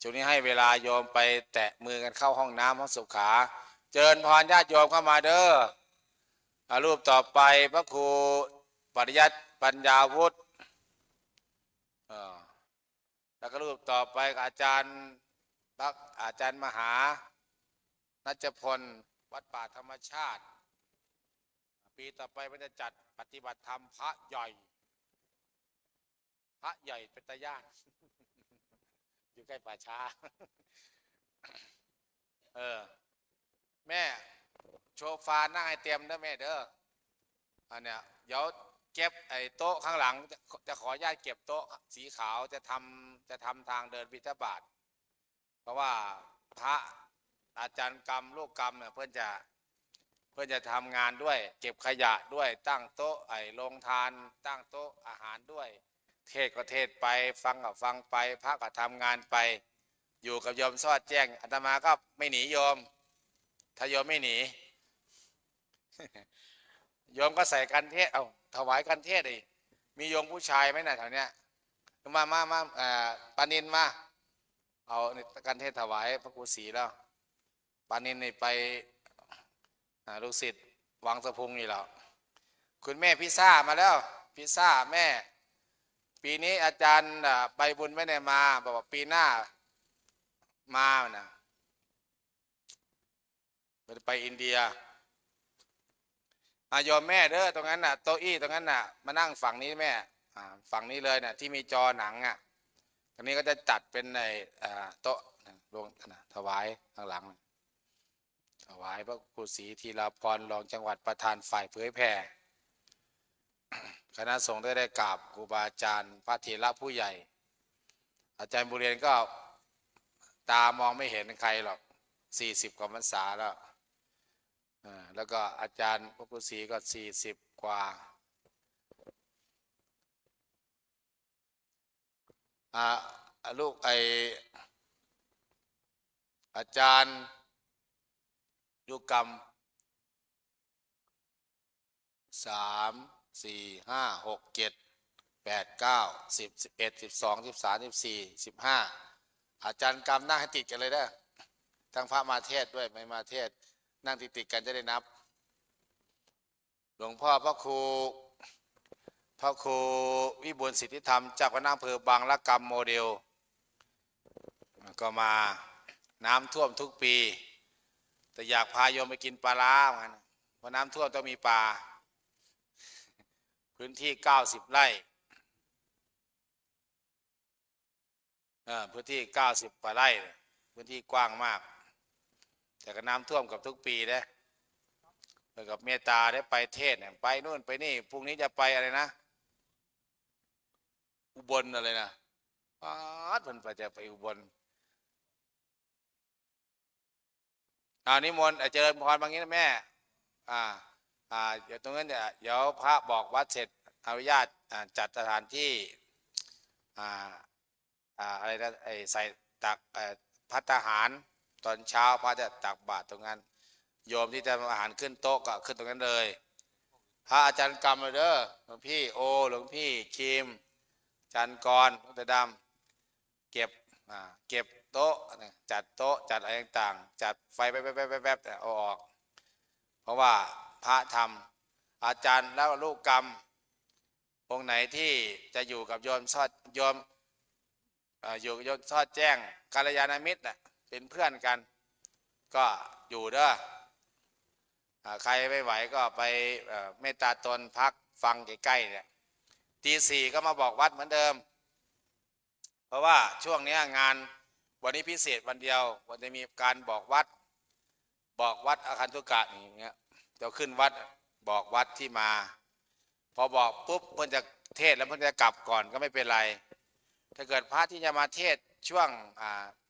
ช่วงนี้ให้เวลาโยมไปแตะมือกันเข้าห้องน้ำห้องสุขาเจิญพรญาติโยมเข้ามาเด้อรูปต่อไปพระครูปริยัติปัญญาวุฒิแล้วก็รูปต่อไปอาจารย์มหานัจพลวัดป่าธรรมชาติปีต่อไปมันจะจัดปฏิบัติธรรมพระใหญ่เป็นตาย่าน อยู่ใกล้ป่าช้า แม่โชฟานั่งให้เตรียมนะแม่เด้ออันเนี้ยเดี๋ยวเก็บไอ้โต๊ะข้างหลังจะขอญาติเก็บโต๊ะสีขาวจะทำทางเดินบิณฑบาตเพราะว่าพระอาจารย์กรรมลูกกรรมเนี่ยเพื่อนจะทำงานด้วยเก็บขยะด้วยตั้งโต๊ะโรงทานตั้งโต๊ะอาหารด้วยเทศก็เทศไปฟังก็ฟังไปพระก็ทำงานไปอยู่กับโยมสอดแจ้งอาตมาก็ไม่หนีโยมถ้าโยมไม่หนี โยมก็ใส่กันเทศ ถวายกันเทศมีโยมผู้ชายไหมน่ะแถวเนี้ยมาปานินมาเอากันเทศถวายพระครูศรีแล้วปานินนี่ไปลูกศิษย์วังสะพุงนี่แล้วคุณแม่พิซ่ามาแล้วพิซ่าแม่ปีนี้อาจารย์ไปบุญไม่ได้มาบอกว่าปีหน้ามานะไปอินเดียโยมแม่เด้อตรงนั้นน่ะโต๊ะอี้ตรงนั้นน่ะมานั่งฝั่งนี้แม่ฝั่งนี้เลยน่ะที่มีจอหนังตรงนี้ก็จะจัดเป็นในโต๊ะลงถวายข้างหลังถวายพระครูศรีธีรพรรองจังหวัดประธานฝ่ายเผยแผ่คณะสงฆ์ได้กราบครูบาอาจารย์พระเถระผู้ใหญ่อาจารย์บุเรียนก็ตามองไม่เห็นใครหรอก40 กว่าพรรษาแล้วก็อาจารย์พระครูศรีก็40 กว่าลูกอาจารย์ยุกรรม3 4 5 6 7 8 9 10 11 12 13 14 15อาจารย์กรรมนั่งให้ติดกันเลยนะทั้งพระมาเทศด้วยไม่มาเทศนั่งติดกันจะได้นับหลวงพ่อพระครูวิบูลย์สิทธิธรรมจากคณะอำเภอบางละกำโมเดลก็มาน้ำท่วมทุกปีแต่อยากพาโยมไปกินปลาร้าเพราะน้ำท่วมต้องมีปลาพื้นที่90 ไร่พื้นที่90 กว่าไร่พื้นที่กว้างมากแต่ก็น้ำท่วมกับทุกปีนะเหมือนกับเมตตาได้ไปเทศเนี่ยไปนู่นไปนี่พรุ่งนี้จะไปอะไรนะอุบลอะไรนะมันจะไปอุบลนิมนต์เจริญพรบางนี้นะแม่เดี๋ยวตรงนั้นเดี๋ยวพระบอกวัดเสร็จอนุญาตจัดสถานที่อะไรนะใส่ตักภัตตาหารตอนเช้าพระจะตักบาตรตรงนั้นโยมที่จะอาหารขึ้นโต๊ะก็ขึ้นตรงนั้นเลยพระอาจารย์กรรมเลยเด้อหลวงพี่โอหลวงพี่คิมอาจารย์กรหลวงตาดำเก็บโต๊ะจัดโต๊ะจัดอะไรต่างๆจัดไฟแป๊บๆเอาออกเพราะว่าพระทำอาจารย์แล้วลูกกรรมองค์ไหนที่จะอยู่กับโยมอยู่กับโยมทอดแจ้งกัลยาณมิตรเป็นเพื่อนกันก็อยู่เด้อใครไม่ไหวก็ไปเมตตาตนพักฟังใกล้ๆเนี่ยตี 4ก็มาบอกวัดเหมือนเดิมเพราะว่าช่วงนี้งานวันนี้พิเศษวันเดียววันจะมีการบอกวัดอาคันตุกะอย่างเงี้ยเดี๋ยวขึ้นวัดบอกวัดที่มาพอบอกปุ๊บเพิ่นจะเทศแล้วเพิ่นจะกลับก่อนก็ไม่เป็นไรถ้าเกิดพระที่จะมาเทศช่วง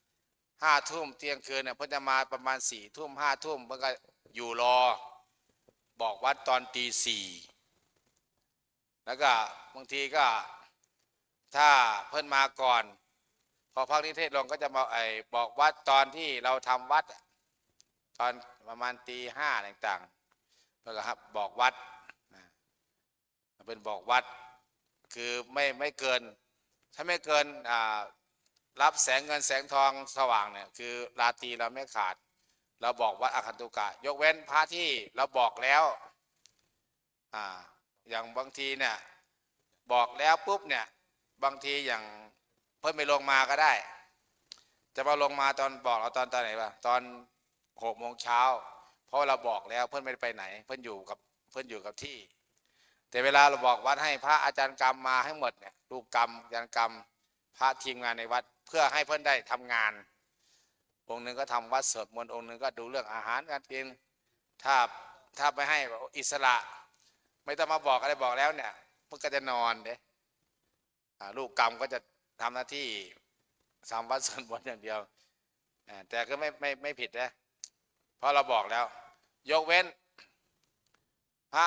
5 ทุ่มเที่ยงคืนเนี่ยเพิ่นจะมาประมาณ4 ทุ่ม5 ทุ่มเพิ่นก็อยู่รอบอกวัดตอนตี 4แล้วก็บางทีก็ถ้าเพิ่นมาก่อนพอพักนิเทศลงก็จะมาบอกวัดตอนที่เราทำวัดตอนประมาณตี 5ต่างๆเพื่อครับบอกวัดเป็นบอกวัดคือไม่เกินถ้าไม่เกินรับแสงเงินแสงทองสว่างเนี่ยคือราตรีเราไม่ขาดเราบอกวัดอาคันตุกะยกเว้นพระที่เราบอกแล้วอย่างบางทีเนี่ยบอกแล้วปุ๊บเนี่ยบางทีอย่างเพิ่นไม่ลงมาก็ได้จะมาลงมาตอนบอกเราตอนไหนวะตอน6 โมงเช้าเพราะเราบอกแล้วเพิ่นไม่ได้ไปไหนเพิ่นอยู่กับที่แต่เวลาเราบอกวัดให้พระอาจารย์กรรมมาให้หมดเนี่ยลูกกรรมอาจารย์กรรมพระทีมงานในวัดเพื่อให้เพิ่นได้ทำงานองค์หนึ่งก็ทำวัดสวดมนต์องค์หนึ่งก็ดูเรื่องอาหารการกินถ้าไปให้อิสระไม่ต้องมาบอกอะไรบอกแล้วเนี่ยมันก็จะนอนเด้ลูกกรรมก็จะทำหน้าที่ทำวัดสวดมนต์อย่างเดียวแต่ก็ไม่ผิดนะเพราะเราบอกแล้วยกเว้นพระ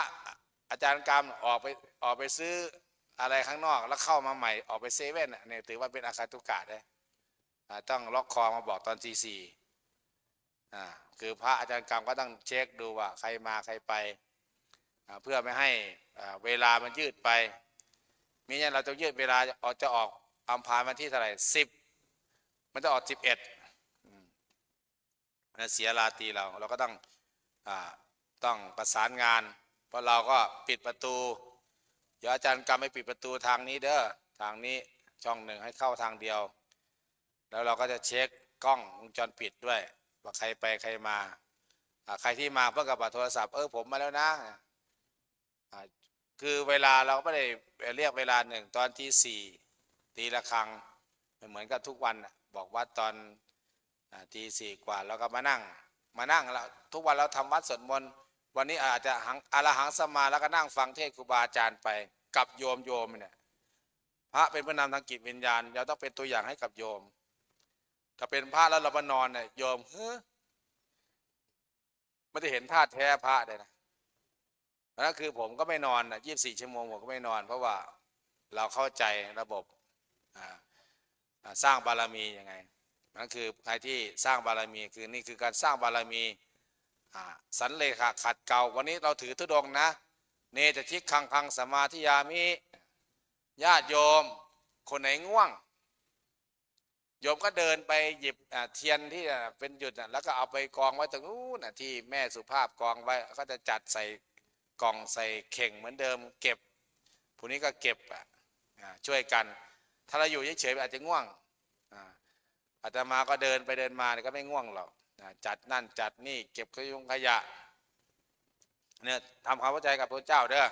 อาจารย์กรรมออกไปซื้ออะไรข้างนอกแล้วเข้ามาใหม่ออกไปเซเว่นเนี่ยถือว่าเป็นอาคันตุกะได้ต้องล็อกคอมาบอกตอนตี 4คือพระอาจารย์กรรมก็ต้องเช็คดูว่าใครมาใครไป เพื่อไม่ให้เวลามันยืดไปมิงั้นเราจะยืดเวลาจะออกอัมพาวันที่เท่าไหร่10มันจะออก11เสียราตรีเราก็ต้องประสานงานเพราะเราก็ปิดประตูเดี๋ยวอาจารย์กำให้ปิดประตูทางนี้เด้อทางนี้ช่องหนึ่งให้เข้าทางเดียวแล้วเราก็จะเช็คกล้องวงจรปิดด้วยว่าใครไปใครมาใครที่มาเพื่อกับโทรศัพท์ผมมาแล้วนะคือเวลาเราไม่ได้เรียกเวลาหนึ่งตอนที่4ตีละครั้งเหมือนกับทุกวันบอกว่าตอนตี4 กว่าเราก็มานั่งแล้วทุกวันเราทำวัดสวดมนต์วันนี้อาจจะอรหังสมาแล้วก็นั่งฟังเทศครูบาอาจารย์ไปกับโยมเนี่ยพระเป็นผู้นำทางจิตวิญญาณเราต้องเป็นตัวอย่างให้กับโยมถ้าเป็นพระแล้วเรามานอนเนี่ยโยมไม่ได้เห็นธาตุแท้พระเลยนะนั่นคือผมก็ไม่นอน24 ชั่วโมงผมก็ไม่นอนเพราะว่าเราเข้าใจระบบสร้างบารมียังไงนั่นคือใครที่สร้างบารมีนี่คือการสร้างบารมีสันเลขะขัดเกลาวันนี้เราถือธุดงค์นะเนจะทิคังสมาธิยามิญาติโยมคนไหนง่วงโยมก็เดินไปหยิบเทียนที่เป็นหยุดแล้วก็เอาไปกองไว้ตรงนู้นที่แม่สุภาพกองไว้ก็จะจัดใส่กล่องใส่เข่งเหมือนเดิมเก็บผู้นี้ก็เก็บช่วยกันถ้าเราอยู่เฉยๆอาจจะง่วงอาตมาก็เดินไปเดินมาก็ไม่ง่วงหรอกจัดนั่นจัดนี่เก็บขยะเนี่ยทำความเข้าใจกับพระเจ้าเด้อ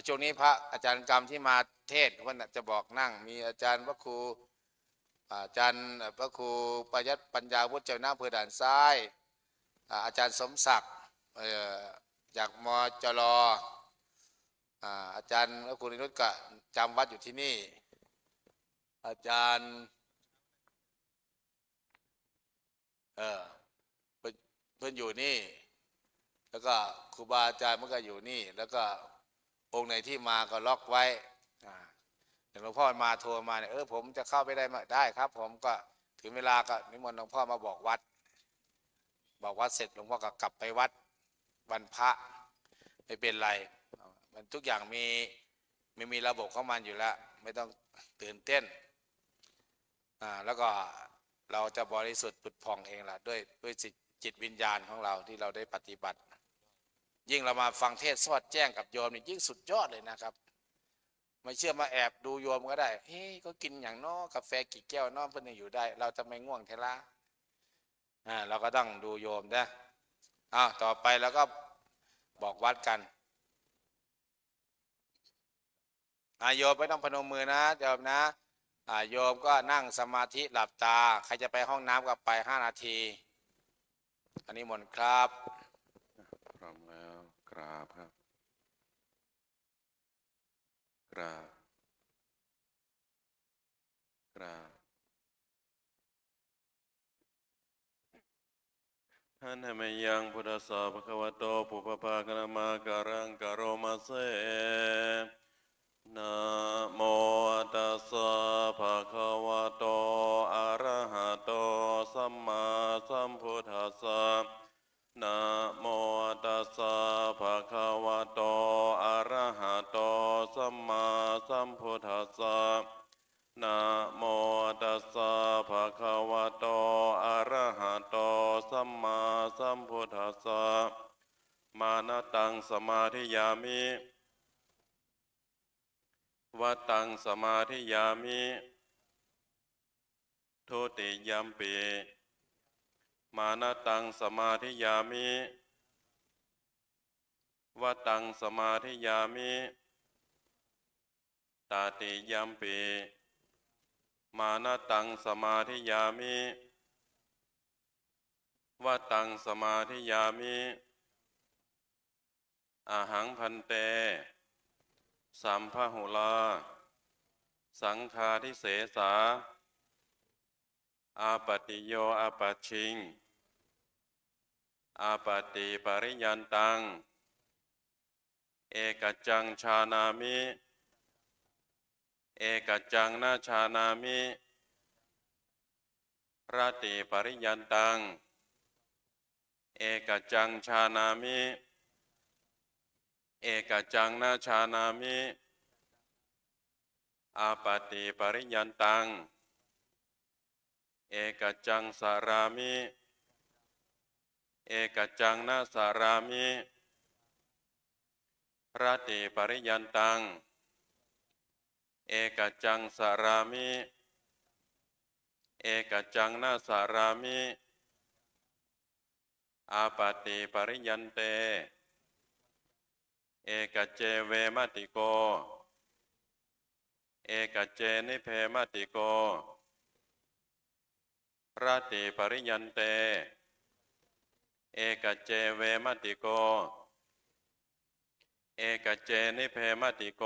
ช่วงนี้พระอาจารย์กรรมที่มาเทศวันจะบอกนั่งมีอาจารย์พระครูพระครูประยัติปัญญาวุฒิเจ้าหน้าอำเภอด่านซ้ายอาจารย์สมศักดิ์จากมจรอาจารย์พระครูนิรุตก็จำวัดอยู่ที่นี่อาจารย์เพื่อนอยู่นี่แล้วก็ครูบาอาจารย์มันก็อยู่นี่แล้วก็องค์ไหนที่มาก็ล็อกไว้หลวงพ่อมาโทรมาเนี่ยผมจะเข้าไปได้ครับผมก็ถึงเวลาก็นิมนต์หลวงพ่อมาบอกวัดเสร็จหลวงพ่อก็กลับไปวัดวันพระไม่เป็นไรมันทุกอย่างมีระบบของมันอยู่แล้วไม่ต้องตื่นเต้นแล้วก็เราจะบริสุทธิ์ผุดผ่องเองล่ะด้วยจิตวิญญาณของเราที่เราได้ปฏิบัติยิ่งเรามาฟังเทศสอดแจ้งกับโยมนี่ยิ่งสุดยอดเลยนะครับไม่เชื่อมาแอบดูโยมก็ได้ก็กินอย่างน้อกาแฟกี่แก้วน้อเพื่อนยังอยู่ได้เราจะไม่ง่วงเทละเราก็ต้องดูโยมนะต่อไปแล้วก็บอกวัดกันโยมไม่ต้องพนมมือนะโยมนะโยมก็นั่งสมาธิหลับตาใครจะไปห้องน้ำก็ไป5 นาทีอันนี้หมดครับพร้อมแล้วกราบครับกราบหันเหมยังพุทธสสะภะคะวะโตปุพพะกะนะมาการังกะโรมาเสนะโมตัสสะภะคะวะโตอะระหะโตสัมมาสัมพุทธัสสะนะโมตัสสะภะคะวะโตอะระหะโตสัมมาสัมพุทธัสสะนะโมตัสสะภะคะวะโตอะระหะโตสัมมาสัมพุทธัสสะมานะตังสมาธิยามิวัตตังสมาธิยามิทุติยัมปิมานะตังสมาธิยามิวัตตังสมาธิยามิตาติยัมปิมานะตังสมาธิยามิวัตตังสมาธิยามิอาหังพันเตสัมภหุลาสังฆาทิเสสาอาปติโยอาปัชชิงอาปติปริยันตังเอกจังชานามิเอกจังนาชานามิรติปริยันตังเอกจังชานามิ เอกจังนาชานามิอาปาติปริยันตังเอกจังสารามิเอกจังนาสารามิรติปริยันตังเอกจังสารามิเอกจังนาสารามิอาปาติปริยันเตเอกเจเวมติโกเอกเจนิเพมติโกรติปริยันเตเอกเจเวมติโกเอกเจนิเพมติโก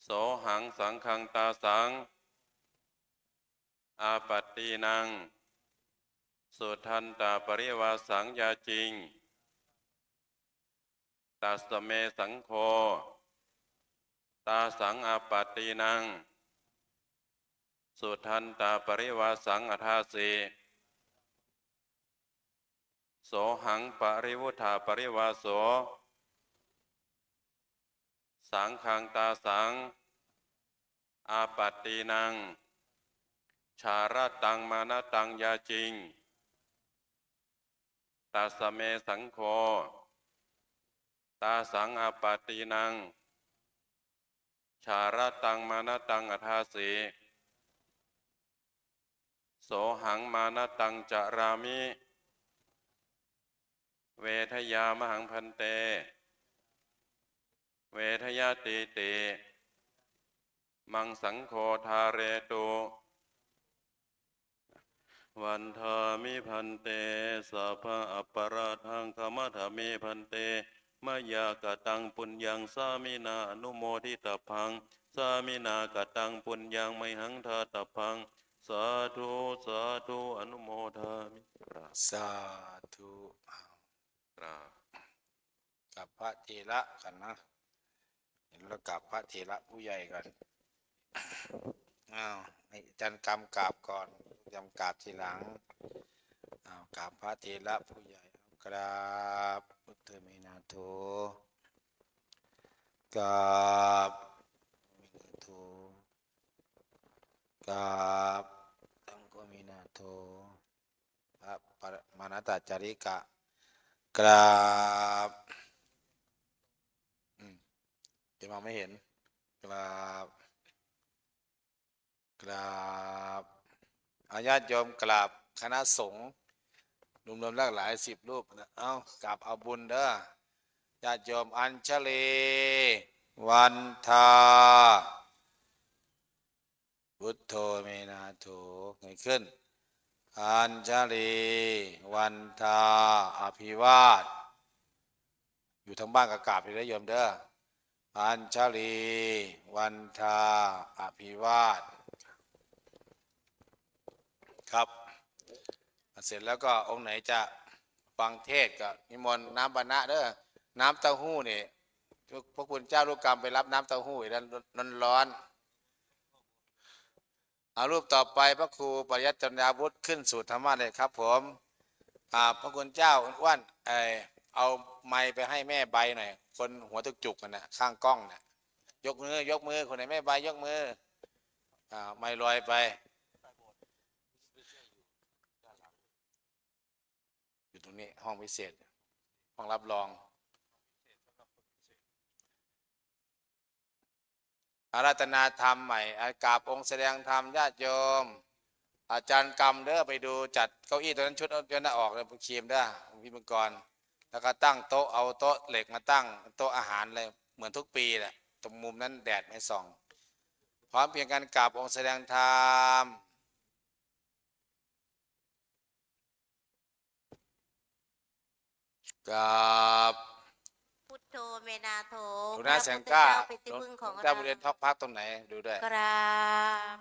โสหังสังฆังตาสังอาปัตตินังสุทันตาปริวาสังยาจิงตัสเมสังโฆตาสังอาปัตตินังสุทันตาปริวาสังอัฏฐาสีโสหังปริวุธาปริวาโสสังฆังตาสังอาปัตตินังชาระตังมานะตังยาจิงตัสเมสังโฆตาสังอาปัตตินังชาระตังมานะตังอัฏฐาสีโสหังมานะตังจารามิเวทยามหังพันเตเวทยาติติมังสังโฆทาเรตุวันทามิพันเตสัพพะอัปปราทังขมัทมิพันเตมยากตังปุญญังสามินาอนุโมทิตพังสามินากตังปุญญังไมหังทาตพังสาธุสาธุอนุโมทามิสาธุ ครับ กับพระเถระกันนะเห็นแล้วกับพระเถระผู้ใหญ่กันอ้าวให้อาจารย์กำกราบก่อนจำกราบทีหลังอ้าวกราบพระเถระผู้ใหญ่กราบพุทธเมนาโถกราบเมนาโถกราบตังโกเมนาโถพระปรมานัตจาริกะกราบจะมองไม่เห็นกราบกราบอาญาติโยมกราบคณะสงฆ์รวมๆแล้วหลาย10 รูปนะเอากราบเอาบุญเด้อญาติโยมอัญชลีวันทาพุทโธเมนาโถเงยขึ้นอัญชลีวันทาอภิวาทอยู่ทั้งบ้านก็กราบเลยนะโยมเด้ออัญชลีวันทาอภิวาทครับเสร็จแล้วก็องค์ไหนจะฟังเทศก็นิมนต์น้ำบรรณะเด้อน้ำเต้าหู้นี่พระคุณเจ้าลูกกรรมไปรับน้ำเต้าหู้อีกนั้นร้อนเอารูปต่อไปพระครูปริยัติจัญญาวุฒิขึ้นสู่ธรรมะเลยครับผมพระคุณเจ้าอ้วนเอาไม้ไปให้แม่ใบหน่อยคนหัวจุกๆกันนะข้างกล้องนะยกมือคนไหนแม่ใบยกมือไม้ลอยไปอยู่ตรงนี้ห้องพิเศษห้องรับรองอาราธนาธรรมใหม่กราบองค์แสดงธรรมญาติโยมอาจารย์กรรมเด้อไปดูจัดเก้าอี้ตัวนั้นชุดยนต์ออกเลยครีมเด้อพี่มังกรแล้วก็ตั้งโต๊ะเอาโต๊ะเหล็กมาตั้งโต๊ะอาหารเลยเหมือนทุกปีแหละตรงมุมนั้นแดดไม่ส่องพร้อมเพียงกันกราบองค์แสดงธรรมกราบพุทโธเมนาโถ หลวงนาแสงกล้า เป็นที่พึ่งของ หลวงตาบุเรนทอกพักตรงไหนดูด้วยกราบ